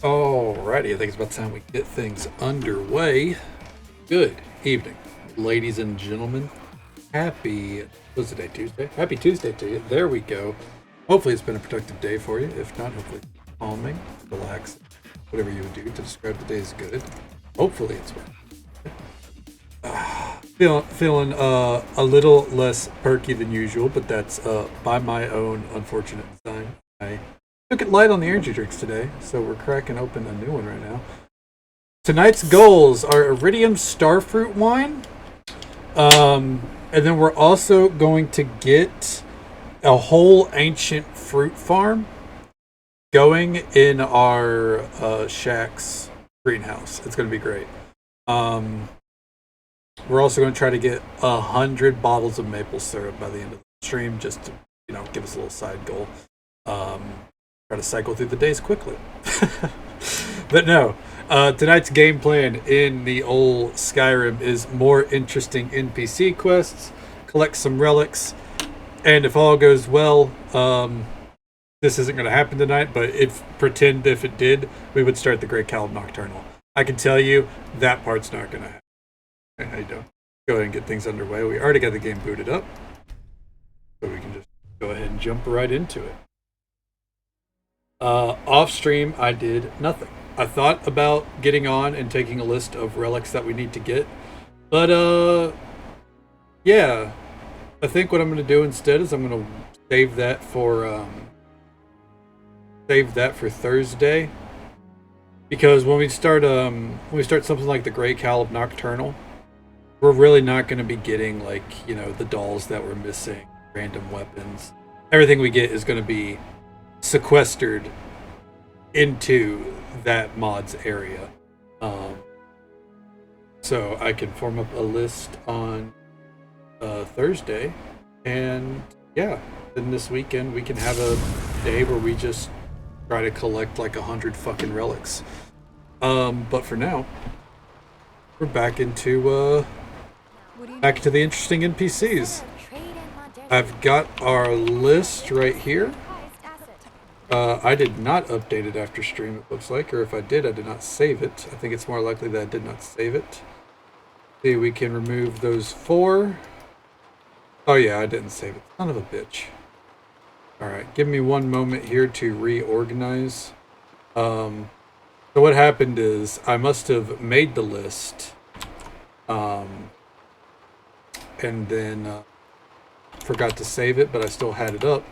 Alrighty, I think it's about time we get things underway. Good evening, ladies and gentlemen. Happy, what's the day, Tuesday? Happy Tuesday to you. There we go. Hopefully it's been a productive day for you. If not, hopefully calming, relaxing, whatever you would do to describe the day as good. Hopefully it's working. Feeling a little less perky than usual, but that's by my own unfortunate design. I took it light on the energy drinks today, so we're cracking open a new one right now. Tonight's goals are Iridium Starfruit wine, and then we're also going to get a whole ancient fruit farm going in our shack's greenhouse. It's going to be great. We're also going to try to get 100 bottles of maple syrup by the end of the stream, just to give us a little side goal. Try to cycle through the days quickly. But no, tonight's game plan in the old Skyrim is more interesting NPC quests, collect some relics, and if all goes well, this isn't going to happen tonight, but pretend if it did, we would start the Great Calib Nocturnal. I can tell you that part's not going to happen. Hey, how you doing? Go ahead and get things underway. We already got the game booted up, so we can just go ahead and jump right into it. Off stream, I did nothing. I thought about getting on and taking a list of relics that we need to get, but yeah, I think what I'm going to do instead is I'm going to save that for Thursday, because when we start something like the Great Calib Nocturnal, we're really not going to be getting, like, you know, the dolls that we're missing, random weapons. Everything we get is going to be sequestered into that mod's area. So I can form up a list on Thursday, and yeah, then this weekend we can have a day where we just try to collect like 100 fucking relics. But for now, we're back into the interesting NPCs. I've got our list right here. I did not update it after stream, it looks like, or if I did, I did not save it. I think it's more likely that I did not save it. See, we can remove those 4. Oh yeah, I didn't save it. Son of a bitch. Alright, give me one moment here to reorganize. So what happened is, I must have made the list, and then forgot to save it, but I still had it up.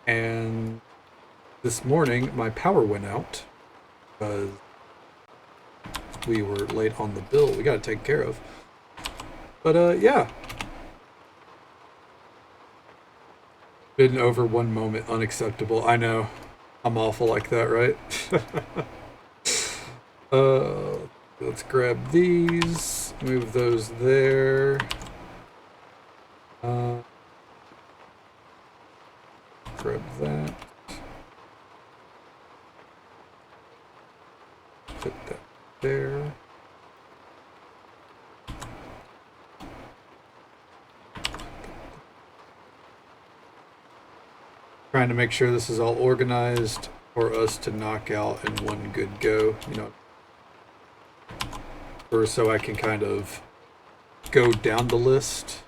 And this morning, my power went out, because we were late on the bill we gotta take care of. But yeah. Been over one moment, unacceptable. I know. I'm awful like that, right? Let's grab these, move those there. Grab that. Put that there. Trying to make sure this is all organized for us to knock out in one good go, you know, or so I can kind of go down the list.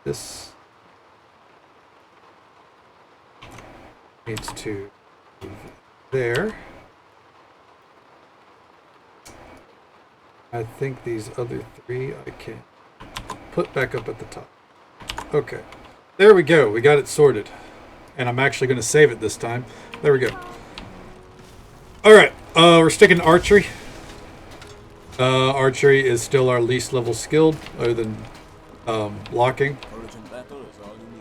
This needs to move there. I think these other 3 I can put back up at the top. Okay. There we go. We got it sorted. And I'm actually going to save it this time. There we go. Alright. We're sticking to archery. Archery is still our least level skilled, other than locking,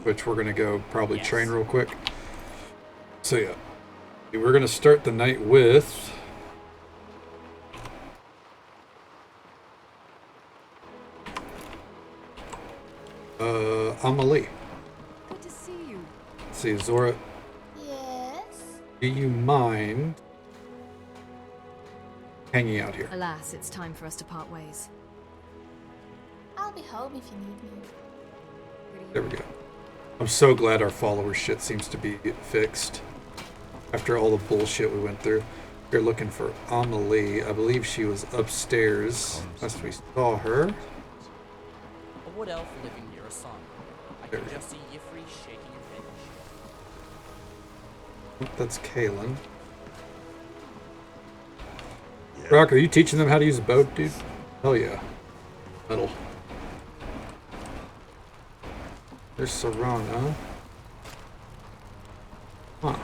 which we're going to go probably train real quick. So yeah. We're going to start the night with Amelie. Good to see you. Let's see, Zora. Yes? Do you mind hanging out here? Alas, it's time for us to part ways. I'll be home if you need me. There we go. I'm so glad our follower shit seems to be fixed. After all the bullshit we went through. You're looking for Amelie. I believe she was upstairs. Last we saw her. A wood elf living near a sun. I can just see Yifri shaking his head. That's Kaylin. Yeah. Brock, are you teaching them how to use a bow, dude? Hell yeah. Metal. There's Serana. Huh.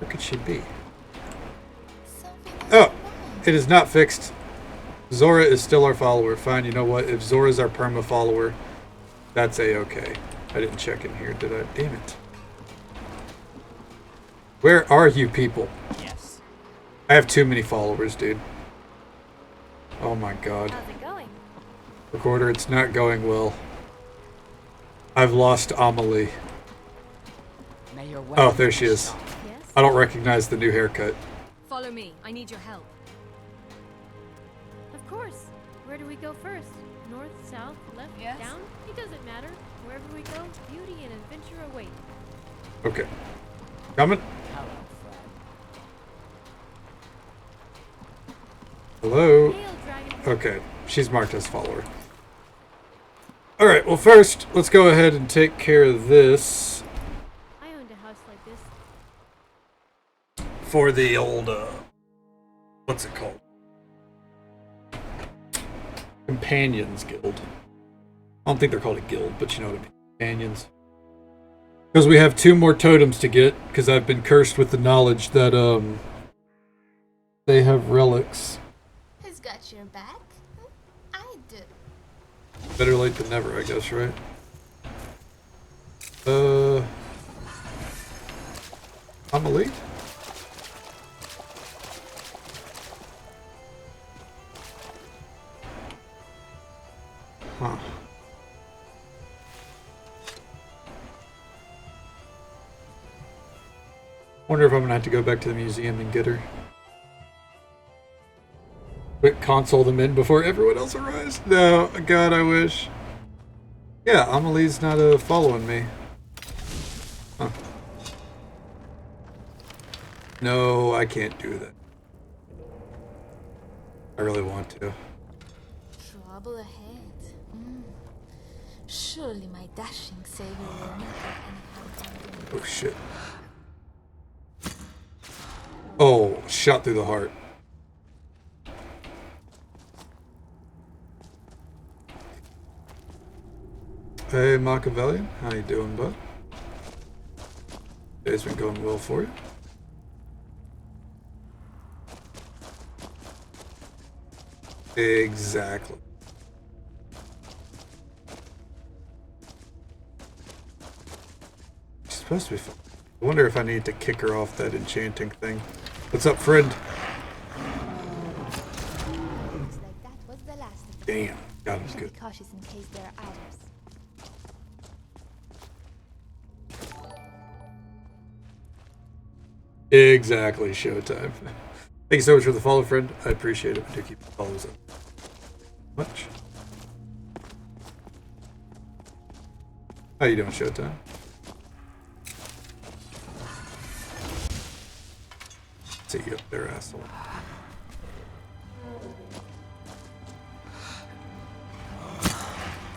Where could she be? Oh! It is not fixed. Zora is still our follower. Fine, you know what? If Zora's our perma follower, that's a-okay. I didn't check in here, did I? Damn it. Where are you people? Yes. I have too many followers, dude. Oh my god. How's it going? Recorder, it's not going well. I've lost Amelie. Oh, there she is. Yes? I don't recognize the new haircut. Follow me. I need your help. Of course. Where do we go first? North, south, left, Yes? down? It doesn't matter. Wherever we go, beauty and adventure await. Okay. Coming? Hello, Fred. Hello? Hail, dragon. Okay, she's marked as follower. Alright, well first, let's go ahead and take care of this I owned a house like this. for the old, what's it called? Companions Guild. I don't think they're called a guild, but you know what I mean. Companions. Because we have 2 more totems to get, because I've been cursed with the knowledge that, they have relics. Who's got your back? I do. Better late than never, I guess, right? Amelie? Huh. Wonder if I'm gonna have to go back to the museum and get her. Quick console them in before everyone else arrives. No, God, I wish. Yeah, Amelie's not following me. Huh. No, I can't do that. I really want to. Trouble ahead. Surely my dashing savior will not have any harm done. Oh shit. Oh, shot through the heart. Hey, Machiavellian. How you doing, bud? Day's been going well for you. Exactly. She's supposed to be fun. I wonder if I need to kick her off that enchanting thing. What's up, friend? Looks like that was the last of them. Damn, got him Be good. cautious in case there are others. Exactly, showtime. Thank you so much for the follow, friend. I appreciate it. Do keep the follows up. Much. How you doing, Showtime? See you up there, asshole.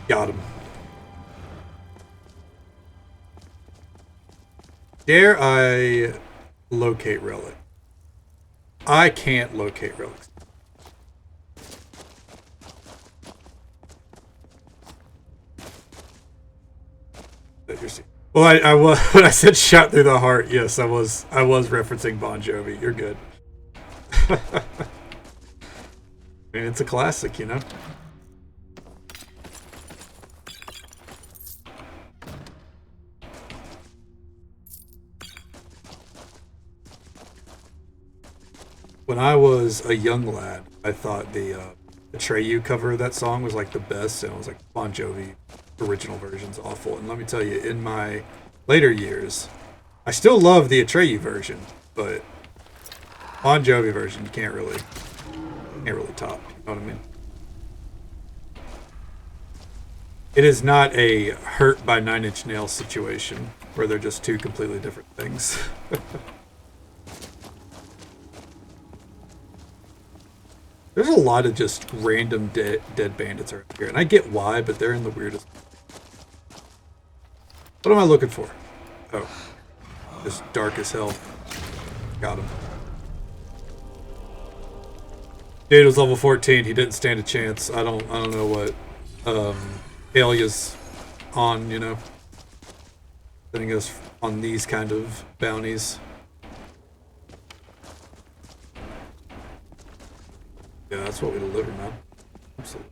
Got him. Dare I locate relic? I can't locate relics. That you're seeing. Well, I was when I said shot through the heart. Yes, I was referencing Bon Jovi. You're good. I mean, it's a classic, you know. When I was a young lad, I thought the Atreyu cover of that song was like the best, and it was like Bon Jovi original version's awful. And let me tell you, in my later years, I still love the Atreyu version, but Bon Jovi version you can't really top. You know what I mean? It is not a Hurt by Nine Inch Nails situation where they're just 2 completely different things. There's a lot of just random dead bandits around here, and I get why, but they're in the weirdest. What am I looking for? Oh, just dark as hell. Got him. Dude was level 14. He didn't stand a chance. I don't know what Alia's on. You know, setting us on these kind of bounties. Yeah, that's what we deliver, man. Absolutely.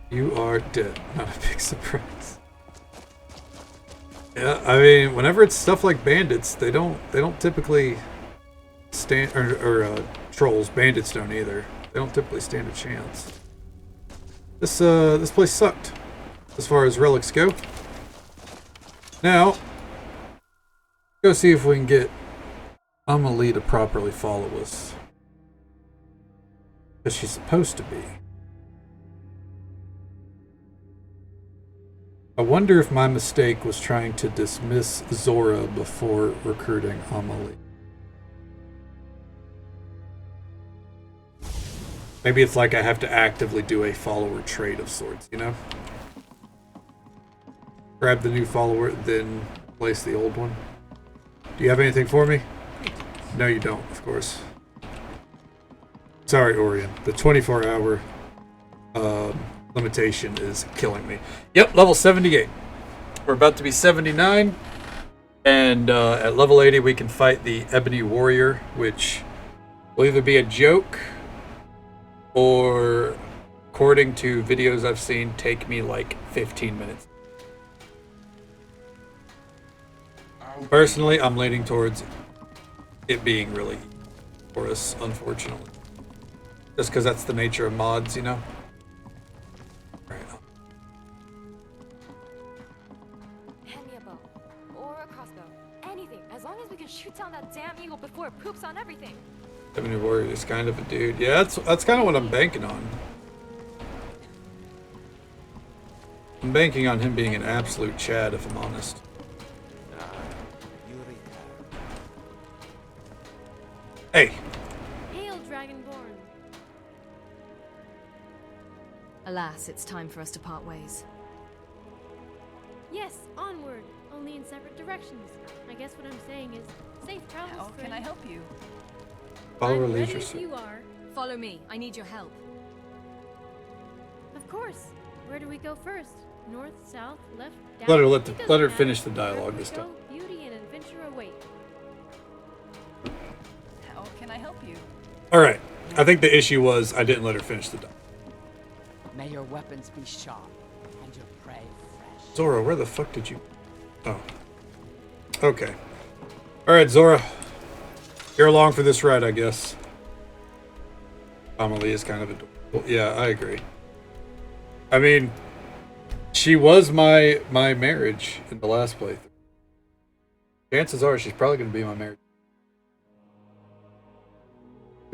You are dead. Not a big surprise. Yeah, I mean, whenever it's stuff like bandits, they don't typically stand or trolls. Bandits don't either. They don't typically stand a chance. This place sucked as far as relics go. Now, go see if we can get Amelie to properly follow us. Because she's supposed to be. I wonder if my mistake was trying to dismiss Zora before recruiting Amelie. Maybe it's like I have to actively do a follower trade of sorts, you know? Grab the new follower, then place the old one. Do you have anything for me? No, you don't, of course. Sorry, Orion. The 24-hour limitation is killing me. Yep, level 78. We're about to be 79. And at level 80, we can fight the Ebony Warrior, which will either be a joke or, according to videos I've seen, take me like 15 minutes. Personally, I'm leaning towards it being really easy for us, unfortunately. Just because that's the nature of mods, you know? Right. Hand me a bow. Or a crossbow. Anything. As long as we can shoot down that damn eagle before it poops on everything. Ebony Warrior is kind of a dude. Yeah, that's kind of what I'm banking on. I'm banking on him being an absolute Chad, if I'm honest. Hey. Hail, Dragonborn. Alas, it's time for us to part ways. Yes, onward. Only in separate directions. I guess what I'm saying is, safe travels, How can I friend. help you? Follow I'm release ready if yourself. you are. Follow me. I need your help. Of course. Where do we go first? North, south, left, down? Let her It doesn't let her matter. finish the Wherever dialogue we this time. go, beauty and adventure await. How can I help you? All right. I think the issue was I didn't let her finish the dialogue. May your weapons be sharp and your prey fresh. Zora, where the fuck did you? Oh. Okay. All right, Zora. You're along for this ride, I guess. Amelie is kind of adorable. Yeah, I agree. I mean, she was my marriage in the last playthrough. Chances are she's probably going to be my marriage.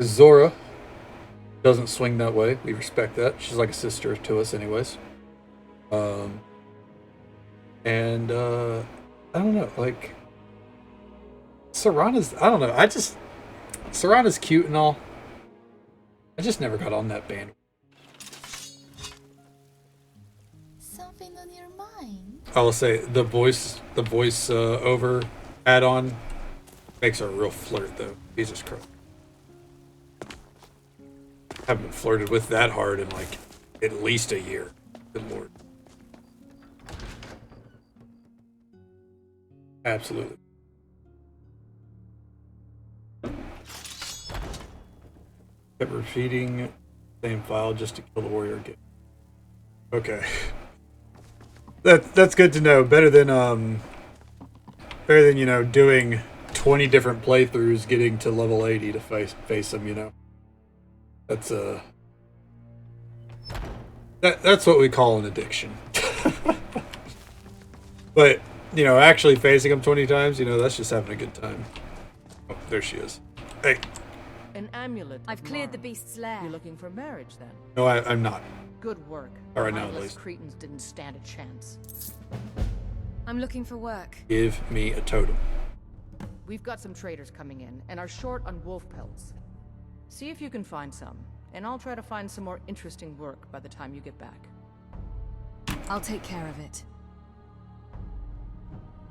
Zora doesn't swing that way. We respect that. She's like a sister to us anyways. And I don't know, like Serana's, I don't know. Serana's cute and all. I just never got on that band. Something on your mind? I will say the voice over add-on makes her a real flirt though. Jesus Christ. Haven't flirted with that hard in like at least a year. Good lord. Absolutely. Kept repeating same file just to kill the warrior again. Okay. That's good to know. Better than you know, doing 20 different playthroughs getting to level 80 to face him, you know. That's what we call an addiction. But, you know, actually facing him 20 times, you know, that's just having a good time. Oh, there she is. Hey. An amulet. of I've cleared the mine. beast's lair. You're looking for marriage, then? No, I'm not. Good work. All right, now at Mindless least. Cretans didn't stand a chance. I'm looking for work. Give me a totem. We've got some traders coming in, and are short on wolf pelts. See if you can find some, and I'll try to find some more interesting work by the time you get back. I'll take care of it.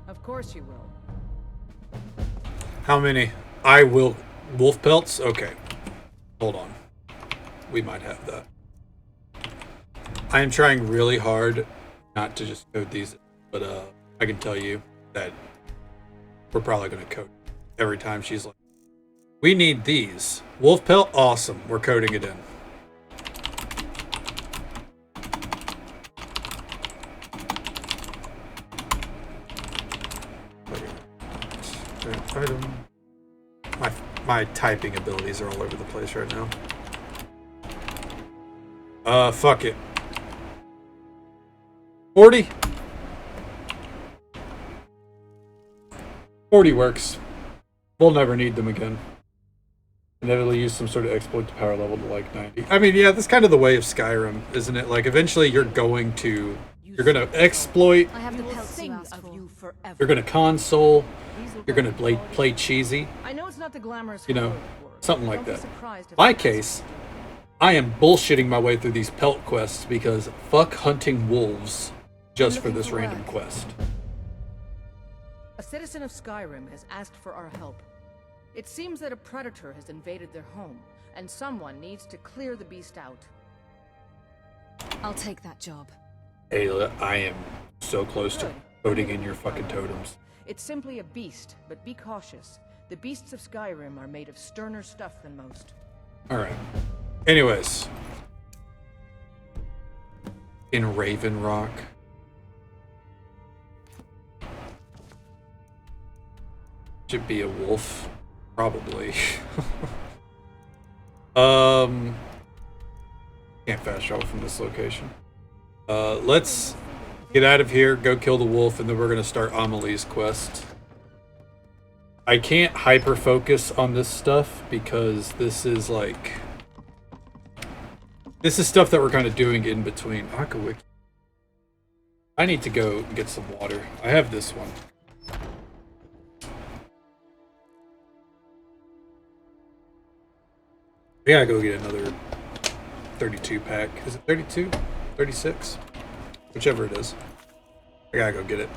Of course you will. How many? I will. Wolf pelts? Okay. Hold on. We might have that. I am trying really hard not to just code these, but I can tell you that we're probably going to code every time she's like, we need these. Wolf pelt? Awesome. We're coding it in. Item. My typing abilities are all over the place right now. Fuck it. 40? 40 works. We'll never need them again. Inevitably use some sort of exploit to power level to like 90. I mean, yeah, that's kind of the way of Skyrim, isn't it? Like, eventually you're going to exploit, I have the We will pelts you sing asked of for. you forever. you're gonna console, These will you're gonna go play cheesy. I know it's not the glamorous, You know, heroic work. something like Don't be that. surprised if My I ask case, you I am bullshitting my way through these pelt quests because fuck hunting wolves just for Looking this for random work. quest. A citizen of Skyrim has asked for our help. It seems that a predator has invaded their home, and someone needs to clear the beast out. I'll take that job. Ayla, I am so close to Good. voting in your fucking totems. It's simply a beast, but be cautious. The beasts of Skyrim are made of sterner stuff than most. Alright. Anyways. In Raven Rock. Should be a wolf. Probably. Can't fast travel from this location. Let's get out of here, go kill the wolf, and then we're gonna start Amelie's quest. I can't hyper focus on this stuff because this is like stuff that we're kind of doing in between. Akawiki. I need to go get some water. I have this one. Yeah, I gotta go get another 32 pack. Is it 32? 36? Whichever it is. I gotta go get it.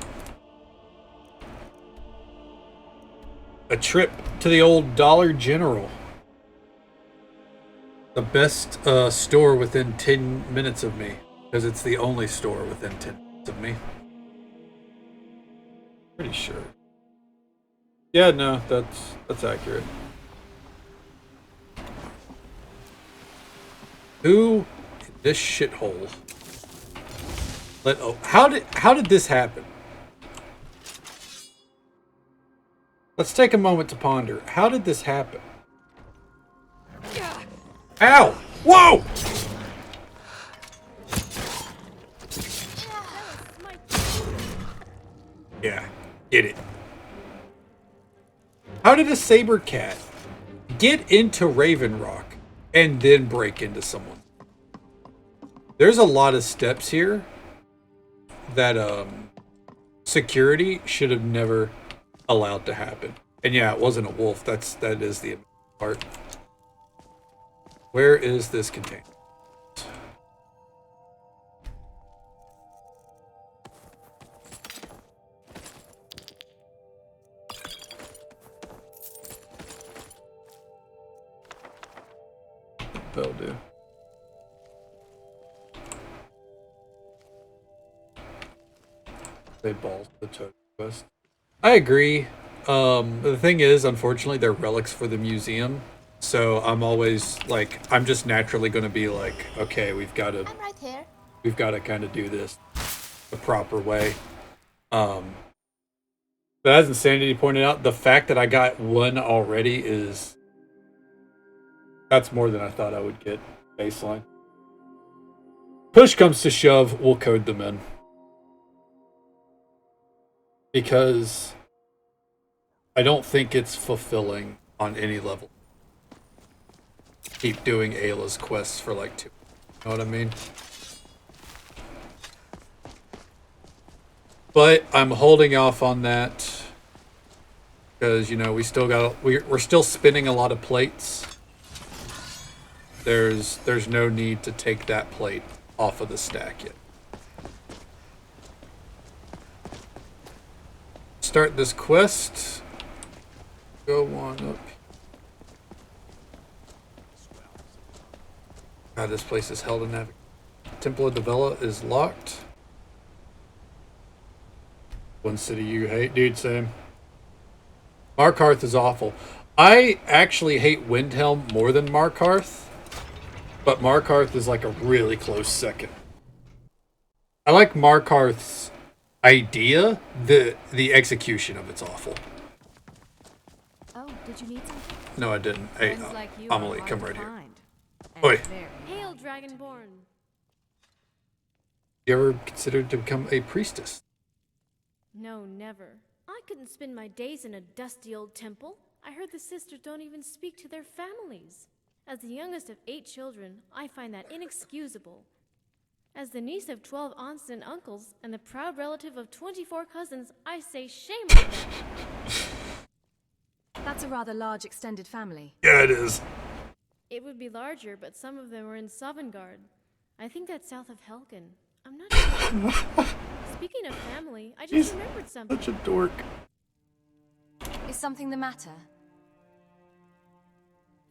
A trip to the old Dollar General. The best store within 10 minutes of me. Because it's the only store within 10 minutes of me. Pretty sure. Yeah, no, that's accurate. Who in this shithole? How did this happen? Let's take a moment to ponder. How did this happen? Ow! Whoa! Yeah, get it. How did a saber cat get into Raven Rock and then break into someone? There's a lot of steps here that security should have never allowed to happen. And yeah, it wasn't a wolf. That is the part. Where is this container? That'll do. They balls the totem quest. I agree. The thing is, unfortunately, they're relics for the museum. So I'm always like, I'm just naturally going to be like, okay, we've got to kind of do this the proper way. But as Insanity pointed out, the fact that I got one already that's more than I thought I would get. Baseline. Push comes to shove, we'll code them in. Because I don't think it's fulfilling on any level. Keep doing Ayla's quests for like 2. You know what I mean? But I'm holding off on that because, you know, we're still spinning a lot of plates. There's no need to take that plate off of the stack yet. Start this quest. Go on up. God, this place is held in navigation. Temple of Devella is locked. One city you hate, dude. Same. Markarth is awful. I actually hate Windhelm more than Markarth, but Markarth is like a really close second. I like Markarth's idea. The execution of it's awful. Oh, did you need something? No, I didn't. Hey, Friends like you Amelie, are come hard right to here. find. Oi. And very Hail, Dragonborn. You ever considered to become a priestess? No, never. I couldn't spend my days in a dusty old temple. I heard the sisters don't even speak to their families. As the youngest of 8 children, I find that inexcusable. As the niece of 12 aunts and uncles, and the proud relative of 24 cousins, I say shame on them. That's a rather large extended family. Yeah, it is. It would be larger, but some of them were in Sovngarde. I think that's south of Helgen. I'm not sure. Speaking of family, I just remembered something. Such a dork. Is something the matter?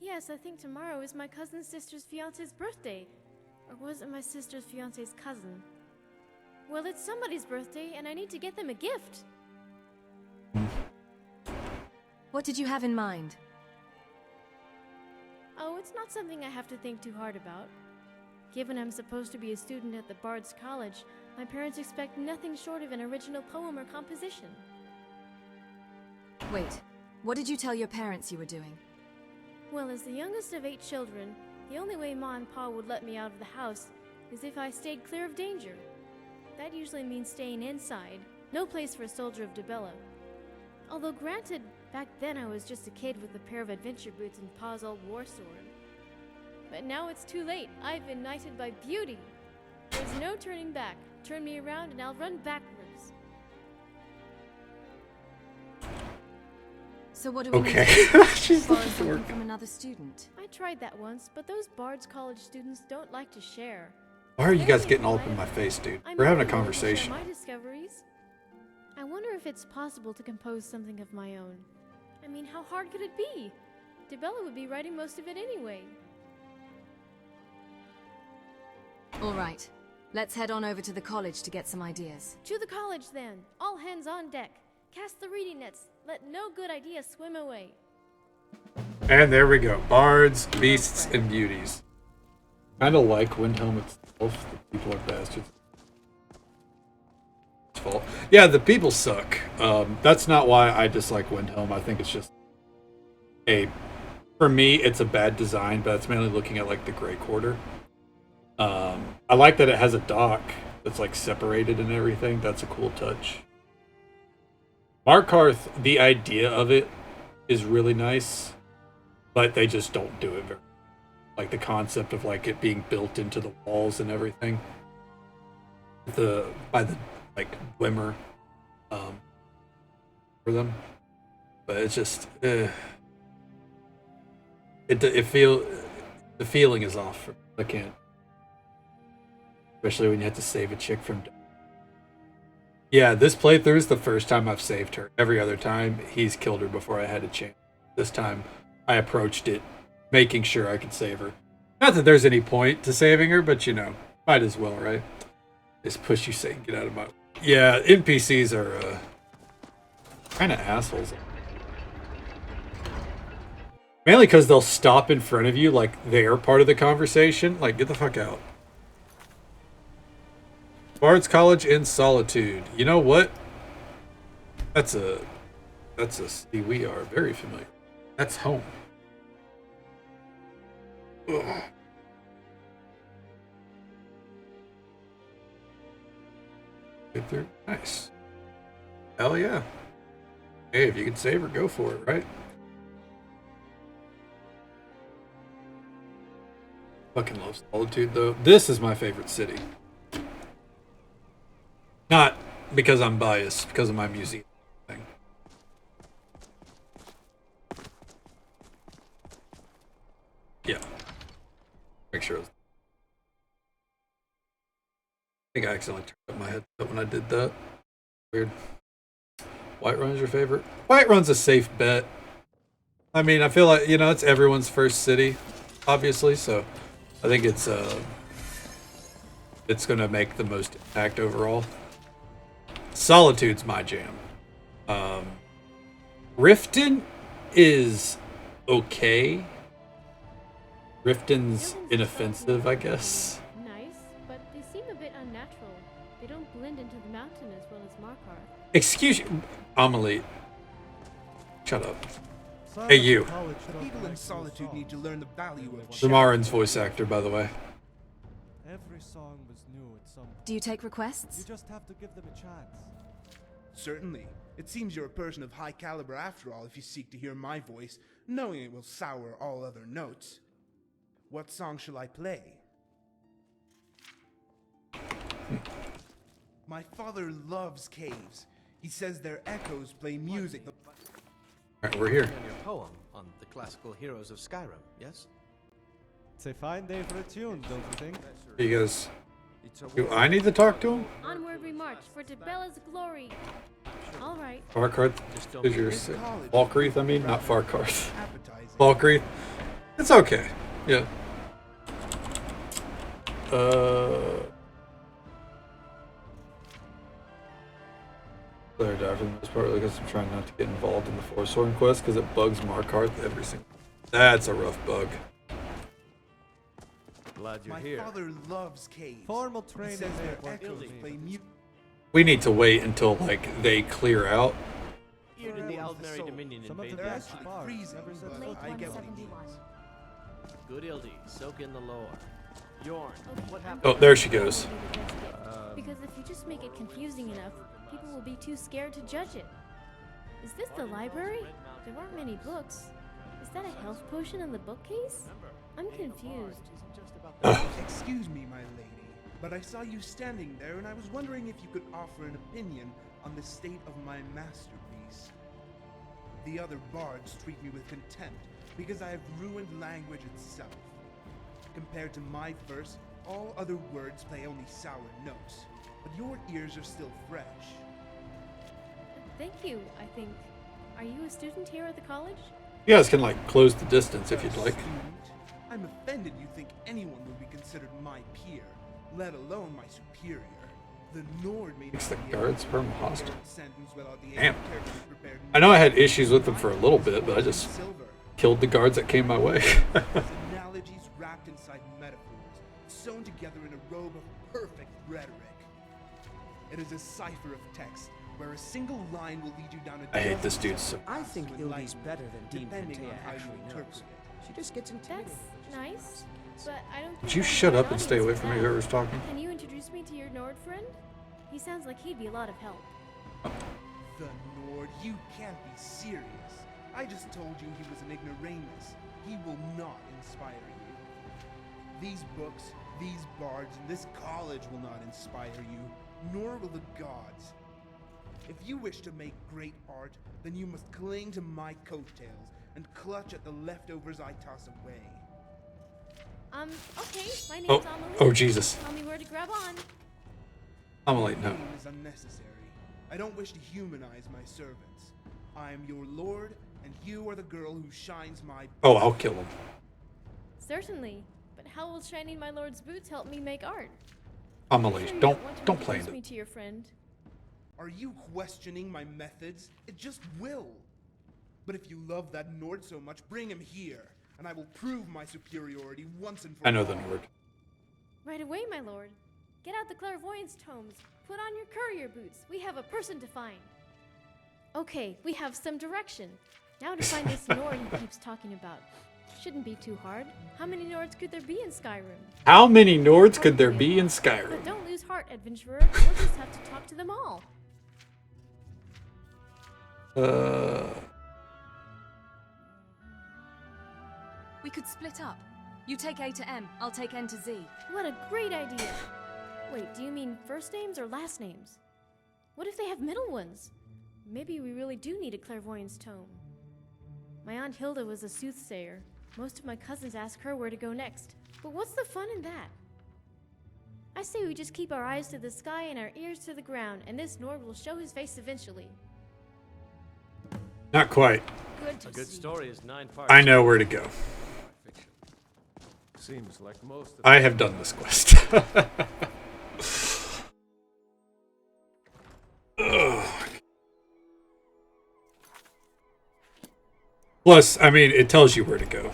Yes, I think tomorrow is my cousin's sister's fiance's birthday. Or was it my sister's fiance's cousin? Well, it's somebody's birthday, and I need to get them a gift. What did you have in mind? Oh, it's not something I have to think too hard about. Given I'm supposed to be a student at the Bard's College, my parents expect nothing short of an original poem or composition. Wait, what did you tell your parents you were doing? Well, as the youngest of 8 children, the only way Ma and Pa would let me out of the house is if I stayed clear of danger. That usually means staying inside. No place for a soldier of Dibella. Although granted, back then I was just a kid with a pair of adventure boots and Pa's old war sword. But now it's too late. I've been knighted by beauty. There's no turning back. Turn me around and I'll run backwards. So what do we Okay. need to do? She's Borrow looking for something work. from another student? I tried that once, but those Bard's College students don't like to share. Why are you guys getting all up in my face, dude? I'm We're having a more willing to share conversation. my discoveries. I wonder if it's possible to compose something of my own. I mean, how hard could it be? Dibella would be writing most of it anyway. All right. Let's head on over to the college to get some ideas. To the college, then. All hands on deck. Cast the reading nets. Let no good idea swim away. And there we go. Bards, beasts, and beauties. Kind of like Windhelm itself. The people are bastards. It's fault. Yeah, the people suck. That's not why I dislike Windhelm. I think it's just for me, it's a bad design, but it's mainly looking at like the Grey Quarter. I like that it has a dock that's like separated and everything. That's a cool touch. Markarth, the idea of it is really nice, but they just don't do it very like the concept of like it being built into the walls and everything. By the like Dwemer for them. But it's just the feeling is off. I can't. Especially when you have to save a chick from. Yeah, this playthrough is the first time I've saved her. Every other time, he's killed her before I had a chance. This time, I approached it, making sure I could save her. Not that there's any point to saving her, but you know, might as well, right? Just push you, Satan, get out of my. Yeah, NPCs are kind of assholes. Mainly because they'll stop in front of you like they're part of the conversation. Like, get the fuck out. Bard's College in Solitude. You know what? That's a city we are very familiar. That's home. Ugh. Get through. Nice. Hell yeah. Hey, if you can save her, go for it, right? Fucking love Solitude though. This is my favorite city. Not because I'm biased, because of my museum thing. Yeah. Make sure it was... I think I accidentally turned up my headset when I did that. Weird. Whiterun's your favorite? Whiterun's a safe bet. I mean, I feel like, you know, it's everyone's first city, obviously, so I think it's gonna make the most impact overall. Solitude's my jam. Riften is okay. Riften's inoffensive, I guess. Nice, but they seem a bit unnatural. They don't blend into the mountain as well as Markarth. Excuse you, Amelie. Shut up. Hey, you. People in Solitude need to learn the value of Zamarin's voice actor, by the way. Every song was new at some point. Do you take requests? You just have to give them a chance. Certainly. It seems you're a person of high caliber after all if you seek to hear my voice, knowing it will sour all other notes. What song shall I play? My father loves caves. He says their echoes play music. Alright, we're here. On your poem on the classical heroes of Skyrim, yes? It's a fine day for a tune, don't you think? Hey, you guys. Do I need to talk to him? Onward we march for Dibella's glory. All right. Farkarth is your College. Falkreath, I mean, not Farkarth. Appetizing. Falkreath. It's okay. Yeah. Claire died for the most part because I'm trying not to get involved in the Forsworn quest because it bugs Markarth every single. That's a rough bug. Glad you're My here. father loves caves. Formal He training says their ain't working echoes for me. play music. We need to wait until like they clear out. Even in the Aldmeri Dominion Some of the invaded best the Actually, bars freezing, never set but foot I in get what Skyrim. he means. Good Ildi, soak in the lore. Yorn, what happened? Oh, there she goes. Because if you just make it confusing enough, people will be too scared to judge it. Is this the library? There aren't many books. Is that a health potion in the bookcase? I'm confused. Excuse me, my lady, but I saw you standing there and I was wondering if you could offer an opinion on the state of my masterpiece. The other bards treat me with contempt because I have ruined language itself. Compared to my verse, all other words play only sour notes, but your ears are still fresh. Thank you, I think. Are you a student here at the college? You guys can like close the distance if you'd like. Student, I'm offended you think anyone would be considered my peer, let alone my superior. The Nord made Makes the me guards able to perma hostile. prepare sentence without the Damn. aid of characters prepared I know I had issues with them for a little bit, but I just silver. killed the guards that came my way. Analogies wrapped inside metaphors, sewn together in a robe of perfect rhetoric. It is a cipher of text, where a single line will lead you down a I hate this dude so. I think to Ildi's enlightenment, better than Dean depending on Pantea how you actually interpret knows. it. She just gets intimidated. That's nice, but I don't think Would you I'm shut the up and stay away audience from for me, that. whoever's talking? Can you introduce me to your Nord friend? He sounds like he'd be a lot of help. The Nord, you can't be serious. I just told you he was an ignoramus. He will not inspire you. These books, these bards, and this college will not inspire you, nor will the gods. If you wish to make great art, then you must cling to my coattails and clutch at the leftovers I toss away. Okay, my name's Oh, Amelie. oh Jesus. Tell me where to grab on. I'm late now. Name is unnecessary. I don't wish to humanize my servants. I am your lord, and you are the girl who shines my. Oh, I'll kill him. Certainly, but how will shining my lord's boots help me make art? I'm Sure late. you Don't want to play introduce into me it. to your friend. Are you questioning my methods? It just will. But if you love that Nord so much, bring him here, and I will prove my superiority once and for all. I know the Nord. Right away, my lord. Get out the clairvoyance tomes. Put on your courier boots. We have a person to find. Okay, we have some direction. Now to find this Nord he keeps talking about. Shouldn't be too hard. How many Nords could there be in Skyrim? How many Nords could there be in Skyrim? But don't lose heart, adventurer. We'll just have to talk to them all. We could split up. You take A to M, I'll take N to Z. What a great idea. Wait, do you mean first names or last names? What if they have middle ones? Maybe we really do need a clairvoyance tome. My Aunt Hilda was a soothsayer. Most of my cousins ask her where to go next. But what's the fun in that? I say we just keep our eyes to the sky and our ears to the ground, and this Nord will show his face eventually. Not quite. Good to A good see. story is 9 parts. I know where to go. Fiction. Seems like most of I have done this quest. Ugh. Plus, I mean, it tells you where to go.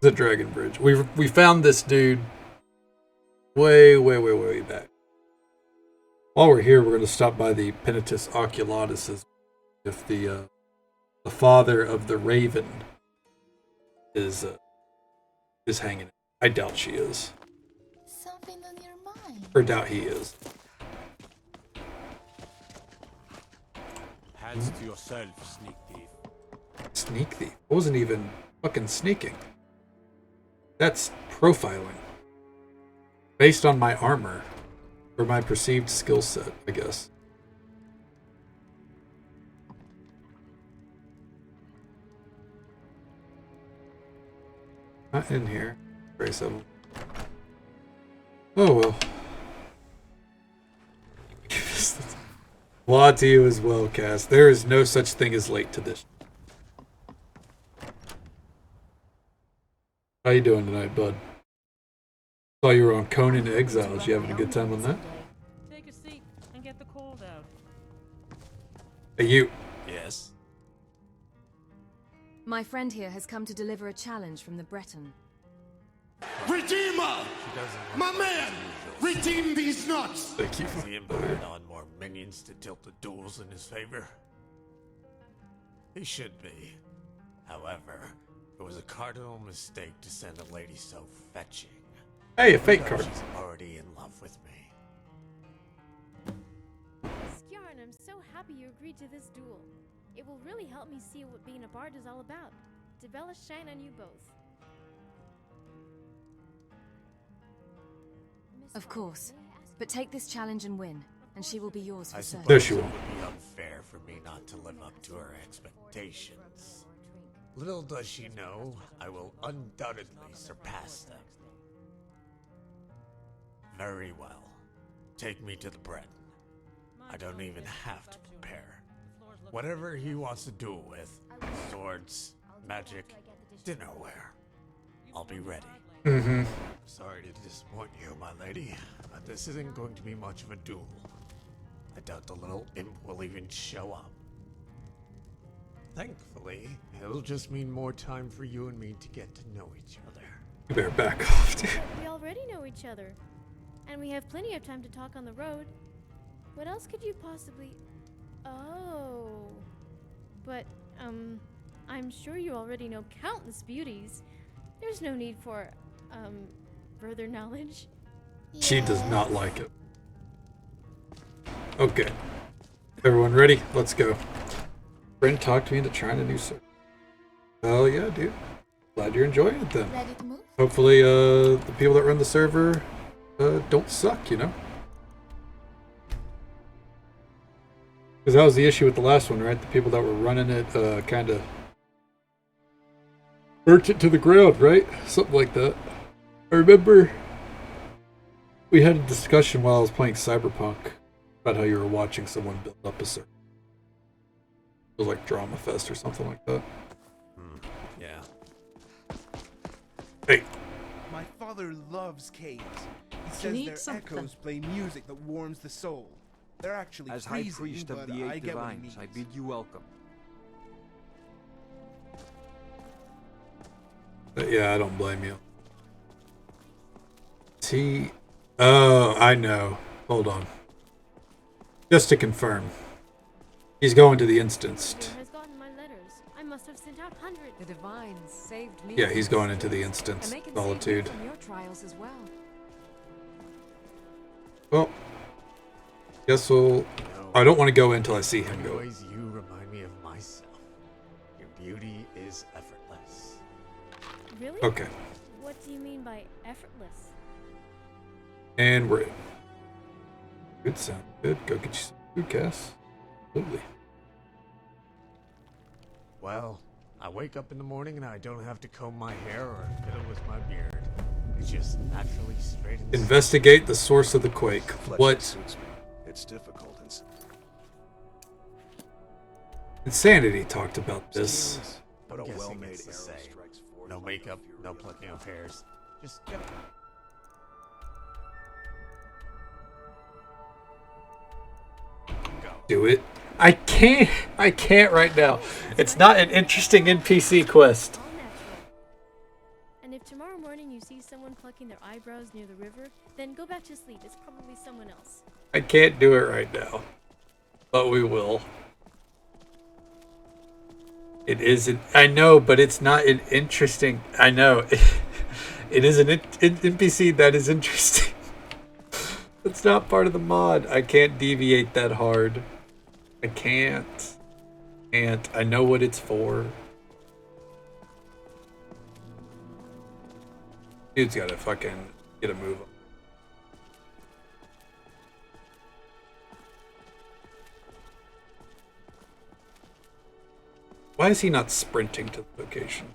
The Dragon Bridge. We found this dude way back. While we're here, we're going to stop by the Penitus Oculatus, if the father of the Raven is hanging. I doubt she is. Something on your mind. Or doubt he is. Hands to yourself, sneak thief. Sneak thief. I wasn't even fucking sneaking. That's profiling. Based on my armor. Or my perceived skill set, I guess. Not in here. Trace of them. Oh well. Law to you as well, Cass. There is no such thing as late to this. How you doing tonight, bud? Saw you were on Conan Exiles. You having a good time on that? Take a seat and get the cold out. Hey, you. Yes? My friend here has come to deliver a challenge from the Breton. Redeemer! My man! Redeem these nuts! Thank you. Is he invited on more minions to tilt the duels in his favor? He should be. However, it was a cardinal mistake to send a lady so fetching. Hey, a fake card. She's already in love with me. Skjarn, I'm so happy you agreed to this duel. It will really help me see what being a bard is all about. Dibella shine on you both. Of course. But take this challenge and win, and she will be yours for certain. There she It will. would be unfair for me not to live up to her expectations. Little does she know, I will undoubtedly surpass them. Very well. Take me to the Breton. I don't even have to prepare. Whatever he wants to duel with, swords, magic, dinnerware, I'll be ready. Mm-hmm. Sorry to disappoint you, my lady, but this isn't going to be much of a duel. I doubt the little imp will even show up. Thankfully, it'll just mean more time for you and me to get to know each other. You better back off, dude. We already know each other. And we have plenty of time to talk on the road. What else could you possibly... Oh... But, I'm sure you already know countless beauties. There's no need for, further knowledge. She does not like it. Okay. Everyone ready? Let's go. Friend talked me into trying a new server. Hell yeah, dude. Glad you're enjoying it then. Ready to move? Hopefully, the people that run the server, don't suck, you know? Because that was the issue with the last one, right? The people that were running it, kind of burnt it to the ground, right? Something like that. I remember we had a discussion while I was playing Cyberpunk about how you were watching someone build up a server. It was like Drama Fest or something like that. Yeah. Hey. My father loves caves. He says their echoes play music that warms the soul. They're actually As High freezing, Priest of but the I Eight get what he Divines, I means. bid you welcome. Yeah, I don't blame you. T. Oh, I know. Hold on. Just to confirm. He's going to the instanced. Who has gotten my letters? I must have sent out hundreds. The divines saved me. Yeah, he's going into the And instanced they can solitude. save you from your trials as well. Well, guess we'll... I don't want to go until I see him go. Anyways, you remind me of myself. Your beauty is effortless. Really? Okay. What do you mean by effortless? And we're in. Good sound. Good. Go get you some food, Cass. Absolutely. Well, I wake up in the morning and I don't have to comb my hair or fiddle with my beard. It's just naturally straight and Investigate the source of the quake. What? Suits me. It's difficult. Insanity talked about this. But a I'm guessing well-made it's the arrow same. strikes forth No like makeup, a fury no of plucking of hairs. Just get Do it. I can't right now. It's not an interesting NPC quest. All natural. And if tomorrow morning you see someone plucking their eyebrows near the river, then go back to sleep. It's probably someone else. I can't do it right now. But we will. It isn't. I know, but it's not an interesting. I know. It is an NPC that is interesting. It's not part of the mod. I can't deviate that hard. I can't. I know what it's for. Dude's gotta fucking get a move on. Why is he not sprinting to the location?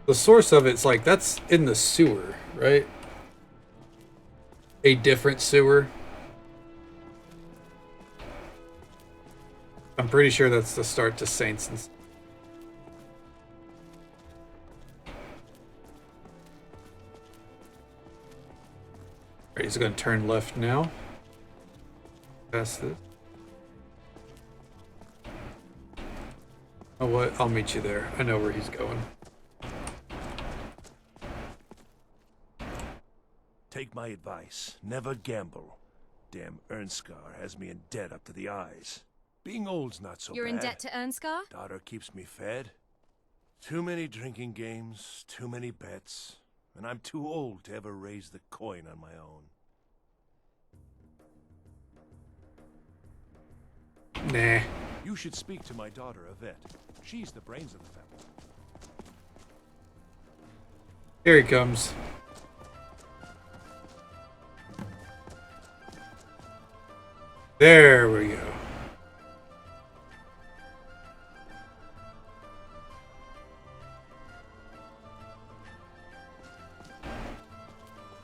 The source of it's like, that's in the sewer, right? a different sewer. I'm pretty sure that's the start to Saints and Alright, he's gonna turn left now. Past this. Oh what? I'll meet you there. I know where he's going. Take my advice. Never gamble. Damn Ernskar has me in debt up to the eyes. Being old's not so You're bad. in debt to Ernskar? Daughter keeps me fed. Too many drinking games, too many bets, and I'm too old to ever raise the coin on my own. Nah. You should speak to my daughter, Yvette. She's the brains of the family. Here he comes. There we go.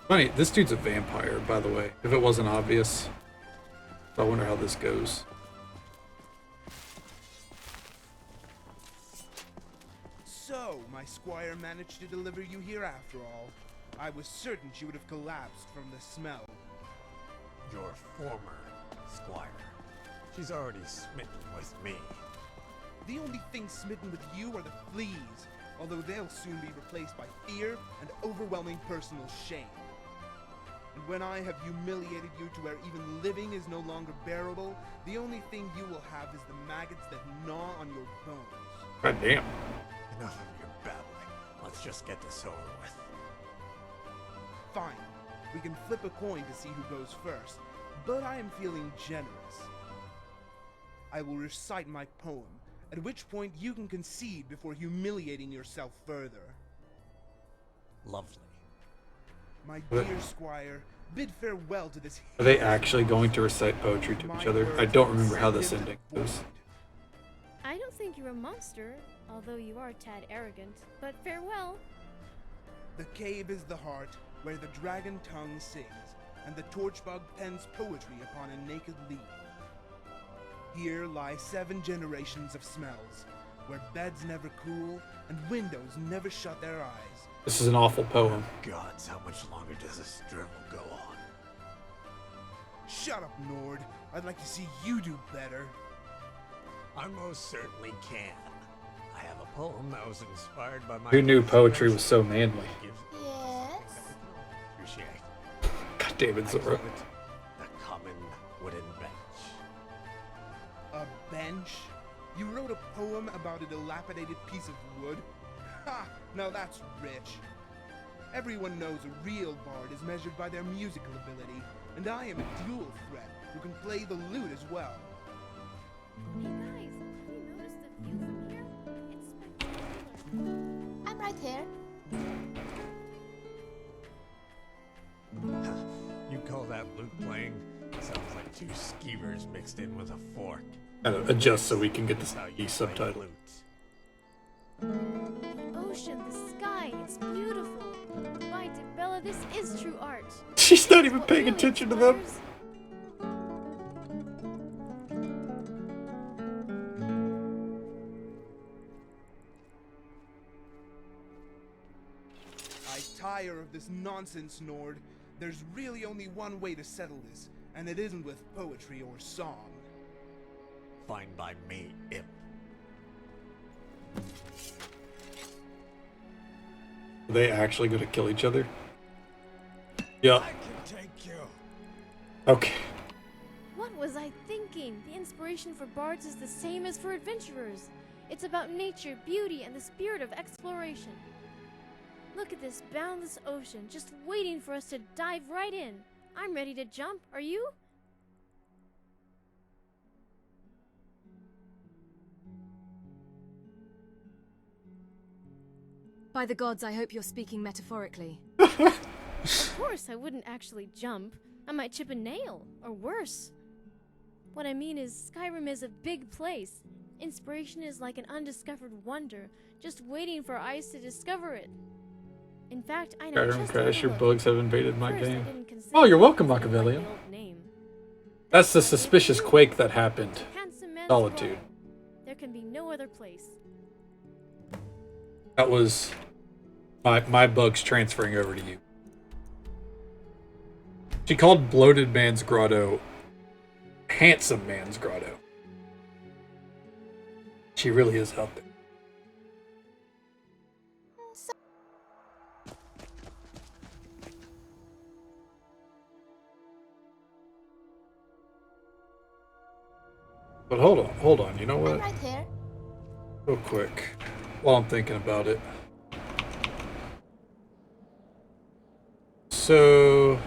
Funny, this dude's a vampire, by the way, if it wasn't obvious. I wonder how this goes. So, my squire managed to deliver you here after all. I was certain she would have collapsed from the smell. Your former squire. She's already smitten with me. The only thing smitten with you are the fleas, although they'll soon be replaced by fear and overwhelming personal shame. And when I have humiliated you to where even living is no longer bearable, the only thing you will have is the maggots that gnaw on your bones. God damn. Enough of your babbling. Let's just get this over with. Fine. We can flip a coin to see who goes first, but I am feeling generous. I will recite my poem, at which point you can concede before humiliating yourself further. Lovely. My dear squire, bid farewell to this. Are they actually going to recite poetry to each other? I don't remember how this ending goes. I don't think you're a monster, although you are a tad arrogant, but farewell. The cave is the heart, where the dragon tongue sings, and the torchbug pens poetry upon a naked leaf. Here lie 7 generations of smells, where beds never cool, and windows never shut their eyes. This is an awful poem. Gods, how much longer does this drivel go on? Shut up, Nord. I'd like to see you do better. I most certainly can. I have a poem that was inspired by my... Who knew poetry was so manly? Yes? Appreciate. God damn it, Zora. The common wooden bench. A bench? You wrote a poem about a dilapidated piece of wood? Ha! Now that's rich. Everyone knows a real bard is measured by their musical ability, and I am a dual threat who can play the lute as well. Hey guys, have you noticed the view from here? It's spectacular. I'm right here. You call that lute playing? Sounds like 2 skeevers mixed in with a fork. Gotta adjust so we can get the How you subtitle. play lute. The ocean, the sky, it's beautiful. By Bella, this is true art. She's not even What paying really attention to them. inspires- I tire of this nonsense, Nord. There's really only one way to settle this, and it isn't with poetry or song. Fine by me, imp. Are they actually going to kill each other? Yeah. I can take you. Okay. What was I thinking? The inspiration for bards is the same as for adventurers. It's about nature, beauty, and the spirit of exploration. Look at this boundless ocean, just waiting for us to dive right in. I'm ready to jump. Are you? By the gods, I hope you're speaking metaphorically. Of course, I wouldn't actually jump. I might chip a nail, or worse. What I mean is, Skyrim is a big place. Inspiration is like an undiscovered wonder, just waiting for eyes to discover it. In fact, I know Skyrim just crash, your overlooked. bugs have invaded my First, I game. didn't consider Oh, you're welcome, it like the Machiavellian. old name. That's the suspicious quake that happened. Handsome man's Solitude. Row. There can be no other place. That was my bugs transferring over to you. She called Bloated Man's Grotto Handsome Man's Grotto. She really is out there. But hold on, you know what? I'm right here. Real quick, while I'm thinking about it. So...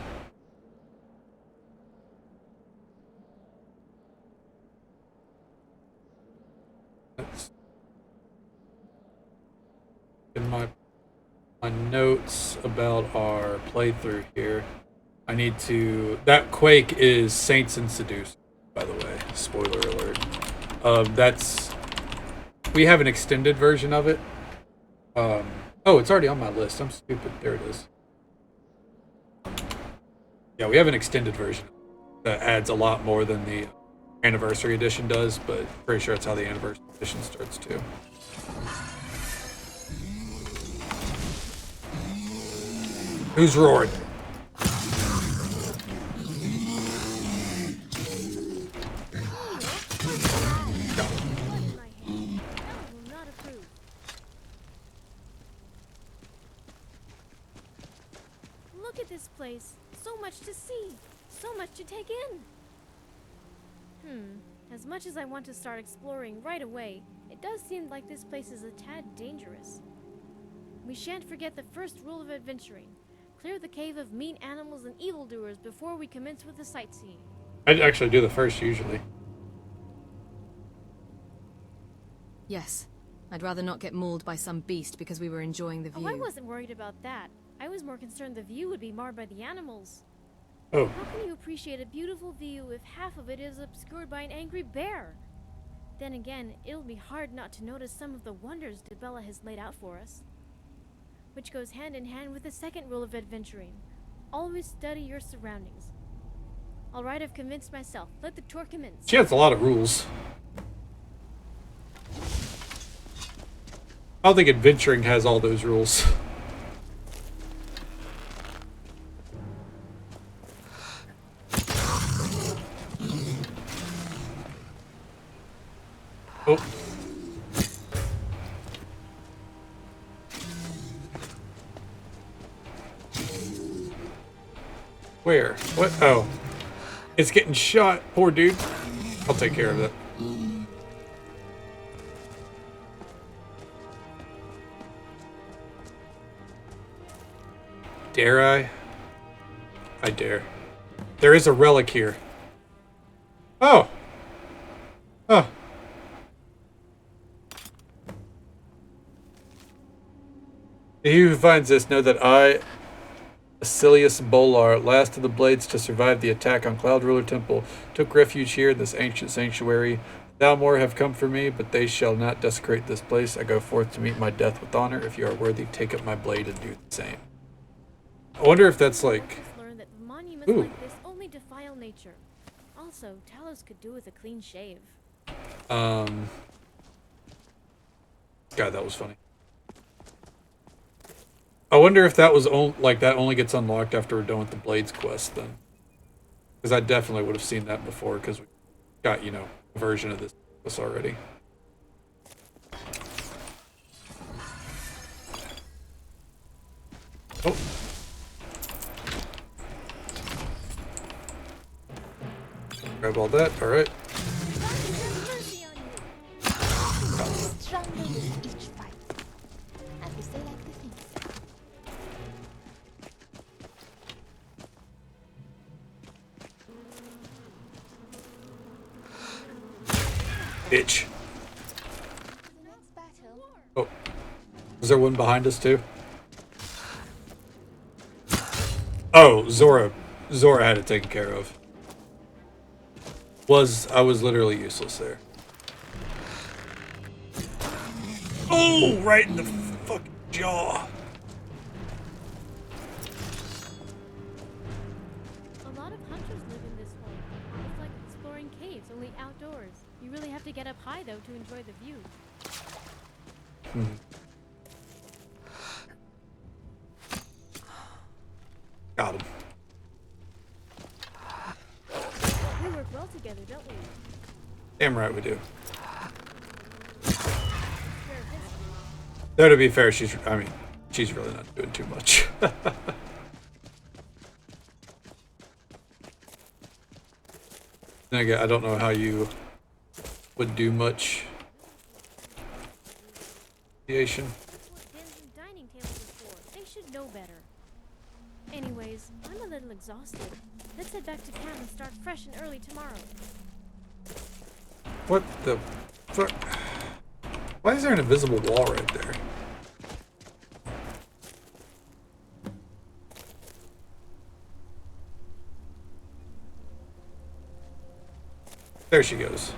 That's in my notes about our playthrough here. I need to... That quake is Saints and Seducers, by the way. Spoiler alert. That's... We have an extended version of it. Oh, it's already on my list. I'm stupid. There it is. Yeah, we have an extended version that adds a lot more than the Anniversary Edition does, but pretty sure that's how the Anniversary Edition starts too. Who's roaring? Look at this place. So much to see. So much to take in. As much as I want to start exploring right away, it does seem like this place is a tad dangerous. We shan't forget the first rule of adventuring. Clear the cave of mean animals and evildoers before we commence with the sightseeing. I'd actually do the first usually. Yes. I'd rather not get mauled by some beast because we were enjoying the view. Oh, I wasn't worried about that. I was more concerned the view would be marred by the animals. Oh. How can you appreciate a beautiful view if half of it is obscured by an angry bear? Then again, it'll be hard not to notice some of the wonders Dibella has laid out for us. Which goes hand in hand with the second rule of adventuring. Always study your surroundings. Alright, I've convinced myself. Let the tour commence. She has a lot of rules. I don't think adventuring has all those rules. Oh. Where? What? Oh. It's getting shot. Poor dude. I'll take care of it. Dare I? I dare. There is a relic here. Oh! Oh. He who finds this, know that I, Asilius Bolar, last of the Blades to survive the attack on Cloud Ruler Temple, took refuge here in this ancient sanctuary. Thou more have come for me, but they shall not desecrate this place. I go forth to meet my death with honor. If you are worthy, take up my blade and do the same. I wonder if that's like... Learn that monuments like this only defile nature. Also, Talos could do with a clean shave. God, that was funny. I wonder if that was like that only gets unlocked after we're done with the Blades quest then. Because I definitely would have seen that before because we got, you know, a version of this already. Oh. Grab all that, alright. Stronger with each fight. And we stay like the things. Bitch. Oh. Is there one behind us too? Oh, Zora had it taken care of. I was literally useless there. Oh, right in the fucking jaw. to get up high, though, to enjoy the view. Got him. We work well together, don't we? Damn right we do. Fair visit. Though to be fair, she's really not doing too much. Then again, I don't know how you would do much creation. That's what dens and dining tables are for. They should know better. Anyways, I'm a little exhausted. Let's head back to camp and start fresh and early tomorrow. What the fuck? Why is there an invisible wall right there? There she goes.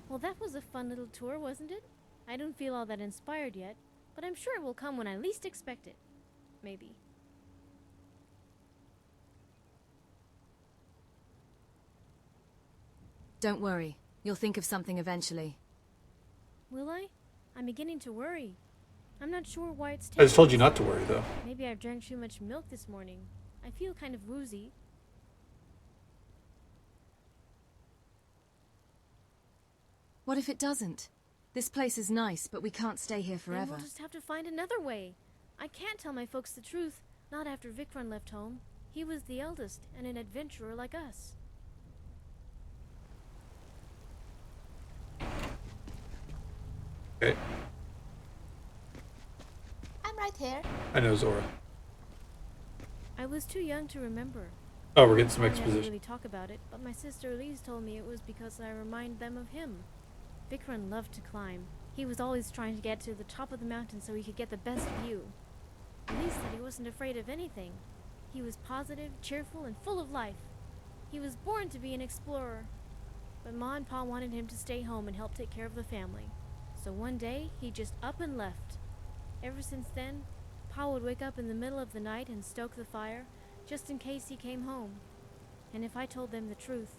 Well, that was a fun little tour, wasn't it? I don't feel all that inspired yet, but I'm sure it will come when I least expect it. Maybe. Don't worry. You'll think of something eventually. Will I? I'm beginning to worry. I'm not sure why it's I just told you not to worry, though. Maybe I've drank too much milk this morning. I feel kind of woozy. What if it doesn't? This place is nice, but we can't stay here Then forever. we'll just have to find another way. I can't tell my folks the truth, not after Vikron left home. He was the eldest and an adventurer like us. Okay. I'm right here. I know Zora. I was too young to remember. Oh, we're getting some I never exposition. really talk about it, but my sister Elise told me it was because I remind them of him. Vikron loved to climb. He was always trying to get to the top of the mountain so he could get the best view. Elise said he wasn't afraid of anything. He was positive, cheerful, and full of life. He was born to be an explorer. But Ma and Pa wanted him to stay home and help take care of the family. So one day, he just up and left. Ever since then, Pa would wake up in the middle of the night and stoke the fire, just in case he came home. And if I told them the truth,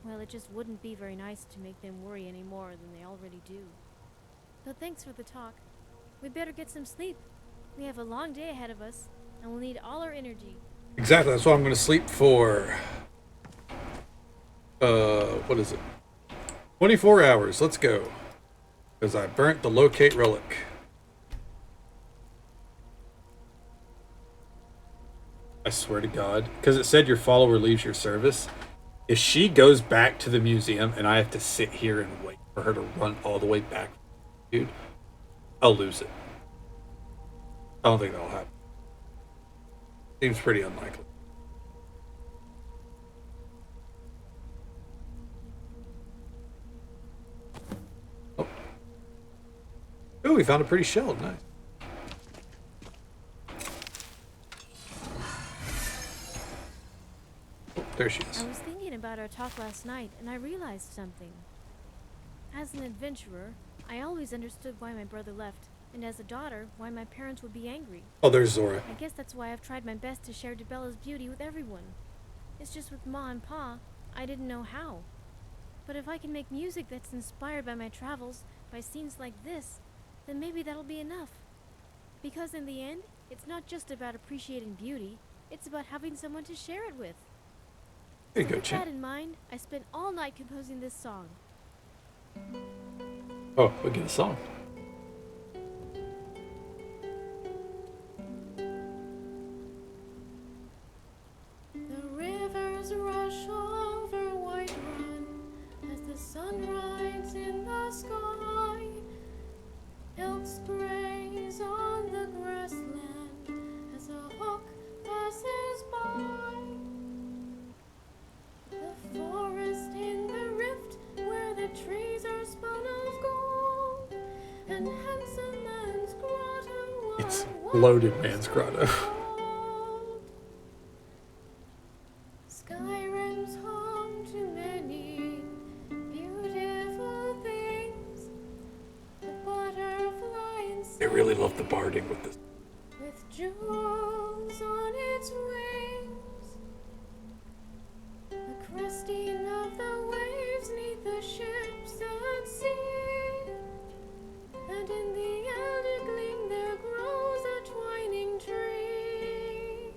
well, it just wouldn't be very nice to make them worry any more than they already do. But thanks for the talk. We'd better get some sleep. We have a long day ahead of us, and we'll need all our energy. Exactly, that's why I'm going to sleep for... what is it? 24 hours, let's go. Because I burnt the locate relic. I swear to God. Because it said your follower leaves your service. If she goes back to the museum and I have to sit here and wait for her to run all the way back, dude, I'll lose it. I don't think that'll happen. Seems pretty unlikely. Oh. Ooh, we found a pretty shell. Nice. Oh, there she is. I was thinking about our talk last night, and I realized something. As an adventurer, I always understood why my brother left, and as a daughter, why my parents would be angry. Oh, there's Zora. I guess that's why I've tried my best to share Debella's beauty with everyone. It's just with Ma and Pa, I didn't know how. But if I can make music that's inspired by my travels, by scenes like this, then maybe that'll be enough. Because in the end, it's not just about appreciating beauty, it's about having someone to share it with. There you So go, with Chan. that in mind, I spent all night composing this song. Oh, we get a song. The rivers rush over White Run as the sun rides in the sky. Elks graze on the grassland as a hawk passes by. The forest in the rift where the trees are spun of gold, and Hansen Land's grotto. It's loaded man's grotto. Skyrim's home to many beautiful things. The butterfly They really love the barding with this. with jewels on its wings, the cresting of the waves neath the ships at sea, and in the elder gleam there grows a twining tree.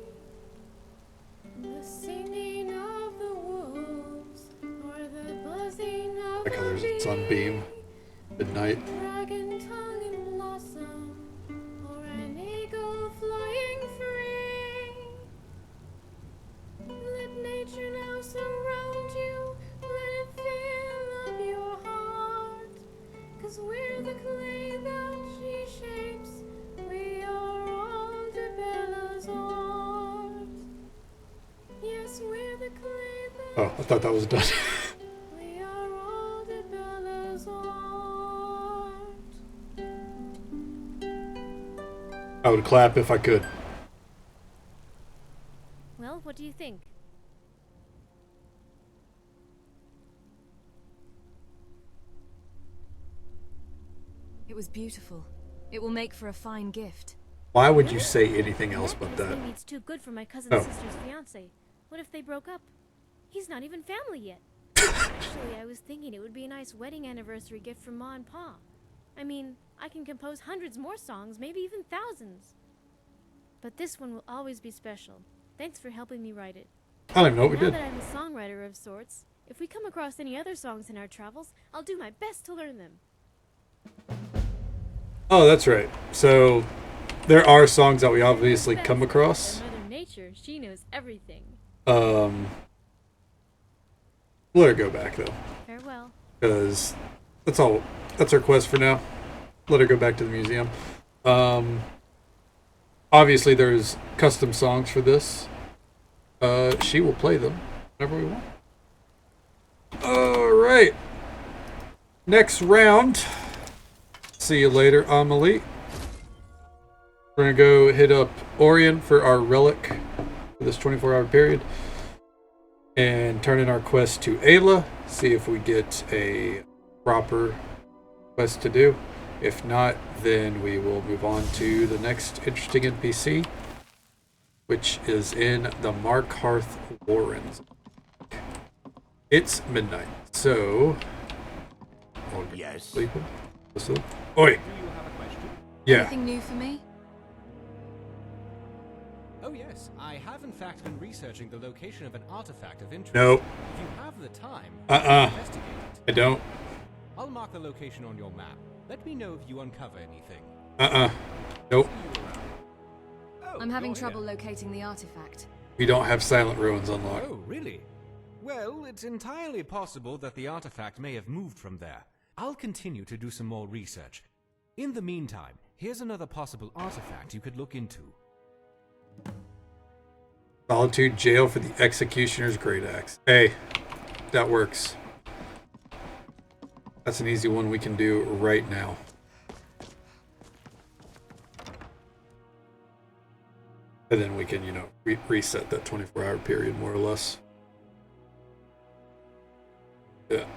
The singing of the wolves, or the buzzing of Like how the there's a bee, sunbeam, midnight. dragon tongue in blossom, or an eagle flying free. Let nature now surround you, let it fill up your heart, 'cause we're the clay that she shapes, we are all de Bella's art. Yes, we're the clay that Oh, I thought that was done. we are all de Bella's art. I would clap if I could. Well, what do you think? It was beautiful. It will make for a fine gift. Why would you say anything else but that? Maybe it's too good for my cousin's Oh. sister's fiance. What if they broke up? He's not even family yet. Actually, I was thinking it would be a nice wedding anniversary gift from Ma and Pa. I mean, I can compose hundreds more songs, maybe even thousands. But this one will always be special. Thanks for helping me write it. I don't even know what we Now did. that I'm a songwriter of sorts, if we come across any other songs in our travels, I'll do my best to learn them. Oh, that's right. So there are songs that we obviously come across. Mother Nature, she knows everything. Let her go back though, Farewell. because that's all. That's our quest for now. Let her go back to the museum. Obviously, there's custom songs for this. She will play them whenever we want. All right. Next round. See you later, Amelie. We're gonna go hit up Orion for our relic for this 24-hour period, and turn in our quest to Ayla. See if we get a proper quest to do. If not, then we will move on to the next interesting NPC, which is in the Markarth Warrens. It's midnight, so Yes. sleeping. Listen. Oi. Yeah. Anything new for me? Oh yes, I have in fact been researching the location of an artifact of interest. Nope. If you have the time, I investigate it. don't. I'll mark the location on your map. Let me know if you uncover anything. Nope. I'm having trouble locating the artifact. We don't have Silent Ruins unlocked. Oh, really? Well, it's entirely possible that the artifact may have moved from there. I'll continue to do some more research. In the meantime, here's another possible artifact you could look into. Solitude Jail for the Executioner's Great Axe. Hey, that works. That's an easy one we can do right now. And then we can, you know, reset that 24-hour period more or less.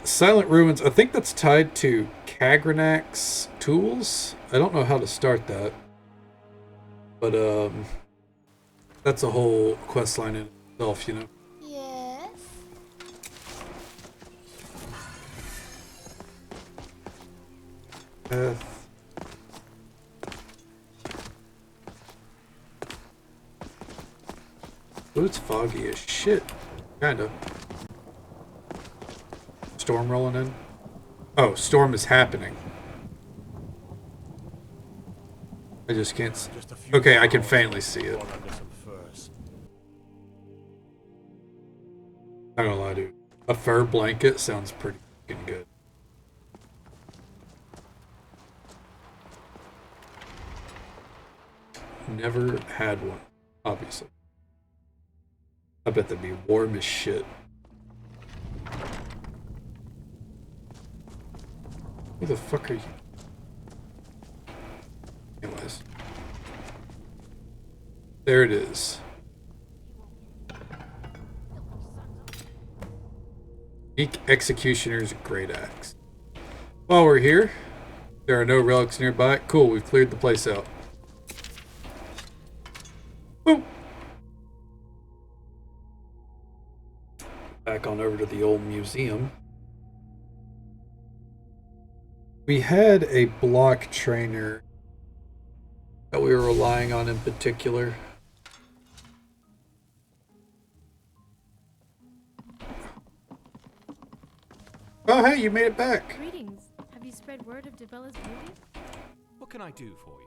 Silent Ruins, I think that's tied to Kagranak's tools. I don't know how to start that. But, that's a whole quest line in itself, you know. Yes. Oh, it's foggy as shit. Kinda. Storm rolling in. Oh, storm is happening. I just can't see. Okay, I can faintly see it. Not gonna lie, dude. A fur blanket sounds pretty fucking good. Never had one, obviously. I bet they'd be warm as shit. Who the fuck are you? Anyways. There it is. Unique Executioner's Great Axe. While we're here, there are no relics nearby. Cool, we've cleared the place out. Boop. Back on over to the old museum. We had a block trainer that we were relying on in particular. Oh, hey, you made it back. Greetings. Have you spread word of Debella's beauty? What can I do for you?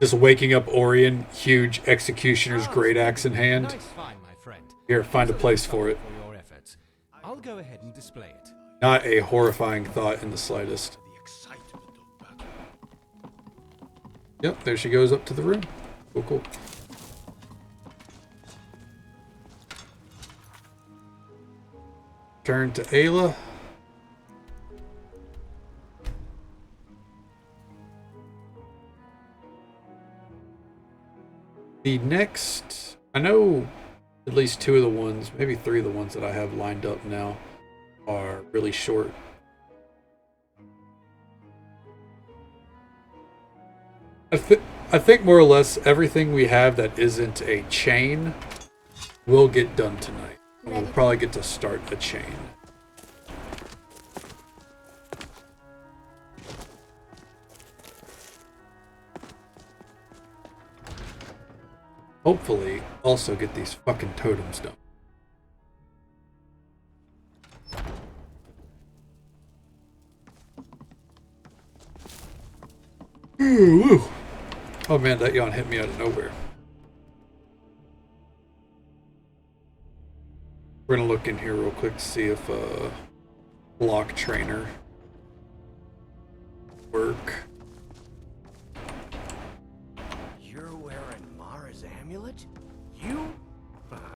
Just waking up Orion, huge executioner's great axe in hand. Nice find, my friend. Here, find a place for it. For your efforts. I'll go ahead and display it. Not a horrifying thought in the slightest. Yep, there she goes up to the room. Cool, cool. Turn to Ayla. The next, I know at least 2 of the ones, maybe 3 of the ones that I have lined up now are really short. I think more or less everything we have that isn't a chain will get done tonight. We'll probably get to start a chain. Hopefully, also get these fucking totems done. Ooh. Oh man, that yawn hit me out of nowhere. We're gonna look in here real quick to see if block trainer work. You're wearing Mara's amulet? You?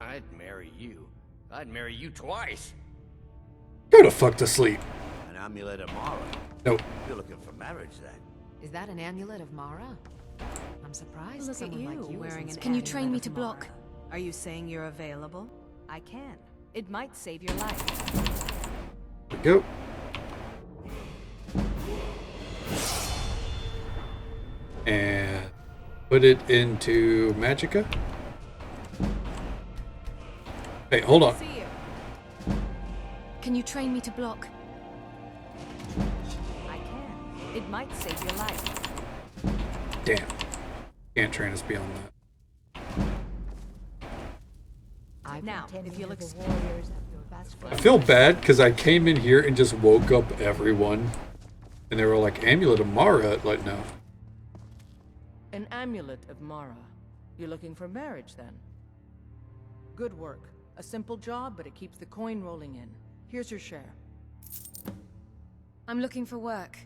I'd marry you. I'd marry you twice. Go to fuck to sleep. An amulet of Mara? Nope. You're looking for marriage then? Is that an amulet of Mara? I'm surprised Look at someone you like you wearing isn't an. Can you amulet train me of to block? Mara. Are you saying you're available? I can. It might save your life. There we go. And put it into Magicka. Hey, hold on. See you. Can you train me to block? I can. It might save your life. Damn. Can't train us beyond that. Now, if you'll excuse I feel bad because I came in here and just woke up everyone. And they were like, Amulet of Mara. Like, no. An amulet of Mara. You're looking for marriage, then? Good work. A simple job, but it keeps the coin rolling in. Here's your share. I'm looking for work.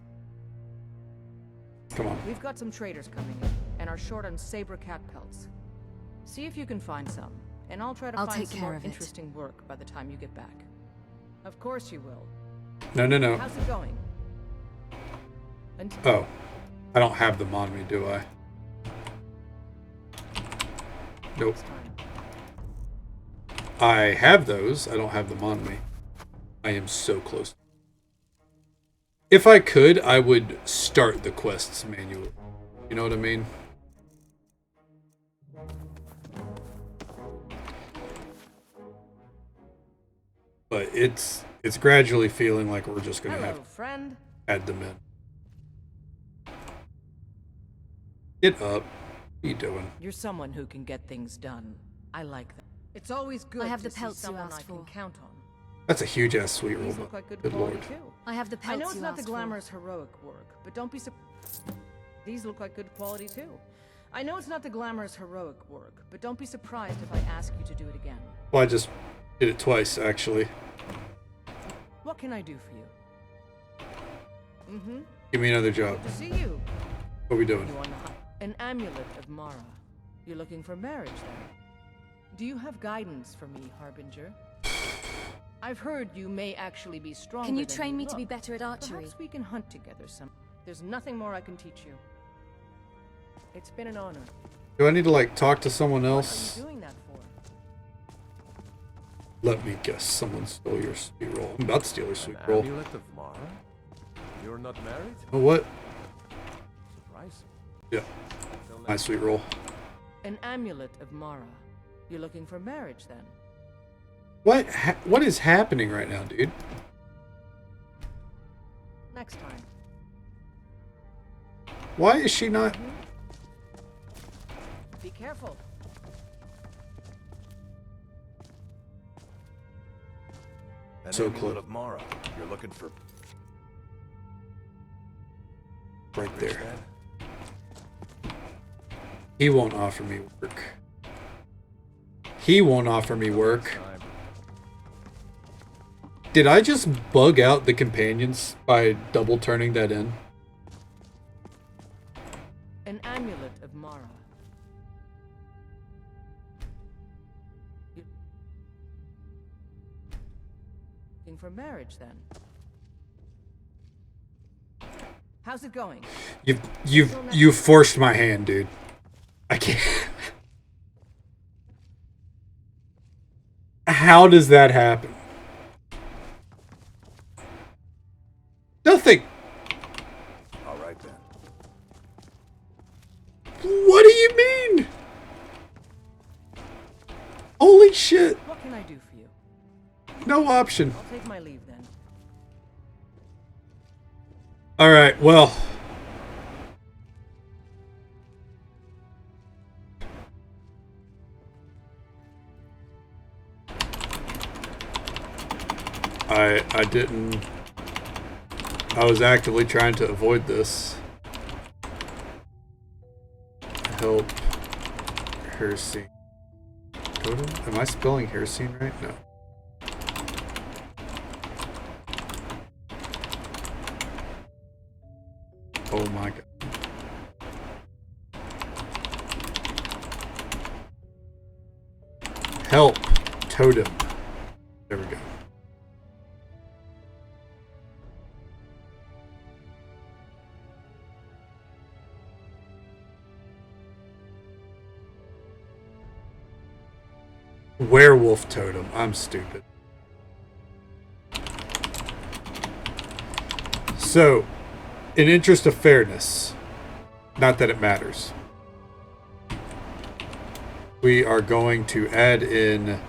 Come on. We've got some traders coming in, and are short on saber cat pelts. See if you can find some, and I'll try to I'll find take some care more of it. interesting work by the time you get back. Of course you will. No, no, no. How's it going? Oh. I don't have them on me, do I? Nope. I have those. I don't have them on me. I am so close. If I could, I would start the quests manually. You know what I mean? But it's gradually feeling like we're just gonna have friend. Add them in. Get up. What are you doing? You're someone who can get things done. I like that. It's always good I have to the see pelts you someone asked I can for. count on. That's a huge ass sweet roll, These but look like good good quality lord. too. I have the pelts I know it's you not the asked for. glamorous heroic work, but don't be surprised. These look like good quality too. I know it's not the glamorous heroic work, but don't be surprised if I ask you to do it again. Well, I just did it twice, actually. What can I do for you? Mm-hmm. Give me another job. Good to see you. What are we doing? You on the hunt? An amulet of Mara. You're looking for marriage, then? Do you have guidance for me, Harbinger? I've heard you may actually be stronger Can you than train me to look. be better at archery? Perhaps we can hunt together some. There's nothing more I can teach you. It's been an honor. Do I need to, like, talk to someone What else? are you doing that for? Let me guess. Someone stole your sweet roll. I'm about to steal your sweet An roll. amulet of Mara? You're not married? Oh, what? Surprising. Yeah. My sweet roll. An amulet of Mara. You're looking for marriage, then? What is happening right now, dude? Next time. Why is she not? Be careful. An So amulet close. of Mara. You're looking for Right there. He won't offer me work. He won't offer me work. Did I just bug out the companions by double turning that in? An amulet of Mara. Looking for marriage, then? How's it going? You've forced my hand, dude. I can't. How does that happen? Nothing. All right then. What do you mean? Holy shit. What can I do for you? No option. I'll take my leave then. Alright, well. I didn't. I was actively trying to avoid this. Help Hercene. Totem? Am I spelling Hercene right? No. Oh my god. Help Totem. There we go. Werewolf Totem. I'm stupid. So, in interest of fairness, not that it matters, we are going to add in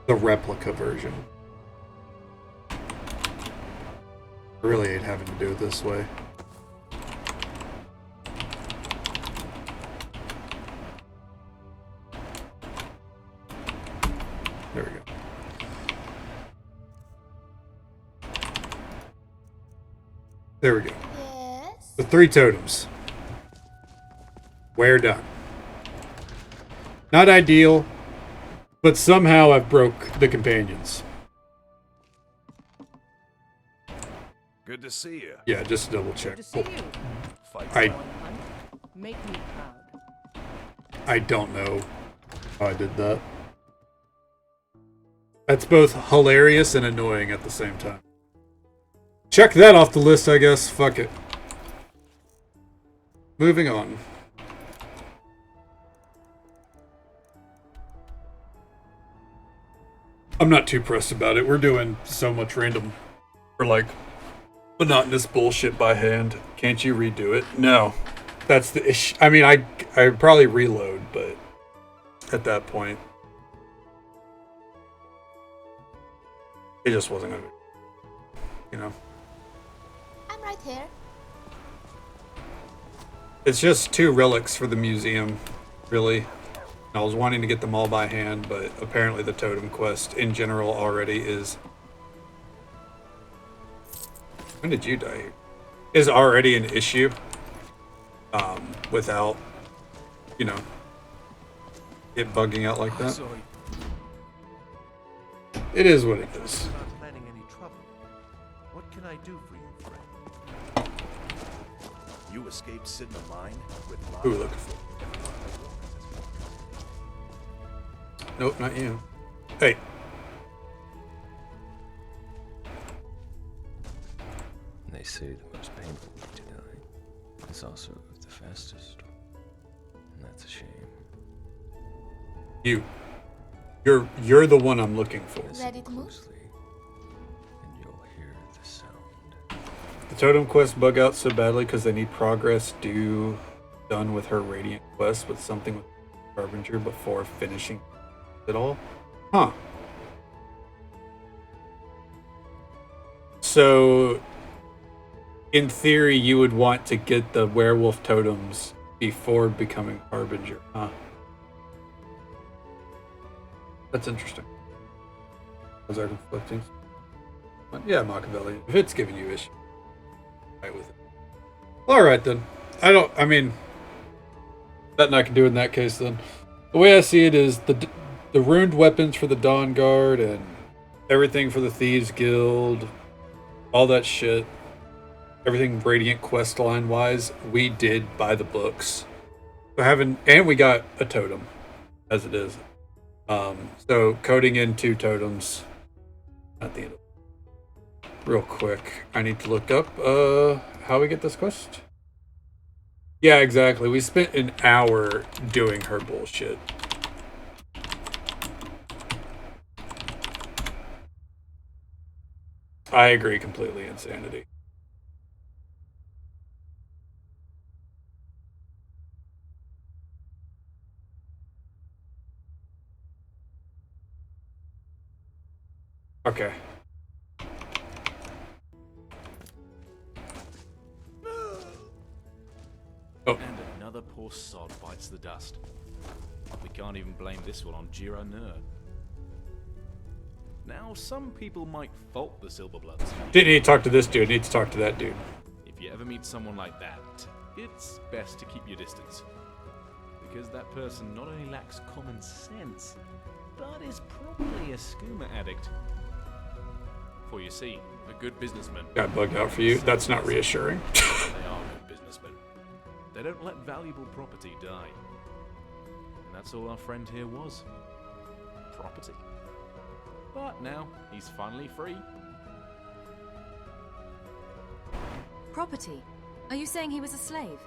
the replica version. I really hate having to do it this way. There we go. There we go. Yes. The 3 totems. We're done. Not ideal, but somehow I've broke the companions. Good to see you. Yeah, just double check. Good to see you. Fight. Make me proud. I don't know how I did that. That's both hilarious and annoying at the same time. Check that off the list, I guess. Fuck it. Moving on. I'm not too pressed about it. We're doing so much random, or like, monotonous bullshit by hand. Can't you redo it? No. That's the issue. I mean, I'd probably reload, but at that point, it just wasn't gonna be, you know. I'm right here. It's just 2 relics for the museum, really. I was wanting to get them all by hand, but apparently the totem quest in general already is... When did you die? Is already an issue. Without, you know, it bugging out like that. Sorry. It is what it is. You're not planning any trouble. What can I do for you, friend? You escaped sitting in line with Who are we looking for? Nope, not you. Hey. They say the most painful way to die is also the fastest. And that's a shame. You're the one I'm looking for. Ready to move? Closely, and you'll hear the sound. The totem quest bug out so badly because they need progress done with her radiant quest with something with Harbinger before finishing it all. Huh. So, in theory, you would want to get the werewolf totems before becoming Harbinger, huh? That's interesting. Those are conflicting. But yeah, Machiavelli. If it's giving you issue, right with it. Alright then. I mean, nothing I can do in that case then. The way I see it is the ruined weapons for the Dawn Guard and everything for the Thieves Guild, all that shit, everything Radiant questline wise, we did by the books. And we got a totem as it is. So coding in 2 totems at the end. Real quick, I need to look up how we get this quest. Yeah, exactly. We spent an hour doing her bullshit. I agree completely. Insanity. Okay. Oh. And another poor sod bites the dust. We can't even blame this one on Jira Nur. Now, some people might fault the Silverbloods. Didn't need to talk to this dude, need to talk to that dude. If you ever meet someone like that, it's best to keep your distance. Because that person not only lacks common sense, but is probably a skooma addict. For you see, a good businessman... Got bugged out for you? That's not reassuring. They are good businessmen. They don't let valuable property die. And that's all our friend here was. Property. But now, he's finally free. Property? Are you saying he was a slave?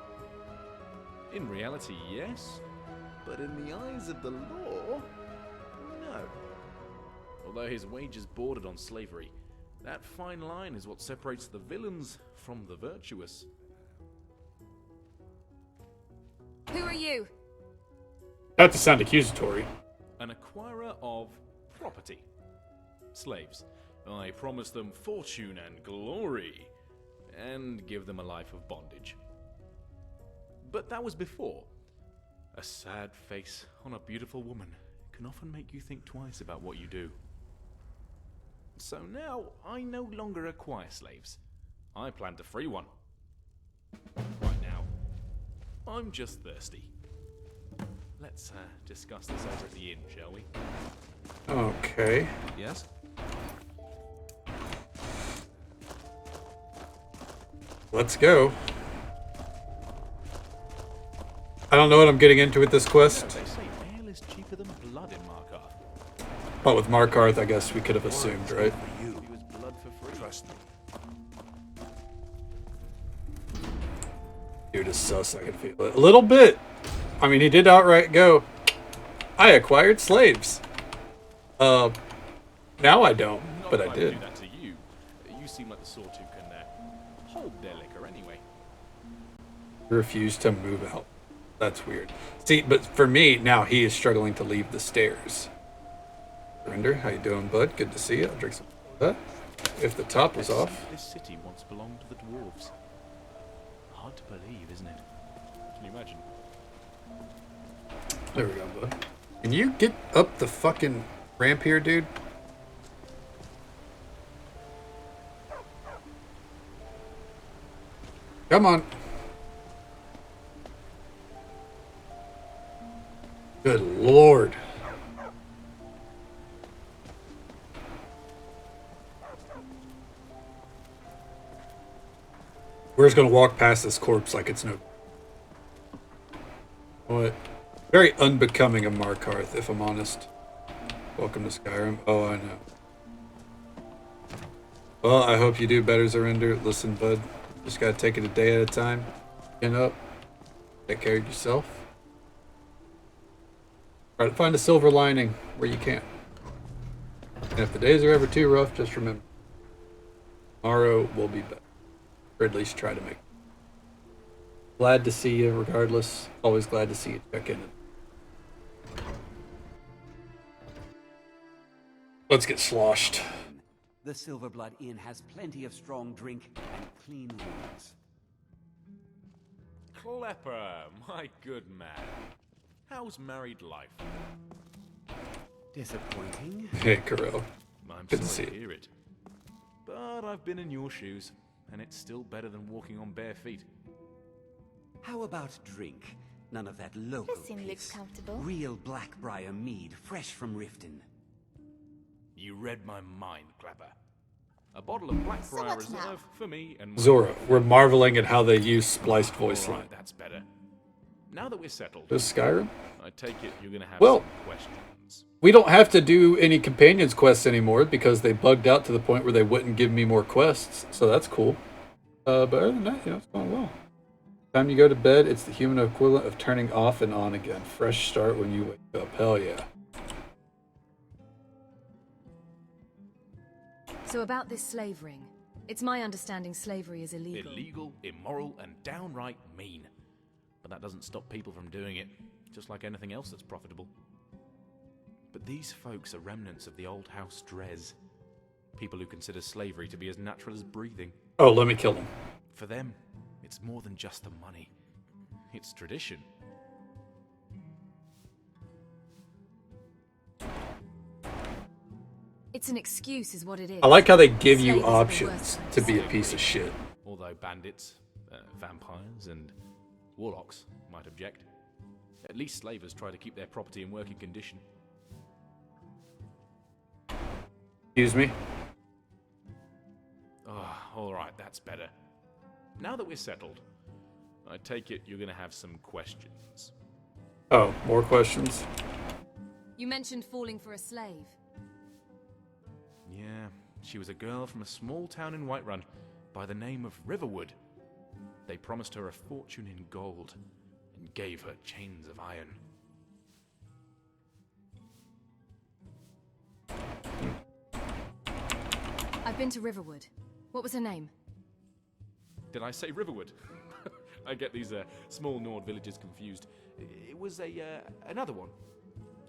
In reality, yes. But in the eyes of the law, no. Although his wages bordered on slavery, that fine line is what separates the villains from the virtuous. Who are you? Not to sound accusatory. An acquirer of property. Slaves. I promise them fortune and glory, and give them a life of bondage. But that was before. A sad face on a beautiful woman can often make you think twice about what you do. So now, I no longer acquire slaves. I plan to free one. Right now, I'm just thirsty. Let's discuss this over at the inn, shall we? Okay. Yes? Let's go. I don't know what I'm getting into with this quest. They say ale is cheaper than blood in Markarth. But with Markarth, I guess we could have assumed, right? He was blood for free. Trust me. Dude is sus, I can feel it. A little bit. I mean, he did outright go, I acquired slaves. Now I don't, but I did. Do that to you. You seem like the sort who can hold their liquor anyway. He refused to move out. That's weird. See, but for me, now he is struggling to leave the stairs. Surrender, how you doing, bud? Good to see you. I'll drink some of that. If the top was off. This city once belonged to the dwarves. Hard to believe, isn't it? Can you imagine? There we go, bud. Can you get up the fucking ramp here, dude? Come on. Good lord. We're just gonna walk past this corpse like it's no... What? Very unbecoming of Markarth, if I'm honest. Welcome to Skyrim. Oh, I know. Well, I hope you do better, Zarinder. Listen, bud. Just gotta take it a day at a time. Chin up. Take care of yourself. Try to find a silver lining where you can. And if the days are ever too rough, just remember. Tomorrow will be better. Or at least try to make it. Glad to see you regardless. Always glad to see you check in. Let's get sloshed. The Silverblood Inn has plenty of strong drink and clean rooms. Klepper, my good man. How's married life? Disappointing. Hey, Kuro. I'm Good to sorry see to you. hear it. But I've been in your shoes, and it's still better than walking on bare feet. How about drink? None of that local This inn piss. looks comfortable. Real Blackbriar mead, fresh from Riften. You read my mind, Klepper. A bottle of Blackbriar what now? Reserve for me and my Zora, wife. we're marveling at how they use spliced voice All line. right, that's better. Now that we're settled, Does Skyrim? I take it you're gonna have Well, some questions. we don't have to do any companions quests anymore because they bugged out to the point where they wouldn't give me more quests, so that's cool. But other than that, it's going well. Time you go to bed, it's the human equivalent of turning off and on again. Fresh start when you wake up. Hell yeah. So about this slave ring. It's my understanding slavery is illegal. Illegal, immoral, and downright mean. But that doesn't stop people from doing it, just like anything else that's profitable. But these folks are remnants of the old House Drez. People who consider slavery to be as natural as breathing. Oh, let me kill them. For them, it's more than just the money. It's tradition. It's an excuse is what it is. I like how they give you Slavers are the options worst to be a Slavery. piece of shit. Although bandits, vampires, and warlocks might object. At least slavers try to keep their property in working condition. Excuse me? Oh, alright, that's better. Now that we're settled, I take it you're gonna have some questions. Oh, more questions? You mentioned falling for a slave. Yeah, she was a girl from a small town in Whiterun by the name of Riverwood. They promised her a fortune in gold and gave her chains of iron. I've been to Riverwood. What was her name? Did I say Riverwood? I get these small Nord villages confused. It was another one.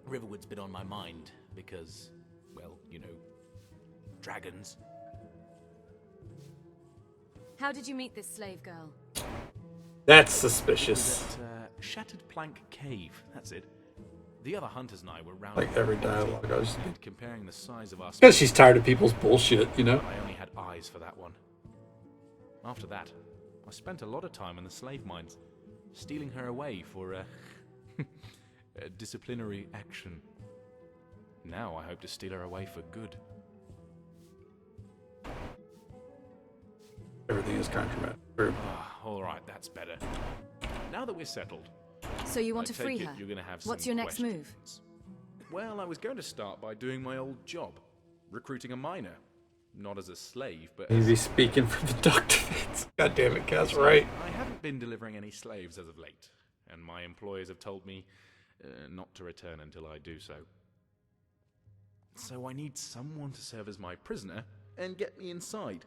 Riverwood's been on my mind because, well, you know, dragons. How did you meet this slave girl? That's It was suspicious. at Shattered Plank Cave, that's it. The other hunters and I were round Like every dialogue I was... comparing the size of our Because she's tired of people's bullshit, you know? I only had eyes for that one. After that, I spent a lot of time in the slave mines, stealing her away for a disciplinary action. Now I hope to steal her away for good. Everything is contraband. Alright, that's better. Now that we're settled, So you want I to free take it her? you're gonna have What's some your next move? questions. Well, I was going to start by doing my old job, recruiting a miner. Not as a slave, but He'd as... be speaking from the duck defense. God damn it, Cass, right? I haven't been delivering any slaves as of late, and my employers have told me not to return until I do so. So I need someone to serve as my prisoner and get me inside.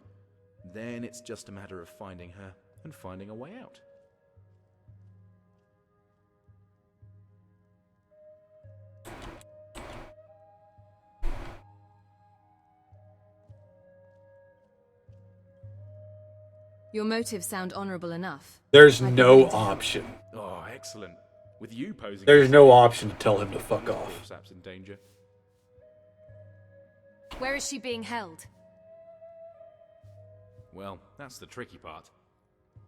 Then it's just a matter of finding her and finding a way out. Your motives sound honorable enough. There's I'd be no willing to help. option. Oh, excellent. With you posing... There's no option to tell him to fuck off. Sap's in danger. Where is she being held? Well, that's the tricky part.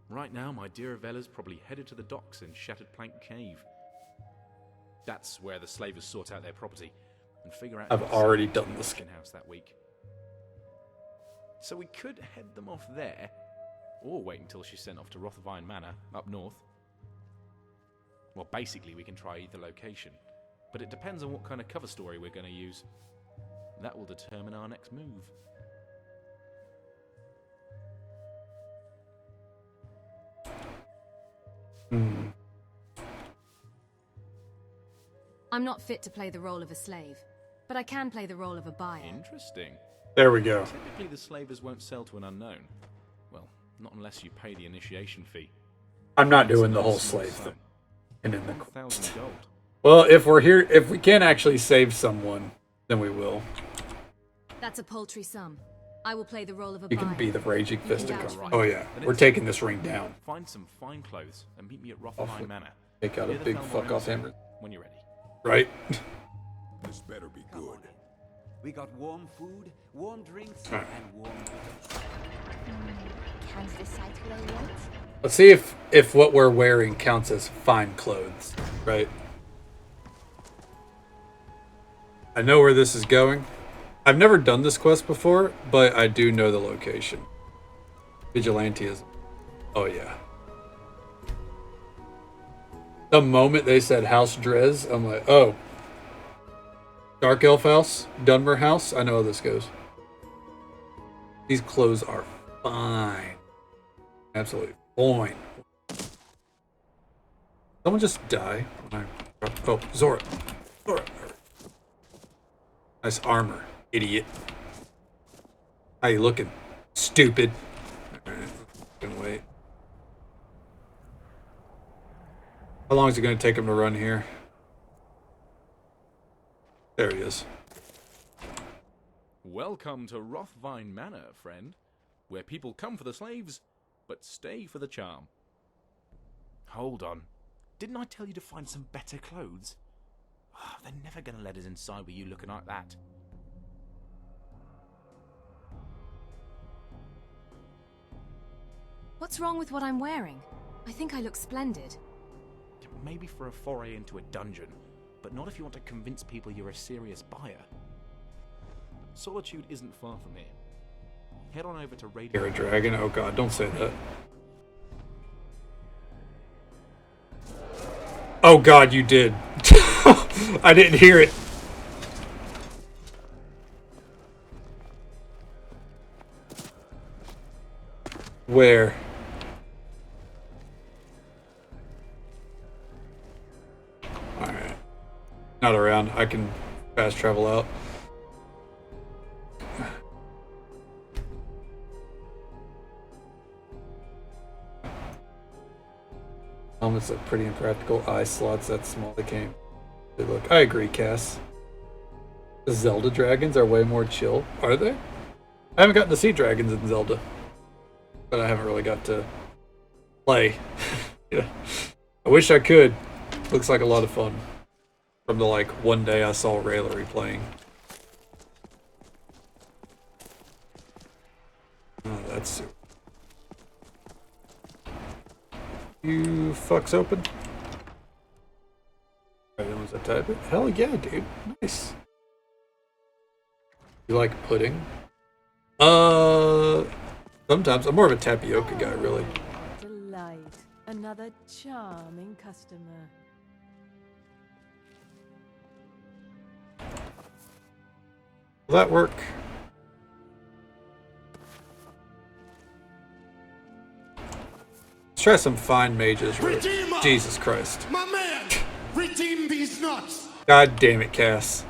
Right now, my dear Avella's probably headed to the docks in Shattered Plank Cave. That's where the slavers sort out their property and figure out... I've already done this. House that week. So we could head them off there, or wait until she's sent off to Rothavine Manor, up north. Well, basically, we can try either location, but it depends on what kind of cover story we're going to use. That will determine our next move. I'm not fit to play the role of a slave, but I can play the role of a buyer. Interesting. There we go. Typically, the slavers won't sell to an unknown. Well, not unless you pay the initiation fee. I'm not doing the whole slave thing. And in the 1,000 gold. well, if we're here, if we can actually save someone, then we will. That's a paltry sum. I will play the role of a You can buyer. be the raging You can fisticular. vouch for Oh me. yeah, we're taking this ring down. Find some fine clothes and meet me at Awful. Rothmine Manor. Take out a Near the big Thelma fuck off House hammer. when you're ready. Right? This better be good. We got warm food, warm drinks, Alright. and warm Can't decide what I want. Let's see if what we're wearing counts as fine clothes, right? I know where this is going. I've never done this quest before, but I do know the location. Vigilanteism. Oh yeah. The moment they said House Drez, I'm like, oh. Dark Elf House, Dunmer House. I know how this goes. These clothes are fine. Absolutely fine. Someone just die when I... Oh, Zora. Zora. Nice armor, idiot. How you looking? Stupid. Alright, can wait. How long is it going to take him to run here? There he is. Welcome to Rothvine Manor, friend, where people come for the slaves, but stay for the charm. Hold on. Didn't I tell you to find some better clothes? Oh, they're never going to let us inside with you looking like that. What's wrong with what I'm wearing? I think I look splendid. Maybe for a foray into a dungeon, but not if you want to convince people you're a serious buyer. Solitude isn't far from here. Head on over to Radio. You're a dragon? Oh god, don't say that. Oh god, you did. I didn't hear it. Where? Alright. Not around. I can fast travel out. Helmets look pretty impractical. Eye slots that small. They came. They look. I agree, Cass. The Zelda dragons are way more chill. Are they? I haven't gotten to see dragons in Zelda, but I haven't really got to play. Yeah. I wish I could. Looks like a lot of fun. From the like one day I saw Rayleigh playing. Oh, that's super. You fucks open? Was that type it? Hell yeah, dude. Nice. You like pudding? Sometimes. I'm more of a tapioca guy, really. Delight. Another charming customer. Will that work? Let's try some fine mages. Redeemer! Jesus Christ. My man! Redeem these nuts! God damn it, Cass.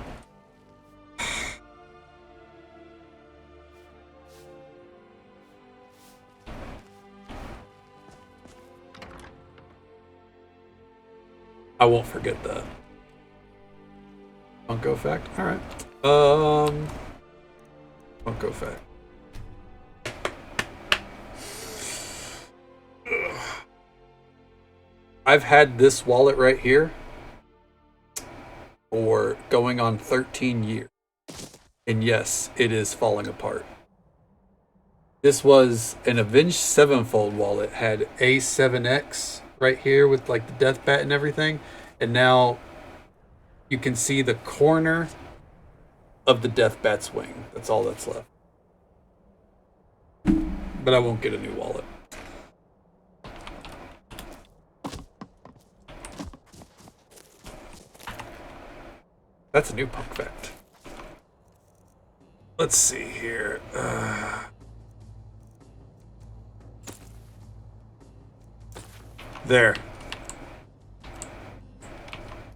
I won't forget that. Funko fact? Alright. Funko fact. I've had this wallet right here for going on 13 years. And yes, it is falling apart. This was an Avenged Sevenfold wallet. Had A7X right here with like the death bat and everything. And now you can see the corner of the death bat's wing. That's all that's left. But I won't get a new wallet. That's a new punk fact. Let's see here. There.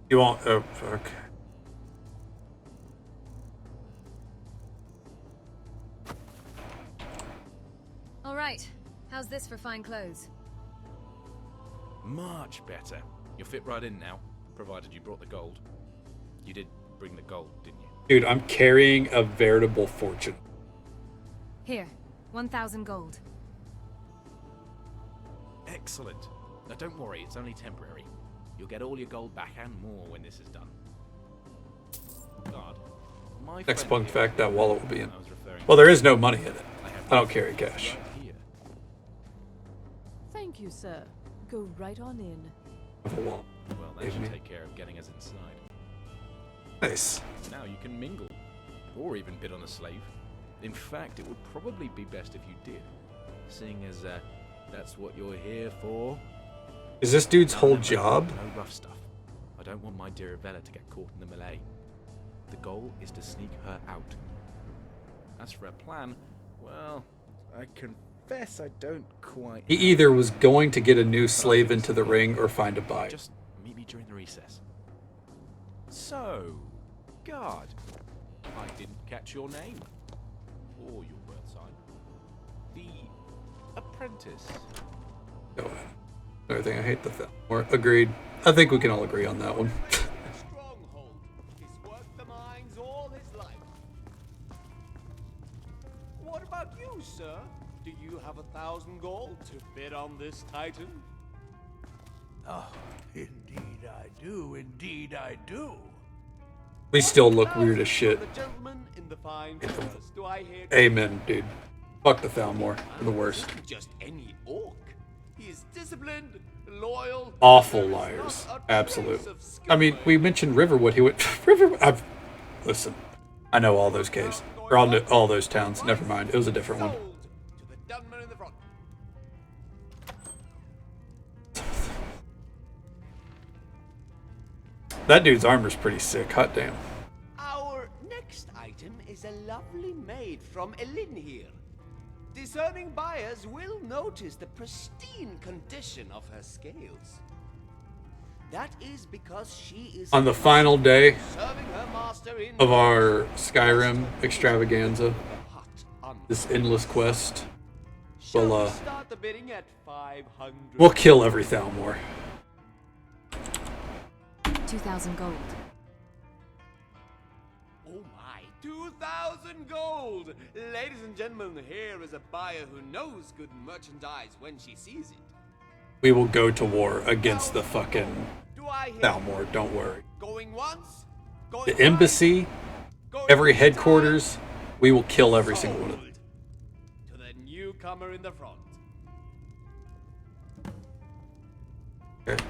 You won't. Oh, okay. All right. How's this for fine clothes? Much better. You'll fit right in now, provided you brought the gold. You did bring the gold, didn't you? Dude, I'm carrying a veritable fortune. Here, 1,000 gold. Excellent. Now don't worry, it's only temporary. You'll get all your gold back and more when this is done. Guard, my Next friend fun fact, that wallet will be in. I was referring Well, there is no money in it. I don't carry cash. right here. Thank you, sir. Go right on in. Of a wallet. Well, that Gave should me. take care of getting us inside. Nice. Now you can mingle, or even bid on a slave. In fact, it would probably be best if you did, seeing as that's what you're here for. Is this dude's No, whole no, job? No rough stuff. I don't want my dear Avella to get caught in the melee. The goal is to sneak her out. As for a plan, well, I confess I don't quite. He either was going to get a new slave into the ring or find a buyer. Just meet me during the recess. So, guard, I didn't catch your name or your birth sign. The apprentice. Go ahead. Another thing, I hate the film. Or agreed. I think we can all agree on that one. Stronghold. He's worked the mines all his life. What about you, sir? Do you have 1,000 gold to bid on this titan? Oh, indeed I do. Indeed I do. We still look weird as shit. The gentleman in the fine furs. Do I hear? Amen, dude. Fuck the Thalmor. They're the worst. Just any orc. He is disciplined, loyal. Awful liars. Absolutely. I mean, we mentioned Riverwood. He went River. Listen. I know all those caves. Or all those towns. Never mind. It was a different one. To the gunman in the front. That dude's armor's pretty sick. Hot damn. Our next item is a lovely maid from Elinhir. Discerning buyers will notice the pristine condition of her scales. That is because she is On the final day serving her master in of our Skyrim extravaganza, this endless quest, we'll start the bidding at 500. we'll kill every Thalmor. 2,000 gold. Oh my, 2,000 gold! Ladies and gentlemen, here is a buyer who knows good merchandise when she sees it. We will go to war against the fucking Do I hear Thalmor, don't worry. going once? Going The embassy, every headquarters, we will kill every single one of them. to the newcomer in the front. Okay.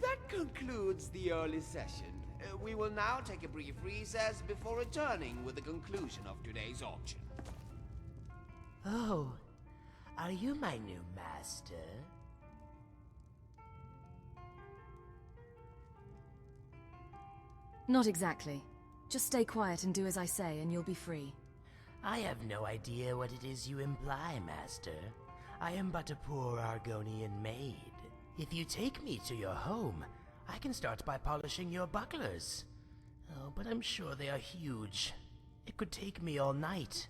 That concludes the early session. We will now take a brief recess before returning with the conclusion of today's auction. Oh, are you my new master? Not exactly. Just stay quiet and do as I say, and you'll be free. I have no idea what it is you imply, master. I am but a poor Argonian maid. If you take me to your home, I can start by polishing your bucklers. Oh, but I'm sure they are huge. It could take me all night.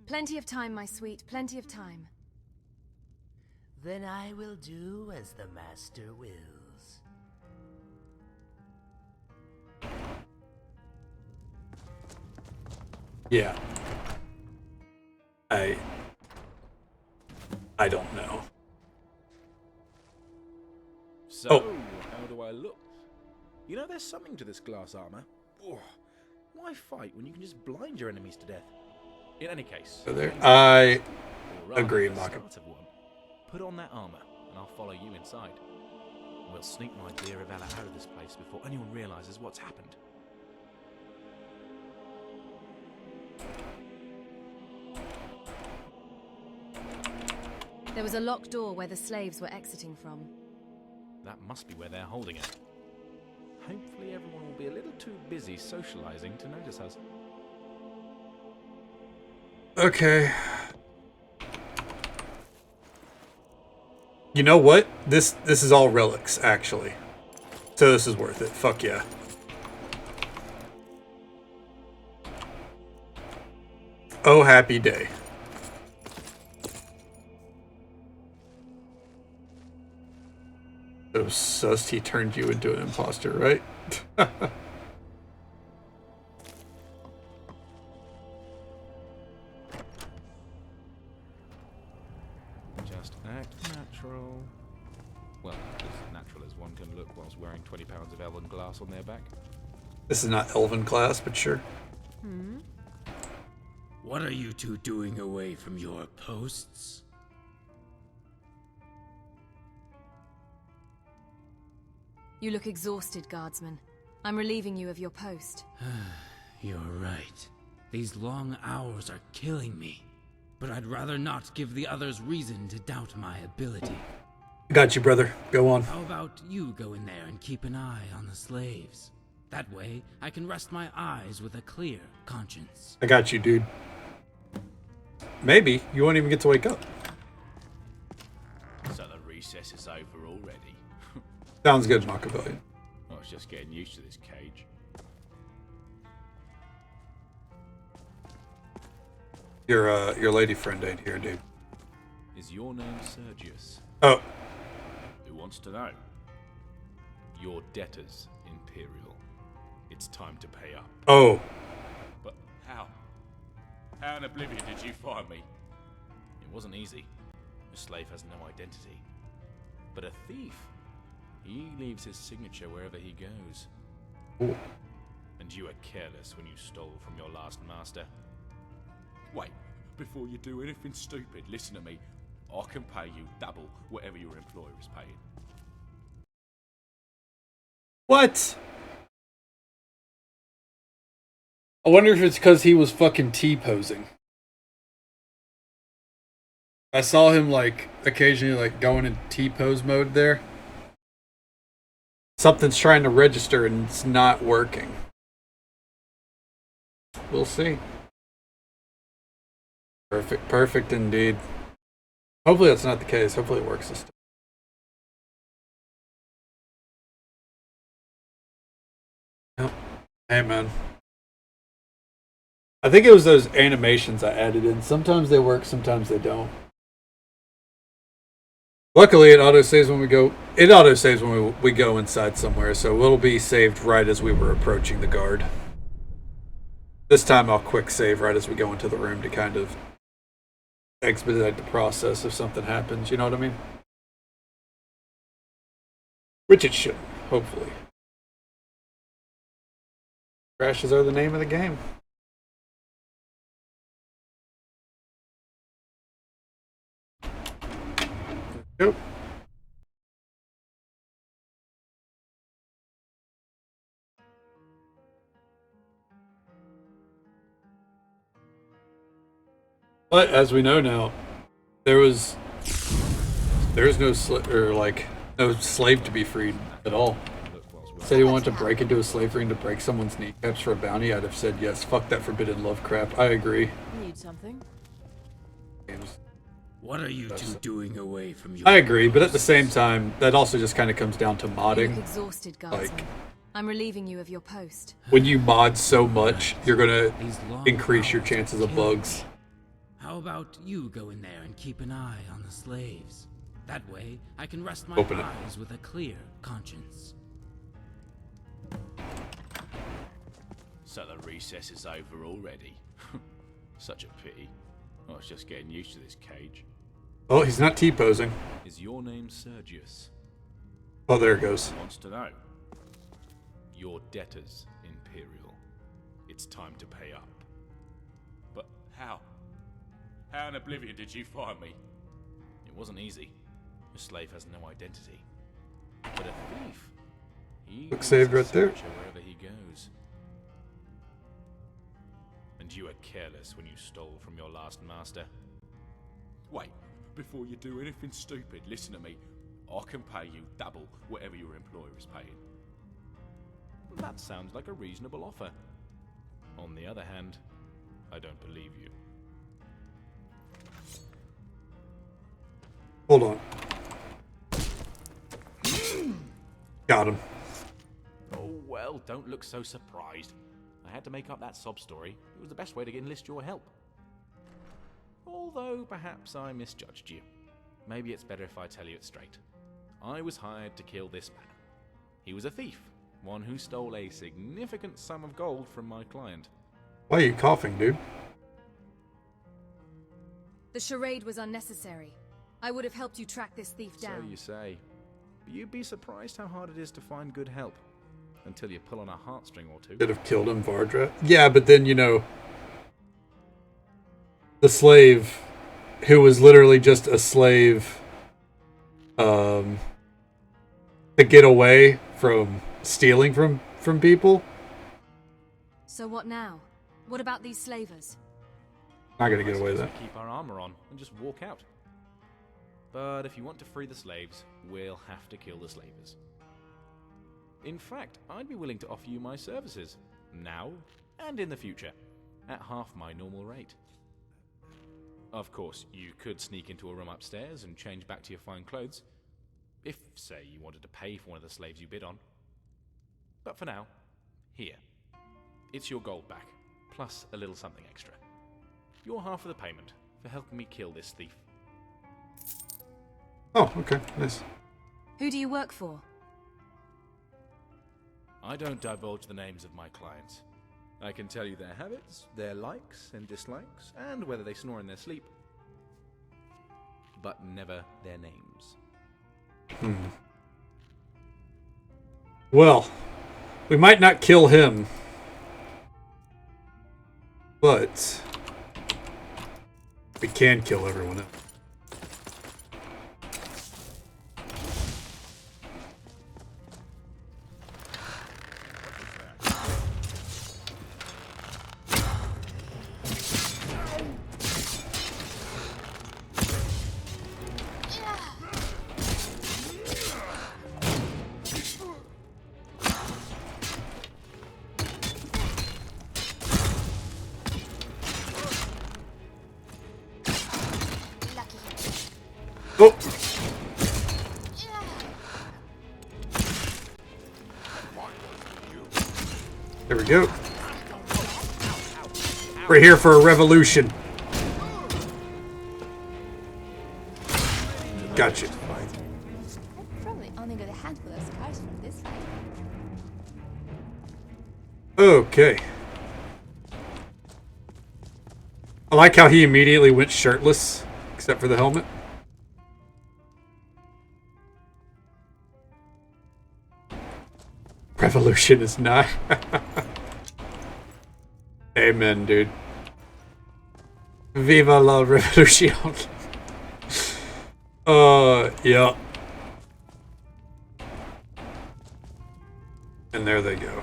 Plenty of time, my sweet, plenty of time. Then I will do as the master wills. Yeah. I don't know. So, how do I look? You know, there's something to this glass armor. Ugh. Why fight when you can just blind your enemies to death? In any case, I or rather, agree, the Maka. start of one. Put on that armor, and I'll follow you inside. We'll sneak my dear Avella out of this place before anyone realizes what's happened. There was a locked door where the slaves were exiting from. That must be where they're holding it. Hopefully everyone will be a little too busy socializing to notice us. Okay. You know what? This is all relics, actually. So this is worth it. Fuck yeah. Oh, happy day. So sus, he turned you into an imposter, right? Just act natural. Well, as natural as one can look whilst wearing 20 pounds of elven glass on their back. This is not elven class, but sure. What are you two doing away from your posts? You look exhausted, guardsman. I'm relieving you of your post. You're right. These long hours are killing me. But I'd rather not give the others reason to doubt my ability. Got you, brother. Go on. How about you go in there and keep an eye on the slaves? That way, I can rest my eyes with a clear conscience. I got you, dude. Maybe you won't even get to wake up. So the recess is over already. Sounds good, Machiavellian. I was just getting used to this cage. Your lady friend ain't here, dude. Is your name Sergius? Oh. Who wants to know? Your debtors, Imperial. It's time to pay up. Oh. But how? How in oblivion did you find me? It wasn't easy. A slave has no identity. But a thief, he leaves his signature wherever he goes. Ooh. And you were careless when you stole from your last master. Wait, before you do anything stupid, listen to me. I can pay you double whatever your employer is paying. What? I wonder if it's because he was fucking T-posing. I saw him, like, occasionally, like, going in T-pose mode there. Something's trying to register and it's not working. We'll see. Perfect indeed. Hopefully that's not the case. Hopefully it works this time. Hey, man. I think it was those animations I added in. Sometimes they work, sometimes they don't. Luckily, it autosaves when we go. It autosaves when we go inside somewhere, so it'll be saved right as we were approaching the guard. This time, I'll quick save right as we go into the room to kind of expedite the process if something happens. You know what I mean? Which it should, hopefully. Crashes are the name of the game. Yep. But as we know now, there is no no slave to be freed at all. Say you wanted to break into a slave ring to break someone's kneecaps for a bounty, I'd have said yes. Fuck that forbidden love crap. I agree. Need something? What are you two doing away from your I agree, but at the same time, that also just kind of comes down to You modding. look exhausted, guardsman. Like, I'm relieving you of your post. when you mod so much, you're gonna increase your chances of bugs. How about you go in there and keep an eye on the slaves? That way, I can rest my Open it. eyes with a clear conscience. So the recess is over already. Such a pity. I was just getting used to this cage. Oh, he's not T-posing. Is your name Sergius? Oh, there it goes. Wants to know. Your debtors, Imperial. It's time to pay up. But how? How in oblivion did you find me? It wasn't easy. A slave has no identity. But a thief, he Look saved right there. wherever he goes. And you were careless when you stole from your last master. Wait, before you do anything stupid, listen to me. I can pay you double whatever your employer is paying. That sounds like a reasonable offer. On the other hand, I don't believe you. Hold on. Got him. Oh well, don't look so surprised. I had to make up that sob story. It was the best way to enlist your help. Although, perhaps I misjudged you. Maybe it's better if I tell you it straight. I was hired to kill this man. He was a thief, one who stole a significant sum of gold from my client. Why are you coughing, dude? The charade was unnecessary. I would have helped you track this thief down. So you say. But you'd be surprised how hard it is to find good help. Until you pull on a heartstring or two. Should have killed him, Vardra. Yeah, but then, you know, the slave, who was literally just a slave, to get away from stealing from people. So what now? What about these slavers? Not gonna get away with that. We keep our armor on and just walk out. But if you want to free the slaves, we'll have to kill the slavers. In fact, I'd be willing to offer you my services, now and in the future, at half my normal rate. Of course, you could sneak into a room upstairs and change back to your fine clothes, if, say, you wanted to pay for one of the slaves you bid on. But for now, here. It's your gold back, plus a little something extra. Your half of the payment for helping me kill this thief. Oh, okay, nice. Who do you work for? I don't divulge the names of my clients. I can tell you their habits, their likes and dislikes, and whether they snore in their sleep. But never their names. Well, we might not kill him, but we can kill everyone else. Oh! There we go. We're here for a revolution. Gotcha. I probably only got a handful of scars from this fight. Okay. I like how he immediately went shirtless, except for the helmet. Revolution is not. Amen, dude. Viva la revolution. Yeah. And there they go.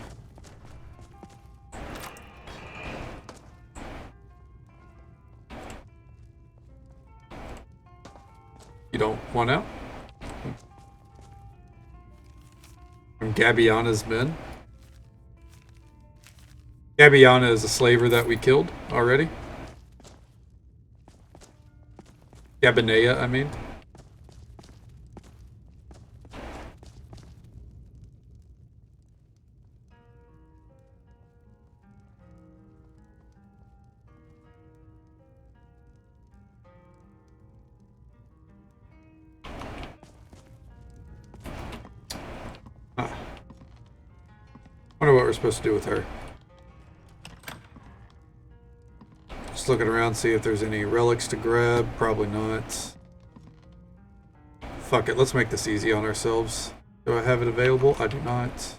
You don't want out? From Gabiana's men. Gabiana is a slaver that we killed already. Gabinea, I mean. Wonder what we're supposed to do with her. Just looking around, see if there's any relics to grab. Probably not. Fuck it, let's make this easy on ourselves. Do I have it available? I do not.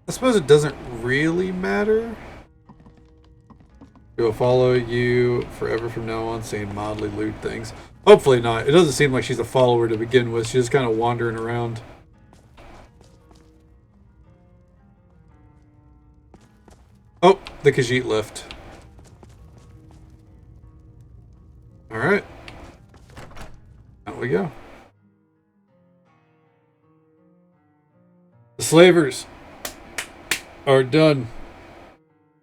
I suppose it doesn't really matter. We'll follow you forever from now on, saying mildly lewd things. Hopefully not. It doesn't seem like she's a follower to begin with. She's just kind of wandering around. Oh, the Khajiit left. Alright. Out we go. The slavers are done.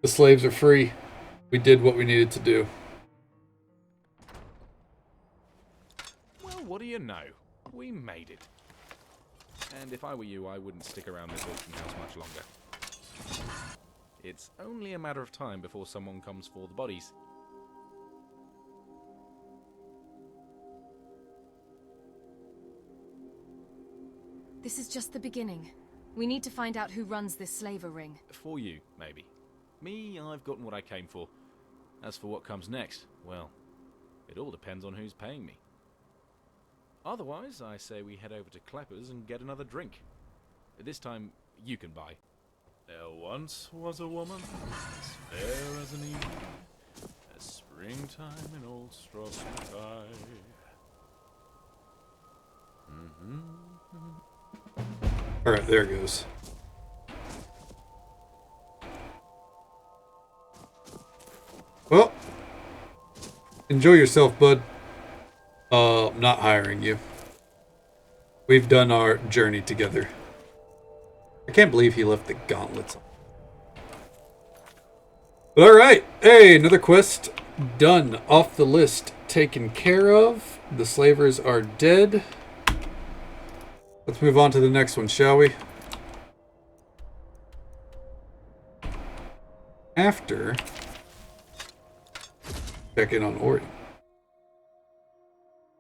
The slaves are free. We did what we needed to do. Well, what do you know? We made it. And if I were you, I wouldn't stick around this auction house much longer. It's only a matter of time before someone comes for the bodies. This is just the beginning. We need to find out who runs this slaver ring. For you, maybe. Me, I've gotten what I came for. As for what comes next, well, it all depends on who's paying me. Otherwise, I say we head over to Clapper's and get another drink. This time, you can buy. There once was a woman, as fair as an evening, as springtime in old Strasbourg. Alright, there it goes. Well, enjoy yourself, bud. I'm not hiring you. We've done our journey together. I can't believe he left the gauntlets on. But alright, hey, another quest done. Off the list, taken care of. The slavers are dead. Let's move on to the next one, shall we? After, check in on Ori.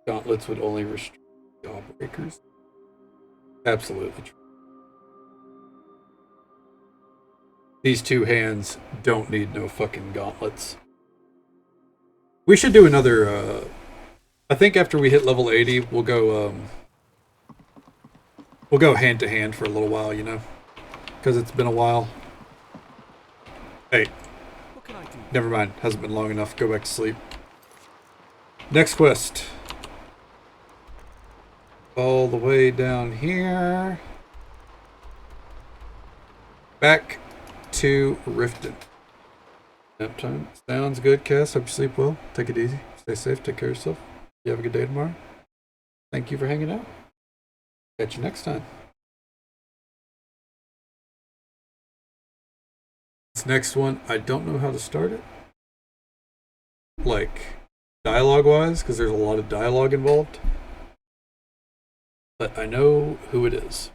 Gauntlets would only restrict jawbreakers. Absolutely true. These two hands don't need no fucking gauntlets. We should do another, I think after we hit level 80, we'll go hand to hand for a little while, you know? Because it's been a while. Hey. Never mind. Hasn't been long enough. Go back to sleep. Next quest. All the way down here. Back to Riften. Nap time. Sounds good, Cass. Hope you sleep well. Take it easy. Stay safe. Take care of yourself. You have a good day tomorrow. Thank you for hanging out. Catch you next time. This next one, I don't know how to start it. Like, dialogue-wise, because there's a lot of dialogue involved. But I know who it is.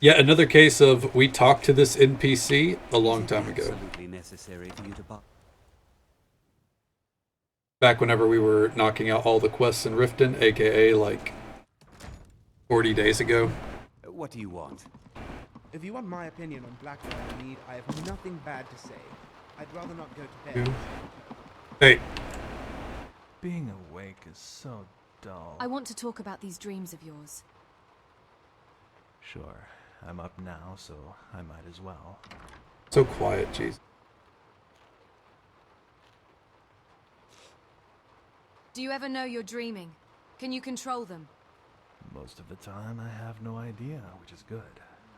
Yet another case of we talked to this NPC a long time ago. Back whenever we were knocking out all the quests in Riften, aka like 40 days ago. What do you want? If you want my opinion on Blackwater Mead, I have nothing bad to say. I'd rather not go to bed. Hey. Being awake is so dull. I want to talk about these dreams of yours. Sure. I'm up now, so I might as well. So quiet, jeez. Do you ever know you're dreaming? Can you control them? Most of the time, I have no idea, which is good.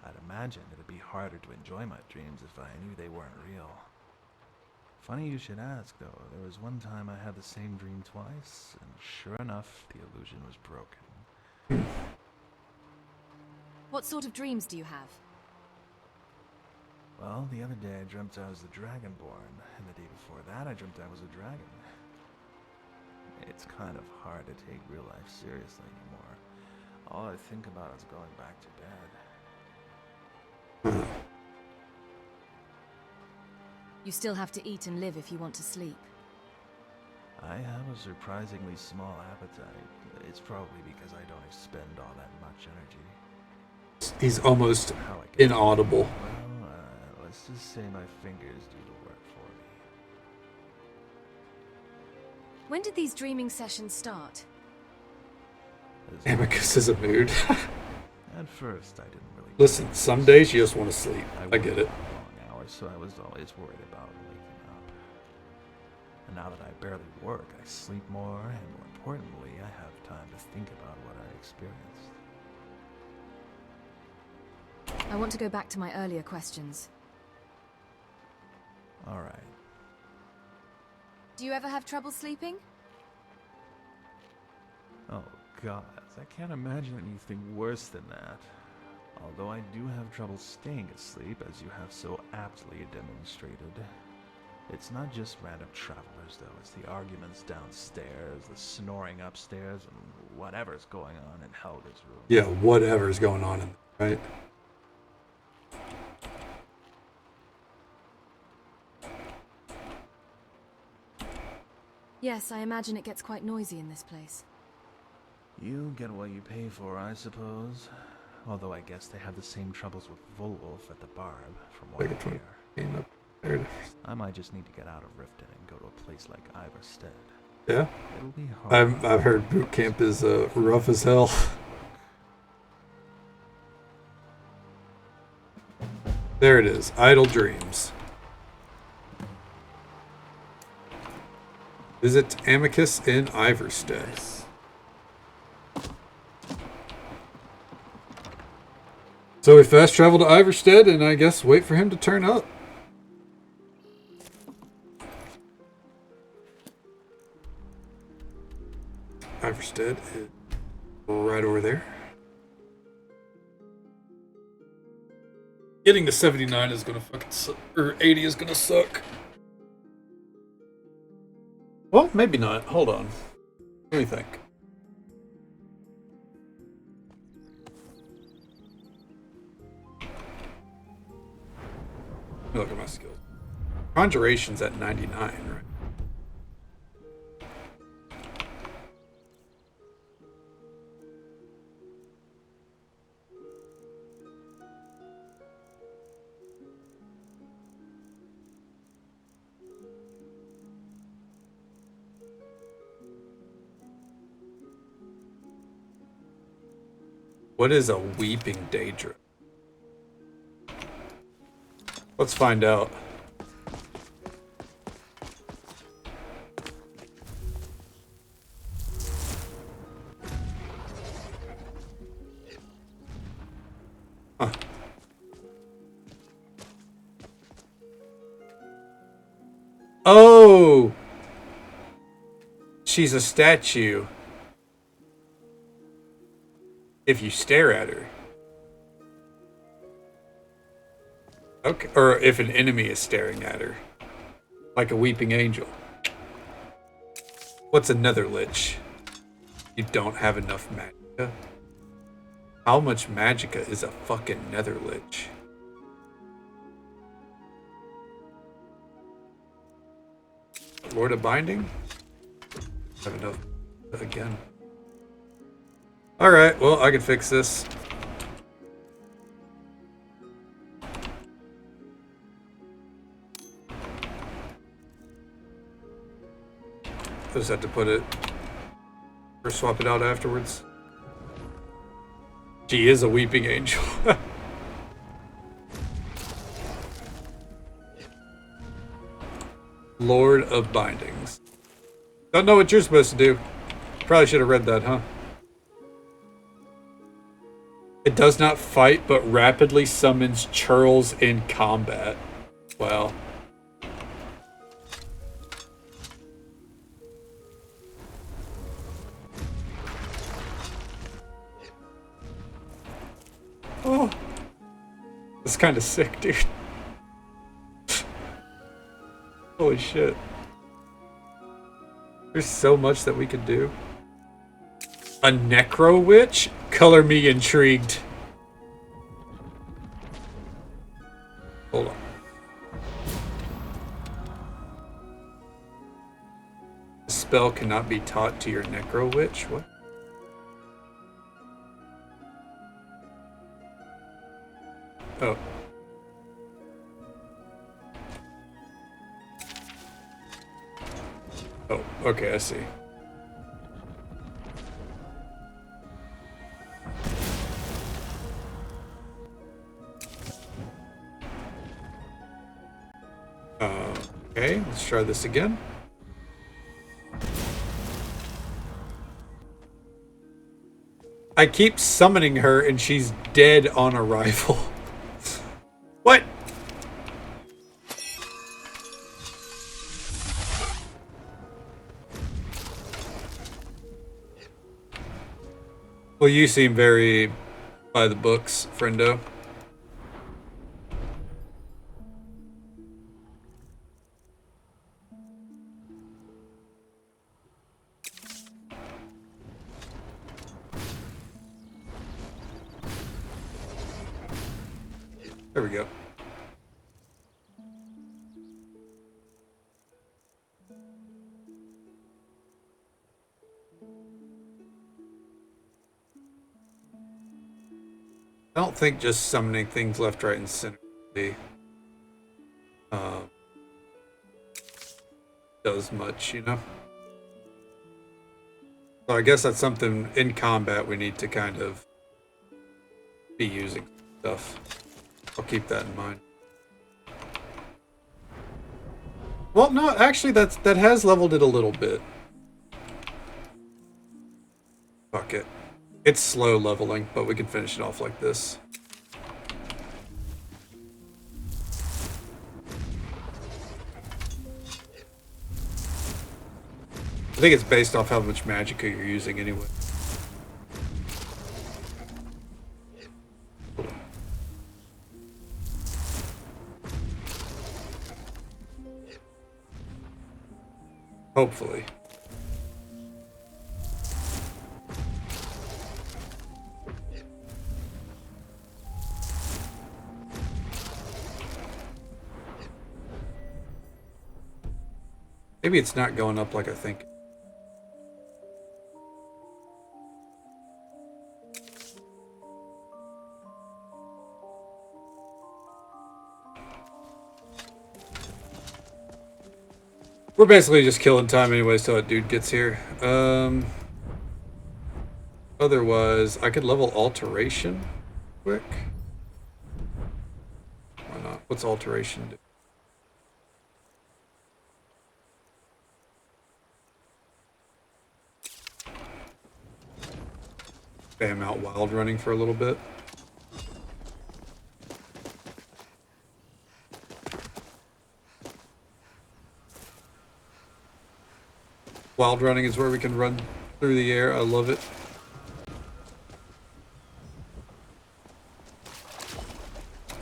I'd imagine it'd be harder to enjoy my dreams if I knew they weren't real. Funny you should ask, though. There was one time I had the same dream twice, and sure enough, the illusion was broken. What sort of dreams do you have? Well, the other day I dreamt I was the Dragonborn, and the day before that I dreamt I was a dragon. It's kind of hard to take real life seriously anymore. All I think about is going back to bed. You still have to eat and live if you want to sleep. I have a surprisingly small appetite. It's probably because I don't expend all that much energy. He's almost inaudible. Well, let's just say my fingers do the work for me. When did these dreaming sessions start? Amicus is a mood. At first, I didn't really. Listen, some days you just want to sleep. I get it. Long hours, so I was always worried about waking up. And now that I barely work, I sleep more, and more importantly, I have time to think about what I experienced. I want to go back to my earlier questions. All right. Do you ever have trouble sleeping? Oh, God, I can't imagine anything worse than that. Although I do have trouble staying asleep, as you have so aptly demonstrated. It's not just random travelers, though. It's the arguments downstairs, the snoring upstairs, and whatever's going on in Helga's room. Yeah, whatever's going on in there, right? Yes, I imagine it gets quite noisy in this place. You get what you pay for, I suppose. Although I guess they have the same troubles with Volwolf at the Barb, from what I hear. I might just need to get out of Riften and go to a place like Iverstead. Yeah? It'll be hard. I've heard boot camp is rough as hell. There it is. Idle Dreams. Visit Amicus in Iverstead. So we fast travel to Iverstead and I guess wait for him to turn up. Iverstead is right over there. Getting to 79 is gonna fucking suck, or 80 is gonna suck. Well, maybe not. Hold on. Let me think. Let me look at my skills. Conjuration's at 99, right? What is a weeping daedra? Let's find out. Huh. Oh! She's a statue. If you stare at her. Okay. Or if an enemy is staring at her. Like a weeping angel. What's another lich? You don't have enough magicka? How much magicka is a fucking nether lich? Lord of Binding? Have enough again. Alright, well, I can fix this. Just have to put it or swap it out afterwards. She is a weeping angel. Lord of Bindings. Don't know what you're supposed to do. Probably should have read that, huh? It does not fight, but rapidly summons churls in combat. Well. Oh. That's kind of sick, dude. Holy shit. There's so much that we could do. A Necro Witch? Color me intrigued. Hold on. The spell cannot be taught to your Necro Witch? What? Oh. Oh, okay, I see. Okay, let's try this again. I keep summoning her and she's dead on arrival. What? Well, you seem very by the books, friendo. There we go. I don't think just summoning things left, right, and center really, does much, you know? So I guess that's something in combat we need to kind of be using stuff. I'll keep that in mind. Well, no, actually that has leveled it a little bit. Fuck it. It's slow leveling, but we can finish it off like this. I think it's based off how much magicka you're using anyway. Hopefully. Maybe it's not going up like I think. We're basically just killing time anyways till that dude gets here. Otherwise, I could level alteration quick. Why not? What's alteration do? Spam out wild running for a little bit. Wild running is where we can run through the air. I love it.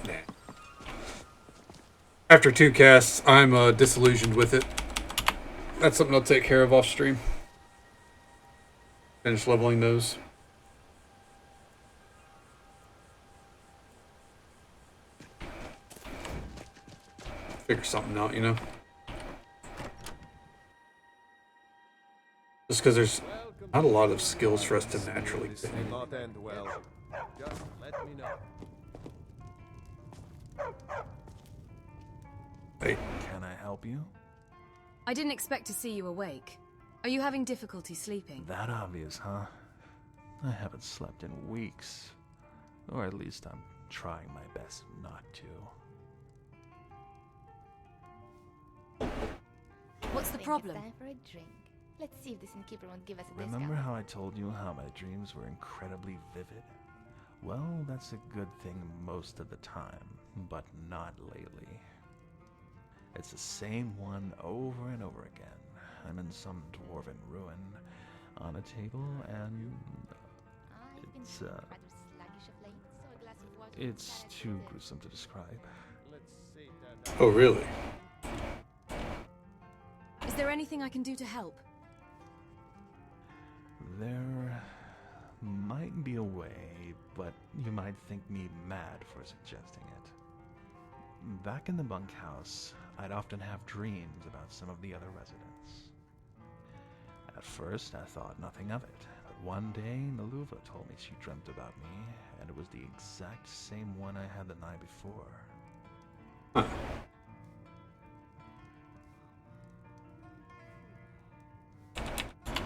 Nah. After 2 casts, I'm disillusioned with it. That's something I'll take care of off stream. Finish leveling those. Figure something out, you know? Just because there's not a lot of skills for us to naturally get in. Not end well. Just let me know. Hey. Can I help you? I didn't expect to see you awake. Are you having difficulty sleeping? That obvious, huh? I haven't slept in weeks. Or at least I'm trying my best not to. What's the Think problem? It's time for a drink. Let's see if this innkeeper won't give us a Remember discount. how I told you how my dreams were incredibly vivid? Well, that's a good thing most of the time, but not lately. It's the same one over and over again. I'm in some dwarven ruin, on a table, and it's too gruesome to describe. Oh, really? Is there anything I can do to help? There might be a way, but you might think me mad for suggesting it. Back in the bunkhouse, I'd often have dreams about some of the other residents. At first, I thought nothing of it, but one day, Naluva told me she dreamt about me, and it was the exact same one I had the night before.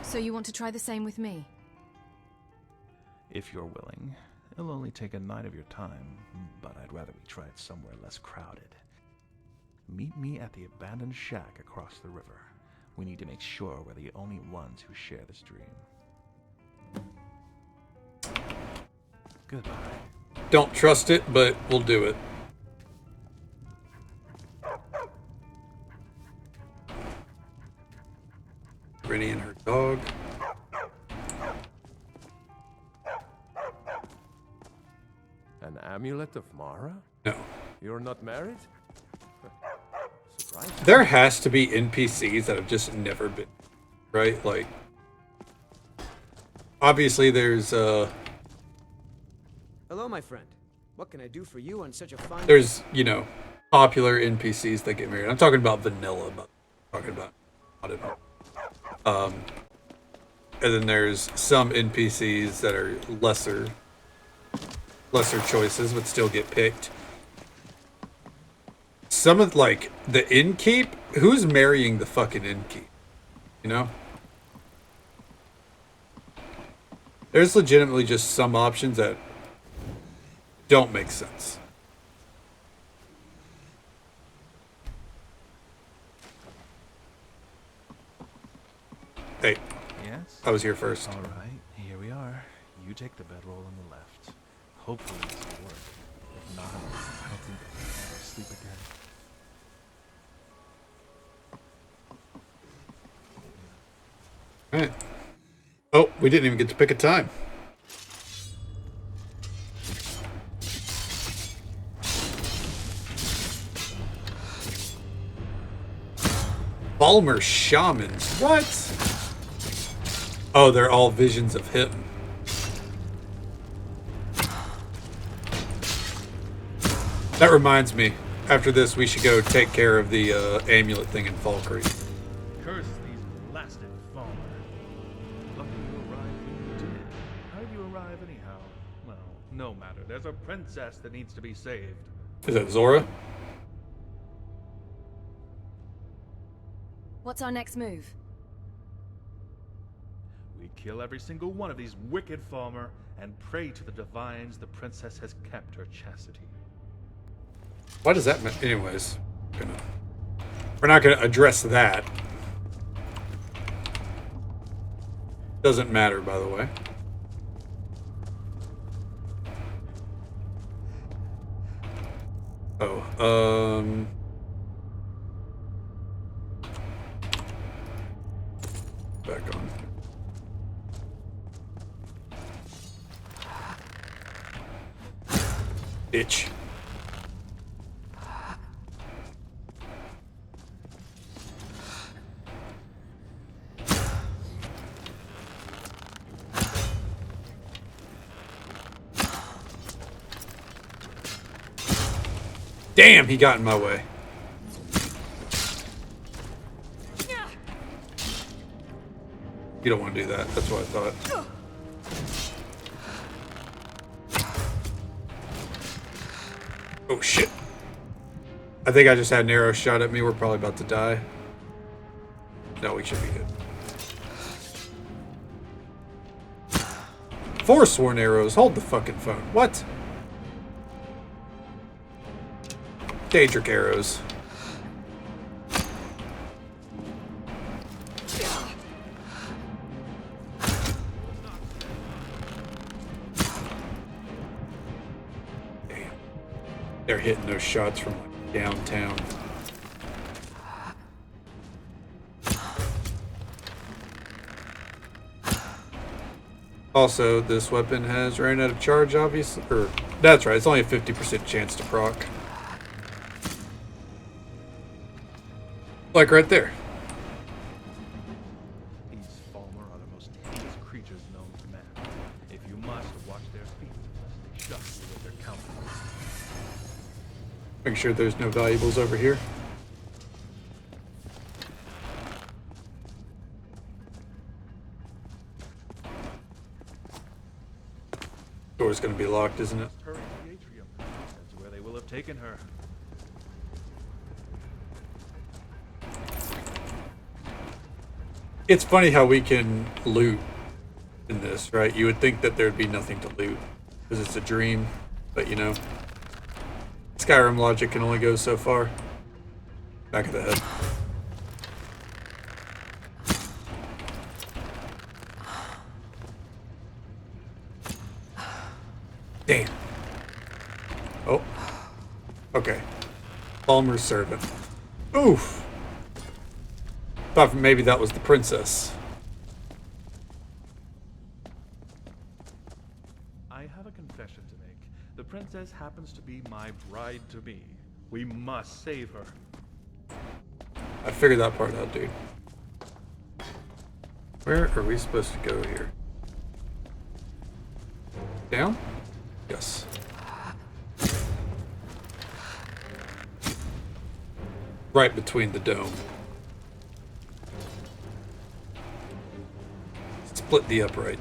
So you want to try the same with me? If you're willing. It'll only take a night of your time, but I'd rather we try it somewhere less crowded. Meet me at the abandoned shack across the river. We need to make sure we're the only ones who share this dream. Goodbye. Don't trust it, but we'll do it. Rennie and her dog. An amulet of Mara? No. You're not married? Surprising. There has to be NPCs that have just never been, right? Like, obviously there's, Hello, my friend. What can I do for you on such a fine... there's, you know, popular NPCs that get married. I'm talking about vanilla, but I'm talking about, I don't know. And then there's some NPCs that are lesser, lesser choices would still get picked. Some of, like, the innkeep? Who's marrying the fucking innkeep? You know? There's legitimately just some options that don't make sense. Hey. Yes? I was here first. All right, here we are. You take the bedroll on the left. Hopefully this will work. If not, I don't think I'll ever sleep again. Alright. Oh, we didn't even get to pick a time. Balmer shamans. What? Oh, they're all visions of him. That reminds me. After this, we should go take care of the amulet thing in Fall Creek. Curse these blasted Falmer. Lucky you arrived when you did. How did you arrive anyhow? Well, no matter. There's a princess that needs to be saved. Is that Zora? What's our next move? We kill every single one of these wicked Falmer and pray to the divines the princess has kept her chastity. Why does that matter? Anyways, we're not gonna address that. Doesn't matter, by the way. Oh, back on. Bitch. Damn, he got in my way. You don't want to do that. That's what I thought. Oh, shit. I think I just had an arrow shot at me. We're probably about to die. No, we should be good. 4 sworn arrows. Hold the fucking phone. What? Daedric arrows. Damn. They're hitting those shots from like downtown. Also, this weapon has ran out of charge, obviously. Or, that's right, it's only a 50% chance to proc. Like right there. These Falmer are the most heinous creatures known to man. If you must, watch their feet, lest they shock you with their countenance. Make sure there's no valuables over here. Door's gonna be locked, isn't it? Hurry to the atrium. That's where they will have taken her. It's funny how we can loot in this, right? You would think that there'd be nothing to loot because it's a dream, but you know, Skyrim logic can only go so far. Back of the head. Damn. Oh. Okay. Palmer's servant. Oof. Thought maybe that was the princess. I have a confession to make. The princess happens to be my bride-to-be. We must save her. I figured that part out, dude. Where are we supposed to go here? Down? Yes. Right between the dome. Split the upright.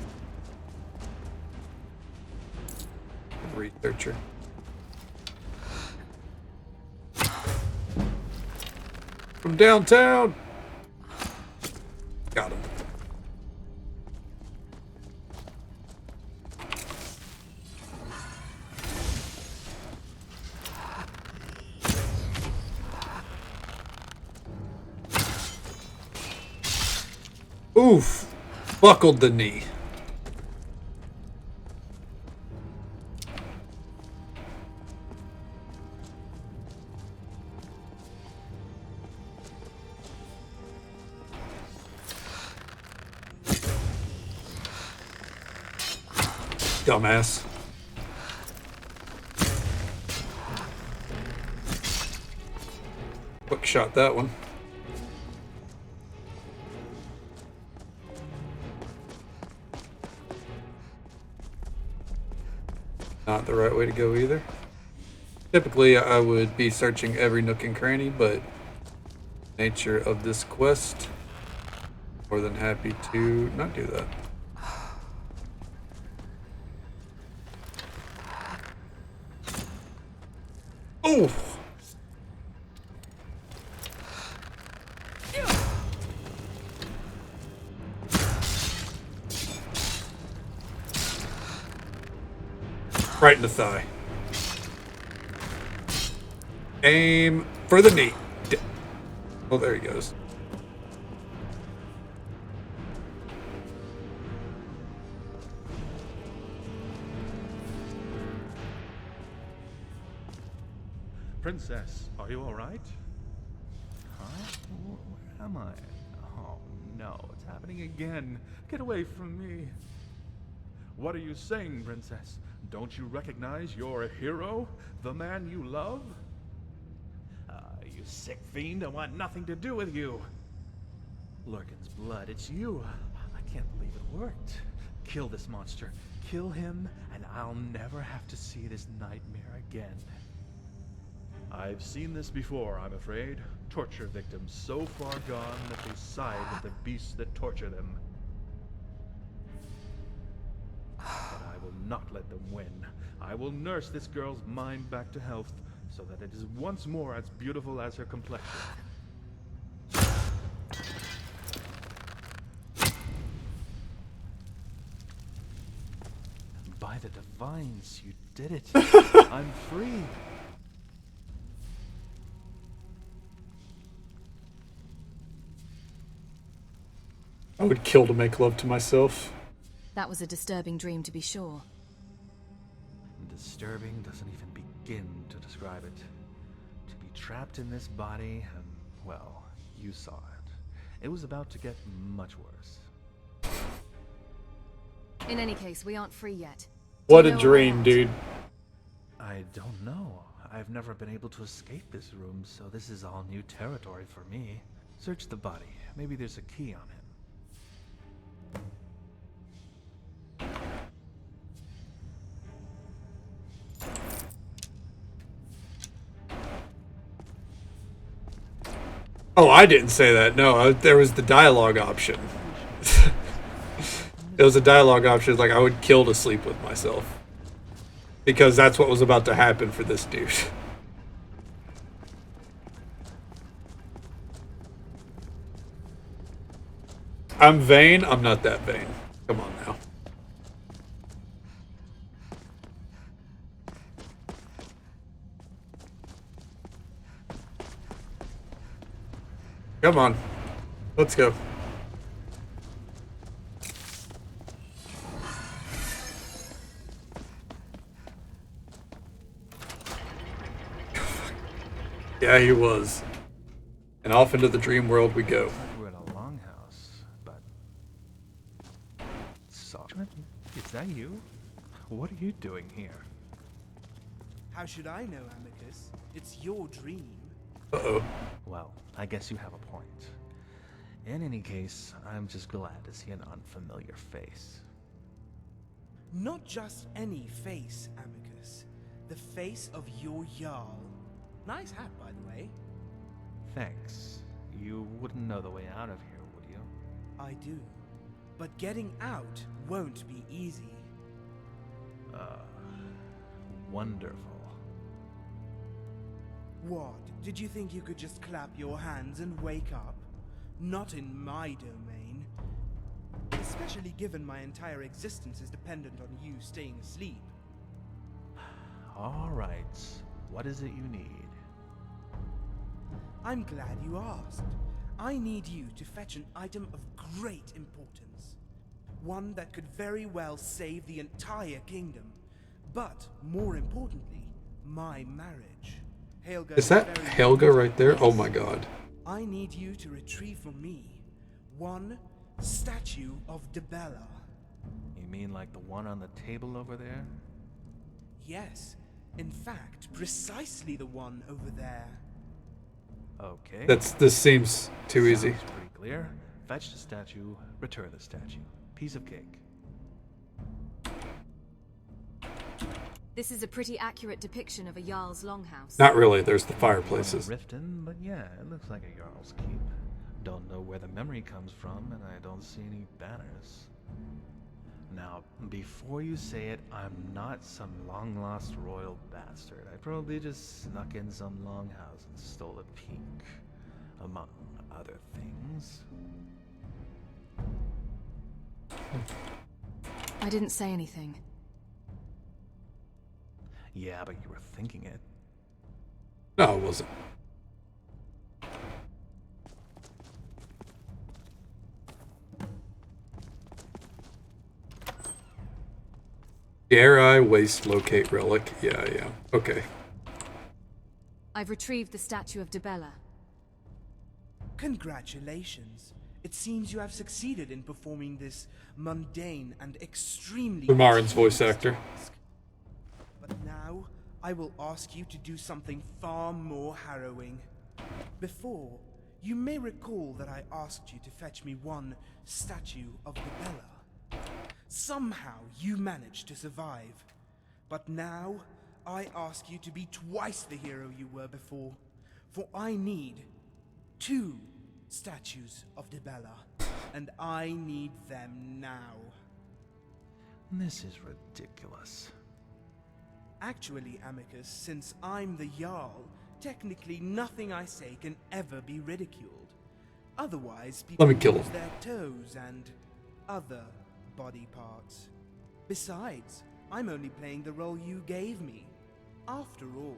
researcher. From downtown. Got him. Oof. Buckled the knee. Dumbass. Quick shot that one. Not the right way to go either. Typically I would be searching every nook and cranny, but nature of this quest, more than happy to not do that. Oh! Right in the thigh. Aim for the knee. Oh, there he goes. Princess, are you alright? Huh? Where am I? Oh no, it's happening again. Get away from me. What are you saying, Princess? Don't you recognize your hero? The man you love? You sick fiend, I want nothing to do with you. Lurgan's blood, it's you. I can't believe it worked. Kill this monster. Kill him, and I'll never have to see this nightmare again. I've seen this before, I'm afraid. Torture victims so far gone that they side with the beasts that torture them. But I will not let them win. I will nurse this girl's mind back to health, so that it is once more as beautiful as her complexion. By the divines, you did it. I'm free. I would kill to make love to myself. That was a disturbing dream, to be sure. Disturbing doesn't even begin to describe it. To be trapped in this body, and, well, you saw it. It was about to get much worse. In any case, we aren't free yet. What a dream, dude. I don't know. I've never been able to escape this room, so this is all new territory for me. Search the body. Maybe there's a key on him. Oh, I didn't say that. No, there was the dialogue option. There was a dialogue option, like I would kill to sleep with myself. Because that's what was about to happen for this dude. I'm vain. I'm not that vain. Come on now. Come on. Let's go. Yeah, he was. And off into the dream world we go. We're in a longhouse, but... Sergeant? Is that you? What are you doing here? How should I know, Amicus? It's your dream. Uh-oh. Well, I guess you have a point. In any case, I'm just glad to see an unfamiliar face. Not just any face, Amicus. The face of your Jarl. Nice hat, by the way. Thanks. You wouldn't know the way out of here, would you? I do. But getting out won't be easy. wonderful. What? Did you think you could just clap your hands and wake up? Not in my domain. Especially given my entire existence is dependent on you staying asleep. Alright, what is it you need? I'm glad you asked. I need you to fetch an item of great importance. One that could very well save the entire kingdom. But, more importantly, my marriage. Helga Is that Helga right there? Oh my god. I need you to retrieve for me one statue of Dibella. You mean like the one on the table over there? Yes, in fact, precisely the one over there. Okay. This seems too easy. Sounds pretty clear. Fetch the statue, return the statue. Piece of cake. This is a pretty accurate depiction of a Jarl's longhouse. Not really, there's the fireplaces. Riften, but yeah, it looks like a Jarl's keep. Don't know where the memory comes from, and I don't see any banners. Now, before you say it, I'm not some long-lost royal bastard. I probably just snuck in some longhouse and stole a peek, among other things. I didn't say anything. Yeah, but you were thinking it. No, it wasn't. Dare I waste locate relic? Yeah. Okay. I've retrieved the statue of Dibella. Congratulations. It seems you have succeeded in performing this mundane and extremely Umaran's voice actor. task. But now, I will ask you to do something far more harrowing. Before, you may recall that I asked you to fetch me one statue of Dibella. Somehow, you managed to survive. But now, I ask you to be twice the hero you were before. For I need 2 statues of Dibella. And I need them now. This is ridiculous. Actually, Amicus, since I'm the Jarl, technically nothing I say can ever be ridiculed. Otherwise, people Let me kill lose him. their toes and other body parts. Besides, I'm only playing the role you gave me. After all.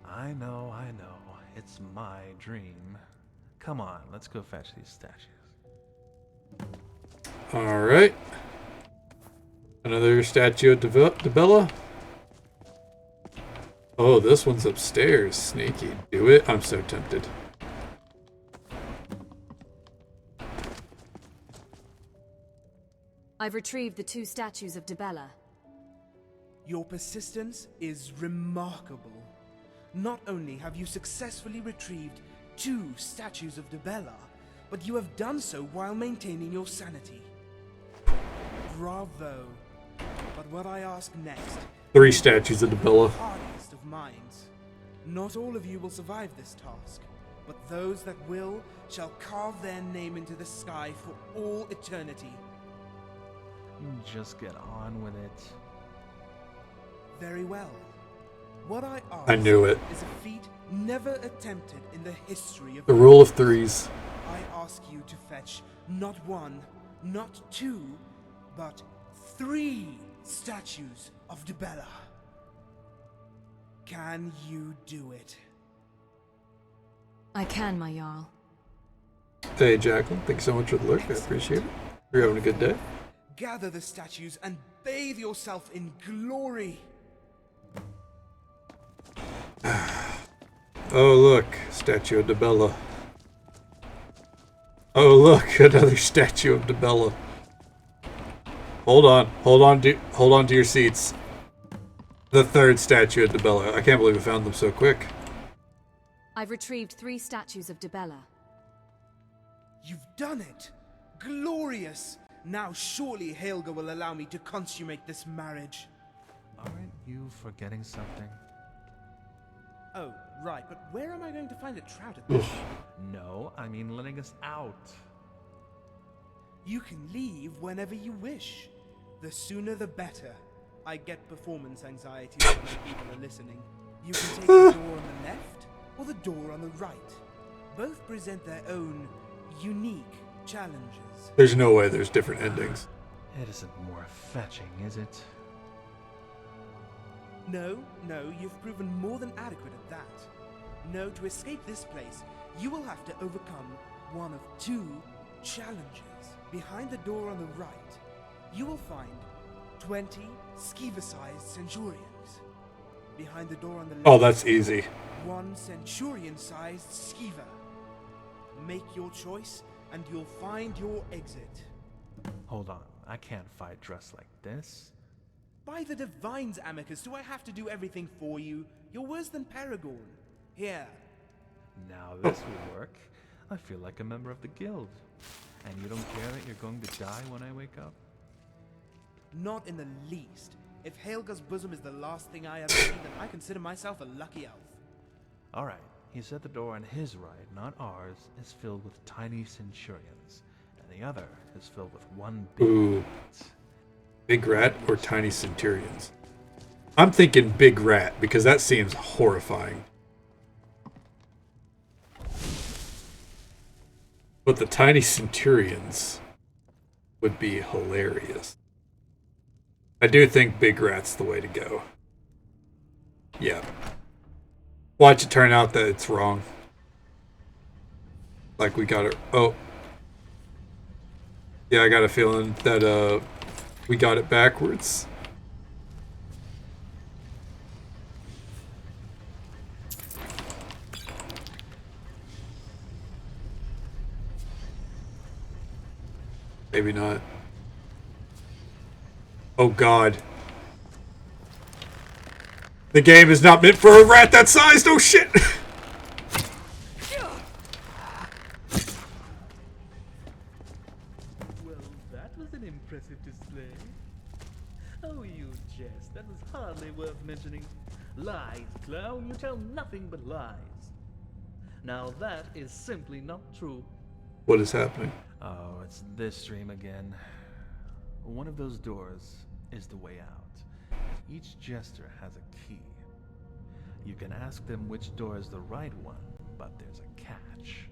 I know. It's my dream. Come on, let's go fetch these statues. Alright. Another statue of Dibella. Oh, this one's upstairs. Sneaky. Do it. I'm so tempted. I've retrieved the 2 statues of Dibella. Your persistence is remarkable. Not only have you successfully retrieved 2 statues of Dibella, but you have done so while maintaining your sanity. Bravo. But what I ask next... 3 statues of Dibella. Hardest of minds. Not all of you will survive this task, but those that will shall carve their name into the sky for all eternity. Just get on with it. Very well. What I ask I knew it. is a feat never attempted in the history of The rule of 3s. I ask you to fetch not 1, not 2, but 3 statues of Dibella. Can you do it? I can, my Jarl. Hey, Jacqueline. Thank you so much for the lurk. I appreciate it. You're having a good day. Gather the statues and bathe yourself in glory. Oh, look. Statue of Dibella. Oh, look. Another statue of Dibella. Hold on to your seats. The 3rd statue of Dibella. I can't believe we found them so quick. I've retrieved 3 statues of Dibella. You've done it! Glorious! Now surely Helga will allow me to consummate this marriage. Aren't you forgetting something? Oh, right, but where am I going to find a trout at this? No, I mean letting us out. You can leave whenever you wish. The sooner the better. I get performance anxiety when other people are listening. You can take the door on the left or the door on the right. Both present their own unique challenges. There's no way there's different endings. It isn't more fetching, is it? No, you've proven more than adequate at that. No, to escape this place, you will have to overcome one of two challenges. Behind the door on the right, you will find 20 Skeever-sized Centurions. Behind the door on the left, Oh, that's easy. one Centurion-sized Skeever. Make your choice, and you'll find your exit. Hold on, I can't fight dressed like this. By the Divines, Amicus, do I have to do everything for you? You're worse than Paragorn. Here. Now this will work. I feel like a member of the guild. And you don't care that you're going to die when I wake up? Not in the least. If Helga's bosom is the last thing I ever see, then I consider myself a lucky elf. Alright, he said the door on his right, not ours, is filled with tiny centurions. And the other is filled with one big rat. Big rat or tiny centurions? I'm thinking big rat because that seems horrifying. But the tiny centurions would be hilarious. I do think big rat's the way to go. Yeah. Watch it turn out that it's wrong. Like we got it. Oh. Yeah, I got a feeling that we got it backwards. Maybe not. Oh god. The game is not meant for a rat that sized. Oh shit. Well, that was an impressive display. Oh, you jest. That was hardly worth mentioning. Lies, clown. You tell nothing but lies. Now that is simply not true. What is happening? Oh, it's this dream again. One of those doors is the way out. Each jester has a key. You can ask them which door is the right one, but there's a catch.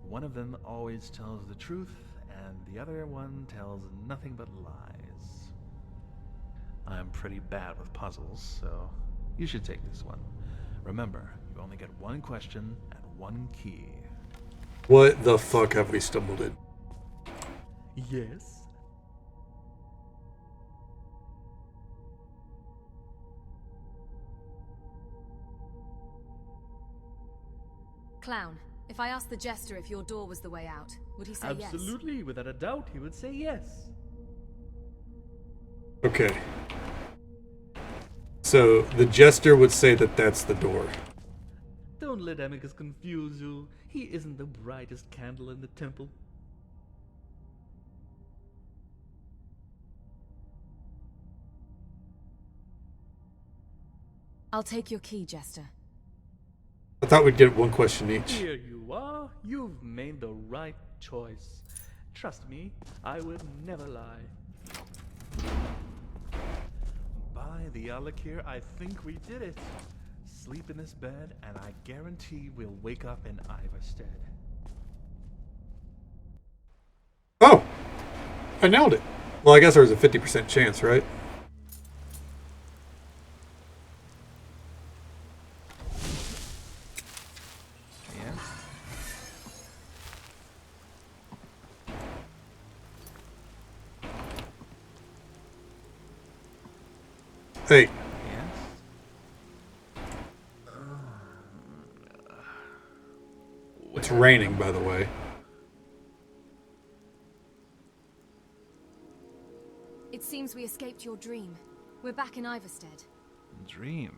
One of them always tells the truth, and the other one tells nothing but lies. I'm pretty bad with puzzles, so you should take this one. Remember, you only get one question and one key. What the fuck have we stumbled in? Yes? Clown, if I asked the jester if your door was the way out, would he say yes? Absolutely, without a doubt, he would say yes. Okay. So the jester would say that that's the door. Don't let Amicus confuse you. He isn't the brightest candle in the temple. I'll take your key, Jester. I thought we'd get one question each. Here you are. You've made the right choice. Trust me, I would never lie. By the Alakir, I think we did it. Sleep in this bed, and I guarantee we'll wake up in Iverstead. Oh! I nailed it. Well, I guess there was a 50% chance, right? Yeah. Hey. It's raining, by the way. It seems we escaped your dream. We're back in Iverstead. Dream?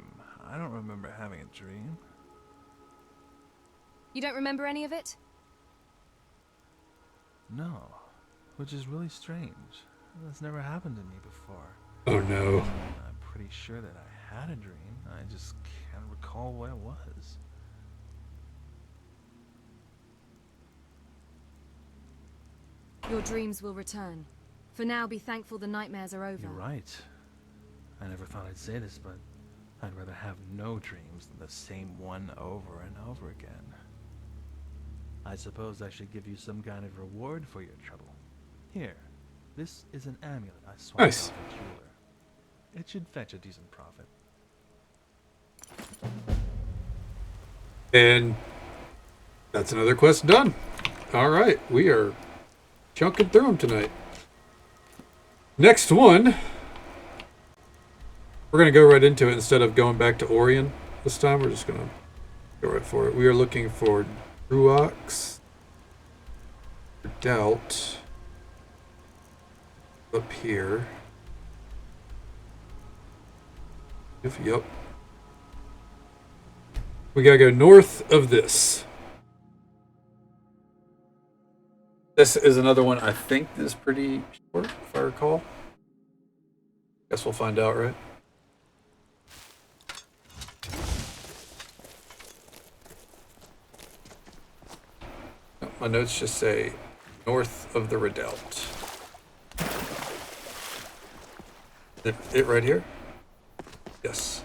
I don't remember having a dream. You don't remember any of it? No. Which is really strange. That's never happened to me before. Oh no. I'm pretty sure that I had a dream. I just can't recall what it was. Your dreams will return. For now, be thankful the nightmares are over. You're right. I never thought I'd say this, but I'd rather have no dreams than the same one over and over again. I suppose I should give you some kind of reward for your trouble. Here, this is an amulet I swapped Nice. off a jeweler. It should fetch a decent profit. And that's another quest done. All right, we are chunking through them tonight. Next one, we're going to go right into it instead of going back to Orion this time. We're just going to go right for it. We are looking for Druox, Doubt, up here. Yep. We gotta go north of this. This is another one I think is pretty short, if I recall. Guess we'll find out, right? No, my notes just say north of the Redoubt. It right here? Yes.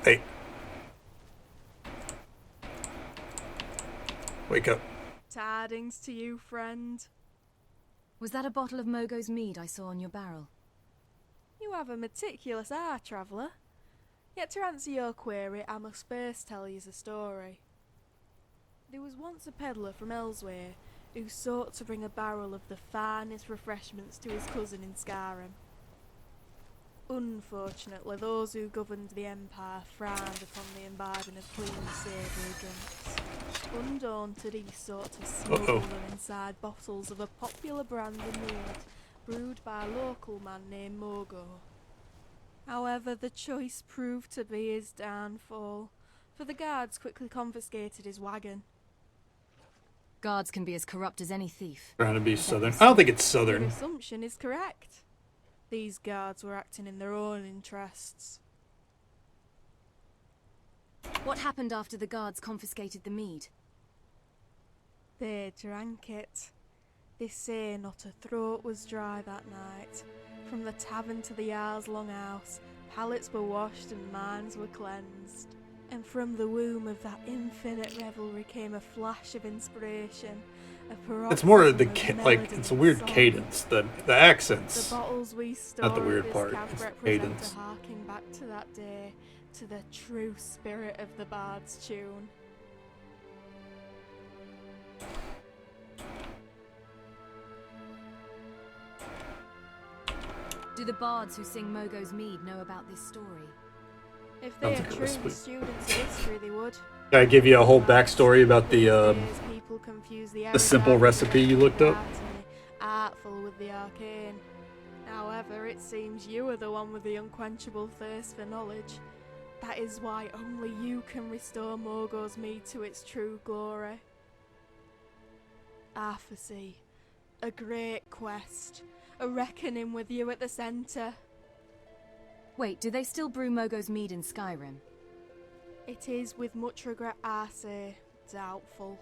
Hey. Wake up. Tidings to you, friend. Was that a bottle of Mogo's mead I saw on your barrel? You have a meticulous eye, traveller. Yet to answer your query, I must first tell you the story. There was once a peddler from elsewhere who sought to bring a barrel of the finest refreshments to his cousin in Skyrim. Unfortunately, those who governed the Empire frowned upon the imbibing of clean, savoury drinks. Undaunted, he sought to smuggle them inside bottles of a popular brand of mead, brewed by a local man named Mogo. However, the choice proved to be his downfall, for the guards quickly confiscated his wagon. Guards can be as corrupt as any thief. Trying to be southern. I don't think it's southern. Your assumption is correct. These guards were acting in their own interests. What happened after the guards confiscated the mead? They drank it. They say not a throat was dry that night. From the tavern to the Jarl's longhouse, palates were washed and minds were cleansed. And from the womb of that infinite revelry came a flash of inspiration. It's more of the it's a weird cadence. The accents. The bottles we store Not the weird part. It's the cadence. Harking back to that day, to the true spirit of the bard's tune. Do the bards who sing Mogo's mead know about this story? If they are Sounds like a true recipe. students of history, they would. Can I give you a whole backstory about the simple recipe you looked up? Artful with the arcane. However, it seems you are the one with the unquenchable thirst for knowledge. That is why only you can restore Mogo's mead to its true glory. I foresee a great quest, a reckoning with you at the centre. Wait, do they still brew Mogo's mead in Skyrim? It is with much regret I say, doubtful.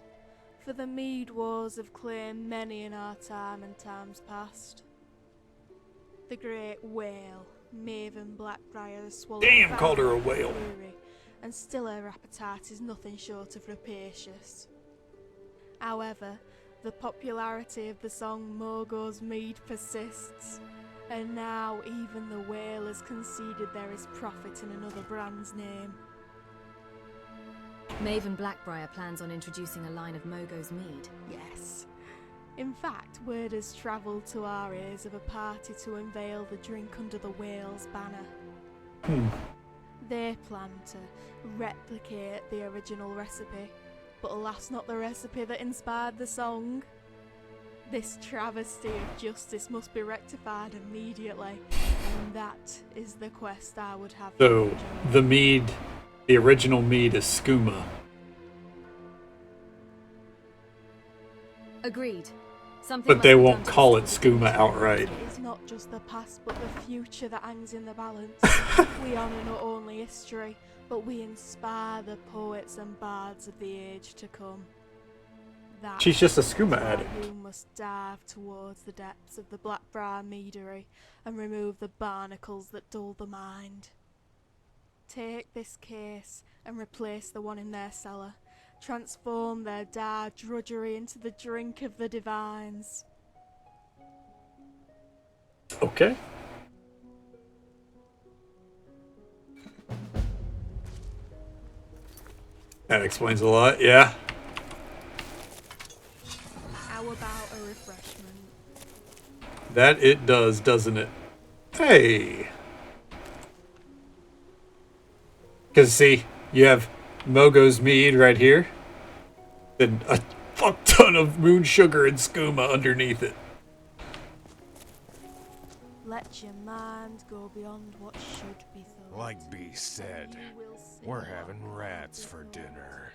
For the mead wars have claimed many in our time and times past. The great whale, Maven Blackbriar, has swallowed Damn, called her a whale. Fury, and still her appetite is nothing short of rapacious. However, the popularity of the song Mogo's Mead persists, and now even the whale has conceded there is profit in another brand's name. Maven Blackbriar plans on introducing a line of Mogo's mead. Yes. In fact, word has travelled to our ears of a party to unveil the drink under the whale's banner. They plan to replicate the original recipe, but alas, not the recipe that inspired the song. This travesty of justice must be rectified immediately, and that is the quest I would have. So, the mead, the original mead is skooma. Agreed. Something But must they be won't done to call it restore the skooma outright. It is not just the past, but the future that hangs in the balance. We honour not only history, but we inspire the poets and bards of the age to come. That She's just a is skooma why addict. You must dive towards the depths of the Blackbriar Meadery and remove the barnacles that dull the mind. Take this case and replace the one in their cellar. Transform their dire drudgery into the drink of the divines. Okay. That explains a lot, yeah. How about a refreshment? That it does, doesn't it? Hey! Because, see, you have Mogo's mead right here, then a fuck ton of moon sugar and skooma underneath it. Let your mind go beyond what should be thought. Like B said, we're having rats for dinner.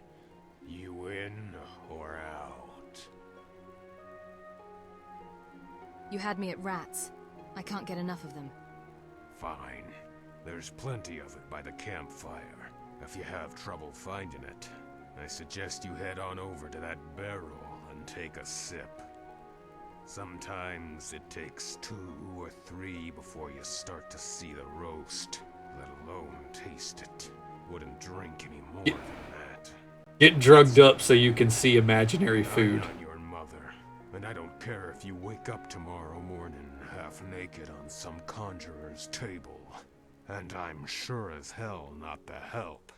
You in or out? You had me at rats. I can't get enough of them. Fine. There's plenty of it by the campfire. If you have trouble finding it, I suggest you head on over to that barrel and take a sip. Sometimes it takes 2 or 3 before you start to see the roast, let alone taste it. Wouldn't drink any more than that. Get drugged up so you can see imaginary food. I'm not your mother, and I don't care if you wake up tomorrow morning half naked on some conjurer's table. And I'm sure as hell not the help.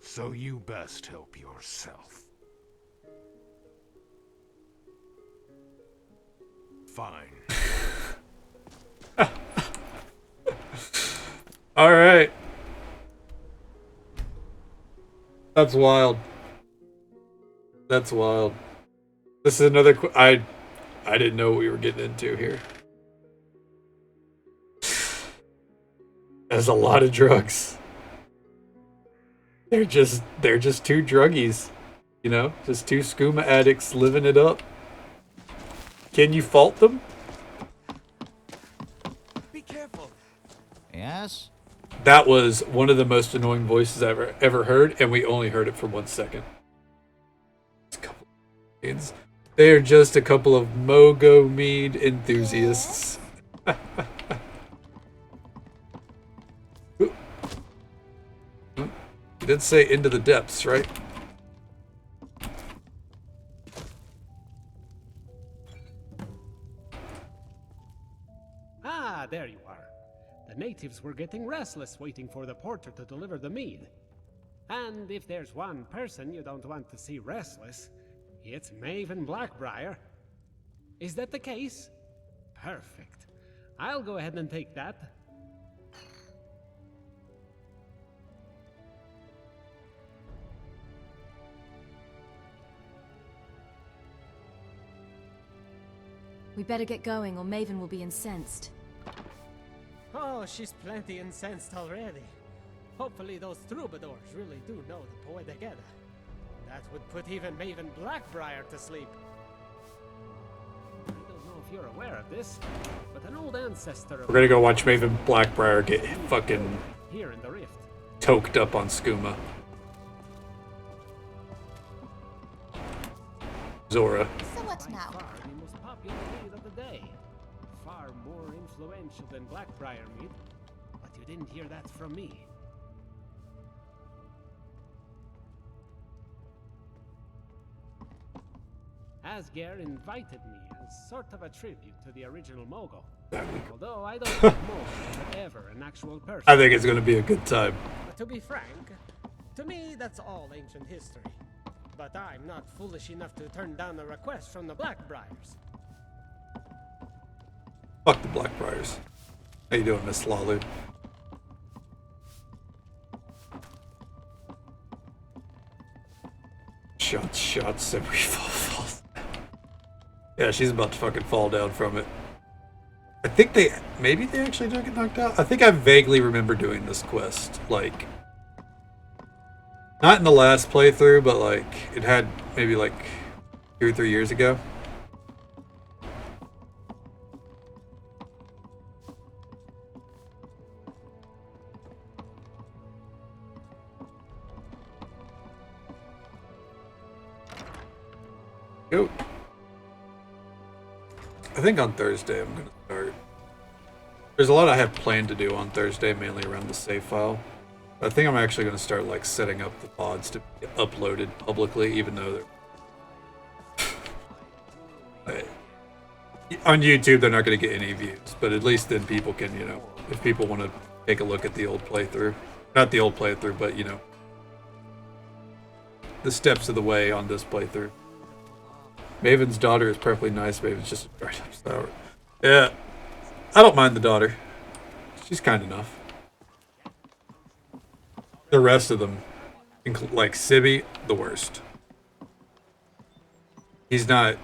So you best help yourself. Fine. All right. That's wild. That's wild. This is another. I didn't know what we were getting into here. There's a lot of drugs. They're just 2 druggies, you know, just 2 skooma addicts living it up. Can you fault them? Be careful. Yes? That was one of the most annoying voices I've ever heard, and we only heard it for 1 second. They are just a couple of Mogo mead enthusiasts. You did say into the depths, right? Ah, there you are. The natives were getting restless waiting for the porter to deliver the mead. And if there's one person you don't want to see restless, it's Maven Blackbriar. Is that the case? Perfect. I'll go ahead and take that. We better get going or Maven will be incensed. Oh, she's plenty incensed already. Hopefully those troubadours really do know the Poetic Edda. That would put even Maven Blackbriar to sleep. I don't know if you're aware of this, but an old ancestor of We're gonna go watch Maven Blackbriar get fucking here in the rift. toked up on skooma. Zora. So what now? Far the most popular mead of the day. Far more influential than Blackbriar mead, but you didn't hear that from me. Asger invited me as sort of a tribute to the original Mogo. Although I don't think Mogo was ever an actual person. I think it's gonna be a good time. But to be frank, to me that's all ancient history. But I'm not foolish enough to turn down a request from the Blackbriars. Fuck the Blackbriars. How you doing, Miss Lalu? Shots, every falls. Yeah, she's about to fucking fall down from it. I think maybe they actually don't get knocked out. I think I vaguely remember doing this quest, like, not in the last playthrough, but like, it had maybe like 2 or 3 years ago. Go. I think on Thursday I'm gonna start. There's a lot I have planned to do on Thursday, mainly around the save file. I think I'm actually gonna start like setting up the pods to be uploaded publicly, even though they're on YouTube they're not gonna get any views. But at least then people can, you know, if people want to take a look at the old playthrough, not the old playthrough, but you know, the steps of the way on this playthrough. Maven's daughter is perfectly nice. Maven's just a dried up sour. Yeah, I don't mind the daughter. She's kind enough. The rest of them, like Sibby, the worst. He's not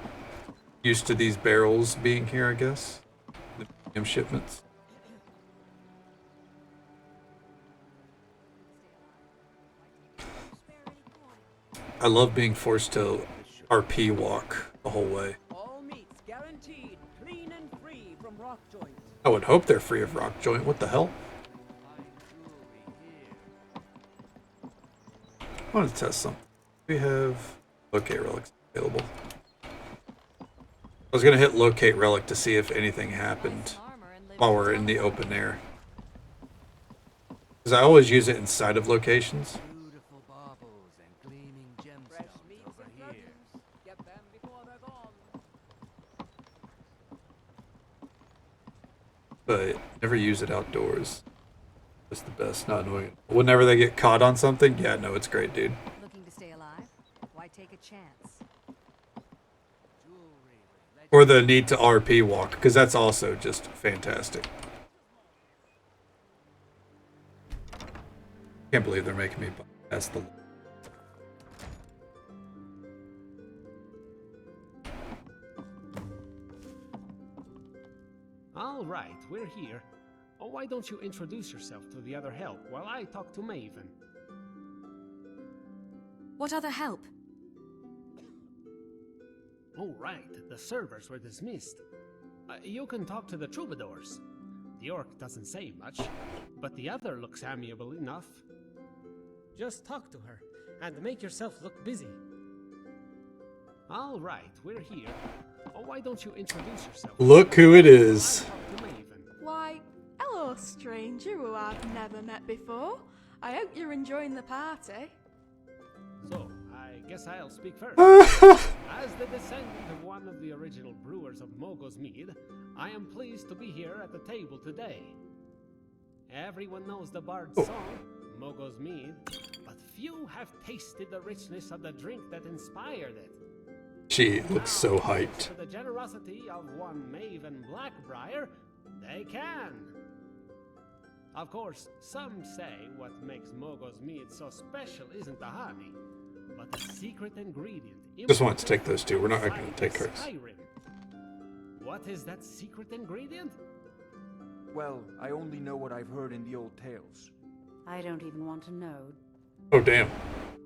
used to these barrels being here, I guess. The premium shipments. I love being forced to RP walk the whole way. All meats guaranteed clean and free from rock joint. I would hope they're free of rock joint. What the hell? I want to test something. We have locate relics available. I was gonna hit locate relic to see if anything happened while we're in the open air. Because I always use it inside of locations. But never use it outdoors. It's the best, not annoying. Whenever they get caught on something, yeah, no, it's great, dude. Looking to stay alive? Why take a chance? Or the need to RP walk, because that's also just fantastic. Can't believe they're making me pass the. All right, we're here. Oh, why don't you introduce yourself to the other help while I talk to Maven? What other help? Oh, right, the servers were dismissed. You can talk to the troubadours. The orc doesn't say much, but the other looks amiable enough. Just talk to her, and make yourself look busy. All right, we're here. Oh, why don't you introduce yourself? Look who it is. Why, hello, stranger who I've never met before. I hope you're enjoying the party. So, I guess I'll speak first. As the descendant of one of the original brewers of Mogo's Mead, I am pleased to be here at the table today. Everyone knows the bard's song, Mogo's Mead, but few have tasted the richness of the drink that inspired it. She looks so hyped. To the generosity of one Maven Blackbriar, they can. Of course, some say what makes Mogo's Mead so special isn't the honey, but the secret ingredient. Just wanted to take those two. We're not going to take hers. Skyrim. What is that secret ingredient? Well, I only know what I've heard in the old tales. I don't even want to know. Oh, damn.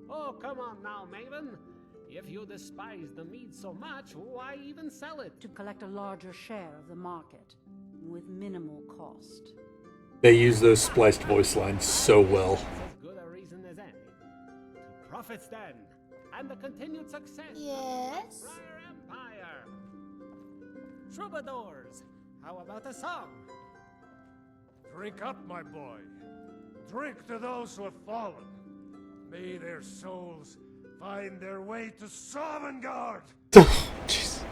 Oh, come on now, Maven. If you despise the mead so much, why even sell it? To collect a larger share of the market, with minimal cost. They use those spliced voice lines so well. As good a reason as any. To profits then, and the continued success of the Briar Empire. Troubadours, how about a song? Drink up, my boy. Drink to those who have fallen. May their souls find their way to Sovngarde! Just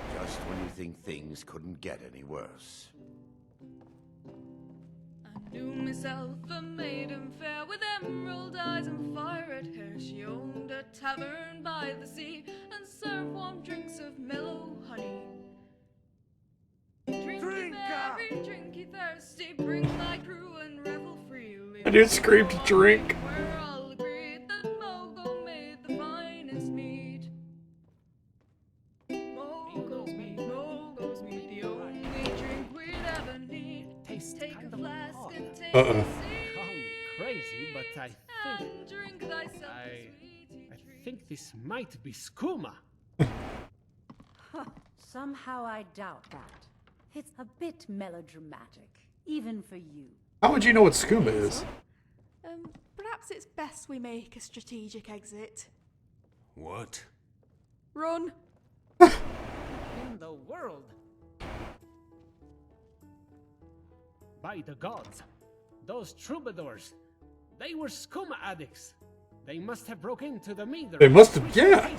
when you think things couldn't get any worse. I knew myself a maiden fair with emerald eyes and fire-red hair. She owned a tavern by the sea and served warm drinks of mellow honey. Drink ye merry, drink ye thirsty, bring thy crew and revel freely. I did scream to drink. We're all agreed that Mogo made the finest mead. Mogo's mead, Mogo's mead, the only drink we'd ever need. Take a flask and take a seat. Call me crazy, but I think... Drink thyself I think this might be skooma. Somehow I doubt that. It's a bit melodramatic, even for you. How would you know what skooma is? Perhaps it's best we make a strategic exit. What? Run. In the world? By the gods, those troubadours, they were skooma addicts. They must have broke into the meader. They must have, yeah.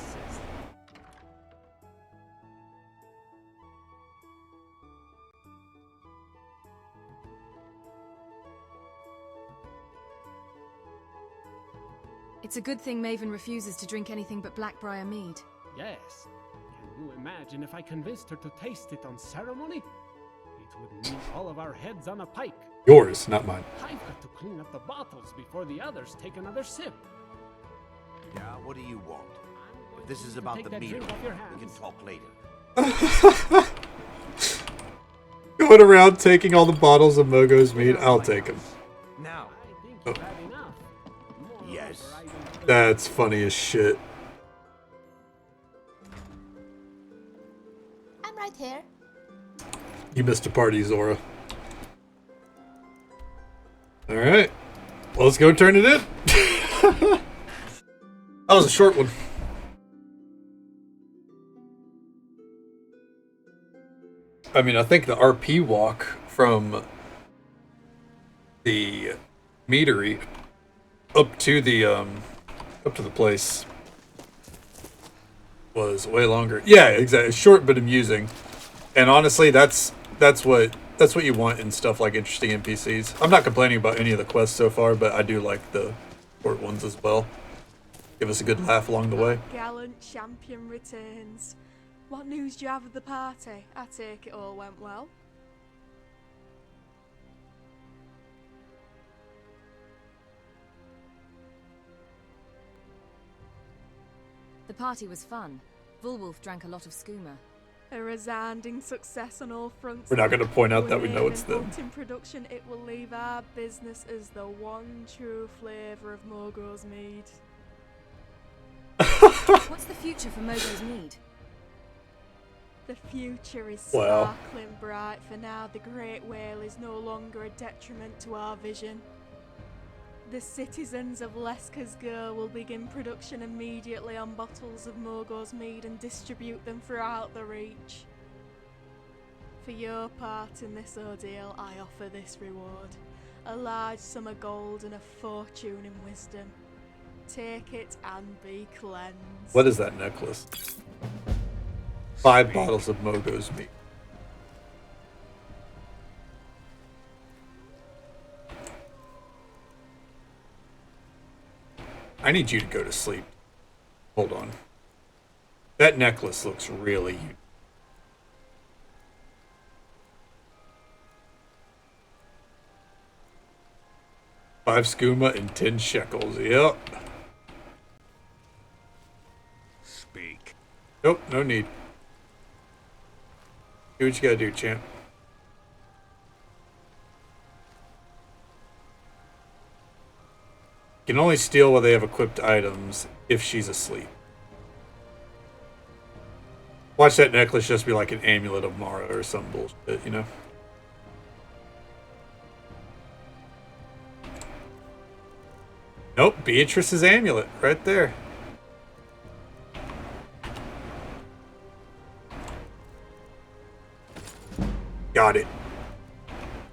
It's a good thing Maven refuses to drink anything but Blackbriar mead. Yes. Can you imagine if I convinced her to taste it on ceremony? It would mean all of our heads on a pike. Yours, not mine. I've got to clean up the bottles before the others take another sip. Yeah, what do you want? If this is about the meter, we can talk later. Going around taking all the bottles of Mogo's meat, I'll take them. Now. Oh. Yes. That's funny as shit. I'm right here. You missed a party, Zora. Alright. Well, let's go turn it in. That was a short one. I mean, I think the RP walk from the meadery up to the place was way longer. Yeah, exactly. Short but amusing. And honestly, that's what you want in stuff like interesting NPCs. I'm not complaining about any of the quests so far, but I do like the short ones as well. Give us a good laugh along the way. Gallant champion returns. What news do you have of the party? I take it all went well. The party was fun. Volwolf drank a lot of skooma. A resounding success on all fronts. We're not going to point out that we know it's them. In production, it will leave our business as the one true flavour of Mogo's mead. What's the future for Mogo's mead? The future is Well. sparkling bright. For now, the Great Whale is no longer a detriment to our vision. The citizens of Lescasgur will begin production immediately on bottles of Mogo's mead and distribute them throughout the Reach. For your part in this ordeal, I offer this reward. A large sum of gold and a fortune in wisdom. Take it and be cleansed. What is that necklace? 5 bottles of Mogo's meat. I need you to go to sleep. Hold on. That necklace looks really unique. $5 skooma and 10 shekels. Yep. Speak. Nope, no need. Do what you gotta do, champ. You can only steal while they have equipped items if she's asleep. Watch that necklace just be like an amulet of Mara or some bullshit, you know? Nope, Beatrice's amulet, right there. Got it.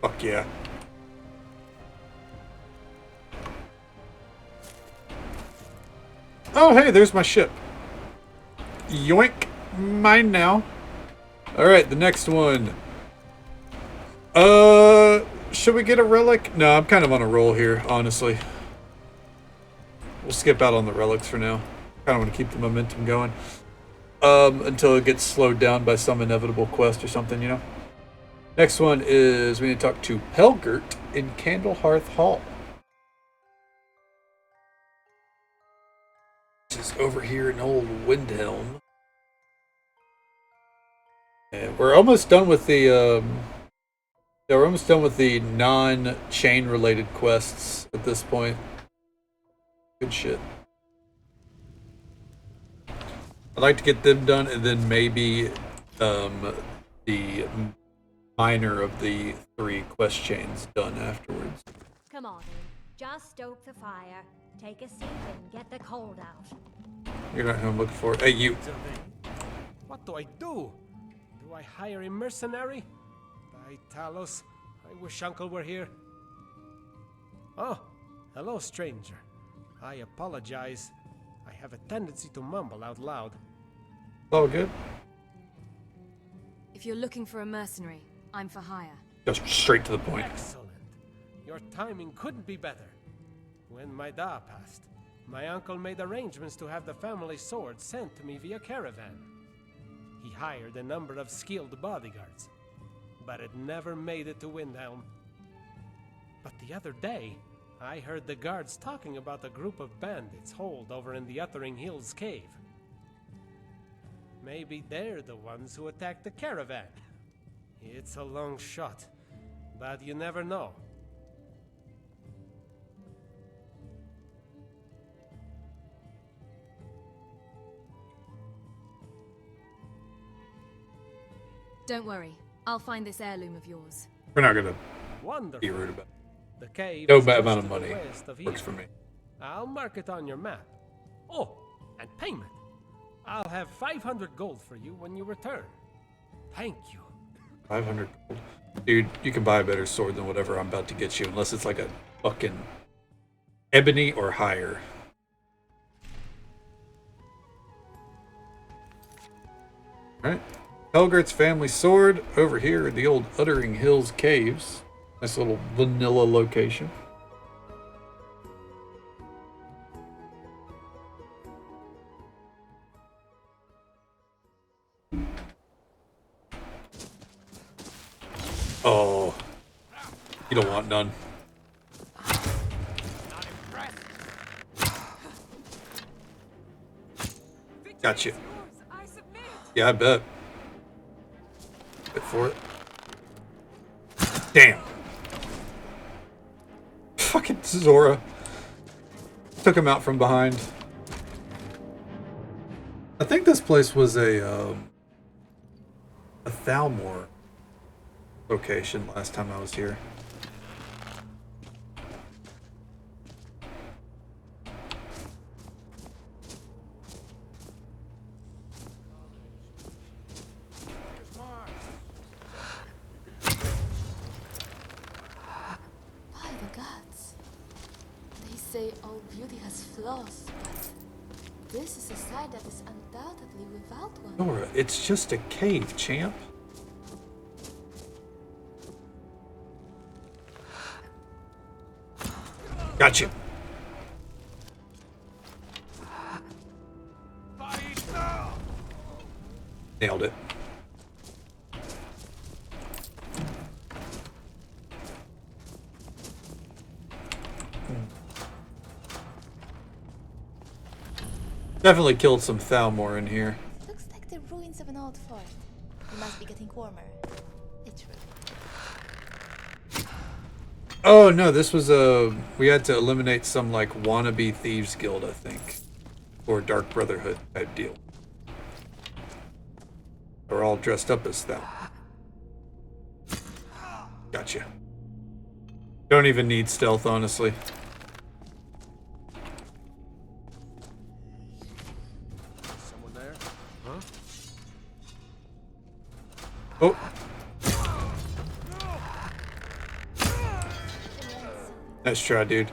Fuck yeah. Oh, hey, there's my ship. Yoink. Mine now. Alright, the next one. Should we get a relic? No, I'm kind of on a roll here, honestly. We'll skip out on the relics for now. Kind of want to keep the momentum going. Until it gets slowed down by some inevitable quest or something, you know? Next one is we need to talk to Pelgert in Candlehearth Hall. Which is over here in Old Windhelm. And we're almost done with the we're almost done with the non-chain related quests at this point. Good shit. I'd like to get them done and then maybe the minor of the 3 quest chains done afterwards. Come on, just stoke the fire, take a seat, and get the cold out. You're not who I'm looking for. Hey, you. What do I do? Do I hire a mercenary? By Talos, I wish Uncle were here. Oh, hello, stranger. I apologize. I have a tendency to mumble out loud. Oh, good. If you're looking for a mercenary, I'm for hire. Just straight to the point. Excellent. Your timing couldn't be better. When my da passed, my uncle made arrangements to have the family sword sent to me via caravan. He hired a number of skilled bodyguards, but it never made it to Windhelm. But the other day, I heard the guards talking about a group of bandits holed over in the Uttering Hills cave. Maybe they're the ones who attacked the caravan. It's a long shot, but you never know. Don't worry, I'll find this heirloom of yours. We're not gonna Wonderful. be rude about it. The cave No is bad just amount to of the money west of works here. for me. I'll mark it on your map. Oh, and payment. I'll have 500 gold for you when you return. Thank you. 500 gold. Dude, you can buy a better sword than whatever I'm about to get you, unless it's like a fucking ebony or higher. Alright. Helgert's family sword over here in the old Uttering Hills caves. Nice little vanilla location. Oh, you don't want none. Gotcha. Yeah, I bet. Wait for it. Damn. Fucking Zora. Took him out from behind. I think this place was a Thalmor location last time I was here. By the gods. They say all beauty has flaws, but this is a side that is undoubtedly without one. Zora, it's just a cave, champ. Gotcha. Nailed it. Definitely killed some Thalmor in here. Looks like the ruins of an old fort. It must be getting warmer. Literally. Oh no, this was we had to eliminate some like wannabe thieves guild, I think, or Dark Brotherhood type deal. They're all dressed up as Thal. Gotcha. Don't even need stealth, honestly. Someone there? Huh? Oh. Nice try, dude.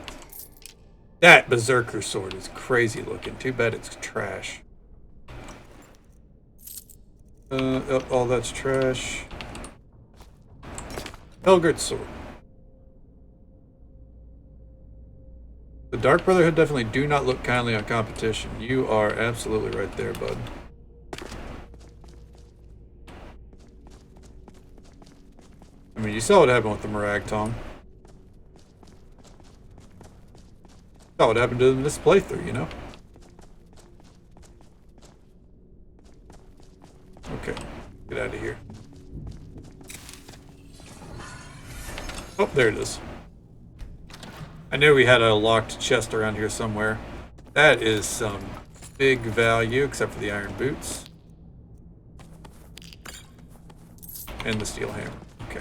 That Berserker sword is crazy looking. Too bad it's trash. Oh, all that's trash. Helgert's sword. The Dark Brotherhood definitely do not look kindly on competition. You are absolutely right there, bud. I mean, you saw what happened with the Morag Tong. Saw what happened to them in this playthrough, you know? Okay, get out of here. Oh, there it is. I knew we had a locked chest around here somewhere. That is some big value, except for the iron boots. And the steel hammer. Okay.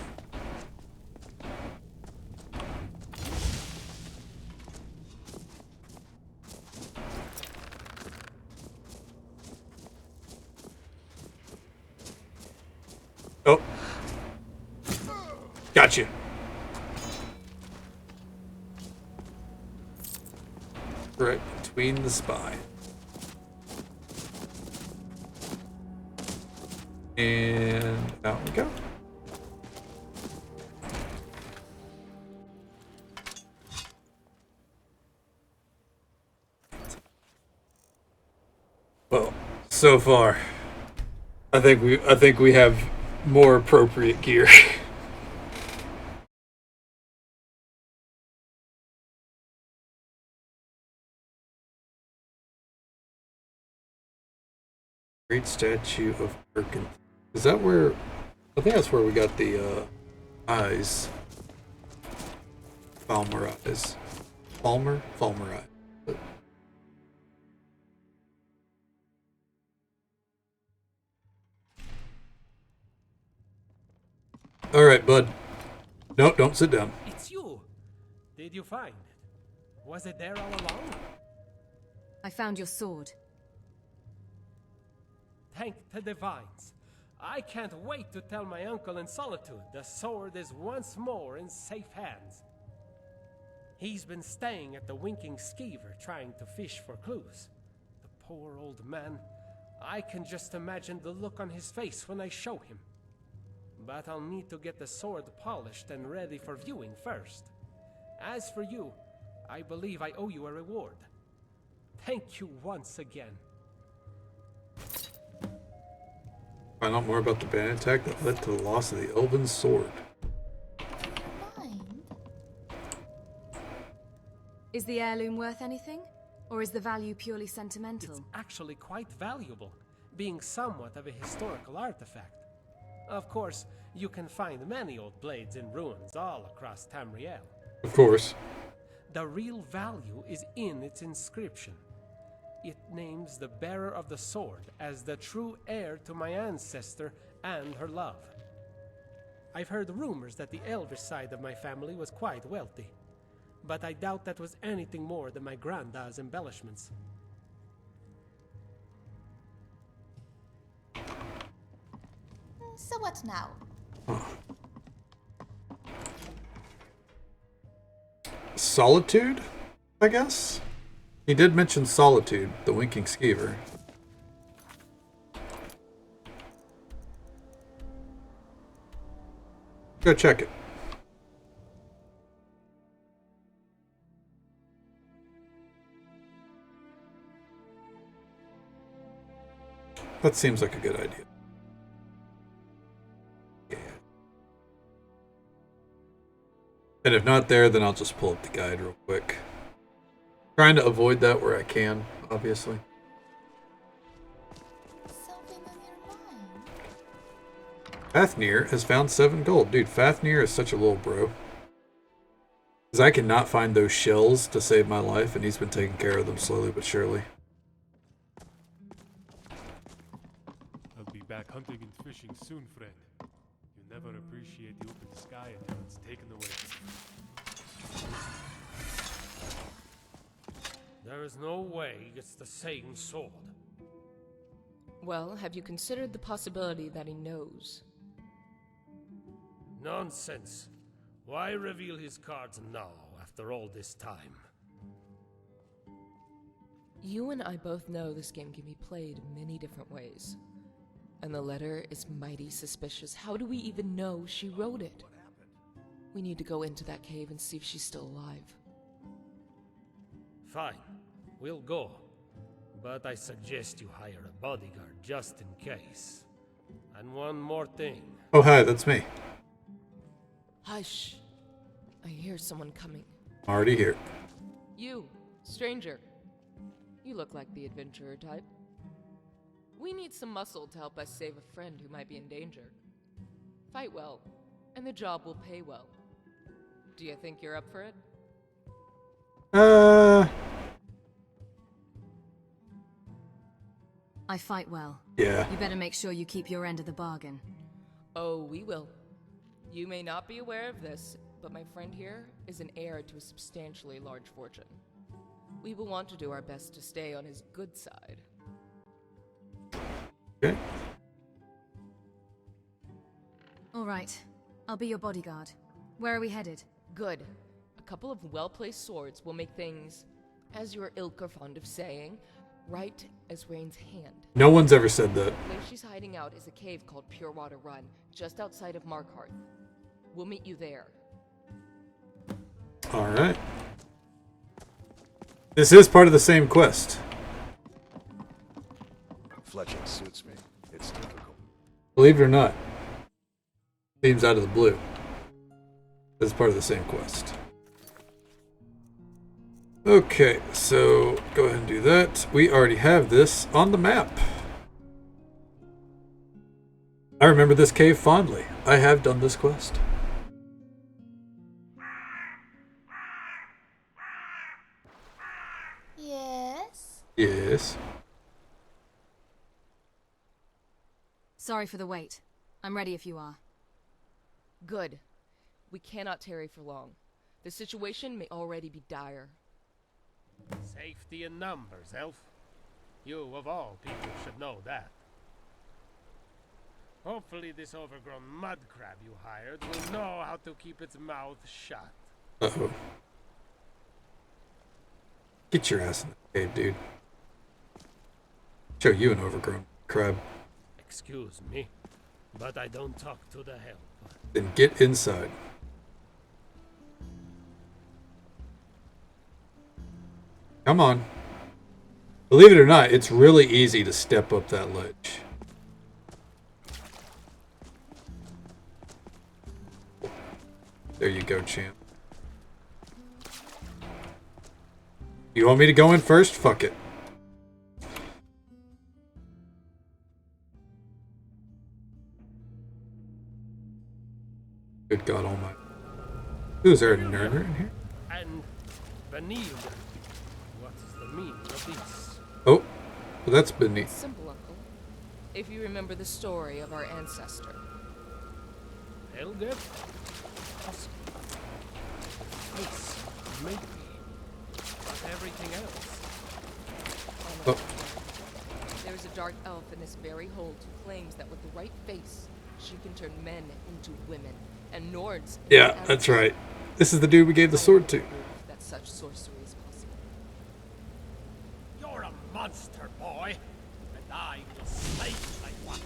Right between the spine. And out we go. Well, so far, I think we have more appropriate gear. Great statue of Birkin. Is that where? I think that's where we got the eyes. Falmer eyes. Falmer eye. All right, bud. No, don't sit down. It's you. Did you find it? Was it there all along? I found your sword. Thank the divines. I can't wait to tell my uncle in Solitude the sword is once more in safe hands. He's been staying at the Winking Skeever trying to fish for clues. The poor old man. I can just imagine the look on his face when I show him. But I'll need to get the sword polished and ready for viewing first. As for you, I believe I owe you a reward. Thank you once again. Find out more about the band attack that led to the loss of the Elven sword. Is the heirloom worth anything? Or is the value purely sentimental? It's actually quite valuable, being somewhat of a historical artifact. Of course, you can find many old blades in ruins all across Tamriel. Of course. The real value is in its inscription. It names the bearer of the sword as the true heir to my ancestor and her love. I've heard rumors that the elvish side of my family was quite wealthy, but I doubt that was anything more than my granddad's embellishments. So what now? Solitude, I guess? He did mention Solitude, the Winking Skeever. Go check it. That seems like a good idea. Yeah. And if not there, then I'll just pull up the guide real quick. Trying to avoid that where I can, obviously. Fafnir has found 7 gold. Dude, Fafnir is such a little bro. Because I cannot find those shells to save my life, and he's been taking care of them slowly but surely. I'll be back hunting and fishing soon, friend. You never appreciate the open sky until it's taken away. There is no way it's the same sword. Well, have you considered the possibility that he knows? Nonsense. Why reveal his cards now, after all this time? You and I both know this game can be played many different ways. And the letter is mighty suspicious. How do we even know she wrote it? We need to go into that cave and see if she's still alive. Fine. We'll go. But I suggest you hire a bodyguard just in case. And one more thing. Oh, hi, that's me. Hush. I hear someone coming. Already here. You, stranger. You look like the adventurer type. We need some muscle to help us save a friend who might be in danger. Fight well, and the job will pay well. Do you think you're up for it? I fight well. Yeah. You better make sure you keep your end of the bargain. Oh, we will. You may not be aware of this, but my friend here is an heir to a substantially large fortune. We will want to do our best to stay on his good side. Okay. All right. I'll be your bodyguard. Where are we headed? Good. A couple of well-placed swords will make things As your ilk are fond of saying, right as Rain's hand. No one's ever said that. The place she's hiding out is a cave called Purewater Run, just outside of Markarth. We'll meet you there. Alright. This is part of the same quest. Fletching suits me. It's difficult. Believe it or not. Seems out of the blue. It's part of the same quest. Okay, so go ahead and do that. We already have this on the map. I remember this cave fondly. I have done this quest. Yes? Yes. Sorry for the wait. I'm ready if you are. Good. We cannot tarry for long. The situation may already be dire. Safety in numbers, Elf. You, of all people, should know that. Hopefully this overgrown mud crab you hired will know how to keep its mouth shut. Uh-oh. Get your ass in the cave, dude. Show you an overgrown crab. Excuse me, but I don't talk to the help. Then get inside. Come on. Believe it or not, it's really easy to step up that ledge. There you go, champ. You want me to go in first? Fuck it. Good God Almighty. Ooh, is there a Nerner in here? And Vanille. What is the meaning of this? Oh, well, that's beneath. Simple, Uncle. If you remember the story of our ancestor. Helga? Face, maybe. But everything else. Oh. There is a dark elf in this very hold who claims that with the right face, she can turn men into women, and Nords into Yeah, animals. that's right. This is the dude we gave the sword to. That such sorcery is possible. You're a monster, boy, and I will slay you like one.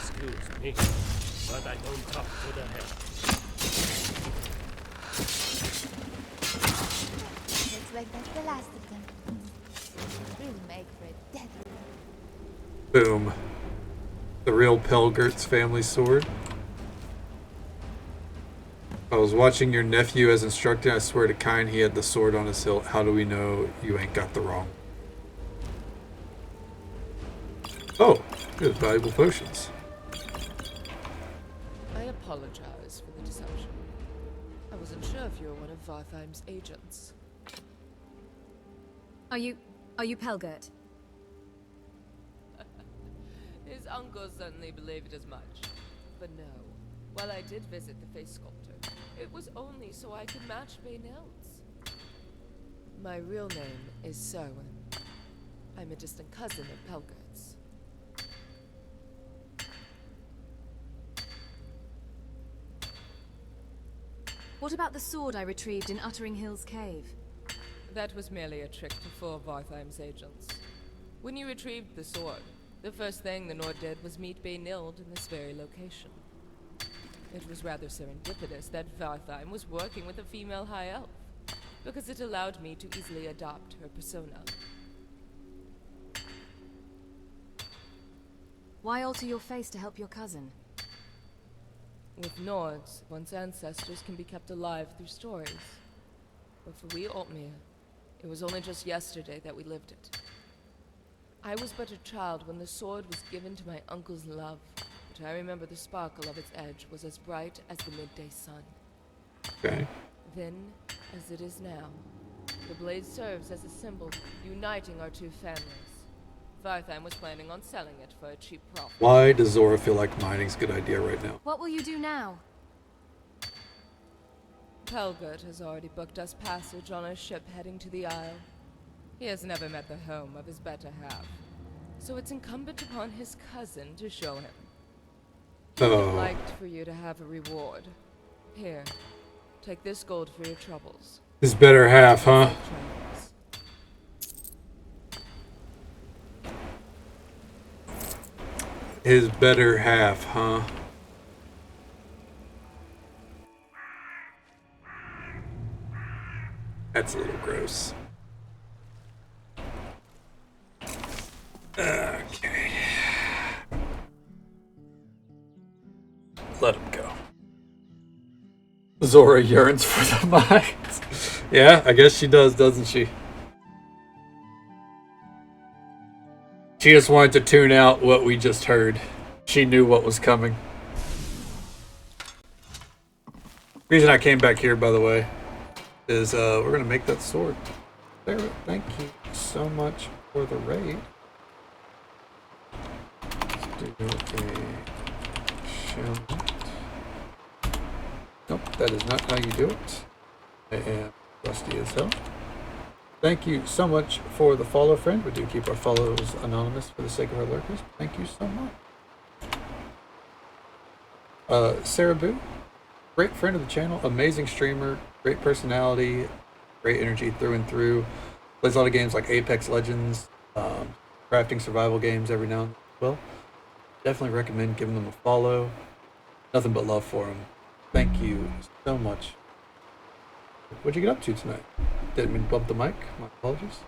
Excuse me, but I don't talk to the help. Looks like that's the last of them. Really make for a deadly. Boom. The real Pelgert's family sword. I was watching your nephew as instructed. I swear to kind, he had the sword on his hilt. How do we know you ain't got the wrong? Oh, there's valuable potions. I apologize for the deception. I wasn't sure if you were one of Vartheim's agents. Are you Pelgert? His uncle certainly believed as much. But no, while I did visit the face sculptor, it was only so I could match Baynell's. My real name is Serwyn. I'm a distant cousin of Pelgert's. What about the sword I retrieved in Uttering Hills Cave? That was merely a trick to fool Vartheim's agents. When you retrieved the sword, the first thing the Nord did was meet Baynild in this very location. It was rather serendipitous that Vartheim was working with a female high elf, because it allowed me to easily adopt her persona. Why alter your face to help your cousin? With Nords, one's ancestors can be kept alive through stories. But for we Altmere, it was only just yesterday that we lived it. I was but a child when the sword was given to my uncle's love, but I remember the sparkle of its edge was as bright as the midday sun. Okay. Then, as it is now, the blade serves as a symbol uniting our two families. Vartheim was planning on selling it for a cheap profit. Why does Zora feel like mining's a good idea right now? What will you do now? Pelgert has already booked us passage on a ship heading to the Isle. He has never met the home of his better half, so it's incumbent upon his cousin to show him. He would have liked for you to have a reward. Here, take this gold for your troubles. His better half, huh? His better half, huh? That's a little gross. Okay. Let him go. Zora yearns for the mines. Yeah, I guess she does, doesn't she? She just wanted to tune out what we just heard. She knew what was coming. Reason I came back here, by the way, is we're gonna make that sword. Sarah, thank you so much for the raid. Let's do a shell. Nope, that is not how you do it. I am rusty as hell. Thank you so much for the follow, friend. We do keep our follows anonymous for the sake of our lurkers. Thank you so much. Sarah Boo, great friend of the channel, amazing streamer, great personality, great energy through and through. Plays a lot of games like Apex Legends, crafting survival games every now and then. Well, definitely recommend giving them a follow. Nothing but love for them. Thank you so much. What'd you get up to tonight? Didn't mean to bump the mic. My apologies.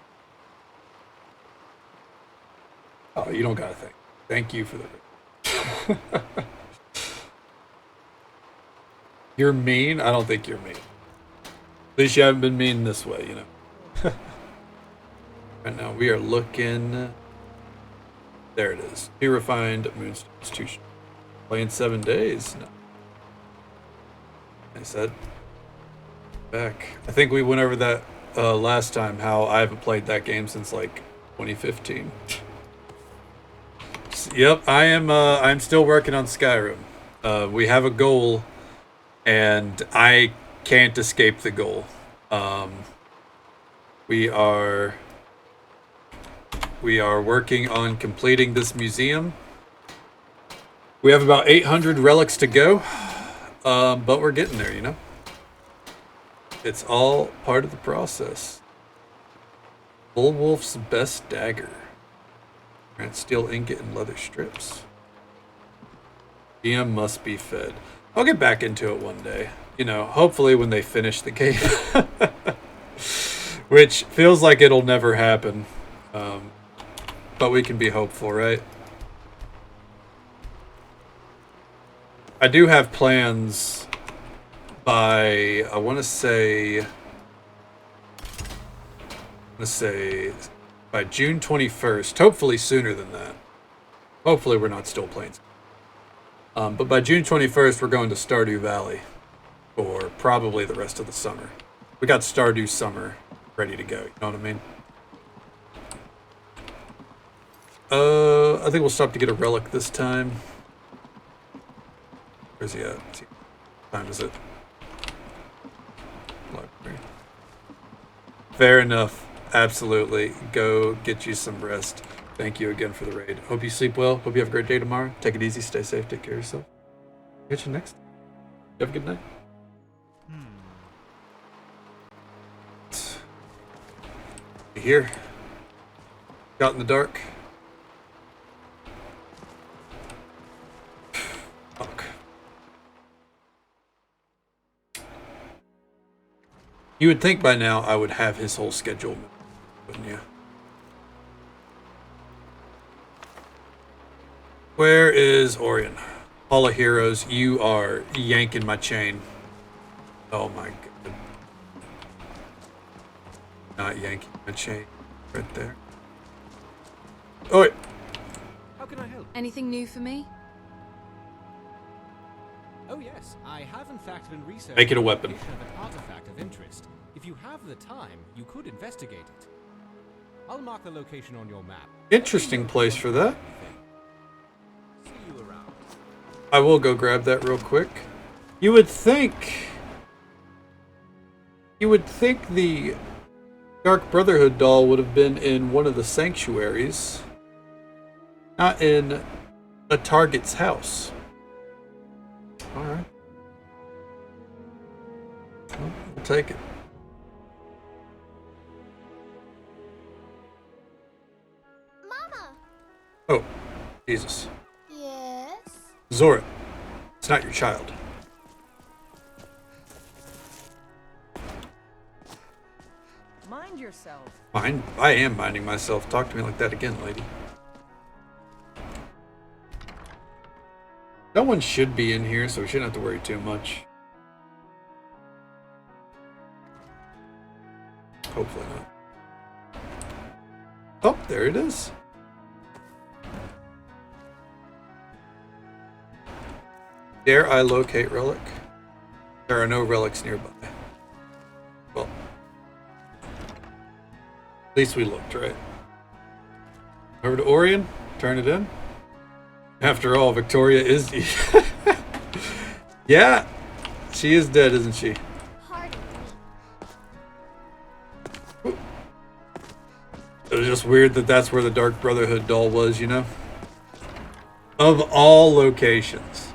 Oh, you don't gotta thank. Thank you for the. You're mean? I don't think you're mean. At least you haven't been mean this way, you know. Right now we are looking. There it is. Be refined Moonstone Institution. Playing 7 days. No. I said. Back. I think we went over that last time, how I haven't played that game since like 2015. Yep, I am I'm still working on Skyrim. We have a goal and I can't escape the goal. We are working on completing this museum. We have about 800 relics to go. But we're getting there, you know? It's all part of the process. Bullwolf's best dagger. Grant steel ingot and leather strips. GM must be fed. I'll get back into it one day. You know, hopefully when they finish the game. Which feels like it'll never happen. But we can be hopeful, right? I do have plans by, I want to say by June 21st, hopefully sooner than that. Hopefully we're not still playing. But by June 21st, we're going to Stardew Valley for probably the rest of the summer. We got Stardew Summer ready to go, you know what I mean? I think we'll stop to get a relic this time. Where's he at? What time is it? Library. Fair enough. Absolutely. Go get you some rest. Thank you again for the raid. Hope you sleep well. Hope you have a great day tomorrow. Take it easy. Stay safe. Take care of yourself. Catch you next. You have a good night. Here. Out in the dark. Fuck. You would think by now I would have his whole schedule, wouldn't you? Where is Orion? Hall of Heroes, you are yanking my chain. Oh my god. Not yanking my chain. Right there. Oh wait. How can I help? Anything new for me? Oh yes, I have in fact been researching Make it a weapon. the location of an artifact of interest. If you have the time, you could investigate it. I'll mark the location on your map. Interesting place for that. See you around. I will go grab that real quick. You would think the Dark Brotherhood doll would have been in one of the sanctuaries, not in a target's house. Alright. Well, we'll take it. Jesus. Yes? Zora, it's not your child. Mind yourself. I am minding myself. Talk to me like that again, lady. No one should be in here, so we shouldn't have to worry too much. Hopefully not. Oh, there it is. Dare I locate relic? There are no relics nearby. Well, at least we looked, right? Over to Orion, turn it in. After all, Victoria is... Yeah, she is dead, isn't she? It was just weird that that's where the Dark Brotherhood doll was, you know? Of all locations.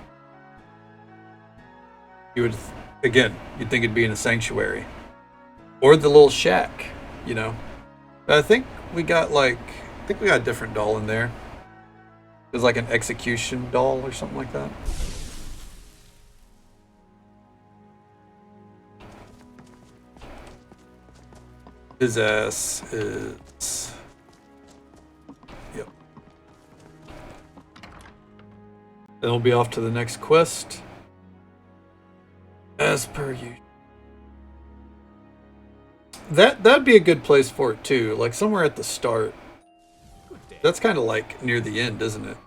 You would, again, you'd think it'd be in a sanctuary. Or the little shack, you know? But I think we got a different doll in there. It was like an execution doll or something like that. His ass is... Yep. Then we'll be off to the next quest. As per usual. That'd be a good place for it too. Like somewhere at the start. That's kind of like near the end, isn't it?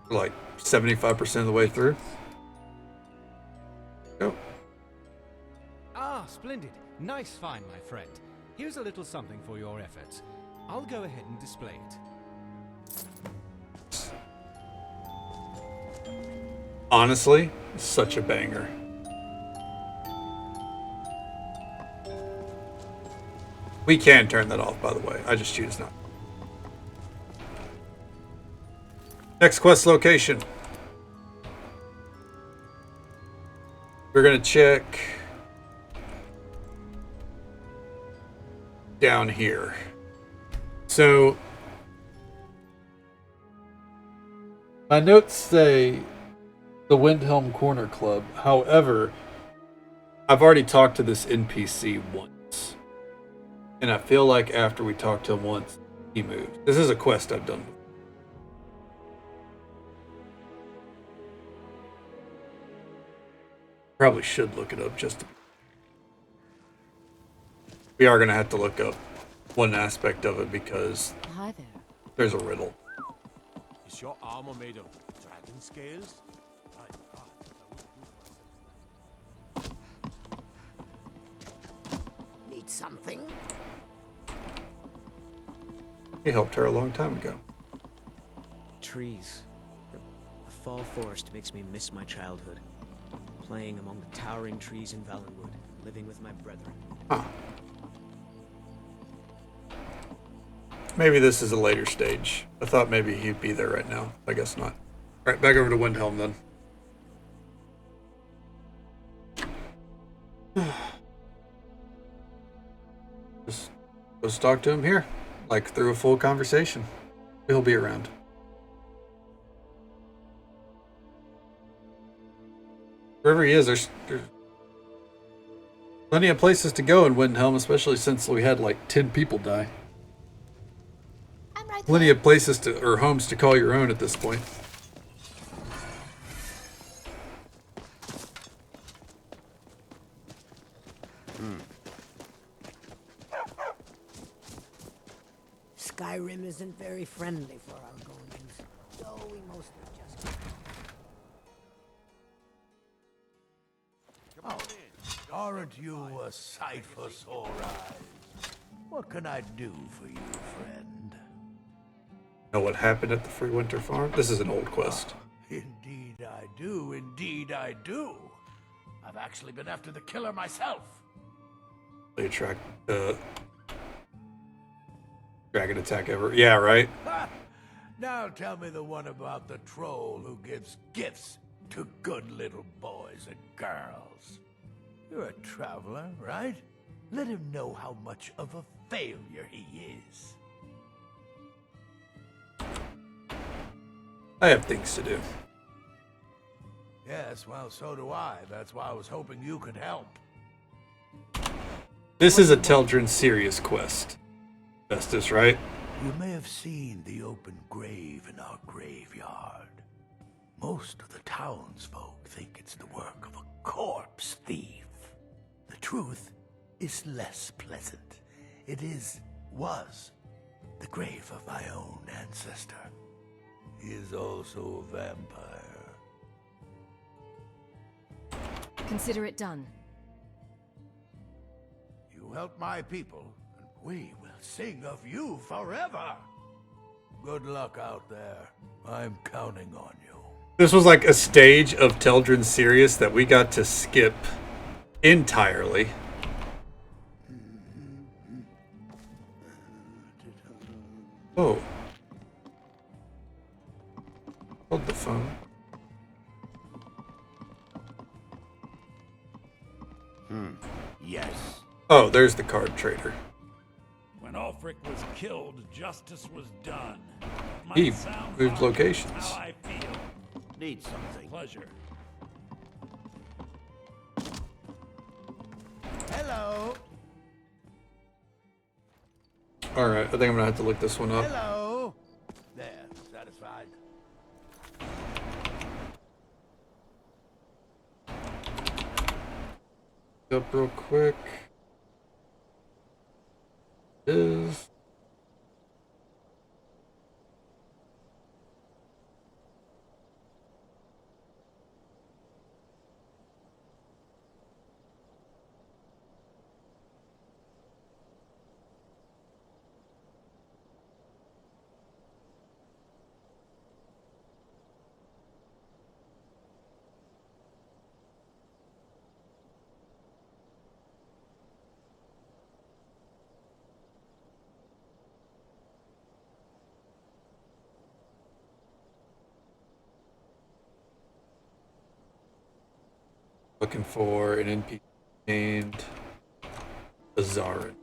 Like 75% of the way through. Go. Ah, splendid. Nice find, my friend. Here's a little something for your efforts. I'll go ahead and display it. Honestly, such a banger. We can turn that off, by the way. I just choose not. Next quest location. We're gonna check down here. So my notes say the Windhelm Corner Club. However, I've already talked to this NPC once. And I feel like after we talked to him once, he moved. This is a quest I've done before. Probably should look it up just to... We are going to have to look up one aspect of it because Hi there. There's a riddle. Is your armor made of dragon scales? Need something? He helped her a long time ago. Trees. The fall forest makes me miss my childhood. Playing among the towering trees in Valenwood, living with my brethren. Huh. Maybe this is a later stage. I thought maybe he'd be there right now. I guess not. Alright, back over to Windhelm then. Just let's talk to him here. Like through a full conversation. He'll be around. Wherever he is, there's plenty of places to go in Windhelm, especially since we had like 10 people die. Plenty of places to, or homes to call your own at this point. Skyrim isn't very friendly for our goings, though we mostly just... Aren't you a sight for sore eyes? What can I do for you, friend? Know what happened at the Free Winter Farm? This is an old quest. Indeed I do, indeed I do. I've actually been after the killer myself. They attract dragon attack ever. Yeah, right? Ha! Now tell me the one about the troll who gives gifts to good little boys and girls. You're a traveler, right? Let him know how much of a failure he is. I have things to do. Yes, well, so do I. That's why I was hoping you could help. This is a Teldrin serious quest. Festus, right? You may have seen the open grave in our graveyard. Most of the townsfolk think it's the work of a corpse thief. The truth is less pleasant. It was the grave of my own ancestor. He is also a vampire. Consider it done. You help my people, and we will sing of you forever. Good luck out there. I'm counting on you. This was like a stage of Teldrin Sirius that we got to skip entirely. Oh. Hold the phone. Yes. Oh, there's the card trader. When Ulfric was killed, justice was done. He Might sound moved far, locations. How I feel. Need something. Pleasure. Hello. Alright, I think I'm gonna have to look this one up. Hello. There, satisfied. Up real quick. Is looking for an NPC named Azarin.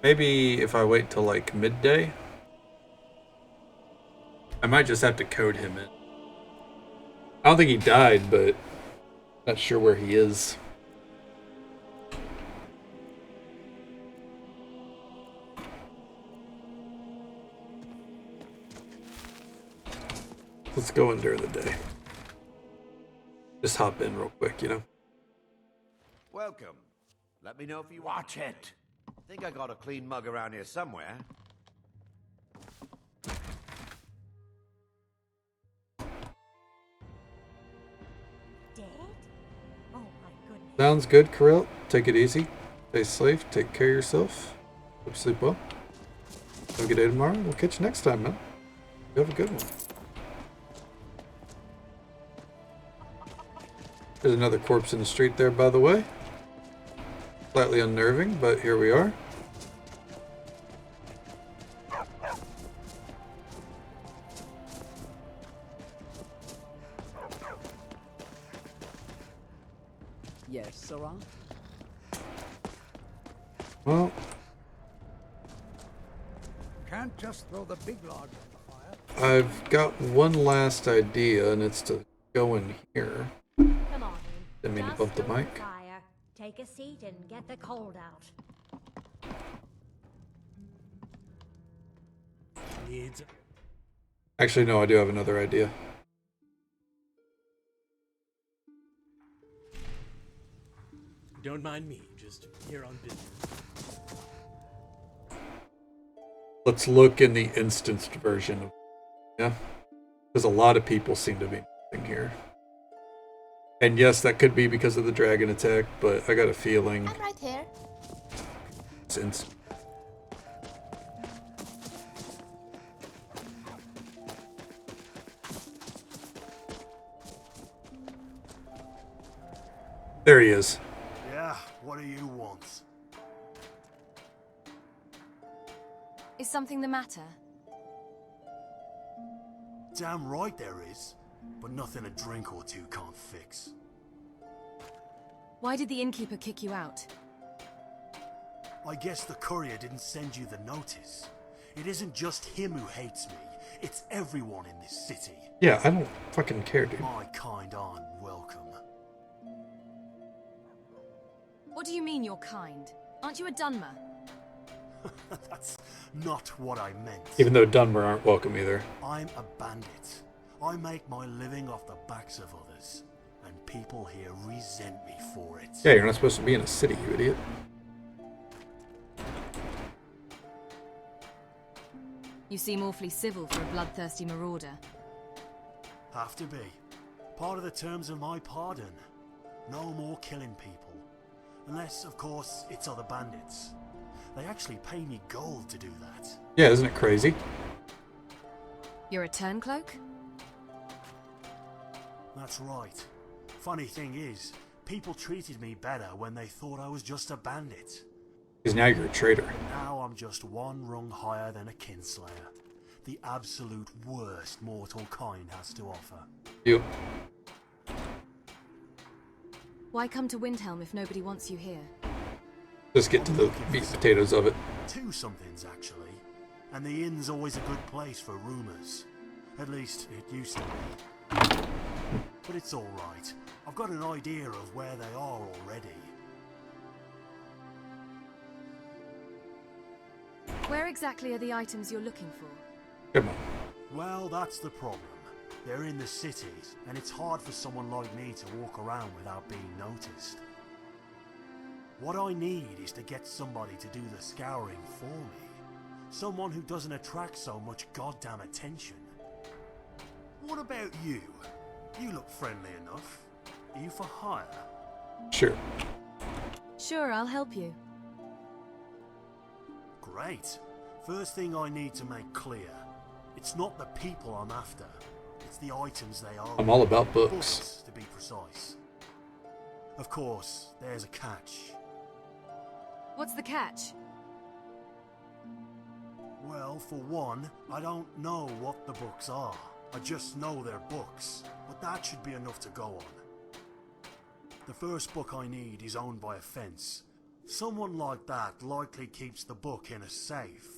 Maybe if I wait till like midday, I might just have to code him in. I don't think he died, but not sure where he is. Let's go in during the day. Just hop in real quick, you know? Welcome. Let me know if you watch it. Think I got a clean mug around here somewhere. Dead? Oh my goodness. Sounds good, Kirill. Take it easy. Stay safe. Take care of yourself. Hope you sleep well. Have a good day tomorrow. We'll catch you next time, man. You have a good one. There's another corpse in the street there, by the way. Slightly unnerving, but here we are. Yes, Sarah? Well, Can't just throw the big log on the fire. I've got one last idea, and it's to go in here. Come on, Didn't mean to just bump the stoke mic. fire, take a seat and get the cold out. Needs. Actually, no, I do have another idea. Don't mind me, just here on business. Let's look in the instanced version of, yeah, because a lot of people seem to be in here. And yes, that could be because of the dragon attack, but I got a feeling I'm right here. it's instant. There he is. Yeah, what do you want? Is something the matter? Damn right there is, but nothing a drink or two can't fix. Why did the innkeeper kick you out? I guess the courier didn't send you the notice. It isn't just him who hates me, it's everyone in this city. Yeah, I don't fucking care, dude. My kind aren't welcome. What do you mean you're kind? Aren't you a Dunmer? That's not what I meant. Even though Dunmer aren't welcome either. I'm a bandit. I make my living off the backs of others, and people here resent me for it. Yeah, you're not supposed to be in a city, you idiot. You seem awfully civil for a bloodthirsty marauder. Have to be. Part of the terms of my pardon. No more killing people. Unless, of course, it's other bandits. They actually pay me gold to do that. Yeah, isn't it crazy? You're a turncloak? That's right. Funny thing is, people treated me better when they thought I was just a bandit. Because now you're a traitor. Now I'm just one rung higher than a kinslayer. The absolute worst mortal kind has to offer. You. Why come to Windhelm if nobody wants you here? Just get to the meat and potatoes of it. Two somethings, actually. And the inn's always a good place for rumours. At least, it used to be. But it's alright. I've got an idea of where they are already. Where exactly are the items you're looking for? Come on. Well, that's the problem. They're in the cities, and it's hard for someone like me to walk around without being noticed. What I need is to get somebody to do the scouring for me. Someone who doesn't attract so much goddamn attention. What about you? You look friendly enough. Are you for hire? Sure. Sure, I'll help you. Great. First thing I need to make clear. It's not the people I'm after. It's the items they are. I'm all about books. Books, to be precise. Of course, there's a catch. What's the catch? Well, for one, I don't know what the books are. I just know they're books, but that should be enough to go on. The first book I need is owned by a fence. Someone like that likely keeps the book in a safe.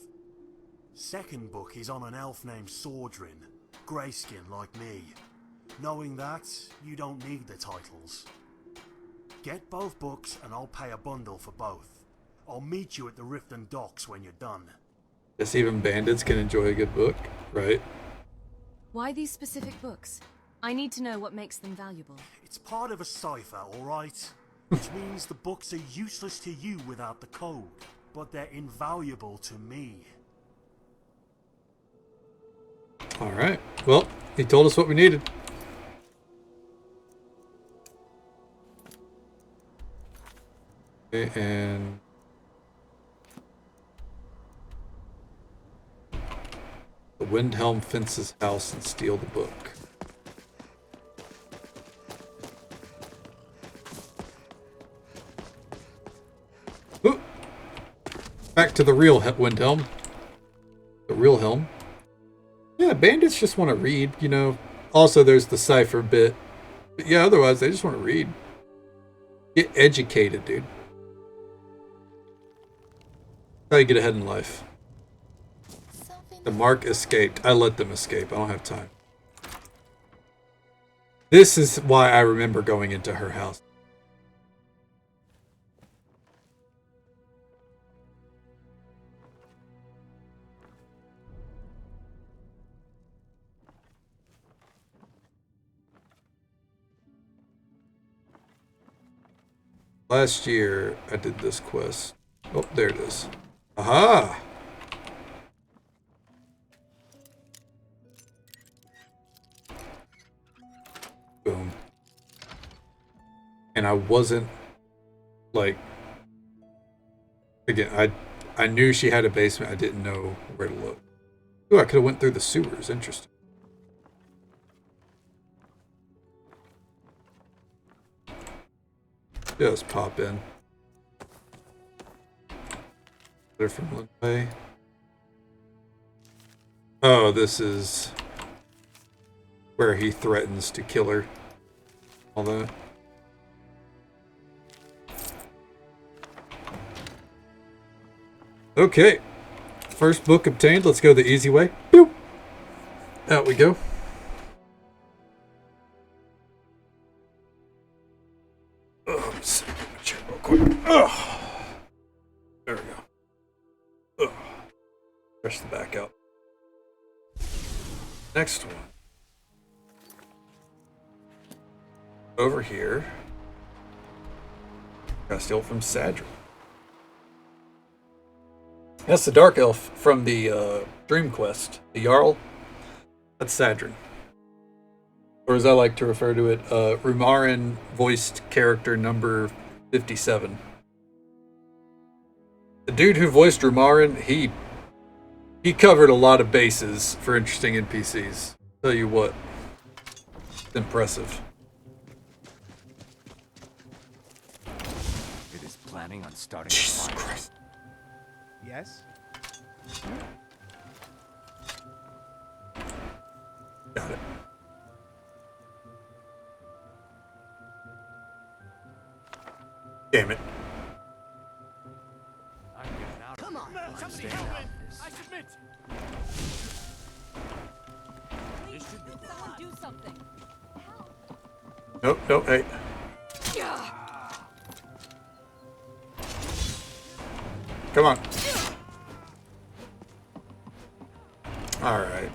Second book is on an elf named Sordrin, greyskin like me. Knowing that, you don't need the titles. Get both books and I'll pay a bundle for both. I'll meet you at the Riften docks when you're done. Guess even bandits can enjoy a good book, right? Why these specific books? I need to know what makes them valuable. It's part of a cipher, alright? Which means the books are useless to you without the code, but they're invaluable to me. Alright. Well, he told us what we needed. Okay, and the Windhelm fence's house and steal the book. Ooh. Back to the real Windhelm. The real Helm. Yeah, bandits just want to read, you know. Also, there's the cipher bit. But yeah, otherwise, they just want to read. Get educated, dude. How you get ahead in life. The mark escaped. I let them escape. I don't have time. This is why I remember going into her house. Last year, I did this quest. Oh, there it is. Aha! Boom. And I wasn't, like... Again, I knew she had a basement. I didn't know where to look. Ooh, I could have went through the sewers. Interesting. Just pop in. They're from Linway. Oh, this is where he threatens to kill her. All that. Okay. First book obtained. Let's go the easy way. Boop. Out we go. Oh, I'm sitting in the chair real quick. Oh. There we go. Oh. Stretch the back out. Next one. Over here. Gotta steal it from Sadrin. That's the Dark Elf from the Dream Quest. The Jarl. That's Sadrin. Or as I like to refer to it, Rumarin voiced character number 57. The dude who voiced Rumarin, he covered a lot of bases for interesting NPCs. Tell you what. It's impressive. It is planning on starting. Jesus Christ. Yes? Got it. Damn it. Come on, Something happened. I submit. Please, can someone do something? Nope, nope, hey. Come on. Alright.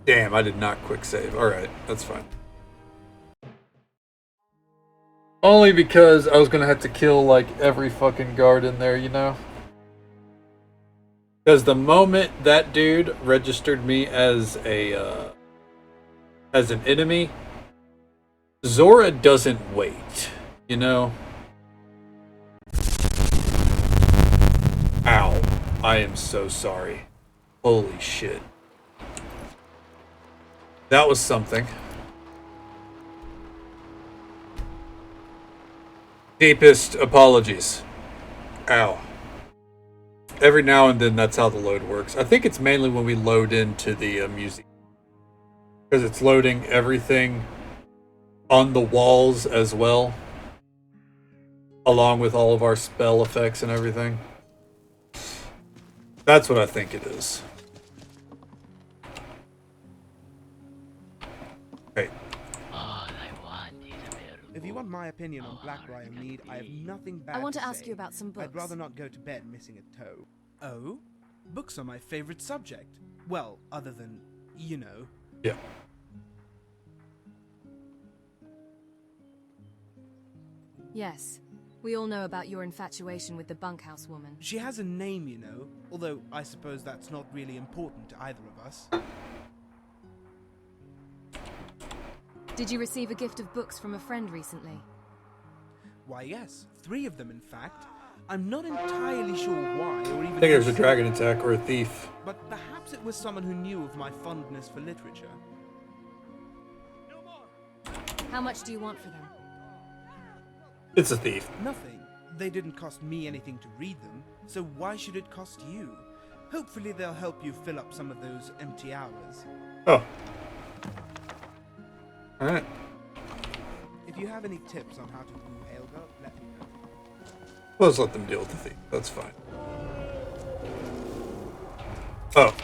Damn, I did not quick save. Alright, that's fine. Only because I was gonna have to kill, like, every fucking guard in there, you know? Because the moment that dude registered me as an enemy, Zora doesn't wait, you know? Ow. I am so sorry. Holy shit. That was something. Deepest apologies. Ow. Every now and then that's how the load works. I think it's mainly when we load into the museum. Because it's loading everything on the walls as well. Along with all of our spell effects and everything. That's what I think it is. Hey. If you want my opinion on Blackbriar Mead, I have nothing bad I want to ask say. you about some books. I'd rather not go to bed missing a toe. Oh? Books are my favorite subject. Well, other than, you know. Yeah. Yes. We all know about your infatuation with the bunkhouse woman. She has a name, you know, although I suppose that's not really important to either of us. Did you receive a gift of books from a friend recently? Why, yes. 3 of them, in fact. I'm not entirely sure why, or even... I think there's a dragon attack or a thief. But perhaps it was someone who knew of my fondness for literature. How much do you want for them? It's a thief. Nothing. They didn't cost me anything to read them, so why should it cost you? Hopefully they'll help you fill up some of those empty hours. Oh. Alright. If you have any tips on how to woo Helga, let me know. Let's let them deal with the thief. That's fine. Oh.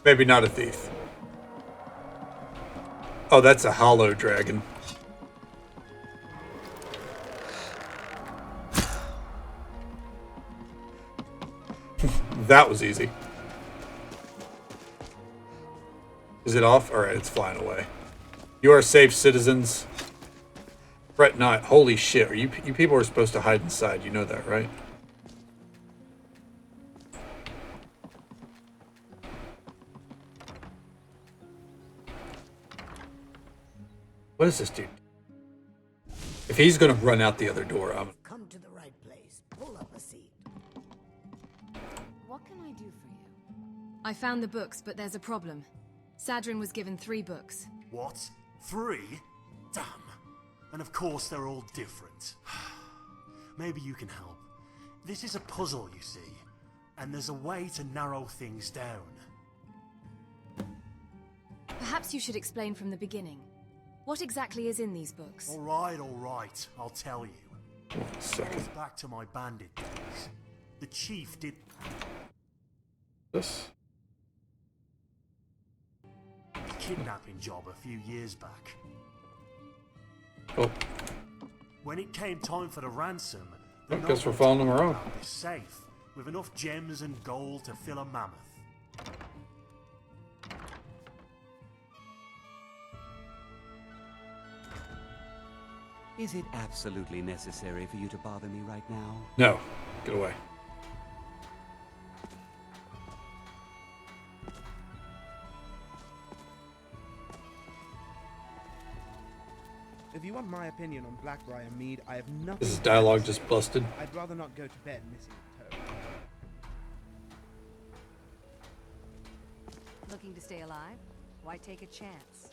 Maybe not a thief. Oh, that's a hollow dragon. That was easy. Is it off? Alright, it's flying away. You are safe, citizens. Fret not. Holy shit. Are you people are supposed to hide inside. You know that, right? What is this dude? If he's gonna run out the other door, I'm... Come to the right place. Pull up a seat. What can I do for you? I found the books, but there's a problem. Sadrin was given 3 books. What? 3? Damn. And of course they're all different. Maybe you can help. This is a puzzle, you see. And there's a way to narrow things down. Perhaps you should explain from the beginning. What exactly is in these books? All right, I'll tell you. One second. Goes back to my bandit days. The chief did This. a kidnapping job a few years back. Oh. When it came time for the ransom, I guess we're following them around. this safe with enough gems and gold to fill a mammoth. Is it absolutely necessary for you to bother me right now? No. Get away. If you want my opinion on Blackbriar Mead, I have nothing. This is dialogue just busted. I'd rather not go to bed missing a toe. Looking to stay alive? Why take a chance?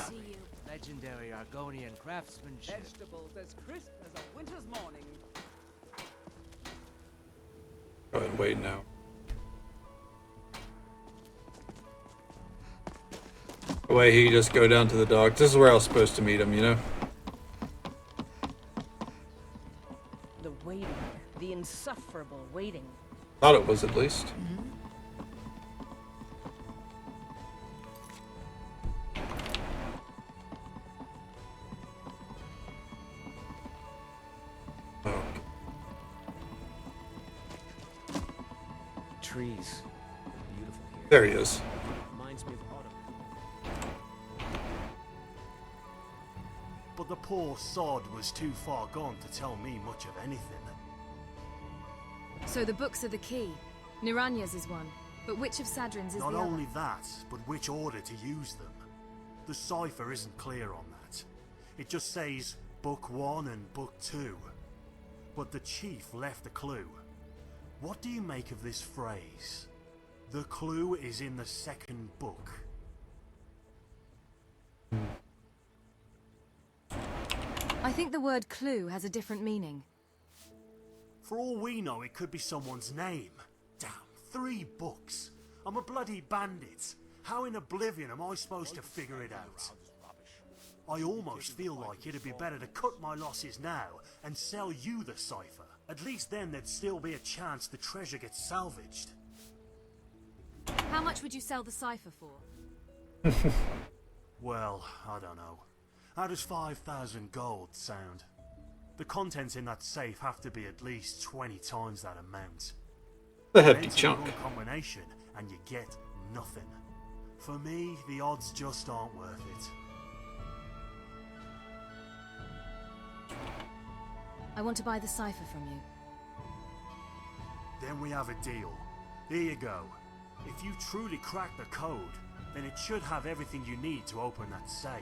See you. Legendary Argonian craftsmanship. Vegetables as crisp as a winter's morning. Go ahead and wait now. Way he just go down to the docks. This is where I was supposed to meet him, you know? The waiting. The insufferable waiting. Thought it was at least. Oh. Trees. Beautiful here. There he is. Reminds me of autumn. But the poor sod was too far gone to tell me much of anything. So the books are the key. Niranya's is one, but which of Sadrin's is Not the other? only that, but which order to use them. The cipher isn't clear on that. It just says Book 1 and Book 2. But the chief left a clue. What do you make of this phrase? The clue is in the second book. I think the word clue has a different meaning. For all we know, it could be someone's name. Damn, 3 books. I'm a bloody bandit. How in oblivion am I supposed to figure it out? I almost feel like it'd be better to cut my losses now and sell you the cipher. At least then there'd still be a chance the treasure gets salvaged. How much would you sell the cipher for? Well, I don't know. How does 5,000 gold sound? The contents in that safe have to be at least 20 times that amount. The hefty Enter chunk. the wrong combination and you get nothing. For me, the odds just aren't worth it. I want to buy the cipher from you. Then we have a deal. Here you go. If you truly crack the code, then it should have everything you need to open that safe.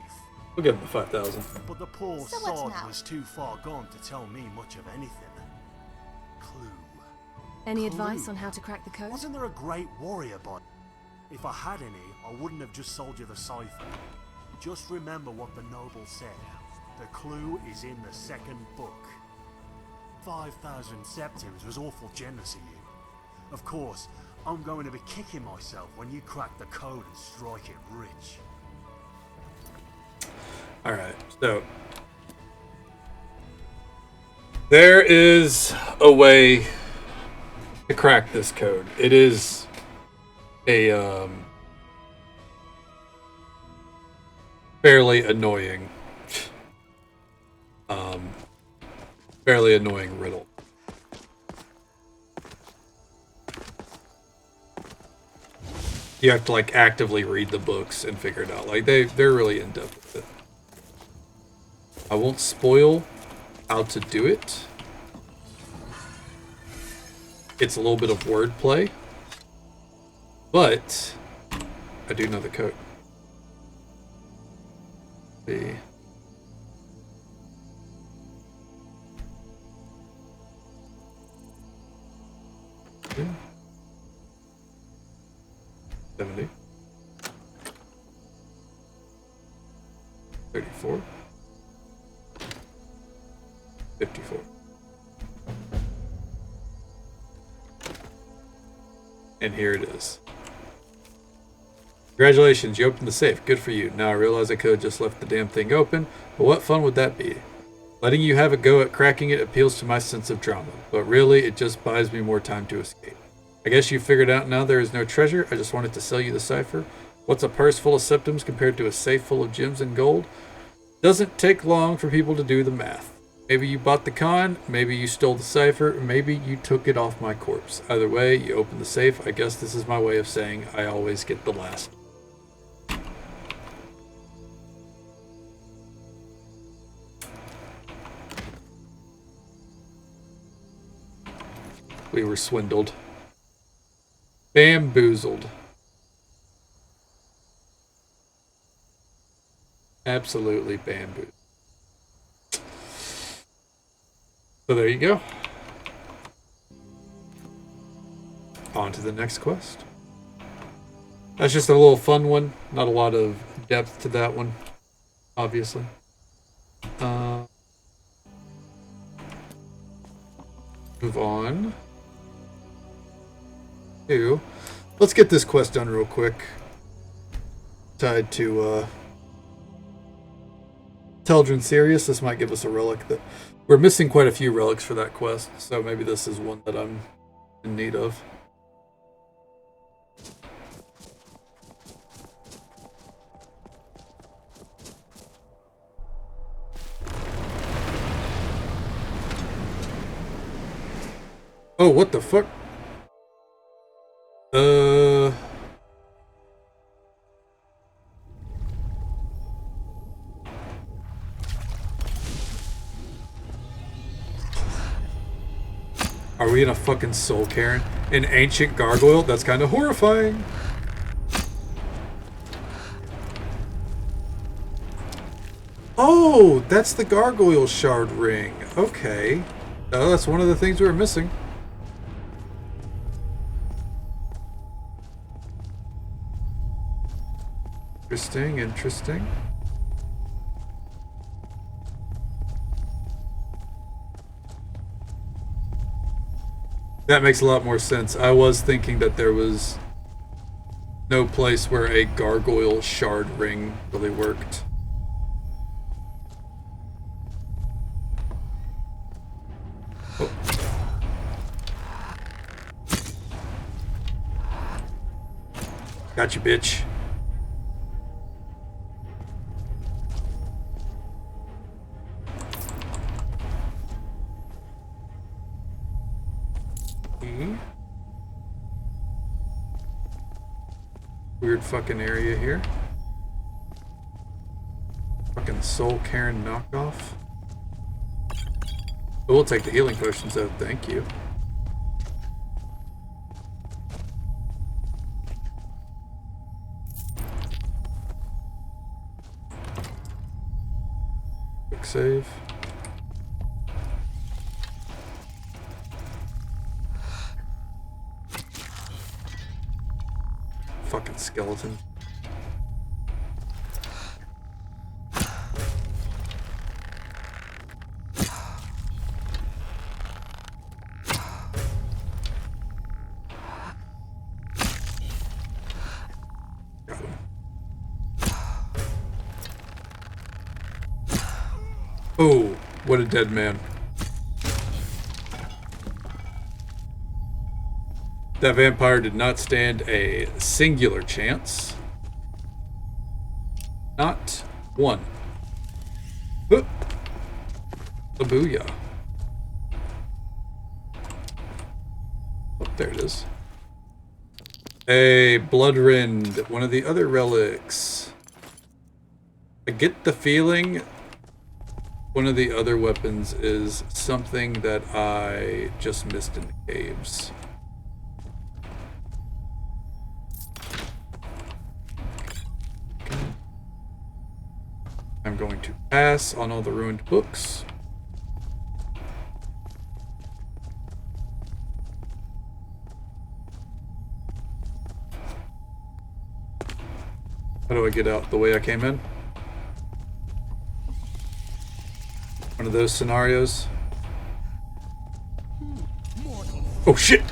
We'll give him the 5,000. But the poor So what sod now? was too far gone to tell me much of anything. Clue. Any Clue. advice on how to crack the code? Wasn't there a great warrior by? If I had any, I wouldn't have just sold you the cipher. Just remember what the noble said. The clue is in the second book. 5,000 septims was awful generous of you. Of course, I'm going to be kicking myself when you crack the code and strike it rich. Alright, so there is a way to crack this code. It is a fairly annoying riddle. You have to like actively read the books and figure it out. Like they're really in depth with it. I won't spoil how to do it. It's a little bit of wordplay, but I do know the code. See. Okay. 70. 34. 54. And here it is. Congratulations, you opened the safe. Good for you. Now I realize I could have just left the damn thing open, but what fun would that be? Letting you have a go at cracking it appeals to my sense of drama, but really, it just buys me more time to escape. I guess you figured out now there is no treasure. I just wanted to sell you the cipher. What's a purse full of septums compared to a safe full of gems and gold? Doesn't take long for people to do the math. Maybe you bought the con, maybe you stole the cipher, maybe you took it off my corpse. Either way, you opened the safe. I guess this is my way of saying I always get the last. We were swindled. Bamboozled. Absolutely bamboozled. So there you go. On to the next quest. That's just a little fun one. Not a lot of depth to that one, obviously. Move on. Let's get this quest done real quick. Tied to Teldrin Sirius. This might give us a relic. That we're missing quite a few relics for that quest, so maybe this is one that I'm in need of. Oh, what the fuck? Are we in a fucking soul cairn? An ancient gargoyle? That's kind of horrifying. Oh, that's the gargoyle shard ring. Okay. Oh, that's one of the things we were missing. Interesting, interesting. That makes a lot more sense. I was thinking that there was no place where a gargoyle shard ring really worked. Oh. Got you, bitch. Weird fucking area here. Fucking Soul Cairn knockoff. But we'll take the healing potions though, thank you. Quick save. Fucking skeleton. Got him. Oh, what a dead man. That vampire did not stand a singular chance. Not one. Oh. A booyah. Oh, there it is. A bloodrind, one of the other relics. I get the feeling one of the other weapons is something that I just missed in the caves. I'm going to pass on all the ruined books. How do I get out the way I came in? One of those scenarios. Oh shit!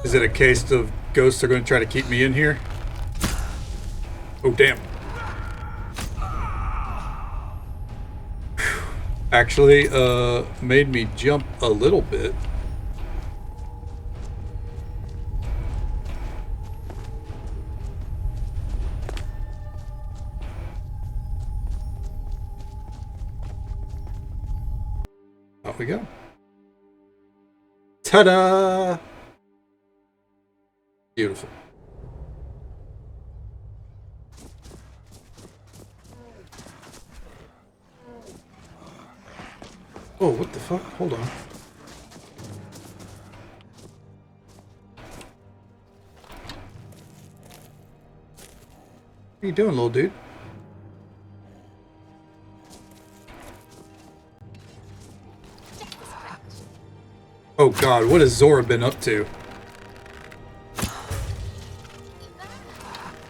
Is it a case of ghosts are going to try to keep me in here? Oh, damn. Actually, made me jump a little bit. Out we go. Ta-da! Beautiful. Oh, what the fuck? Hold on. What are you doing, little dude? Oh god, what has Zora been up to?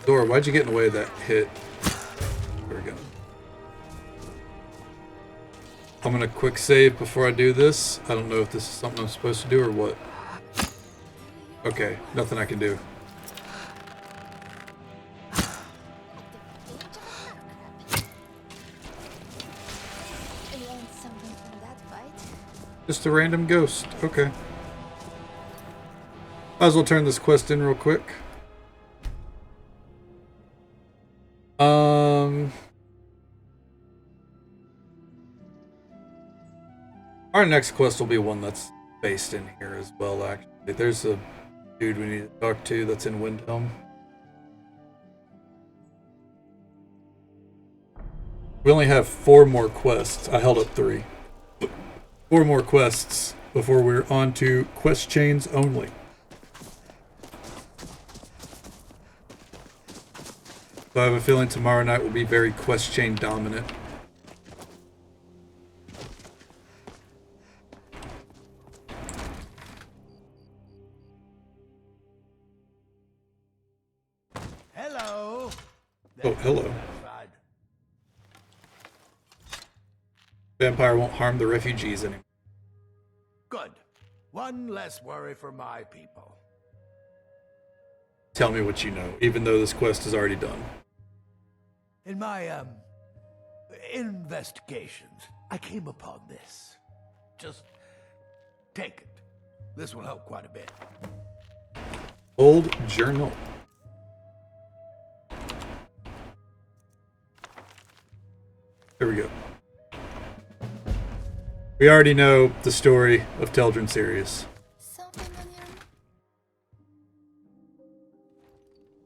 Zora, why'd you get in the way of that hit? There we go. I'm gonna quick save before I do this. I don't know if this is something I'm supposed to do or what. Okay, nothing I can do. Just a random ghost. Okay. Might as well turn this quest in real quick. Our next quest will be one that's based in here as well, actually. There's a dude we need to talk to that's in Windhelm. We only have 4 more quests. I held up 3. 4 more quests before we're on to quest chains only. So I have a feeling tomorrow night will be very quest chain dominant. Hello. Oh, hello. Vampire won't harm the refugees anymore. Good. One less worry for my people. Tell me what you know, even though this quest is already done. In my, investigations, I came upon this. Just take it. This will help quite a bit. Old journal. Here we go. We already know the story of Teldrin Sirius.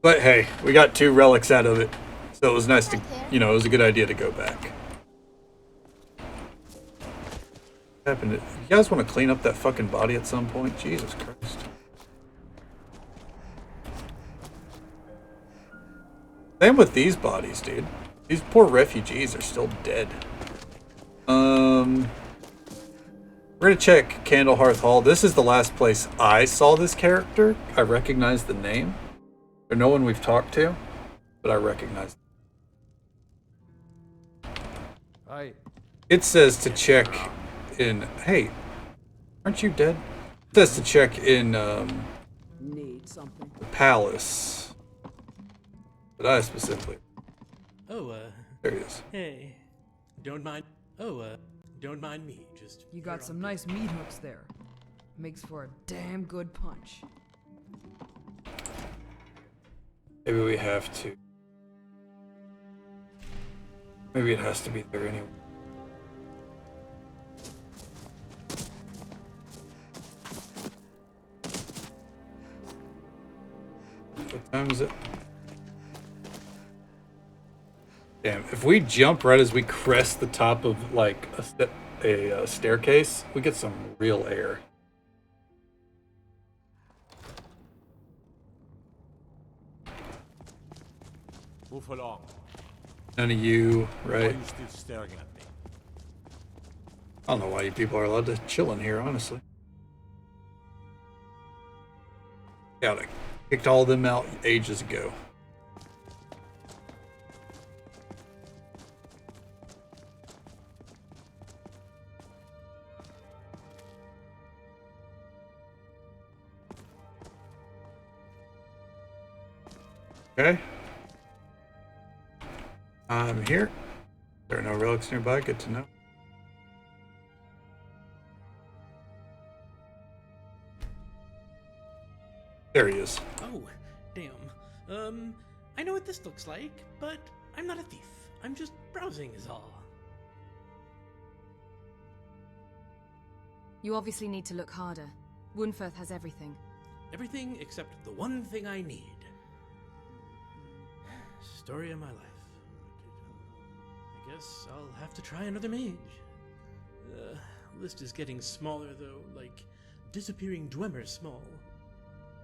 But hey, we got 2 relics out of it. So it was nice to, you know, it was a good idea to go back. What happened? You guys want to clean up that fucking body at some point? Jesus Christ. Same with these bodies, dude. These poor refugees are still dead. We're gonna check Candlehearth Hall. This is the last place I saw this character. I recognize the name. There's no one we've talked to, but I recognize them. It says to check in... Hey, aren't you dead? It says to check in Need something. the palace. But I specifically... Oh, there he is. Hey. Don't mind... Oh, don't mind me, just... You got some nice meat hooks there. Makes for a damn good punch. Maybe we have to. Maybe it has to be there anyway. What time is it? Damn, if we jump right as we crest the top of like a staircase, we get some real air. Move along. None of you, right? Why are you still staring at me? I don't know why you people are allowed to chill in here, honestly. Yeah, I kicked all of them out ages ago. Okay. I'm here. There are no relics nearby. Good to know. There he is. Oh, damn. I know what this looks like, but I'm not a thief. I'm just browsing is all. You obviously need to look harder. Wunferth has everything. Everything except the one thing I need. Story of my life. I guess I'll have to try another mage. The list is getting smaller though, like disappearing Dwemer small.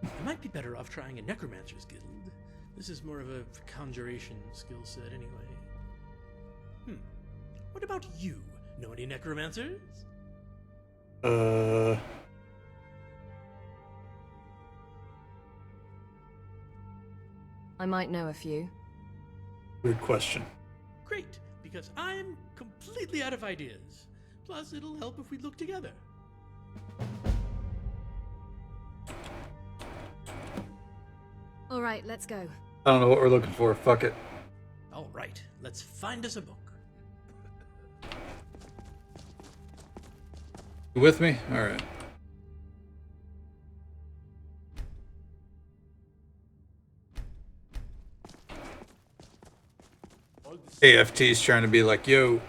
I might be better off trying a necromancer's guild. This is more of a conjuration skill set anyway. What about you? Know any necromancers? I might know a few. Good question. Great, because I'm completely out of ideas. Plus, it'll help if we look together. All right, let's go. I don't know what we're looking for. Fuck it. All right, let's find us a book. You with me? All right. AFT's trying to be like, yo,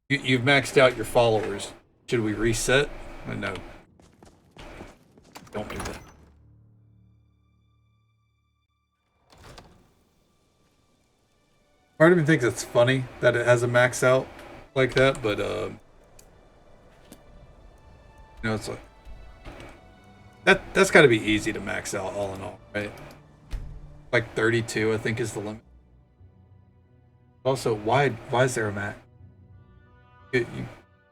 you've maxed out your followers. Should we reset? No. Don't do that. Part of me thinks it's funny that it has a max out like that, but you know, it's like that's got to be easy to max out all in all, right? Like 32, I think, is the limit. Also, why is there a max? You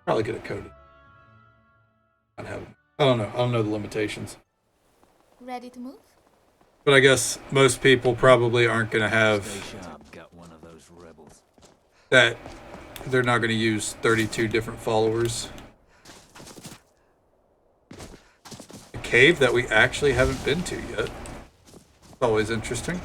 probably get it coded. I don't know. I don't know the limitations. Ready to move? But I guess most people probably aren't going to have Got one of those rebels. that. They're not going to use 32 different followers. A cave that we actually haven't been to yet. It's always interesting.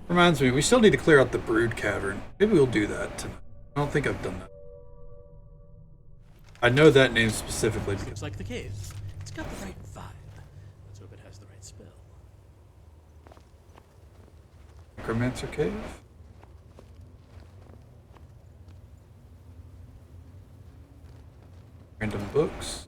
Reminds me, we still need to clear out the Brood Cavern. Maybe we'll do that tonight. I don't think I've done that. I know that name specifically because Looks like the cave. It's got the right vibe. Let's hope it has the right spell. Necromancer Cave? Random books.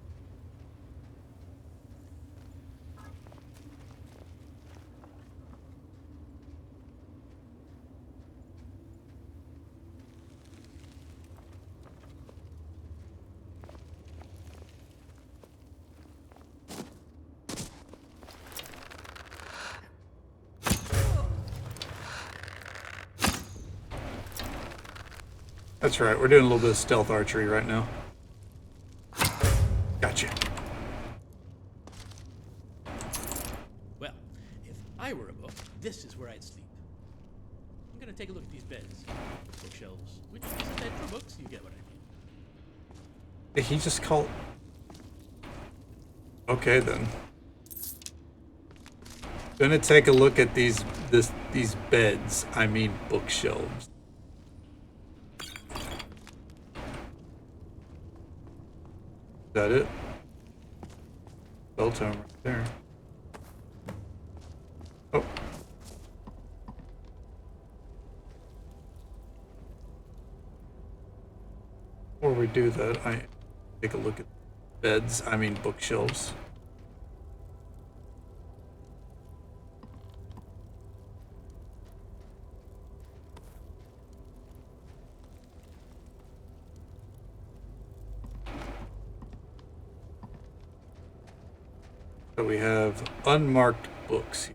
That's right, we're doing a little bit of stealth archery right now. Gotcha. Well, if I were a book, this is where I'd sleep. I'm gonna take a look at these beds. Bookshelves. Which is a bed for books, you get what I mean. Did he just call... Okay then. Gonna take a look at these beds, I mean bookshelves. Is that it? Bell tone right there. Oh. Before we do that, I take a look at beds, I mean bookshelves. So we have unmarked books.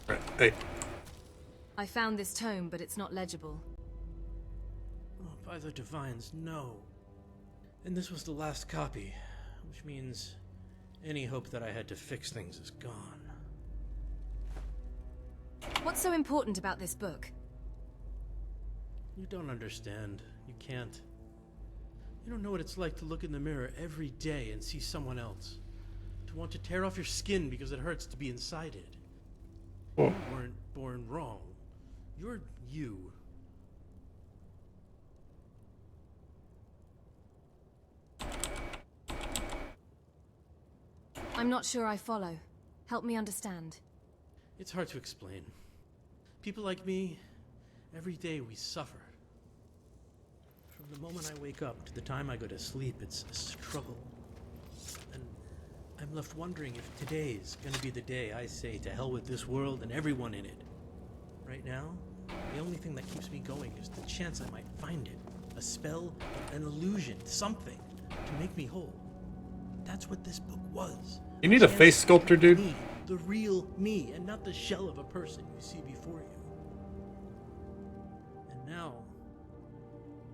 Right, hey. I found this tome, but it's not legible. Oh, by the divines, no. And this was the last copy, which means any hope that I had to fix things is gone. What's so important about this book? You don't understand. You can't. You don't know what it's like to look in the mirror every day and see someone else. To want to tear off your skin because it hurts to be inside it. Oh. You weren't born wrong. You're you. I'm not sure I follow. Help me understand. It's hard to explain. People like me, every day we suffer. From the moment I wake up to the time I go to sleep, it's a struggle. And I'm left wondering if today's gonna be the day I say to hell with this world and everyone in it. Right now, the only thing that keeps me going is the chance I might find it. A spell, an illusion, something to make me whole. That's what this book was. You need a face sculptor, dude. Me, the real me, and not the shell of a person you see before you. And now,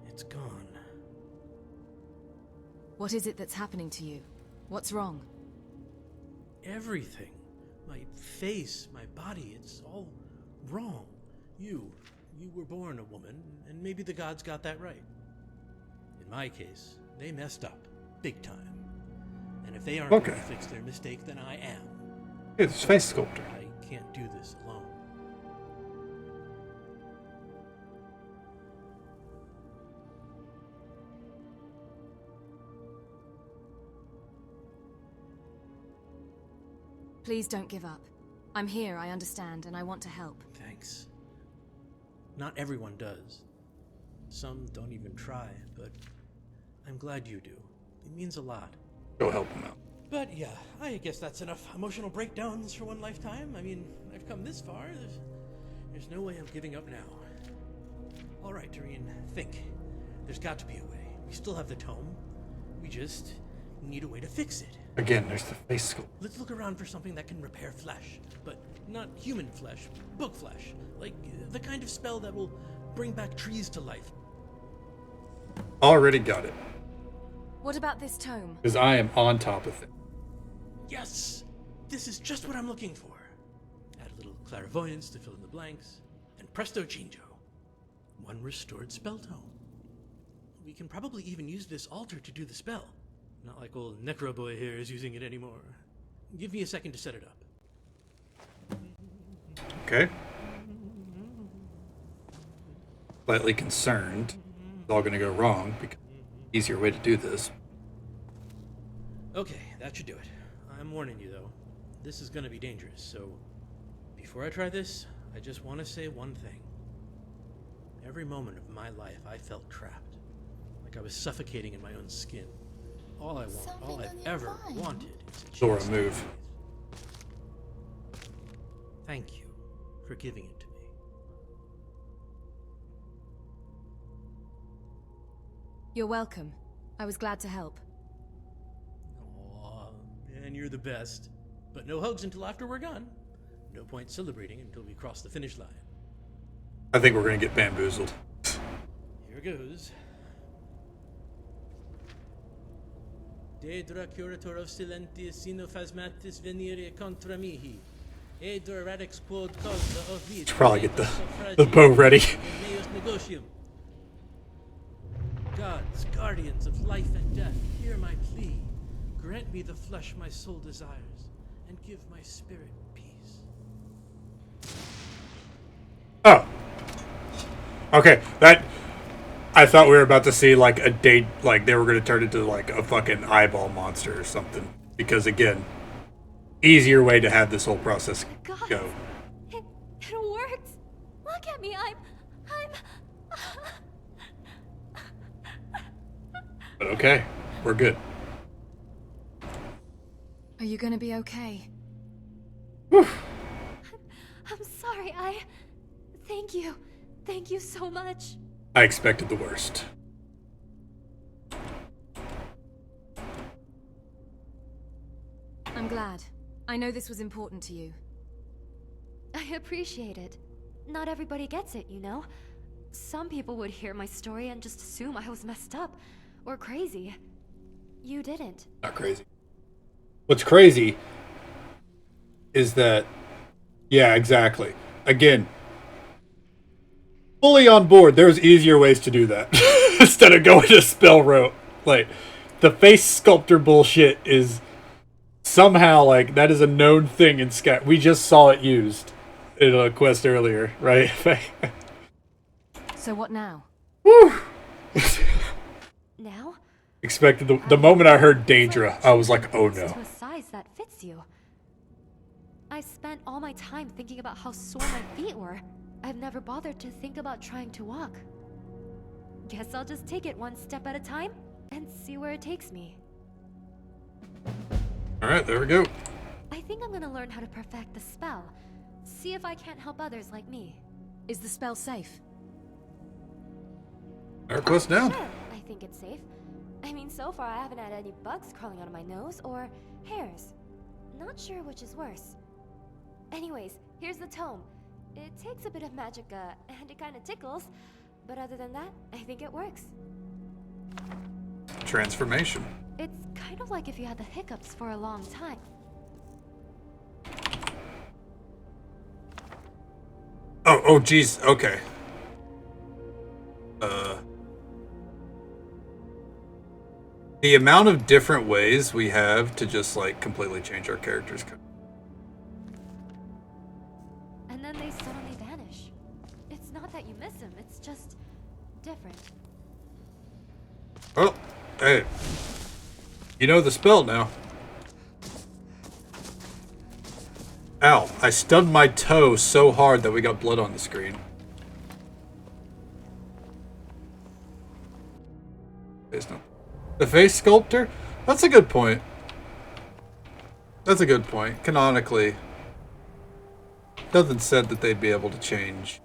it's gone. What is it that's happening to you? What's wrong? Everything. My face, my body, it's all wrong. You were born a woman, and maybe the gods got that right. In my case, they messed up, big time. And if they aren't going to fix their mistake, then I am. It's face sculptor. I can't do this alone. Please don't give up. I'm here, I understand, and I want to help. Thanks. Not everyone does. Some don't even try, but I'm glad you do. It means a lot. Go help him out. But yeah, I guess that's enough emotional breakdowns for one lifetime. I mean, I've come this far. There's no way I'm giving up now. All right, Doreen, think. There's got to be a way. We still have the tome. We just need a way to fix it. Again, there's the face sculptor. Let's look around for something that can repair flesh, but not human flesh, book flesh. Like the kind of spell that will bring back trees to life. Already got it. What about this tome? Because I am on top of it. Yes! This is just what I'm looking for. Add a little clairvoyance to fill in the blanks, and presto chango. One restored spell tome. We can probably even use this altar to do the spell. Not like old Necro Boy here is using it anymore. Give me a second to set it up. Okay. Slightly concerned. It's all going to go wrong because easier way to do this. Okay, that should do it. I'm warning you though. This is going to be dangerous, so before I try this, I just want to say one thing. Every moment of my life I felt trapped. Like I was suffocating in my own skin. All I want, all I've ever wanted is a Dora, chance move. Thank you for giving it to me. You're welcome. I was glad to help. Aw, man, you're the best. But no hugs until after we're gone. No point celebrating until we cross the finish line. I think we're going to get bamboozled. Here goes. Dedra curator of silentis sinophasmatis venire contra mihi. Edra radix quod causa of vita. Should probably get the bow ready. Meus negotium. Gods, guardians of life and death, hear my plea. Grant me the flesh my soul desires, and give my spirit peace. Oh. Okay, that... I thought we were about to see, like, a date... Like, they were going to turn into, like, a fucking eyeball monster or something. Because, again, easier way to have this whole process go. It worked! Look at me, I'm... But okay, we're good. Are you gonna be okay? I'm sorry, Thank you. Thank you so much. I expected the worst. I'm glad. I know this was important to you. I appreciate it. Not everybody gets it, you know? Some people would hear my story and just assume I was messed up or crazy. You didn't. Not crazy. What's crazy is that, yeah, exactly. Again, fully on board. There's easier ways to do that instead of going to spell rote. Like, the face sculptor bullshit is somehow, like, that is a known thing in Sky. We just saw it used in a quest earlier, right? So what now? Woo! Now? Expected the moment I heard Daedra, I was like, oh no. To a size that fits you. I spent all my time thinking about how sore my feet were. I've never bothered to think about trying to walk. Guess I'll just take it one step at a time and see where it takes me. Alright, there we go. I think I'm gonna learn how to perfect the spell. See if I can't help others like me. Is the spell safe? Our quest down. Sure, I think it's safe. I mean, so far I haven't had any bugs crawling out of my nose or hairs. Not sure which is worse. Anyways, here's the tome. It takes a bit of magic, and it kinda tickles. But other than that, I think it works. Transformation. It's kind of like if you had the hiccups for a long time. Oh, geez. Okay. The amount of different ways we have to just, like, completely change our characters. And then they suddenly vanish. It's not that you miss them, it's just different. Oh, hey. You know the spell now. Ow, I stubbed my toe so hard that we got blood on the screen. The face sculptor? That's a good point. That's a good point. Canonically, nothing said that they'd be able to change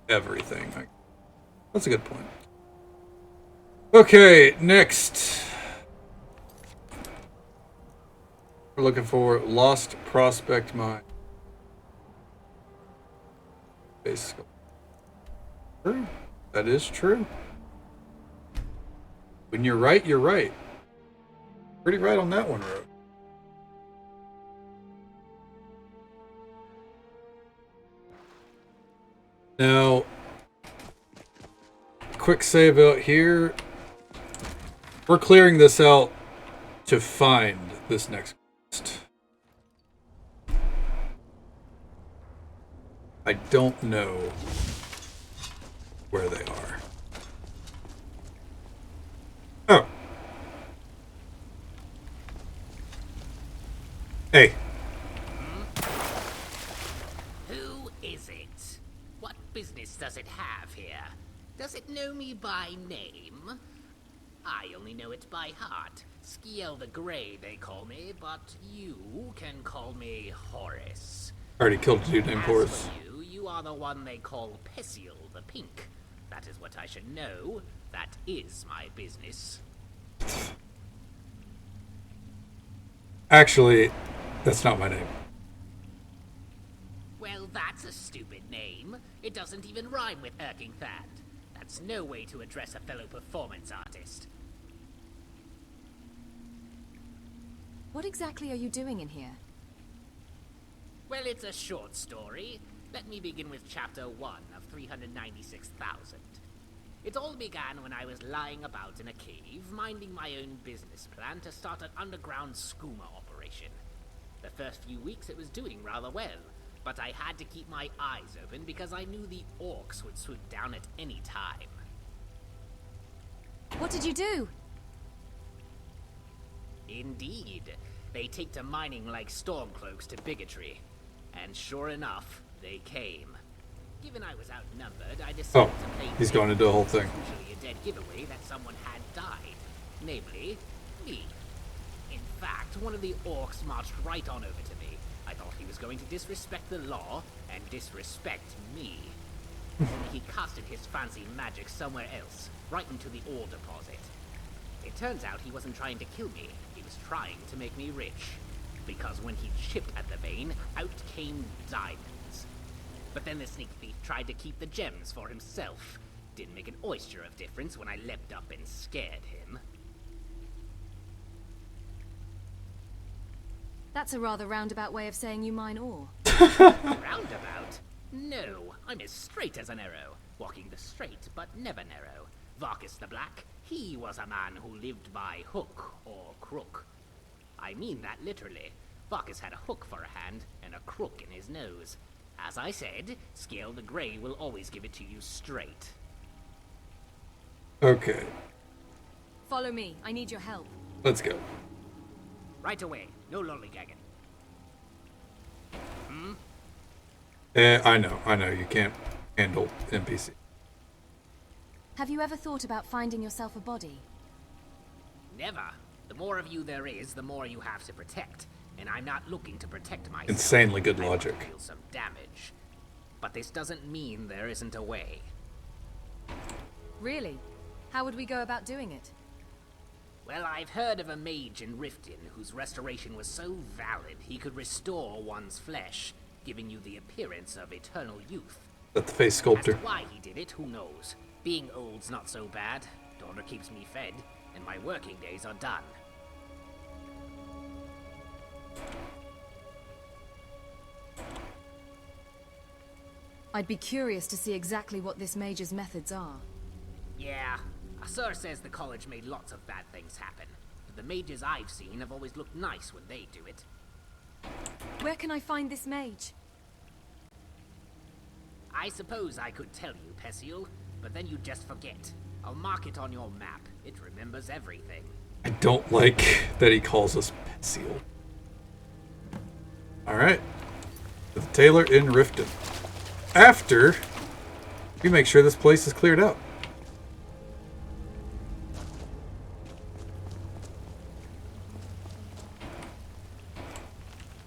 everything. That's a good point. Okay, next. We're looking for Lost Prospect Mine. Face sculptor. True. That is true. When you're right, you're right. Pretty right on that one, Road. Now, quick save out here. We're clearing this out to find this next quest. I don't know where they are. Oh. Hey. Who is it? What business does it have here? Does it know me by name? I only know it by heart. Skiel the Grey, they call me, but you can call me Horace. Already killed a dude named Horace. You are the one they call Pessiel the Pink. That is what I should know. That is my business. Actually, that's not my name. Well, that's a stupid name. It doesn't even rhyme with Erkingthand. That's no way to address a fellow performance artist. What exactly are you doing in here? Well, it's a short story. Let me begin with chapter 1 of 396,000. It all began when I was lying about in a cave, minding my own business plan to start an underground skooma operation. The first few weeks it was doing rather well, but I had to keep my eyes open because I knew the orcs would swoop down at any time. What did you do? Indeed. They take to mining like stormcloaks to bigotry. And sure enough, they came. Given I was outnumbered, I decided to play he's going to do the whole thing. Usually a dead giveaway that someone had died. Namely, me. In fact, one of the orcs marched right on over to me. I thought he was going to disrespect the law and disrespect me. Only he casted his fancy magic somewhere else, right into the ore deposit. It turns out he wasn't trying to kill me, he was trying to make me rich. Because when he chipped at the vein, out came diamonds. But then the sneak thief tried to keep the gems for himself. Didn't make an oyster of difference when I leapt up and scared him. That's a rather roundabout way of saying you mine ore. Roundabout? No, I'm as straight as an arrow, walking the straight but never narrow. Varkus the Black, he was a man who lived by hook or crook. I mean that literally. Varkus had a hook for a hand and a crook in his nose. As I said, Scale the Grey will always give it to you straight. Okay, Follow me. I need your help. let's go. Right away, no lollygagging. Hmm? I know, you can't handle NPC. Have you ever thought about finding yourself a body? Never. The more of you there is, the more you have to protect. And I'm not looking to protect myself. Insanely good I want to logic. deal some damage. But this doesn't mean there isn't a way. Really? How would we go about doing it? Well, I've heard of a mage in Riften whose restoration was so valid he could restore one's flesh, giving you the appearance of eternal youth. That the face sculptor. As to why he did it, who knows? Being old's not so bad. Daughter keeps me fed, and my working days are done. I'd be curious to see exactly what this mage's methods are. Yeah, Asur says the college made lots of bad things happen. But the mages I've seen have always looked nice when they do it. Where can I find this mage? I suppose I could tell you, Pesiel, but then you'd just forget. I'll mark it on your map. It remembers everything. I don't like that he calls us Pesiel. Alright. The tailor in Riften. After we make sure this place is cleared out.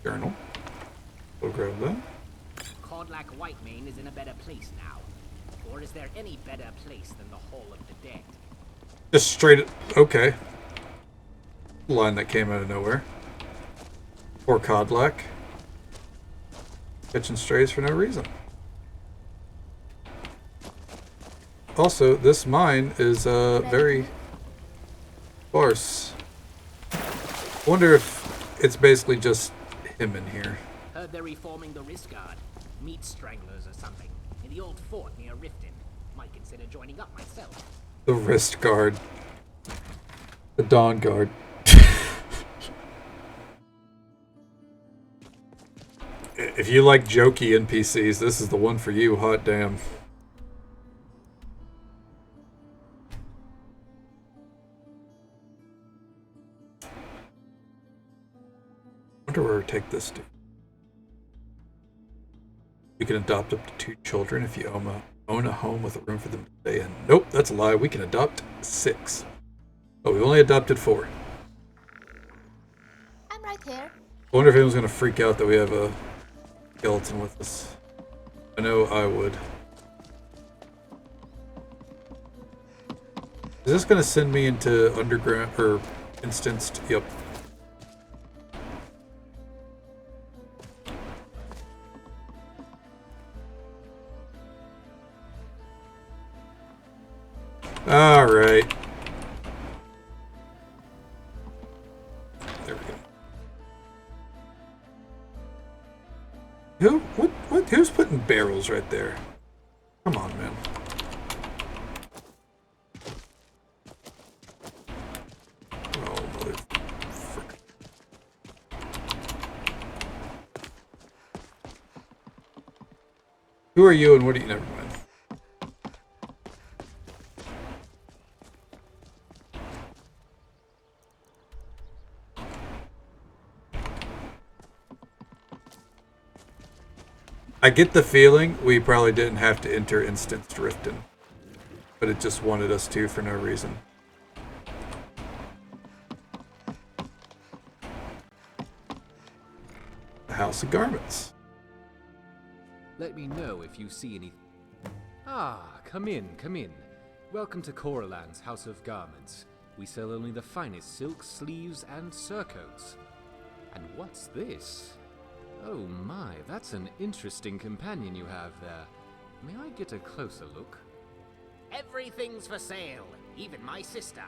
Journal. We'll grab that. Cordlac Whitemane is in a better place now. Or is there any better place than the Hall of the Dead? Just straight. Okay. Line that came out of nowhere. Poor Codlac. Catching strays for no reason. Also, this mine is very sparse. I wonder if it's basically just him in here. Heard they're reforming the Wrist Guard. Meat stranglers or something. In the old fort near Riften. Might consider joining up myself. The wrist guard. The dawn guard. If you like jokey NPCs, this is the one for you, hot damn. Wonder where we take this to. You can adopt up to 2 children if you own a home with a room for them to stay in. Nope, that's a lie. We can adopt 6. Oh, we only adopted 4. I'm right here. I wonder if anyone's going to freak out that we have a skeleton with us. I know I would. Is this going to send me into underground or instanced? Yep. All right. There we go. Who's putting barrels right there? Come on, man. Oh, mother frick. Who are you and what do you... Never mind. I get the feeling we probably didn't have to enter instanced Riften, but it just wanted us to for no reason. The House of Garments. Let me know if you see any... Ah, come in, come in. Welcome to Coralan's House of Garments. We sell only the finest silks, sleeves, and surcoats. And what's this? Oh my, that's an interesting companion you have there. May I get a closer look? Everything's for sale, even my sister.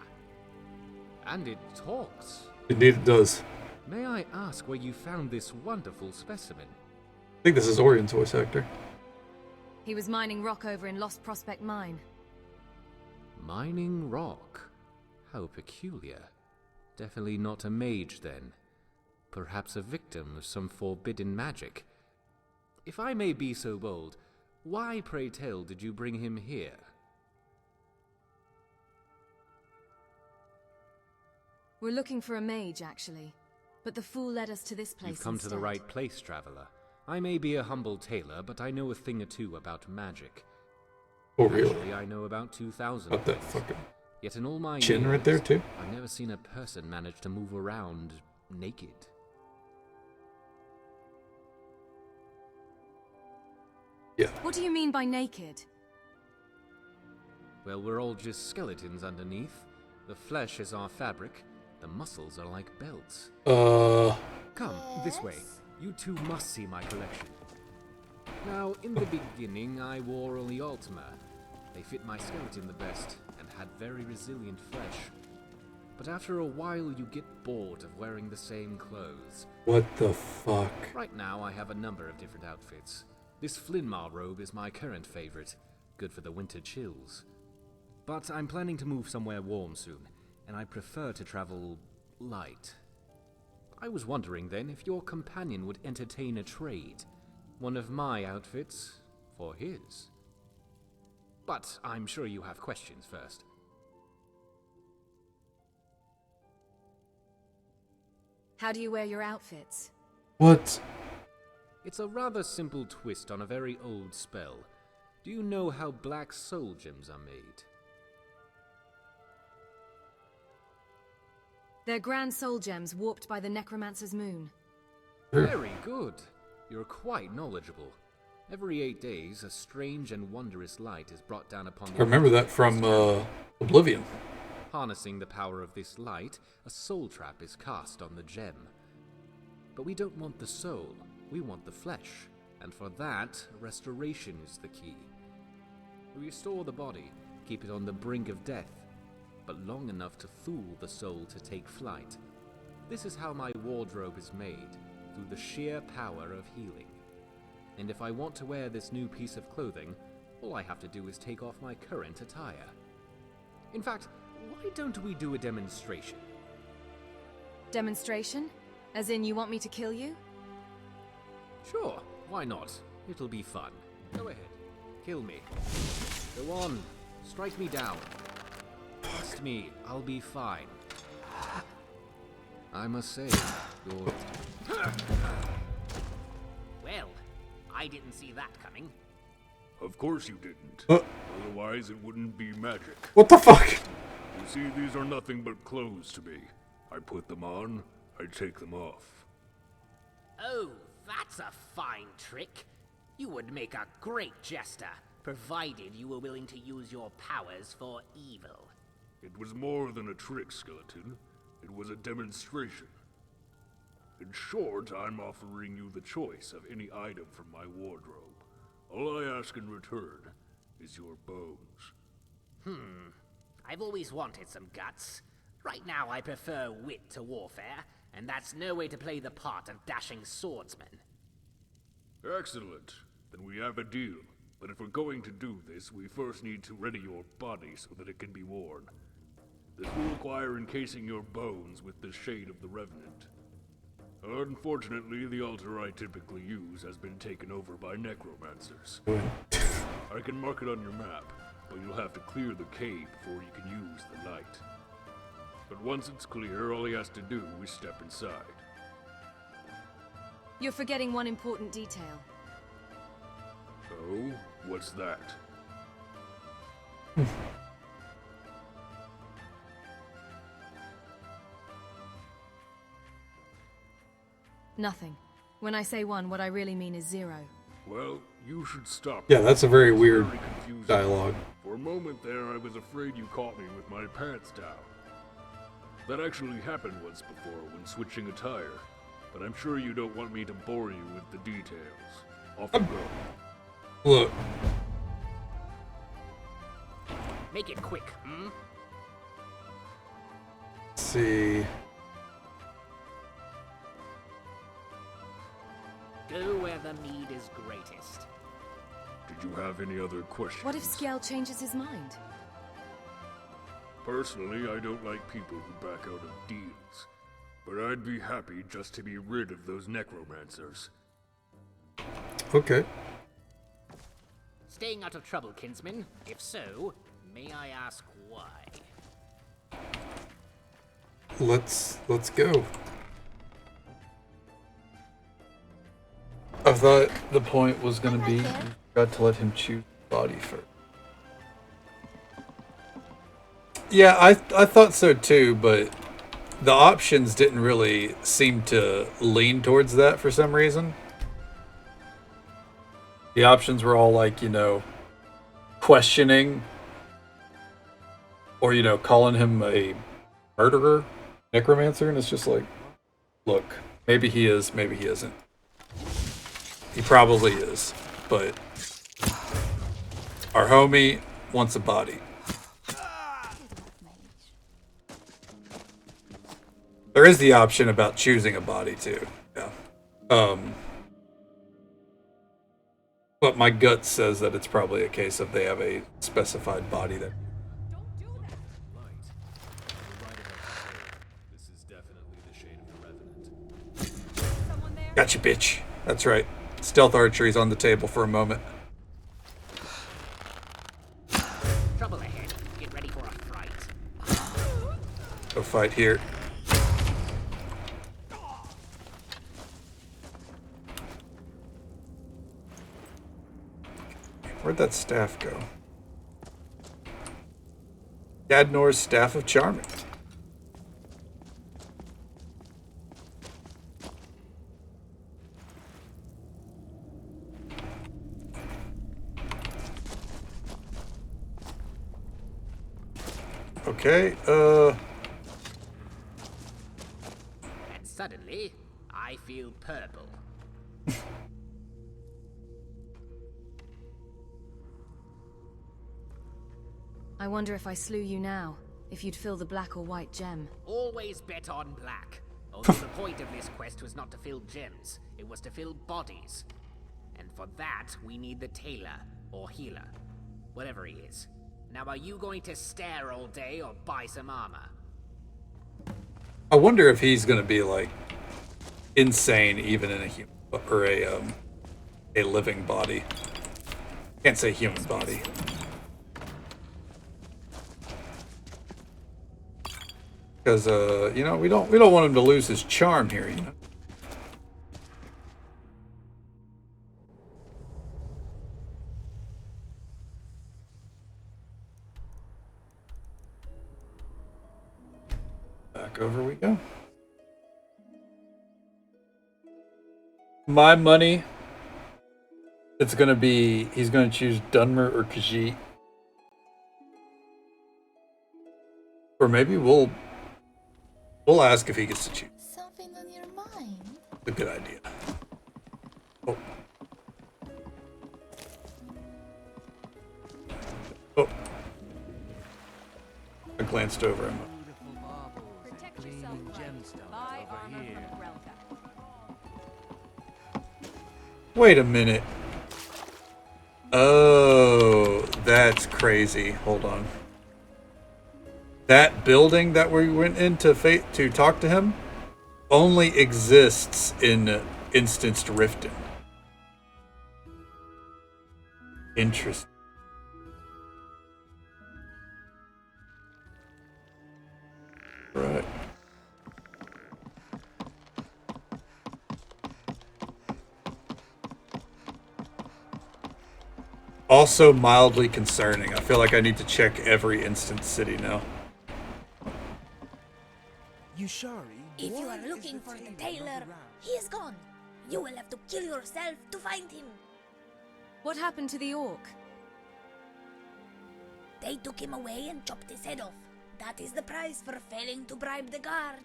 And it talks. Indeed it does. May I ask where you found this wonderful specimen? I think this is Orion's voice actor. He was mining rock over in Lost Prospect Mine. Mining rock? How peculiar. Definitely not a mage, then. Perhaps a victim of some forbidden magic. If I may be so bold, why, pray tell, did you bring him here? We're looking for a mage, actually. But the fool led us to this place You've come to the instead. right place, traveler. I may be a humble tailor, but I know a thing or two about magic. Oh, really? Actually, I know about 2,000 Got that things. fucking Yet in all my chin years, right there, too? I've never seen a person manage to move around naked. Yeah. What do you mean by naked? Well, we're all just skeletons underneath. The flesh is our fabric. The muscles are like belts. Come, this way. You two must see my collection. Now, in the beginning, I wore only Ultima. They fit my skeleton the best, and had very resilient flesh. But after a while, you get bored of wearing the same clothes. What the fuck? Right now, I have a number of different outfits. This Flinmar robe is my current favorite, good for the winter chills. But I'm planning to move somewhere warm soon, and I prefer to travel light. I was wondering then if your companion would entertain a trade. One of my outfits for his. But I'm sure you have questions first. How do you wear your outfits? What? It's a rather simple twist on a very old spell. Do you know how black soul gems are made? They're grand soul gems warped by the Necromancer's moon. Very good. You're quite knowledgeable. Every 8 days, a strange and wondrous light is brought down upon the... I remember that from Oblivion. Harnessing the power of this light, a soul trap is cast on the gem. But we don't want the soul, we want the flesh. And for that, restoration is the key. We restore the body, keep it on the brink of death, but long enough to fool the soul to take flight. This is how my wardrobe is made, through the sheer power of healing. And if I want to wear this new piece of clothing, all I have to do is take off my current attire. In fact, why don't we do a demonstration? Demonstration? As in you want me to kill you? Sure, why not? It'll be fun. Go ahead, kill me. Go on, strike me down. Trust me, I'll be fine. I must say, you're... Well, I didn't see that coming. Of course you didn't. Otherwise it wouldn't be magic. What the fuck? You see, these are nothing but clothes to me. I put them on, I take them off. Oh, that's a fine trick. You would make a great jester, provided you were willing to use your powers for evil. It was more than a trick, skeleton. It was a demonstration. In short, I'm offering you the choice of any item from my wardrobe. All I ask in return is your bones. I've always wanted some guts. Right now I prefer wit to warfare, and that's no way to play the part of dashing swordsman. Excellent. Then we have a deal. But if we're going to do this, we first need to ready your body so that it can be worn. This will require encasing your bones with the Shade of the Revenant. Unfortunately, the altar I typically use has been taken over by necromancers. I can mark it on your map, but you'll have to clear the cave before you can use the light. But once it's clear, all he has to do is step inside. You're forgetting one important detail. Oh? What's that? Nothing. When I say one, what I really mean is zero. Well, you should stop. Yeah, that's a very It's weird confusing. dialogue. For a moment there, I was afraid you caught me with my pants down. That actually happened once before when switching attire, but I'm sure you don't want me to bore you with the details. Off you go. Look. Make it quick, Let's see. Go where the mead is greatest. Do Did you have any other questions? What if Skjell changes his mind? Personally, I don't like people who back out of deals. But I'd be happy just to be rid of those necromancers. Okay. Staying out of trouble, kinsman? If so, may I ask why? Let's go. I thought the point was gonna be you got to let him choose the body first. Yeah, I thought so too, but the options didn't really seem to lean towards that for some reason. The options were all like, you know, questioning or, you know, calling him a murderer, necromancer, and it's just like, look, maybe he is, maybe he isn't. He probably is, but our homie wants a body. There is the option about choosing a body too. Yeah. But my gut says that it's probably a case of they have a specified body that. This is definitely the shade of the Revenant. Gotcha, bitch. That's right. Stealth archery's on the table for a moment. Trouble ahead. Get ready for a fright. Go fight here. Where'd that staff go? Gadnor's Staff of Charming. Okay, And suddenly, I feel purple. I wonder if I slew you now, if you'd fill the black or white gem. Always bet on black. Although the point of this quest was not to fill gems, it was to fill bodies. And for that, we need the tailor, or healer, whatever he is. Now are you going to stare all day or buy some armor? I wonder if he's gonna be like insane even in a human or a living body. Can't say human body. Because you know, we don't want him to lose his charm here, you know. Back over we go. My money, it's gonna be he's gonna choose Dunmer or Khajiit. Or maybe we'll ask if he gets to choose. Something on your mind? A good idea. Oh. Oh. I glanced over him. Protect yourself, buy armor from Grelka. Wait a minute. Oh, that's crazy. Hold on. That building that we went into to talk to him only exists in Instanced Riften. Interesting. Right. Also mildly concerning. I feel like I need to check every instant city now. If you are looking for the tailor, he is gone. You will have to kill yourself to find him. What happened to the orc? They took him away and chopped his head off. That is the price for failing to bribe the guard.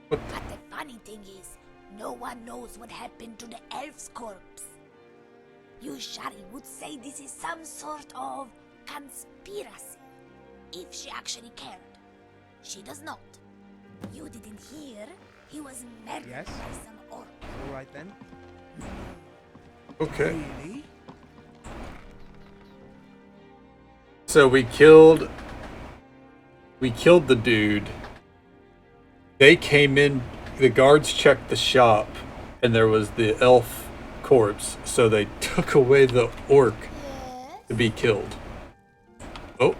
But the funny thing is, no one knows what happened to the elf's corpse. Yushari would say this is some sort of conspiracy, if she actually cared. She does not. You didn't hear? He was murdered Yes? by some orc. Alright then. Okay. Really? So we killed the dude. They came in, the guards checked the shop, and there was the elf corpse, so they took away the orc to be killed. Oh.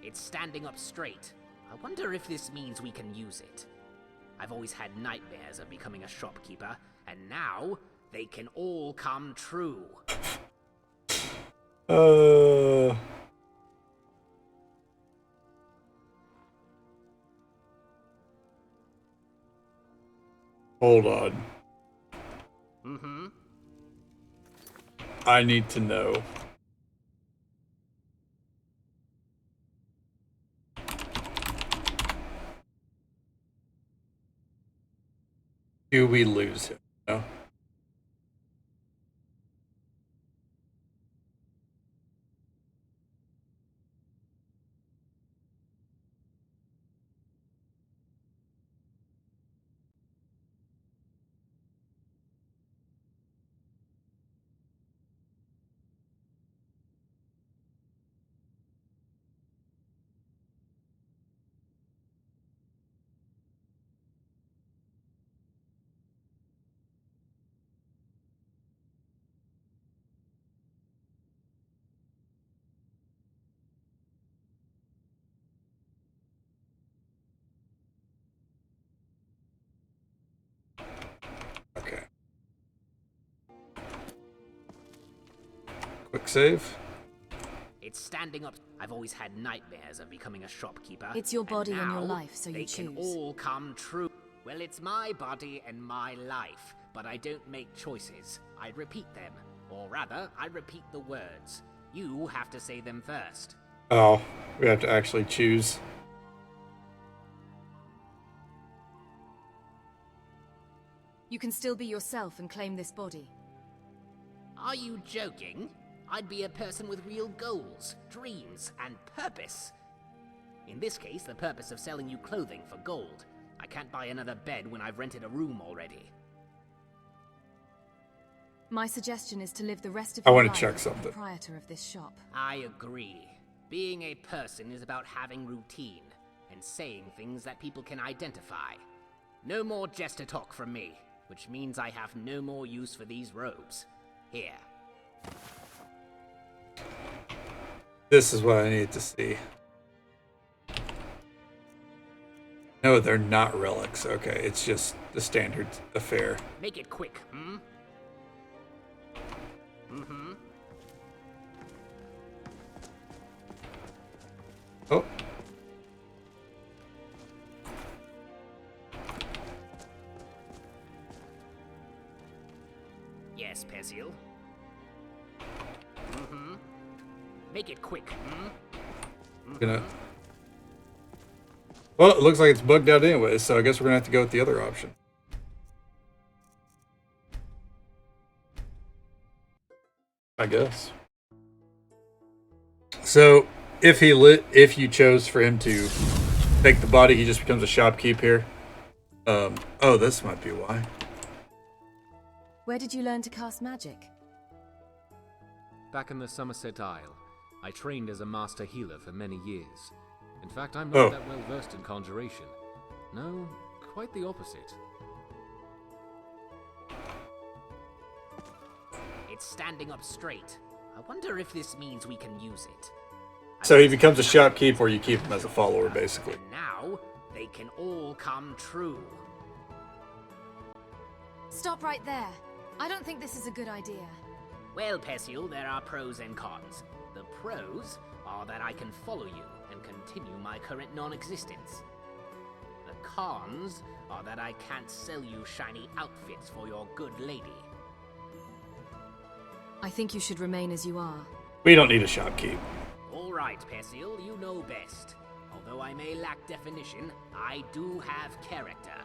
It's standing up straight. I wonder if this means we can use it. I've always had nightmares of becoming a shopkeeper, and now they can all come true. Hold on. Mm-hmm. I need to know. Do we lose him? No. Okay. Quick save. It's standing up. I've always had nightmares of becoming a shopkeeper. It's your body and your now life, so you they choose. can all come true. Well, it's my body and my life, but I don't make choices. I repeat them. Or rather, I repeat the words. You have to say them first. Oh, we have to actually choose. You can still be yourself and claim this body. Are you joking? I'd be a person with real goals, dreams, and purpose. In this case, the purpose of selling you clothing for gold. I can't buy another bed when I've rented a room already. My suggestion is to live the rest of I your want life to check as something. the proprietor of this shop. I agree. Being a person is about having routine and saying things that people can identify. No more jester talk from me, which means I have no more use for these robes. Here. This is what I need to see. No, they're not relics. Okay, it's just the standard affair. Make it quick, hmm? Mm-hmm. Oh. Yes, Persil. Mm-hmm. Make it quick, hmm? Gonna. Well, it looks like it's bugged out anyway, so I guess we're gonna have to go with the other option. I guess. So, if you chose for him to take the body, he just becomes a shopkeep here. Oh, this might be why. Where did you learn to cast magic? Back in the Somerset Isle, I trained as a master healer for many years. In fact, I'm not that well versed in conjuration. No, quite the opposite. It's standing up straight. I wonder if this means we can use it. So he becomes a shopkeep, or you keep him as a follower, basically. And now, they can all come true. Stop right there. I don't think this is a good idea. Well, Persil, there are pros and cons. The pros are that I can follow you and continue my current non-existence. The cons are that I can't sell you shiny outfits for your good lady. I think you should remain as you are. We don't need a shopkeep. All right, Persil, you know best. Although I may lack definition, I do have character.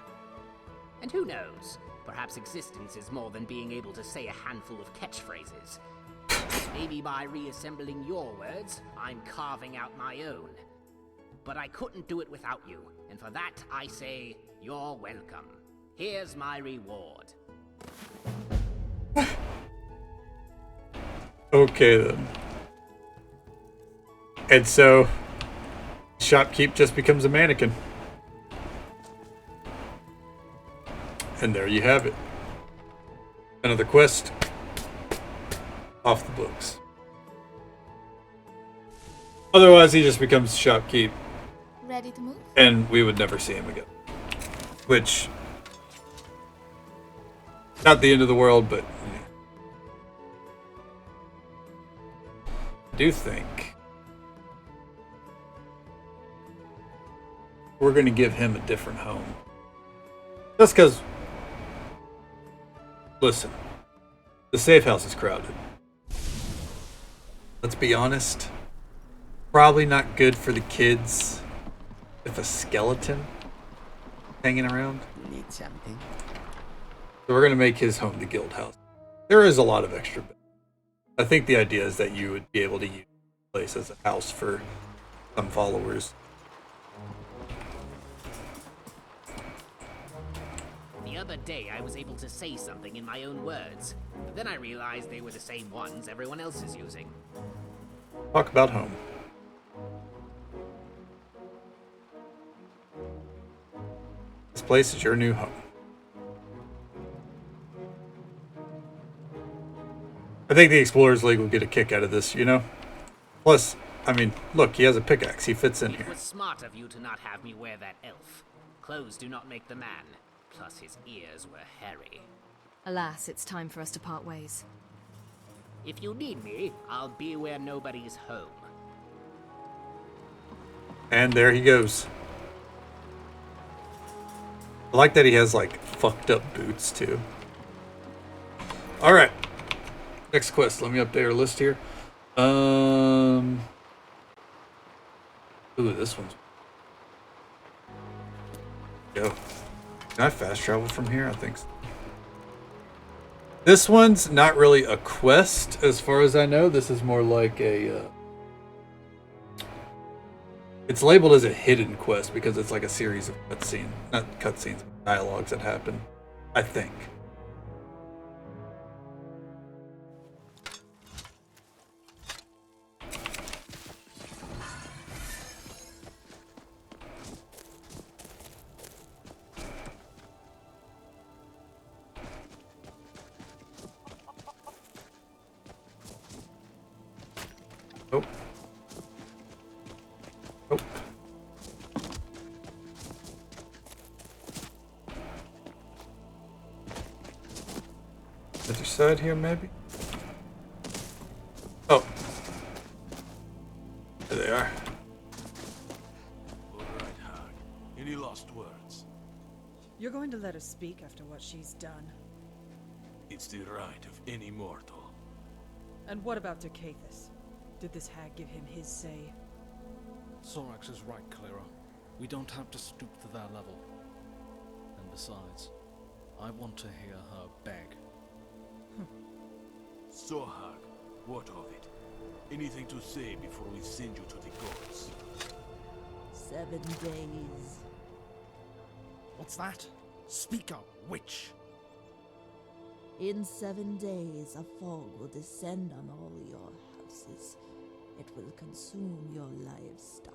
And who knows? Perhaps existence is more than being able to say a handful of catchphrases. Maybe by reassembling your words, I'm carving out my own. But I couldn't do it without you, and for that I say, you're welcome. Here's my reward. Okay then. And so, Shopkeep just becomes a mannequin. And there you have it. Another quest off the books. Otherwise, he just becomes Shopkeep. Ready to move? And we would never see him again. Which, not the end of the world, but I do think we're going to give him a different home. Just because, listen, the safe house is crowded. Let's be honest, probably not good for the kids if a skeleton hanging around. Need something? So we're going to make his home the guild house. There is a lot of extra beds. I think the idea is that you would be able to use the place as a house for some followers. The other day I was able to say something in my own words, but then I realized they were the same ones everyone else is using. Talk about home. This place is your new home. I think the Explorers League will get a kick out of this, you know? Plus, I mean, look, he has a pickaxe. He fits in It here. was smart of you to not have me wear that elf. Clothes do not make the man. Plus his ears were hairy. Alas, it's time for us to part ways. If you need me, I'll be where nobody's home. And there he goes. I like that he has, like, fucked up boots, too. Alright. Next quest. Let me update our list here. Ooh, this one's... Go. Can I fast travel from here? I think so. This one's not really a quest, as far as I know. This is more like a... It's labeled as a hidden quest because it's like a series of cutscenes. Not cutscenes, but dialogues that happen. I think. Oh. Oh. Other side here, maybe? Oh. There they are. All right, Hag. Any last words? You're going to let her speak after what she's done. It's the right of any mortal. And what about Dercathus? Did this hag give him his say? Sorax is right, Clara. We don't have to stoop to their level. And besides, I want to hear her beg. So, Hag, what of it? Anything to say before we send you to the gods? 7 days. What's that? Speak up, witch! In 7 days, a fog will descend on all your houses. It will consume your livestock,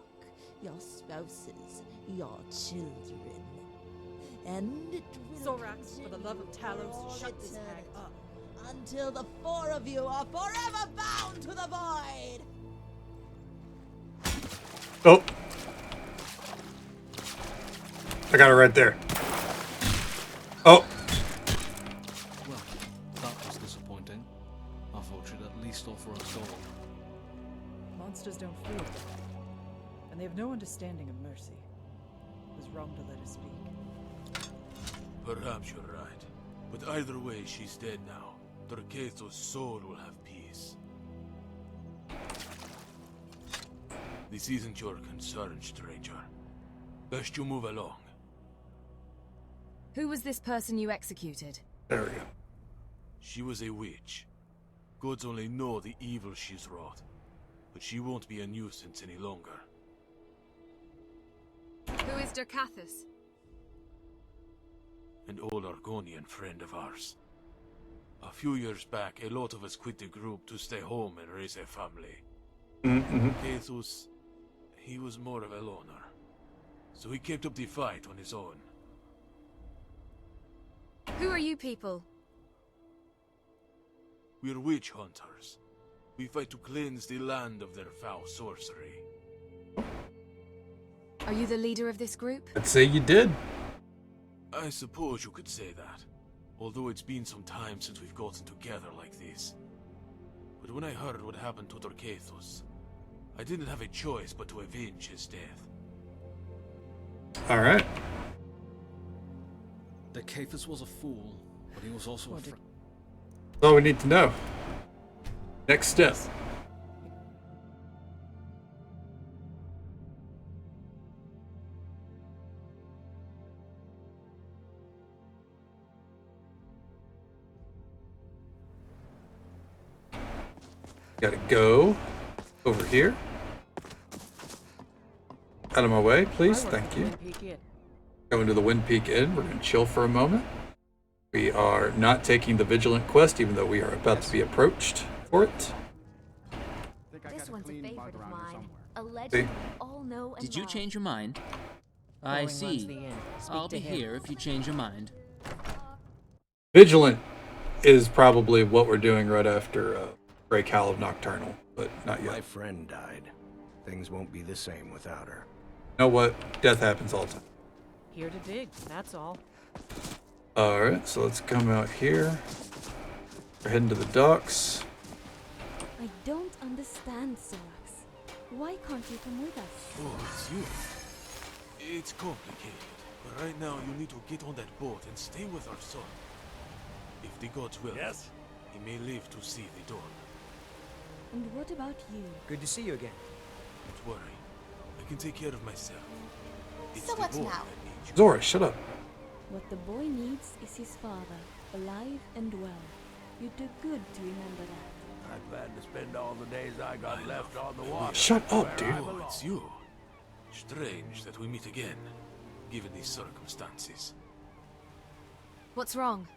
your spouses, your children. And it will Sorax, for the love of Talos, shut this hag up. Until the 4 of you are forever bound to the void! Oh. I got it right there. Oh. Well, that was disappointing. I thought you'd at least offer us all. Monsters don't fear, and they have no understanding of mercy. It was wrong to let her speak. Perhaps you're right. But either way, she's dead now. Dercathos' soul will have peace. This isn't your concern, stranger. Best you move along. Who was this person you executed? There we go. She was a witch. Gods only know the evil she's wrought. But she won't be a nuisance any longer. Who is Dercathus? An old Argonian friend of ours. A few years back, a lot of us quit the group to stay home and raise a family. Cathus, he was more of a loner. So he kept up the fight on his own. Who are you people? We're witch hunters. We fight to cleanse the land of their foul sorcery. Are you the leader of this group? I'd say you did. I suppose you could say that. Although it's been some time since we've gotten together like this. But when I heard what happened to Dorcathus, I didn't have a choice but to avenge his death. Alright. Dorcathus was a fool, but he was also a friend. That's all we need to know. Next step. Gotta go over here. Out of my way, please. Thank you. Going to the Wind Peak Inn. We're gonna chill for a moment. We are not taking the Vigilant quest, even though we are about to be approached for it. This one's a favorite of mine. A See? legend we all know and Did you love. change your mind? I Going runs see. the inn. Speak I'll to be him. here if you change your mind. Vigilant is probably what we're doing right after Break Howl of Nocturnal, but not yet. My friend died. Things won't be the same without her. You know what? Death happens all the time. Here to dig, that's all. Alright, so let's come out here. We're heading to the docks. I don't understand, Sorax. Why can't you come with us? Oh, it's you. It's complicated, but right now you need to get on that boat and stay with our son. If the gods will, he may live to see the dawn. And what about you? Good to see you again. Don't worry, I can take care of myself. It's So the what boy now? that needs you. Zora, shut up. What the boy needs is his father, alive and well. You do good to remember that. I plan to spend all the days I got left on the water. Shut up, where dude. I Oh, belong. it's you. Strange that we meet again, given these circumstances. What's wrong?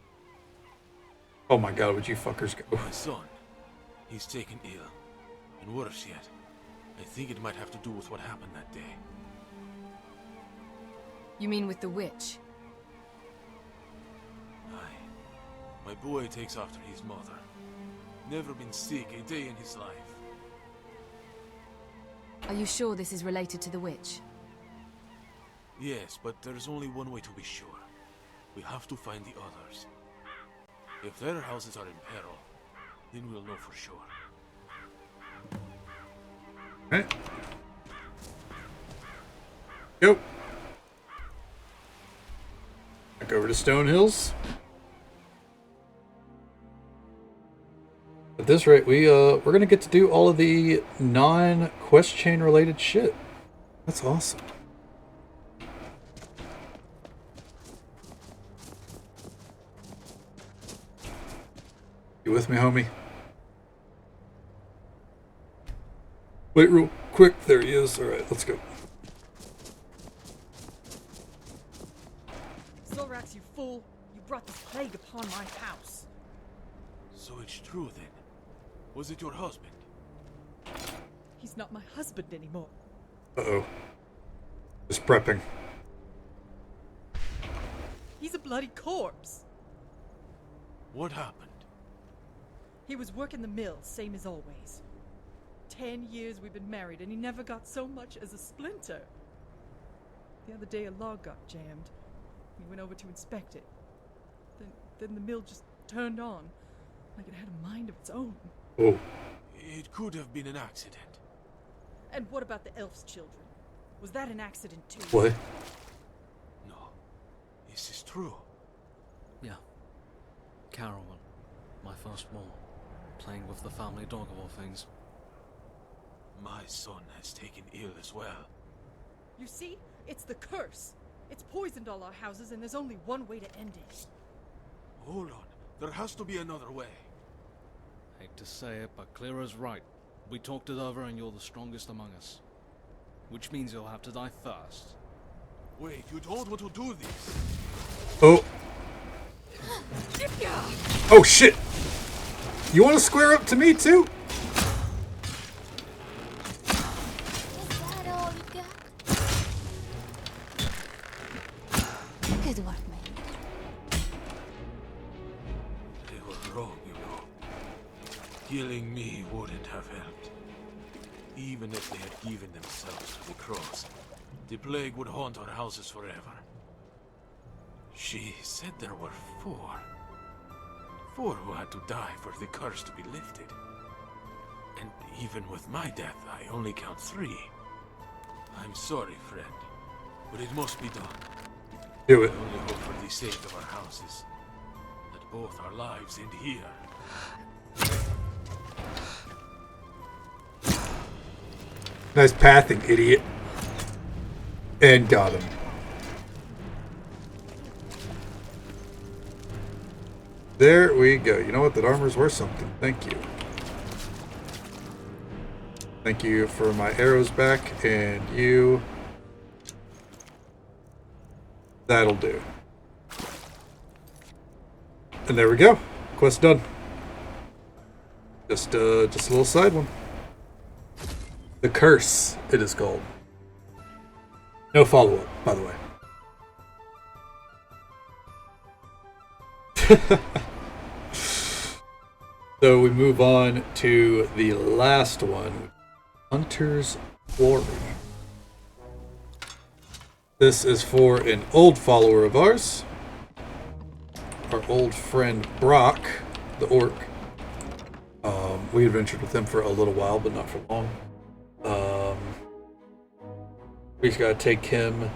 Oh my god, would you fuckers go? My son, he's taken ill. And worse yet, I think it might have to do with what happened that day. You mean with the witch? Aye. My boy takes after his mother. Never been sick a day in his life. Are you sure this is related to the witch? Yes, but there's only one way to be sure. We have to find the others. If their houses are in peril, then we'll know for sure. Right. Go. Back over to Stone Hills. At this rate, we're gonna get to do all of the non-quest chain related shit. That's awesome. You with me, homie? Wait real quick. There he is. Alright, let's go. Zorax, you fool! You brought this plague upon my house. So it's true then. Was it your husband? He's not my husband anymore. Uh-oh. Just prepping. He's a bloody corpse. What happened? He was working the mill, same as always. 10 years we've been married, and he never got so much as a splinter. The other day, a log got jammed. We went over to inspect it. Then the mill just turned on, like it had a mind of its own. Oh. It could have been an accident. And what about the elf's children? Was that an accident too? What? No. This is true. Yeah. Carol, my firstborn, playing with the family dog of all things. My son has taken ill as well. You see? It's the curse. It's poisoned all our houses, and there's only one way to end it. Hold on. There has to be another way. Hate to say it, but Cleara's right. We talked it over and you're the strongest among us. Which means you'll have to die first. Wait, you don't want to do this? Oh. Oh shit! You want to square up to me too? Good work, mate. They were wrong, you know. Killing me wouldn't have helped. Even if they had given themselves to the cross, the plague would haunt our houses forever. She said there were 4. 4 who had to die for the curse to be lifted. And even with my death, I only count 3. I'm sorry, friend, but it must be done. Do it. I only hope for the sake of our houses, that both our lives end here. Nice pathing, idiot. And got him. There we go. You know what? That armor's worth something. Thank you. Thank you for my arrows back, and you... That'll do. And there we go. Quest done. Just a little side one. The Curse, it is called. No follow-up, by the way. So we move on to the last one. Hunter's Quarry. This is for an old follower of ours. Our old friend Brock, the orc. We adventured with him for a little while, but not for long. We just gotta take him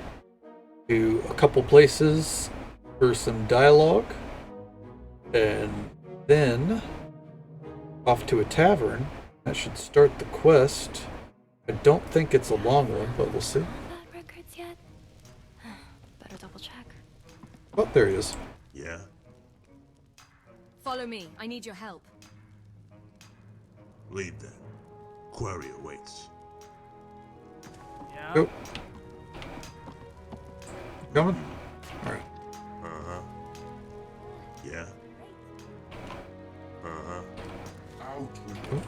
to a couple places for some dialogue. And then off to a tavern. That should start the quest. I don't think it's a long one, but we'll see. Not records yet. Better double check. Oh, there he is. Yeah? Follow me. I need your help. Lead then. Query awaits. Yeah. Go. Coming? Alright. Uh-huh. Yeah? Uh-huh. Out with the food.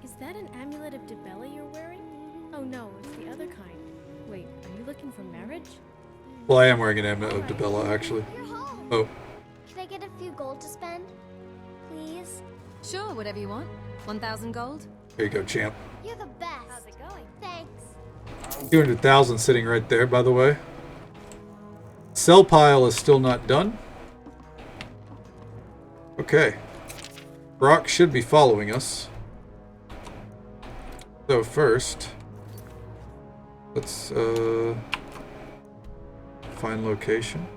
Is that an amulet of Dibella you're wearing? Oh no, it's the other kind. Wait, are you looking for marriage? Well, I am wearing an amulet of Dibella, actually. Oh. Can I get a few gold to spend? Please? Sure, whatever you want. 1,000 gold? Here you go, champ. You're the best. How's it going? Thanks. 200,000 sitting right there, by the way. Sell pile is still not done. Okay. Brock should be following us. So first, let's find location.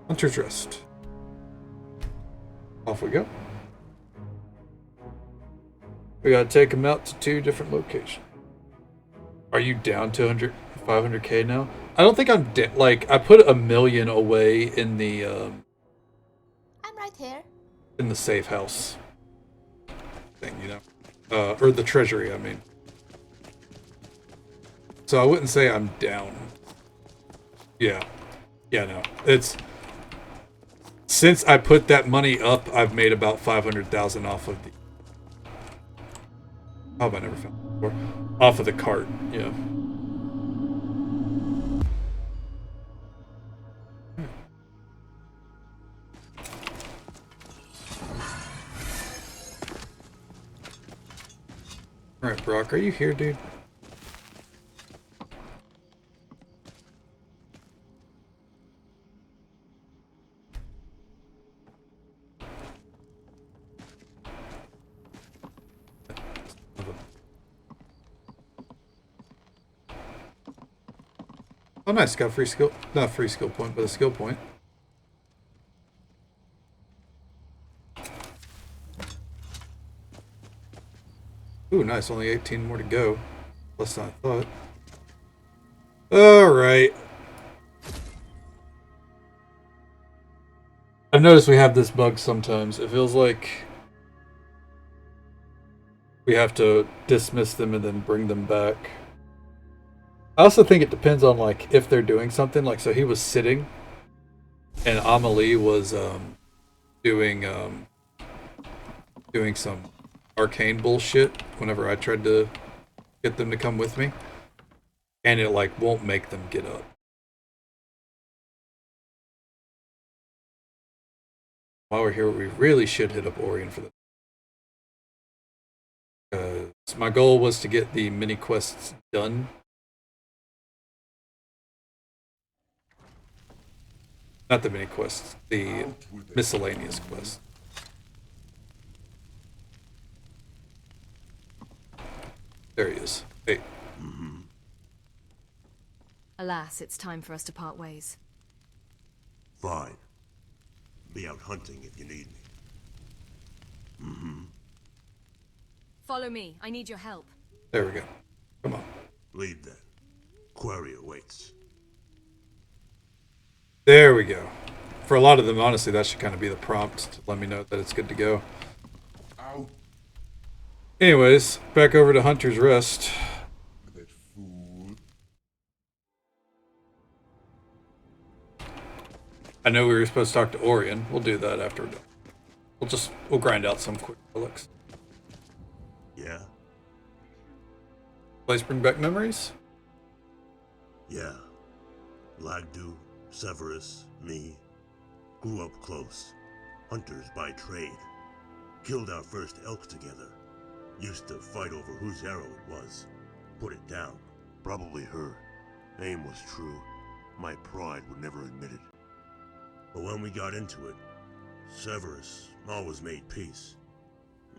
Hunter's Rest. Off we go. We gotta take him out to 2 different locations. Are you down to 500k now? I don't think I'm like, I put 1 million away in the I'm right here. in the safe house thing, you know, or the treasury, I mean. So I wouldn't say I'm down. Yeah, no, it's since I put that money up, I've made about 500,000 off of the. How have I never found it before? Off of the cart, yeah. Alright, Brock, are you here, dude? Oh, nice. Got a free skill. Not a free skill point, but a skill point. Ooh, nice. Only 18 more to go. Less than I thought. Alright. I've noticed we have this bug sometimes. It feels like we have to dismiss them and then bring them back. I also think it depends on, like, if they're doing something. Like, so he was sitting, and Amelie was doing some arcane bullshit whenever I tried to get them to come with me, and it like won't make them get up. While we're here, we really should hit up Orion for the. My goal was to get the mini quests done. Not the mini quests, the miscellaneous quests. There he is. Hey. Alas, it's time for us to part ways. Fine. Be out hunting if you need me. Follow me. I need your help. There we go. Come on. Lead then. Query awaits. There we go. For a lot of them, honestly, that should kind of be the prompt to let me know that it's good to go. Ow. Anyways, back over to Hunter's Rest. I know we were supposed to talk to Orion. We'll do that after we're done. We'll grind out some quick relics. Yeah? Place bring back memories? Yeah. Lagdu, Severus, me. Grew up close. Hunters by trade. Killed our first elk together. Used to fight over whose arrow it was. Put it down. Probably her. Aim was true. My pride would never admit it. But when we got into it, Severus always made peace.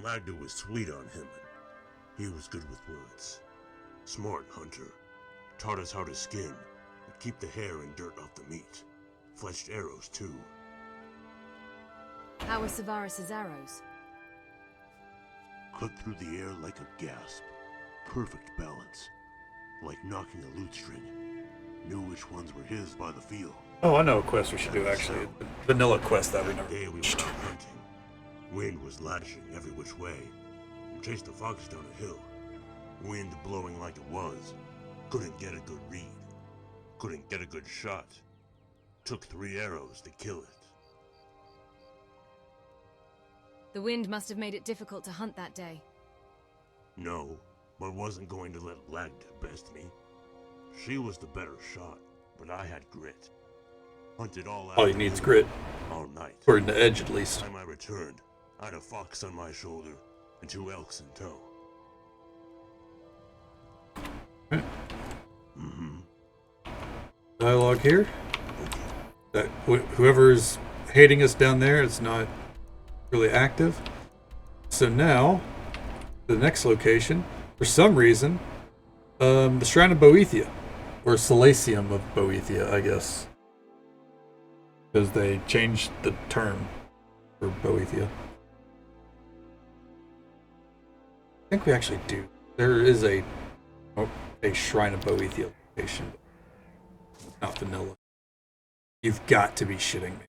Lagdu was sweet on him, and he was good with words. Smart hunter. Taught us how to skin, and keep the hair and dirt off the meat. Fletched arrows, too. How were Severus's arrows? Cut through the air like a gasp. Perfect balance. Like knocking a lute string. Knew which ones were his by the feel. Oh, I know a quest we should do, actually. The vanilla quest that we never Day we went out hunting. Wind was lashing every which way. We chased the fox down a hill. Wind blowing like it was. Couldn't get a good read. Couldn't get a good shot. Took 3 arrows to kill it. The wind must have made it difficult to hunt that day. No, but wasn't going to let Lagda best me. She was the better shot, but I had grit. Hunted all he needs grit. All night. According to Edge, at least. By the time I returned, I had a fox on my shoulder and 2 elks in tow. Dialogue here. That whoever's hating us down there is not really active. So now, the next location, for some reason, the Shrine of Boethia, or Silesium of Boethia, I guess, because they changed the term for Boethia. I think we actually do. There is a Shrine of Boethia location, not vanilla. You've got to be shitting me.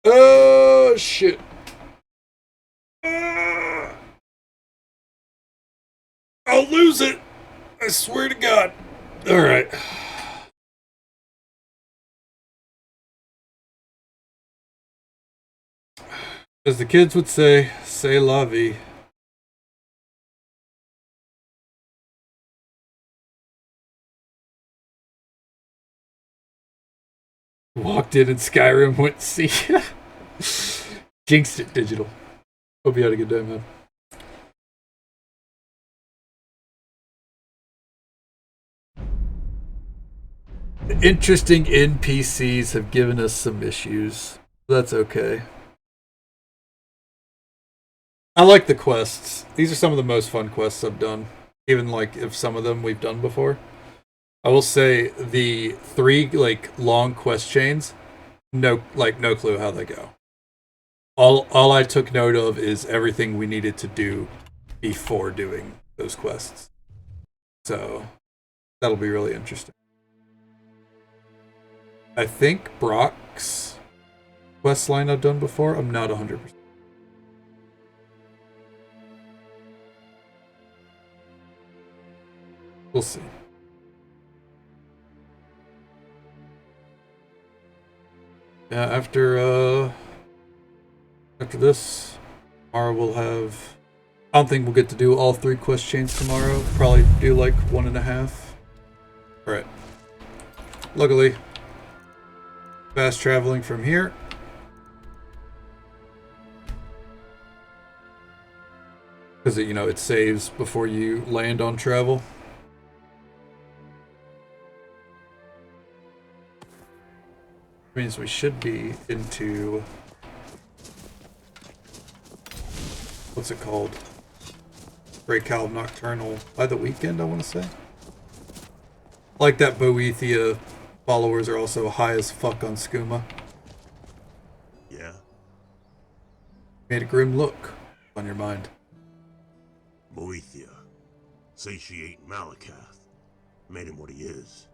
Oh shit. I'll lose it. I swear to God. All right. As the kids would say, c'est la vie. Walked in and Skyrim went to see. Jinxed it, digital. Hope you had a good day, man. Interesting NPCs have given us some issues. That's okay. I like the quests. These are some of the most fun quests I've done. Even like if some of them we've done before. I will say the 3 long quest chains, no clue how they go. All I took note of is everything we needed to do before doing those quests. So that'll be really interesting. I think Brock's quest line I've done before. I'm not 100%. We'll see. Yeah, after this, tomorrow we'll have... I don't think we'll get to do all 3 quest chains tomorrow. Probably do like 1.5. Alright. Luckily, fast traveling from here. Because, you know, it saves before you land on travel. Means we should be into... what's it called? Breakout Nocturnal by the weekend, I want to say. Like that Boethia followers are also high as fuck on skooma. Yeah? Made a grim look on your mind. Boethia. Satiate Malakath. Made him what he is.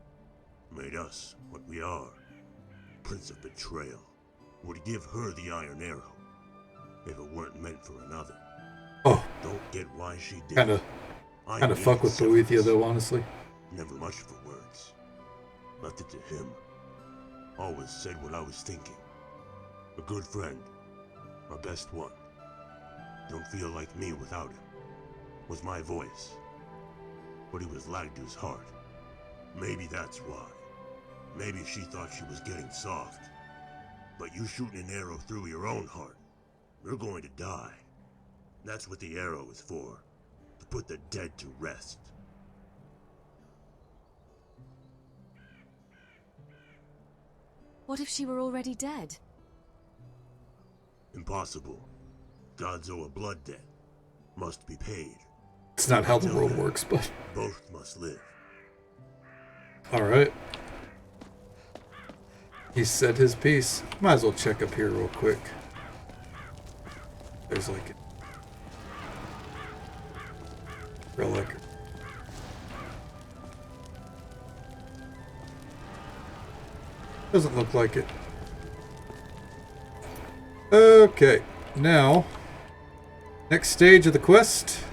Made us what we are. Prince of Betrayal. Would give her the Iron Arrow. If it weren't meant for another. Oh. Don't get why she did. Kinda fuck with Boethia though, honestly. Never much for words. Left it to him. Always said what I was thinking. A good friend. My best one. Don't feel like me without him. Was my voice. But he was Lagdu's heart. Maybe that's why. Maybe she thought she was getting soft. But you shooting an arrow through your own heart. You're going to die. That's what the arrow is for. To put the dead to rest. What if she were already dead? Impossible. Gods owe a blood debt. Must be paid. It's not how the world works, but... both must live. Alright. He said his piece. Might as well check up here real quick. There's like... relic. Doesn't look like it. Okay, now, next stage of the quest,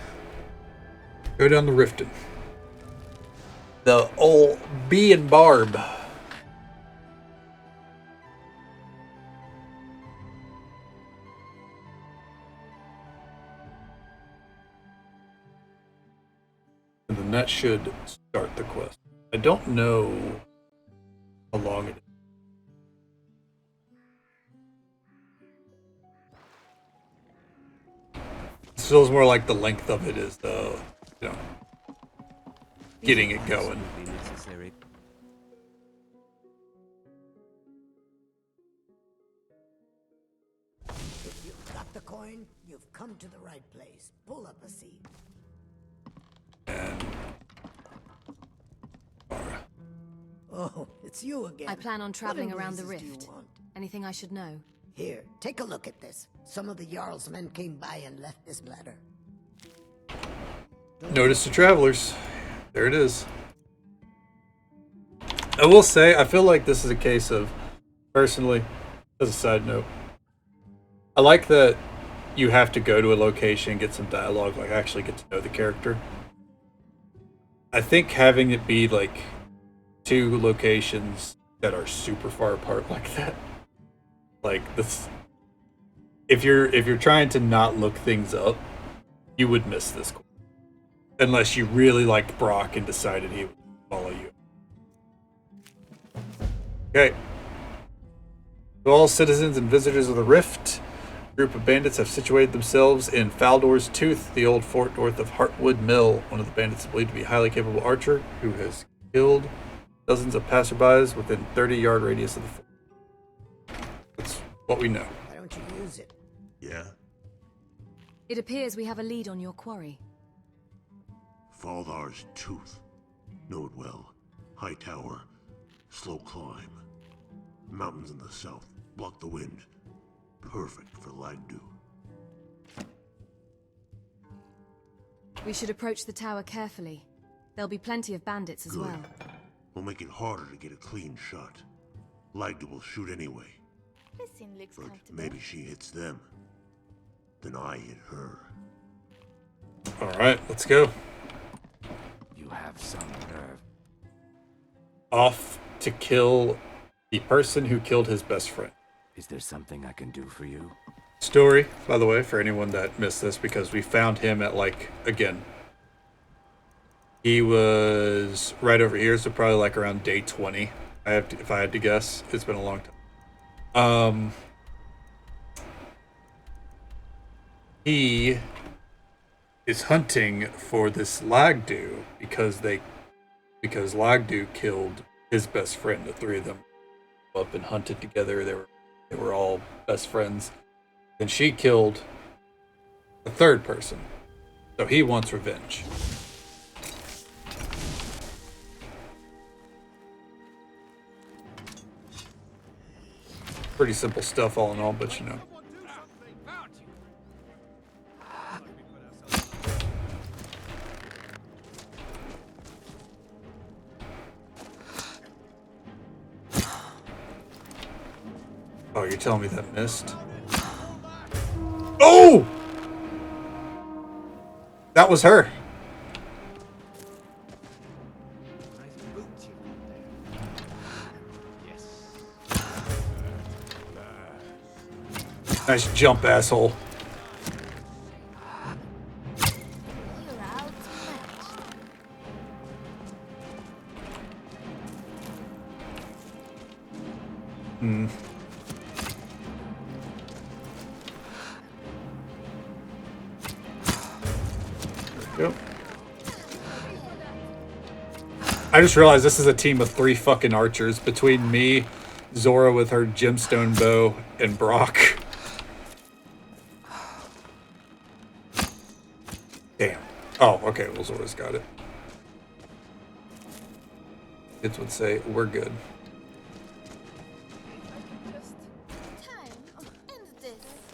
go down the Riften. The old Bee and Barb. And then that should start the quest. I don't know how long it is. It feels more like the length of it is the, you know, getting it going. If you've got the coin, you've come to the right place. Pull up a seat. Oh, it's you again. I plan on What traveling in around the blazes do you rift. want? Anything I should know? Here, take a look at this. Some of the Jarl's men came by and left this letter. Notice to travelers. There it is. I will say, I feel like this is a case of, personally, as a side note, I like that you have to go to a location and get some dialogue, like actually get to know the character. I think having it be like 2 locations that are super far apart like that, like this, if you're trying to not look things up, you would miss this quest. Unless you really liked Brock and decided he would follow you. Okay. To all citizens and visitors of the Rift, a group of bandits have situated themselves in Faldor's Tooth, the old fort north of Heartwood Mill. One of the bandits is believed to be a highly capable archer who has killed dozens of passerbys within 30-yard radius of the fort. That's what we know. Why don't you use it? Yeah? It appears we have a lead on your quarry. Faldar's Tooth. Know it well. High tower. Slow climb. Mountains in the south. Block the wind. Perfect for Lagdu. We should approach the tower carefully. There'll be plenty of bandits as well. We'll make it harder to get a clean shot. Lagdu will shoot anyway. This scene looks But comfortable. maybe she hits them. Then I hit her. Alright, let's go. You have some nerve. Off to kill the person who killed his best friend. Is there something I can do for you? Story, by the way, for anyone that missed this, because we found him at, like, again, he was right over here, so probably like around day 20. If I had to guess, it's been a long time. He is hunting for this Lagdu because Lagdu killed his best friend. The three of them up and hunted together. They were all best friends. And she killed the third person. So he wants revenge. Pretty simple stuff all in all, but you know. Oh, you're telling me that missed? Oh! That was her. Nice jump, asshole. Hmm. Yep. I just realized this is a team of 3 fucking archers between me, Zora with her gemstone bow, and Brock. Damn. Oh, okay. Well, Zora's got it. Kids would say, we're good.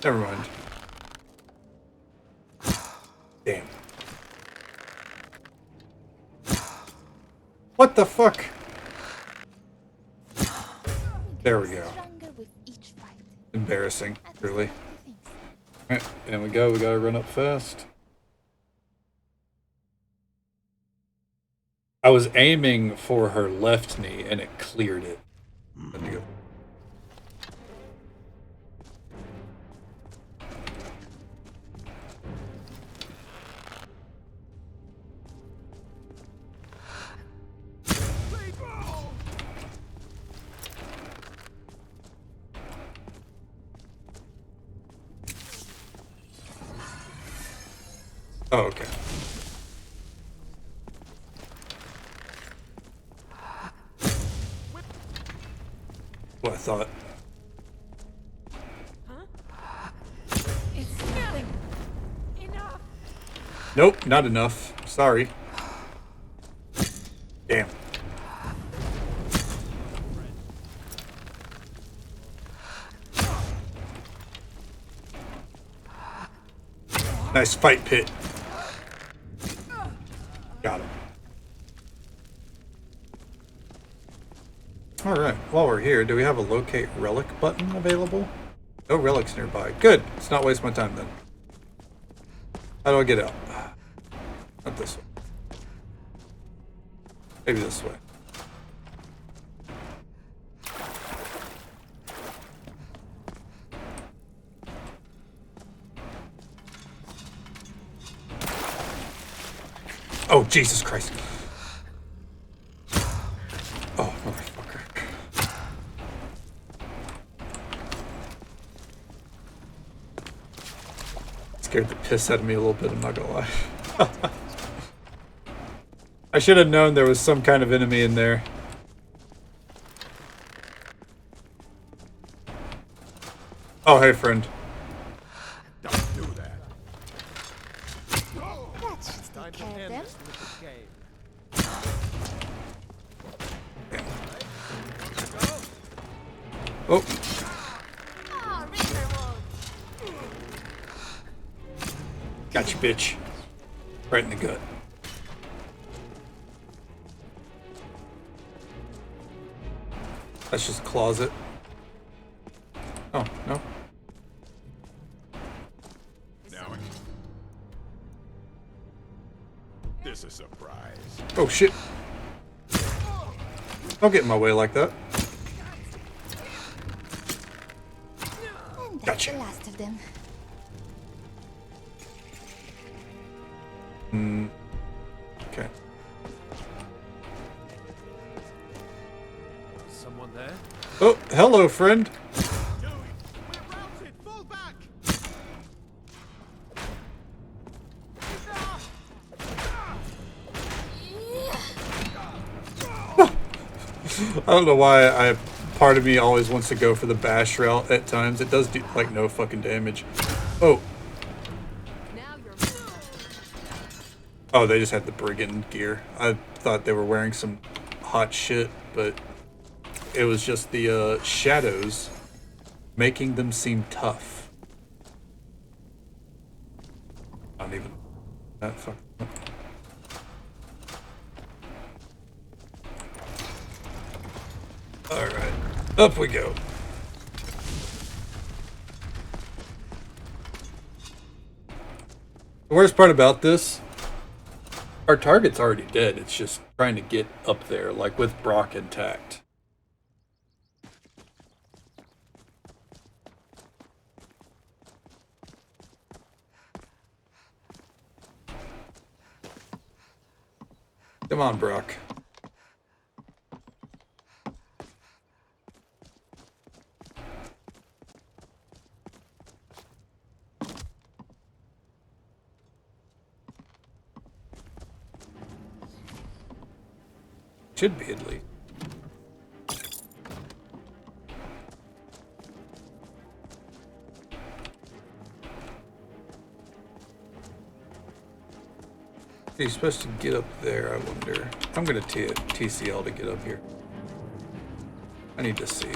Never mind. Damn. What the fuck? There we go. Embarrassing, truly. Alright, and we go. We gotta run up fast. I was aiming for her left knee and it cleared it. Let me go. Oh, okay. What I thought. It's nothing. Enough. Nope, not enough. Sorry. Damn. Nice fight, Pit. Got him. Alright, while we're here, do we have a locate relic button available? No relics nearby. Good! Let's not waste my time then. How do I get out? Not this way. Maybe this way. Oh, Jesus Christ. Oh, motherfucker. Scared the piss out of me a little bit, I'm not gonna lie. I should have known there was some kind of enemy in there. Oh, hey, friend. Don't do that. That should take care of them. Oh. Got you, bitch. Right in the gut. That's just a closet. Oh, no. Now this is a surprise. Oh, shit. Don't get in my way like that. of them. Okay. Someone there? Oh, hello, friend. I don't know why part of me always wants to go for the bash route at times. It does do like no fucking damage. Oh. Oh, they just had the brigand gear. I thought they were wearing some hot shit, but it was just the shadows making them seem tough. I don't even that fuck. Alright, up we go. The worst part about this, our target's already dead. It's just trying to get up there, like with Brock intact. Come on, Brock. Should be at least. He's supposed to get up there, I wonder. I'm gonna TCL to get up here. I need to see.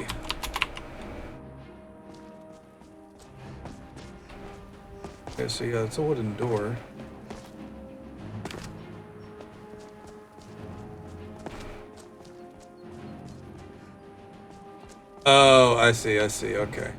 Okay, so yeah, it's a wooden door. Oh, I see, okay.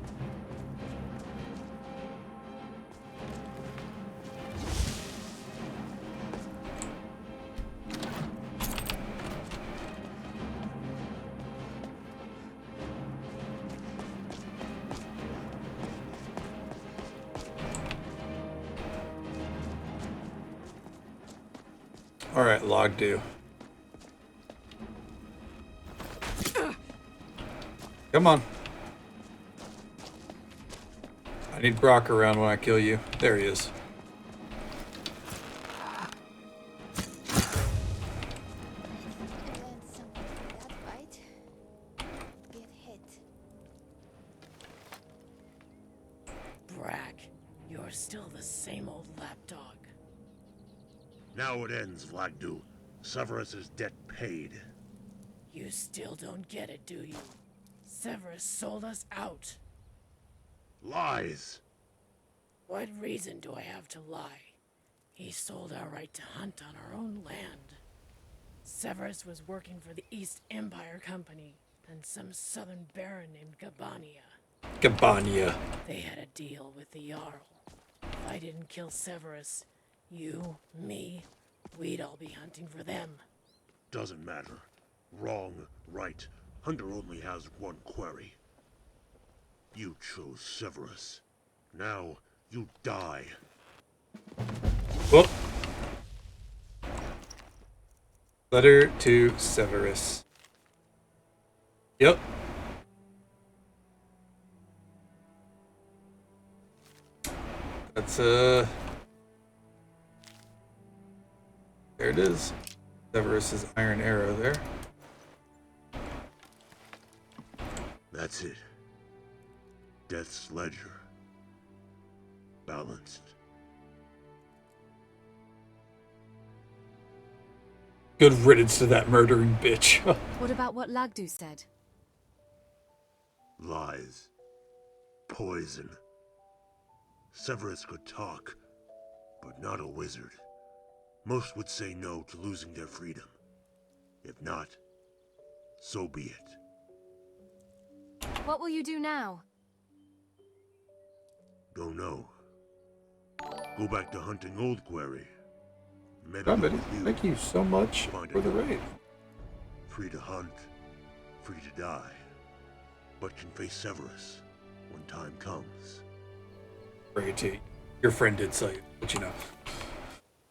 Alright, log do. Come on. I need Brock around when I kill you. There he is. Brack, you're still the same old lapdog. Now it ends, Vlagdu. Severus's debt paid. You still don't get it, do you? Severus sold us out. Lies! What reason do I have to lie? He sold our right to hunt on our own land. Severus was working for the East Empire Company and some southern baron named Gabania. Gabania. They had a deal with the Jarl. If I didn't kill Severus, you, me, we'd all be hunting for them. Doesn't matter. Wrong, right. Hunter only has one query. You chose Severus. Now, you die. Whoop. Letter to Severus. Yep. That's there it is. Severus's iron arrow there. That's it. Death's ledger. Balanced. Good riddance to that murdering bitch. What about what Lagdu said? Lies. Poison. Severus could talk, but not a wizard. Most would say no to losing their freedom. If not, so be it. What will you do now? Don't know. Go back to hunting Old Quarry. Somebody, thank you so much for the raid. Free to hunt, free to die, but can face Severus when time comes. bring it to you. Your friend did sell you, but you know.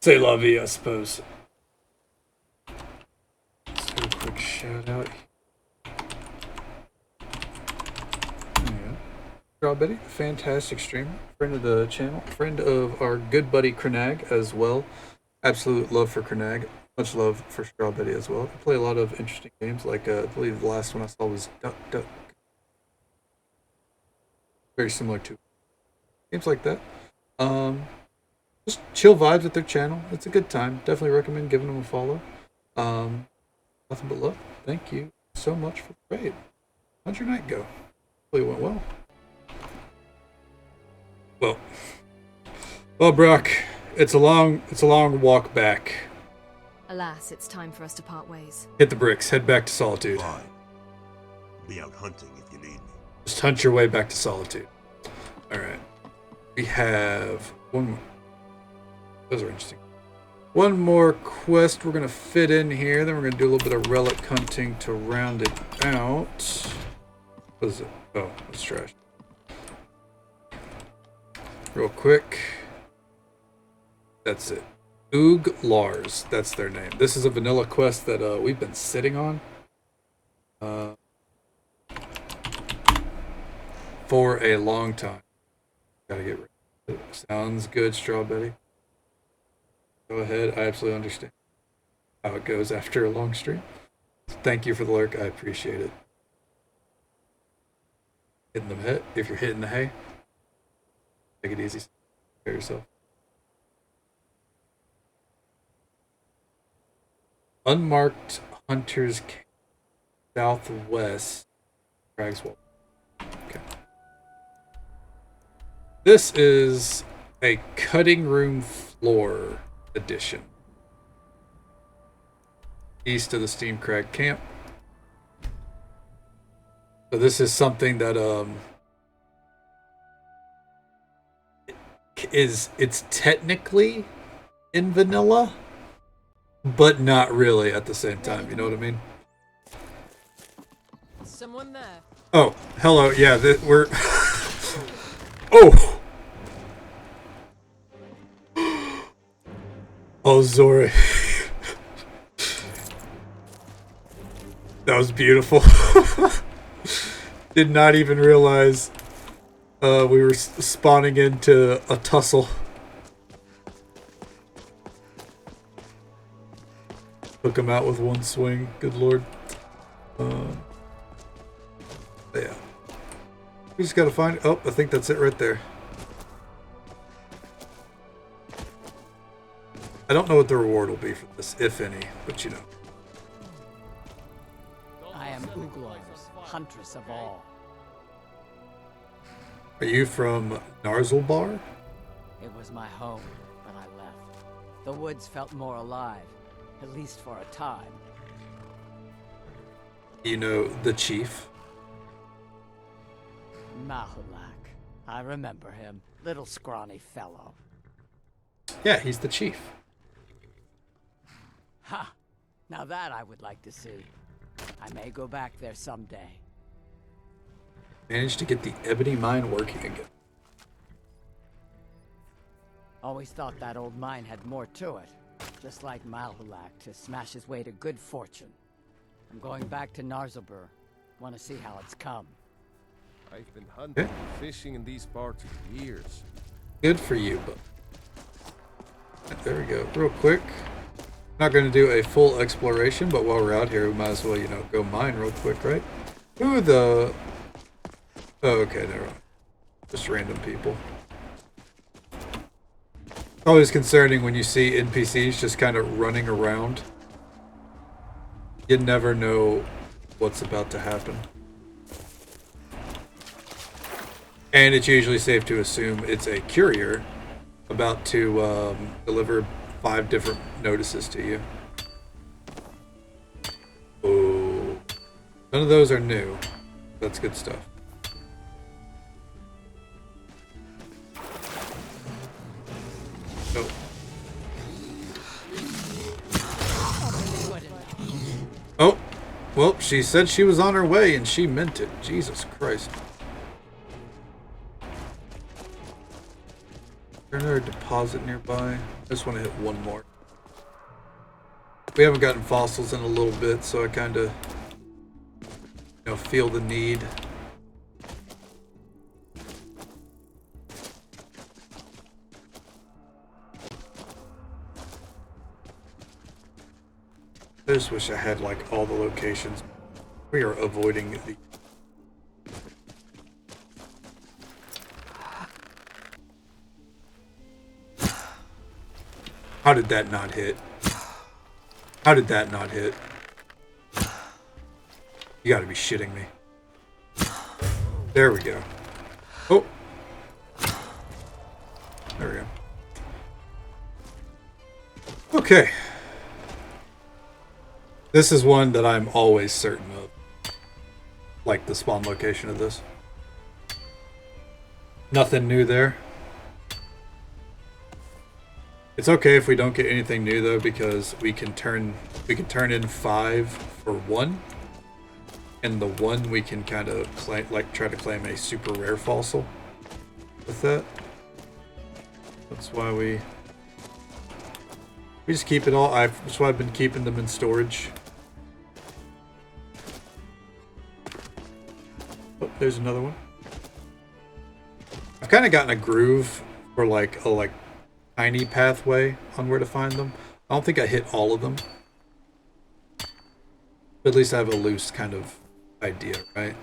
Say la vie, I suppose. Let's do a quick shout out. Yeah. Straw Betty, fantastic streamer, friend of the channel, friend of our good buddy Krenag as well. Absolute love for Krenag. Much love for Straw Betty as well. I play a lot of interesting games, like I believe the last one I saw was Duck Duck. Very similar to games like that. Just chill vibes at their channel. It's a good time. Definitely recommend giving them a follow. Nothing but love. Thank you so much for the raid. How'd your night go? Hopefully it went well. Well, Brock, it's a long walk back. Alas, it's time for us to part ways. Hit the bricks. Head back to Solitude. Fine. Be out hunting if you need me. Just hunt your way back to Solitude. All right. We have one more. Those are interesting. One more quest we're going to fit in here. Then we're going to do a little bit of relic hunting to round it out. What is it? Oh, that's trash. Real quick. That's it. Oog Lars. That's their name. This is a vanilla quest that we've been sitting on. For a long time. Gotta get rid of it. Sounds good, Straw Betty. Go ahead. I absolutely understand how it goes after a long stream. Thank you for the lurk. I appreciate it. Hitting the hay. If you're hitting the hay, take it easy. Take care of yourself. Unmarked Hunter's Camp, Southwest, Cragswell. Okay. This is a cutting room floor edition. East of the Steam Crag Camp. So this is something that it's technically in vanilla, but not really at the same time. You know what I mean? Someone there. Oh, hello. Yeah, we're. Oh. Oh, Zora. That was beautiful. Did not even realize we were spawning into a tussle. Took him out with one swing. Good lord. Yeah. We just gotta find. Oh, I think that's it right there. I don't know what the reward will be for this, if any, but you know. I am Uglars, huntress of all. Are you from Narzulbar? It was my home, but I left. The woods felt more alive, at least for a time. You know the chief? Mahulak. I remember him. Little scrawny fellow. Yeah, he's the chief. Ha! Now that I would like to see. I may go back there someday. Managed to get the ebony mine working again. Always thought that old mine had more to it. Just like Malhulak to smash his way to good fortune. I'm going back to Narzulbur. Want to see how it's come. I've been hunting and fishing in these parts for years. Good for you, but there we go. Real quick. Not going to do a full exploration, but while we're out here, we might as well, you know, go mine real quick, right? Who are the... Oh, okay, never mind. Just random people. Always concerning when you see NPCs just kind of running around. You never know what's about to happen. And it's usually safe to assume it's a courier about to deliver 5 different notices to you. Oh, none of those are new. That's good stuff. Oh. Oh, well, she said she was on her way and she meant it. Jesus Christ. deposit nearby. I just want to hit one more. We haven't gotten fossils in a little bit, so I kind of, feel the need. I just wish I had like all the locations. We are avoiding the. How did that not hit? How did that not hit? You gotta be shitting me. There we go. Oh! There we go. Okay. This is one that I'm always certain of. Like the spawn location of this. Nothing new there. It's okay if we don't get anything new though, because we can turn in 5 for 1, and the 1 we can kind of try to claim a super rare fossil with that. That's why we just keep it all. That's why I've been keeping them in storage. Oh, there's another one. I've kind of gotten a groove for like a tiny pathway on where to find them. I don't think I hit all of them. But at least I have a loose kind of idea, right?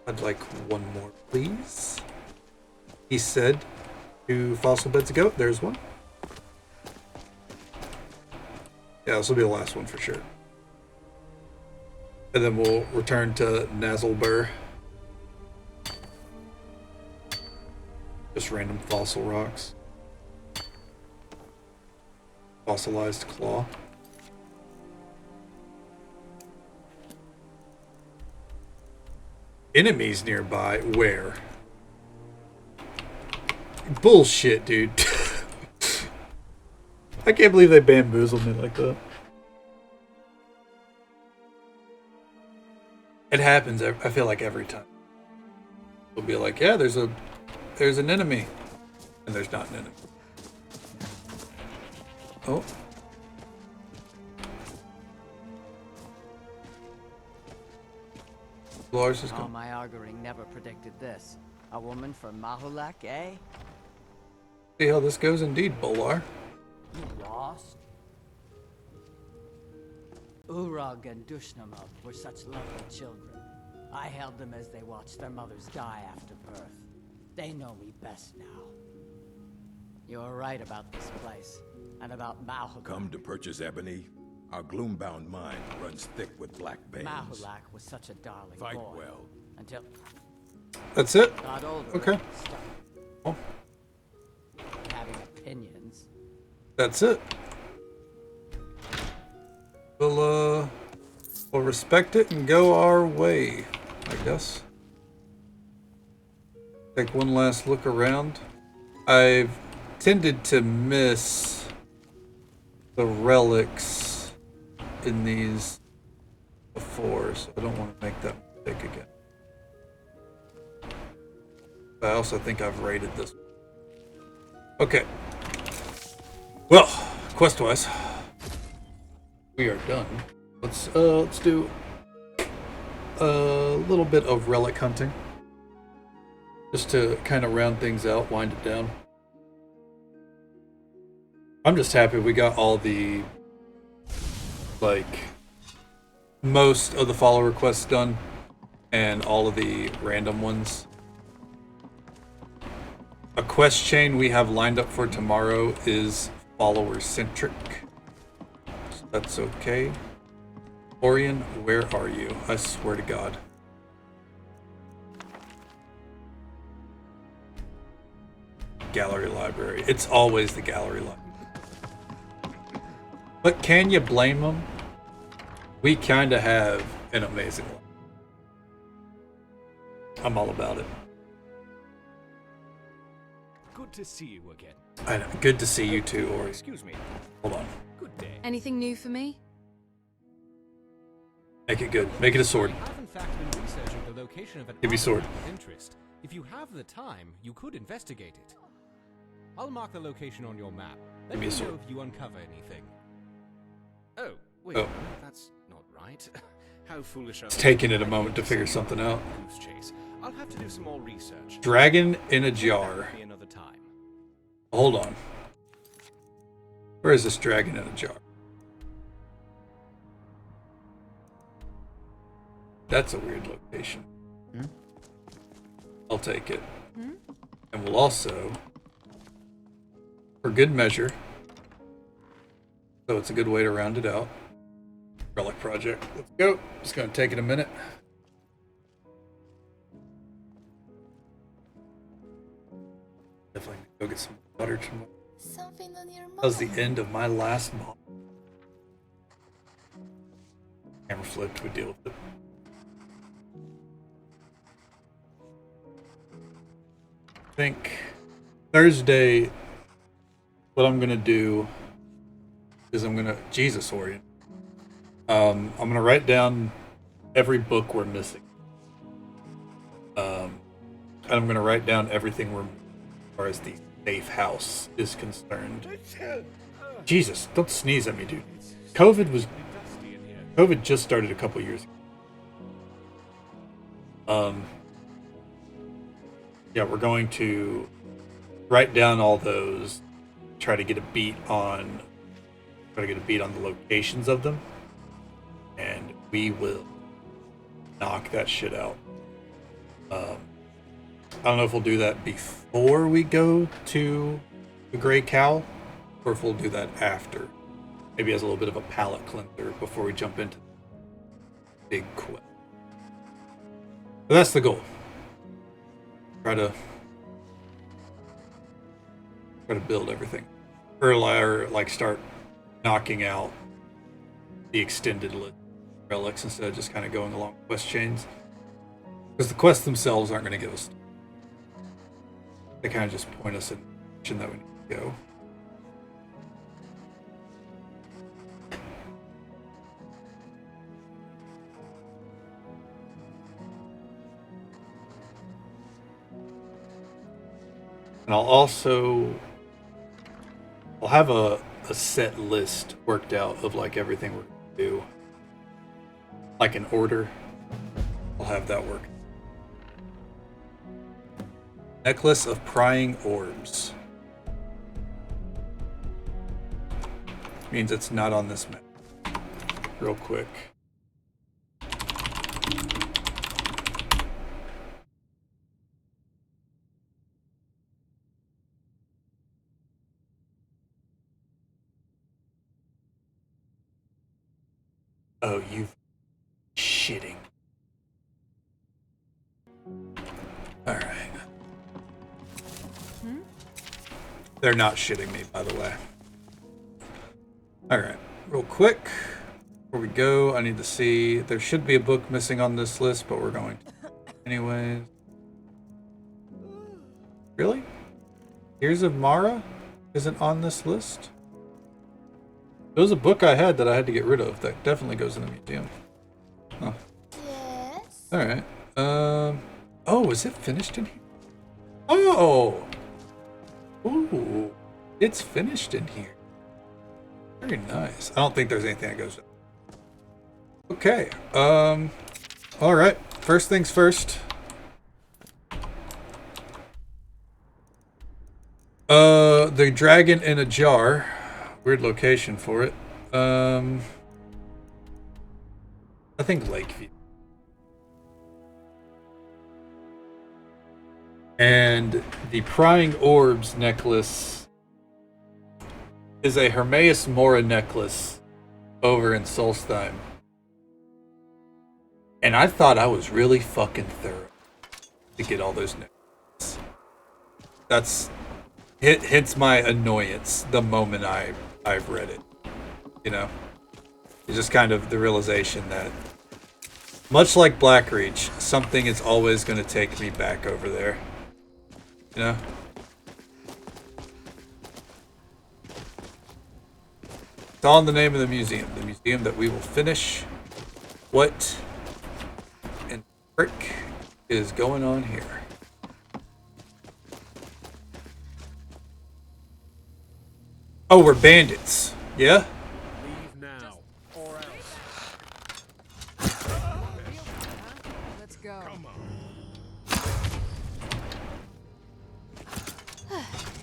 I'd like one more, please. He said 2 fossil beds ago. There's one. Yeah, this will be the last one for sure. And then we'll return to Nazlbur. Just random fossil rocks. Fossilized claw. Enemies nearby? Where? Bullshit, dude. I can't believe they bamboozled me like that. It happens, I feel like, every time. We'll be like, yeah, there's an enemy. And there's not an enemy. Oh. Lars is All coming. my arguing never predicted this. A woman from Mahulak, eh? See how this goes indeed, Bolar. You lost? Urag and Dushnamuk were such lovely children. I held them as they watched their mothers die after birth. They know me best now. You're right about this place, and about Mahulak. Come to purchase ebony? Our gloom-bound mine runs thick with black veins. Mahulak was such a darling Fight boy. well. Until... That's it? Got older. Okay. Oh. Having opinions. That's it. We'll respect it and go our way, I guess. Take one last look around. I've tended to miss the relics in these before, so I don't want to make that mistake again. But I also think I've rated this. Okay. Well, quest-wise, we are done. Let's do a little bit of relic hunting, just to kind of round things out, wind it down. I'm just happy we got all the, most of the follower quests done, and all of the random ones. A quest chain we have lined up for tomorrow is follower-centric. So that's okay. Orion, where are you? I swear to God. Gallery library. It's always the gallery library. But can you blame them? We kind of have an amazing one. I'm all about it. Good to see you again. I know. Good to see you too, Ori. Excuse me. Hold on. Good day. Anything new for me? Make it good. Make it a sword. I have in fact been researching the location of an Give me sword. artifact of interest. If you have the time, you could investigate it. I'll mark the location on your map. Let Give me me a sword. know if you uncover anything. Oh, wait, Oh. that's not right. How foolish. It's taking it a moment to figure something out. Goose chase. I'll have to do some more research. Dragon in a jar. Maybe another time. Hold on. Where is this dragon in a jar? That's a weird location. I'll take it. And we'll also, for good measure, so it's a good way to round it out, relic project. Let's go. It's going to take it a minute. Definitely go get some water tomorrow. Something on your That was the mind. end of my last mod. Camera flipped, we deal with it. I think Thursday, what I'm gonna do is Jesus, Orion. I'm gonna write down every book we're missing. And I'm gonna write down everything we're, as far as the safe house is concerned. Jesus, don't sneeze at me, dude. COVID just started a couple years ago. Yeah, we're going to write down all those, try to get a beat on the locations of them, and we will knock that shit out. I don't know if we'll do that before we go to the Grey Cow, or if we'll do that after. Maybe as a little bit of a palate cleanser before we jump into the big quest. But that's the goal. Try to build everything. Or like start knocking out the extended list of relics instead of just kind of going along quest chains. Because the quests themselves aren't going to give us. They kind of just point us in the direction that we need to go. And I'll have a set list worked out of like everything we're going to do. Like in order. I'll have that work. Necklace of Prying Orbs. Means it's not on this map. Real quick. Oh, you shitting. Alright. They're not shitting me, by the way. Alright, real quick. Before we go, I need to see. There should be a book missing on this list, but we're going to. Anyways. Really? Tears of Mara isn't on this list? There was a book I had that I had to get rid of that definitely goes in the museum. Huh. Yes. Alright. Oh, is it finished in here? Oh! Ooh. It's finished in here. Very nice. I don't think there's anything that goes. Okay. Alright. First things first. The dragon in a jar. Weird location for it. I think Lakeview. And the Prying Orbs necklace is a Hermaeus Mora necklace over in Solstheim. And I thought I was really fucking thorough to get all those necklaces. That's hits my annoyance the moment I've read it. You know? It's just kind of the realization that much like Blackreach, something is always going to take me back over there. You know? It's all in the name of the museum. The museum that we will finish. What in frick is going on here? Oh, we're bandits. Yeah? Leave now, or else. Let's go. Come on.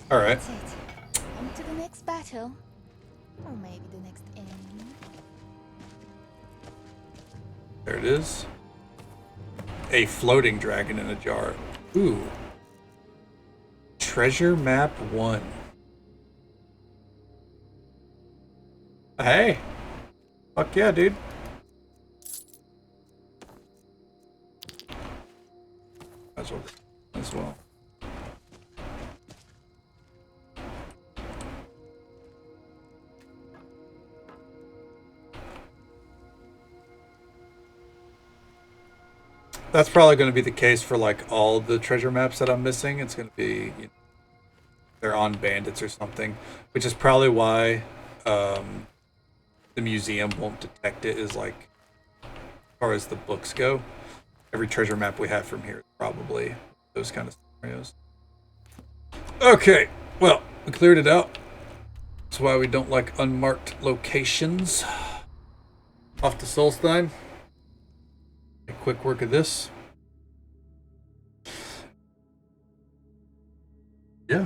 Alright. That's it. On to the next battle. Or maybe the next enemy. There it is. A floating dragon in a jar. Ooh. Treasure map 1. Hey. Fuck yeah, dude. As well. That's probably going to be the case for like all the treasure maps that I'm missing. It's going to be, you know, they're on bandits or something, which is probably why the museum won't detect it. Is like, as far as the books go, every treasure map we have from here is probably those kind of scenarios. Okay, well, we cleared it out. That's why we don't like unmarked locations. Off to Solstheim. A quick work of this. Yeah.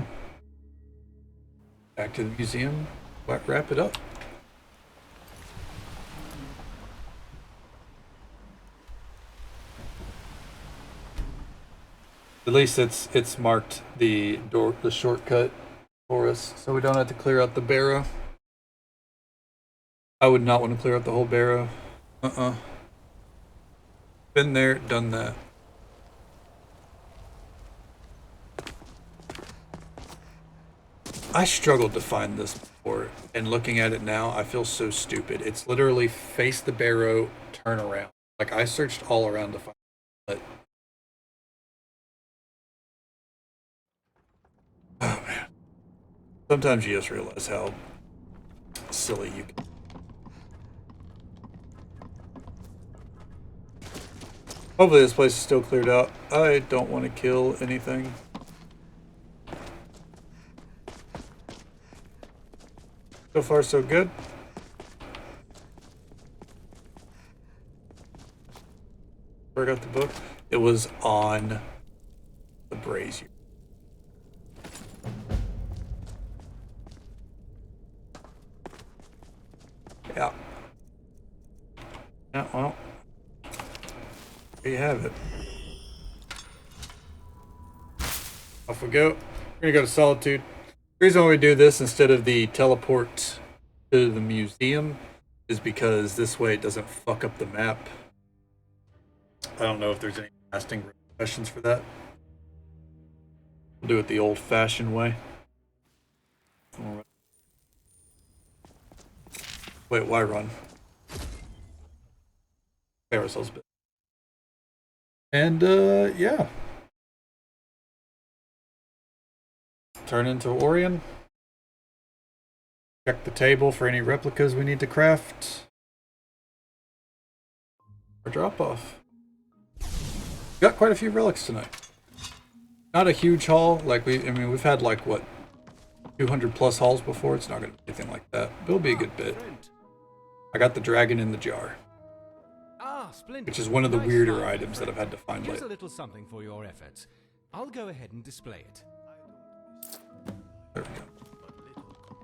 Back to the museum. Wrap it up. At least it's marked the shortcut for us, so we don't have to clear out the barrow. I would not want to clear out the whole barrow. Been there, done that. I struggled to find this before, and looking at it now, I feel so stupid. It's literally face the barrow, turn around. Like, I searched all around to find it. Oh, man. Sometimes you just realize how silly you can. Hopefully this place is still cleared out. I don't want to kill anything. So far, so good. Where I got the book? It was on the brazier. Yeah. Yeah, well. There you have it. Off we go. We're gonna go to Solitude. The reason why we do this instead of the teleport to the museum is because this way it doesn't fuck up the map. I don't know if there's any lasting repercussions for that. We'll do it the old-fashioned way. Wait, why run? Pay ourselves a bit. And, yeah. Turn into Orion. Check the table for any replicas we need to craft. Or drop off. Got quite a few relics tonight. Not a huge haul. Like, we've had, like, what, 200 plus hauls before. It's not going to be anything like that. But it'll be a good bit. I got the dragon in the jar. Splendid. Which is one of the weirder items that I've had to find Here's lately. a little something for your efforts. I'll go ahead and display it. There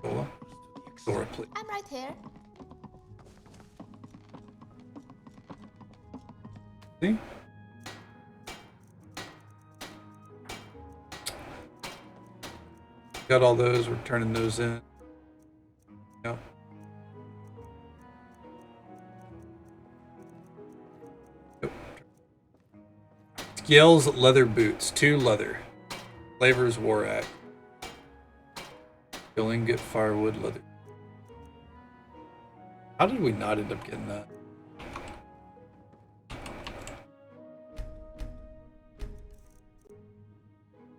we go. Dora, please. I'm right here. See? Got all those. We're turning those in. Yep. Scales leather boots. 2 leather. Flavors Warak. Filling, get firewood, leather. How did we not end up getting that?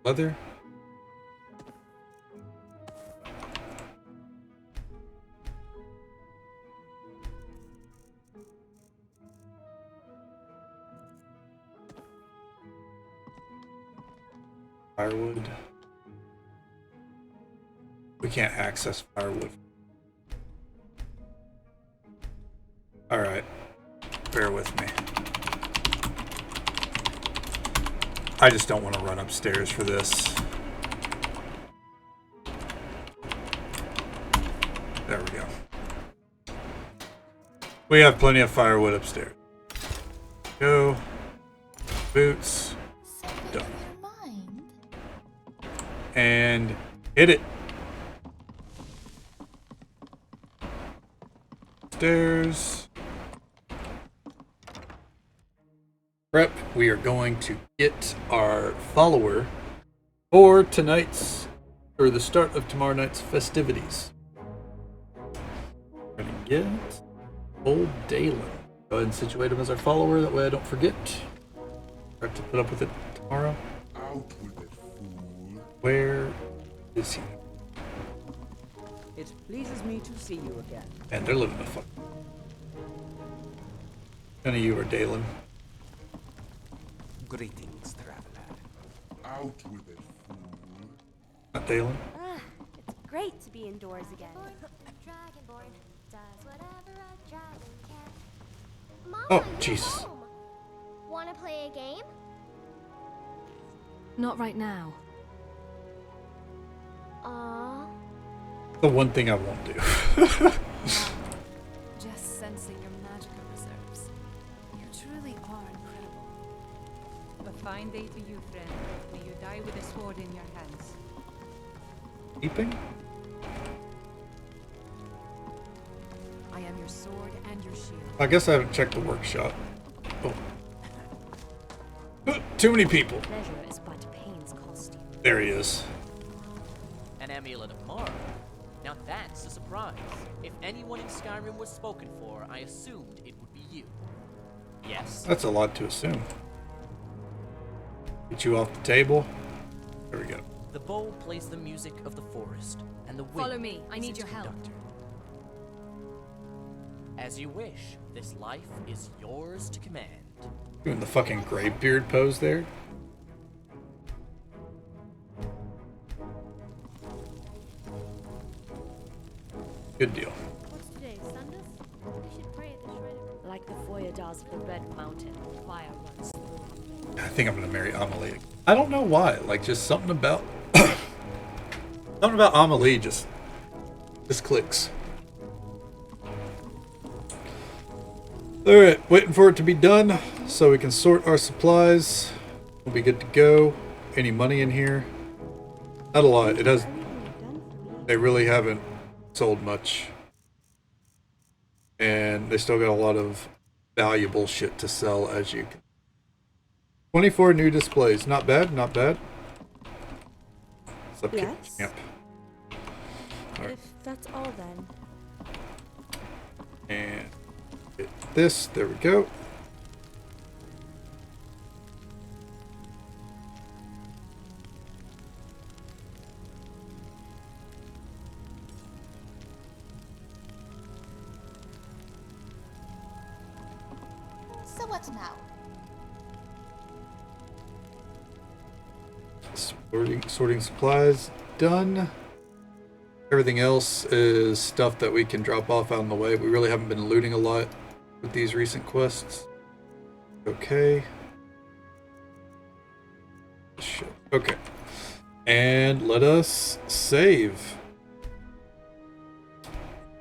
Leather? firewood. We can't access firewood. Alright. Bear with me. I just don't want to run upstairs for this. There we go. We have plenty of firewood upstairs. Go. Boots. Done. And hit it. Stairs. Prep. We are going to get our follower for tonight's, or the start of tomorrow night's festivities. We're going to get old Dalen. Go ahead and situate him as our follower, that way I don't forget. Start to put up with it tomorrow. Out with it, fool. Where is he? It pleases me to see you again. Man, they're living the fuck. None of you are Dalen. Greetings, traveler. Out with it, fool. Not Dalen. Ah, it's great to be indoors again. Dragonborn does whatever a dragon can. Mama, Oh, you're Jesus. home. Wanna play a game? Not right now. Aww. The one thing I won't do. Just sensing your magical reserves. You truly are incredible. A fine day to you, friend. May you die with a sword in your hands. Keeping? I am your sword and your shield. I guess I haven't checked the workshop. Oh. Too many people. Pleasure is but pain's cost you. There he is. An amulet of Mara. Now that's a surprise. If anyone in Skyrim was spoken for, I assumed it would be you. Yes? That's a lot to assume. Get you off the table. There we go. The bow plays the music of the forest, and the wind Follow me. I is need its your help. conductor. As you wish. This life is yours to command. Doing the fucking Greybeard pose there. Good deal. What's today, Sunday? We should pray at the shrine of... Like the Foyadars of the Red Mountain, fire runs through. I think I'm gonna marry Amelie. I don't know why. Like, just something about something about Amelie just clicks. All right, waiting for it to be done so we can sort our supplies. We'll be good to go. Any money in here? Not a lot. It has. They really haven't sold much, and they still got a lot of valuable shit to sell, as you can. 24 new displays. Not bad, not bad. Subkit Yes. camp. All right. If that's all, then. And get this. There we go. So what now? Sorting supplies done. Everything else is stuff that we can drop off out on the way. We really haven't been looting a lot with these recent quests. Okay. Shit. Okay. And let us save.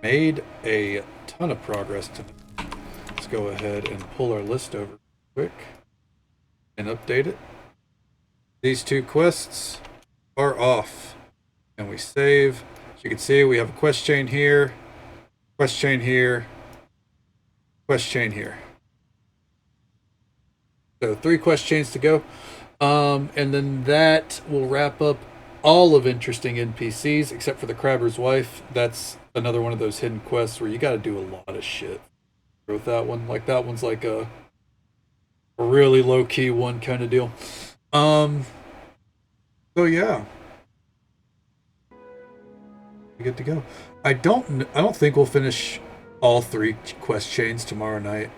Made a ton of progress tonight. Let's go ahead and pull our list over quick and update it. These two quests are off. And we save. As you can see, we have a quest chain here, quest chain here, quest chain here. So 3 quest chains to go. And then that will wrap up all of interesting NPCs, except for the Crabber's Wife. That's another one of those hidden quests where you got to do a lot of shit with that one. Like, that one's like a really low-key one kind of deal. So yeah. Good to go. I don't think we'll finish all 3 quest chains tomorrow night.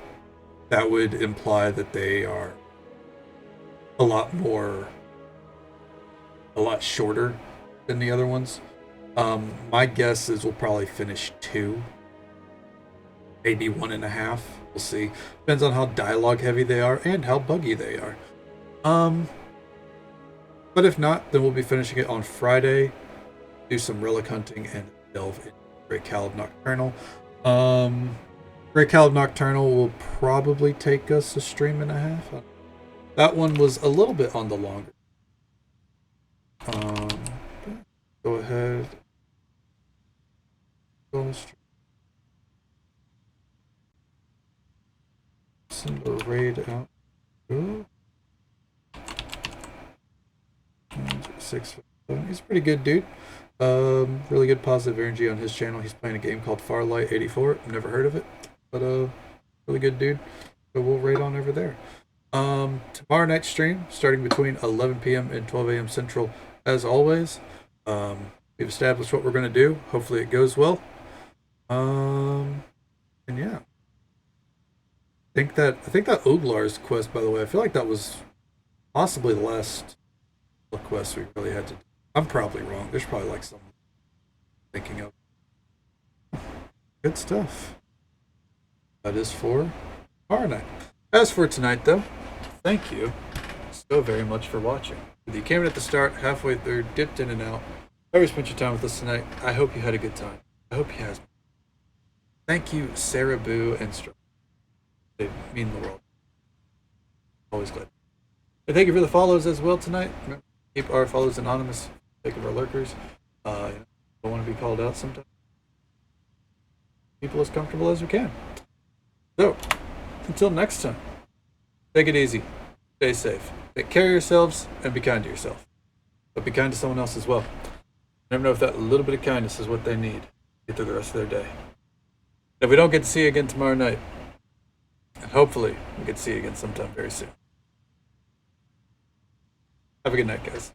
That would imply that they are a lot more a lot shorter than the other ones. My guess is we'll probably finish 2, maybe 1.5. We'll see. Depends on how dialogue heavy they are and how buggy they are. But if not, then we'll be finishing it on Friday. Do some relic hunting and delve into Great Caleb Nocturnal. Great Caleb Nocturnal will probably take us a stream and a half. That one was a little bit on the longer. Go ahead. Send a raid out. Ooh. 6, 7. He's a pretty good dude. Really good positive energy on his channel. He's playing a game called Farlight 84. Never heard of it, but really good dude. So we'll raid on over there. Tomorrow night stream starting between 11 p.m. and 12 a.m. Central, as always. We've established what we're going to do. Hopefully it goes well. And yeah, I think that Oglar's quest, by the way, I feel like that was possibly the last quest we really had to do. I'm probably wrong. There's probably like some thinking of. Good stuff. That is for tomorrow night. As for tonight, though, thank you so very much for watching. Whether you came in at the start, halfway through, dipped in and out, however you spent your time with us tonight, I hope you had a good time. I hope you have. Thank you, Sarah Boo and Stro. They mean the world. Always glad. And thank you for the follows as well tonight. Remember, keep our follows anonymous. Take of our lurkers. Don't want to be called out sometimes. People as comfortable as we can. So, until next time, take it easy. Stay safe. Take care of yourselves and be kind to yourself. But be kind to someone else as well. Never know if that little bit of kindness is what they need to get through the rest of their day. If we don't get to see you again tomorrow night, and hopefully we get to see you again sometime very soon. Have a good night, guys.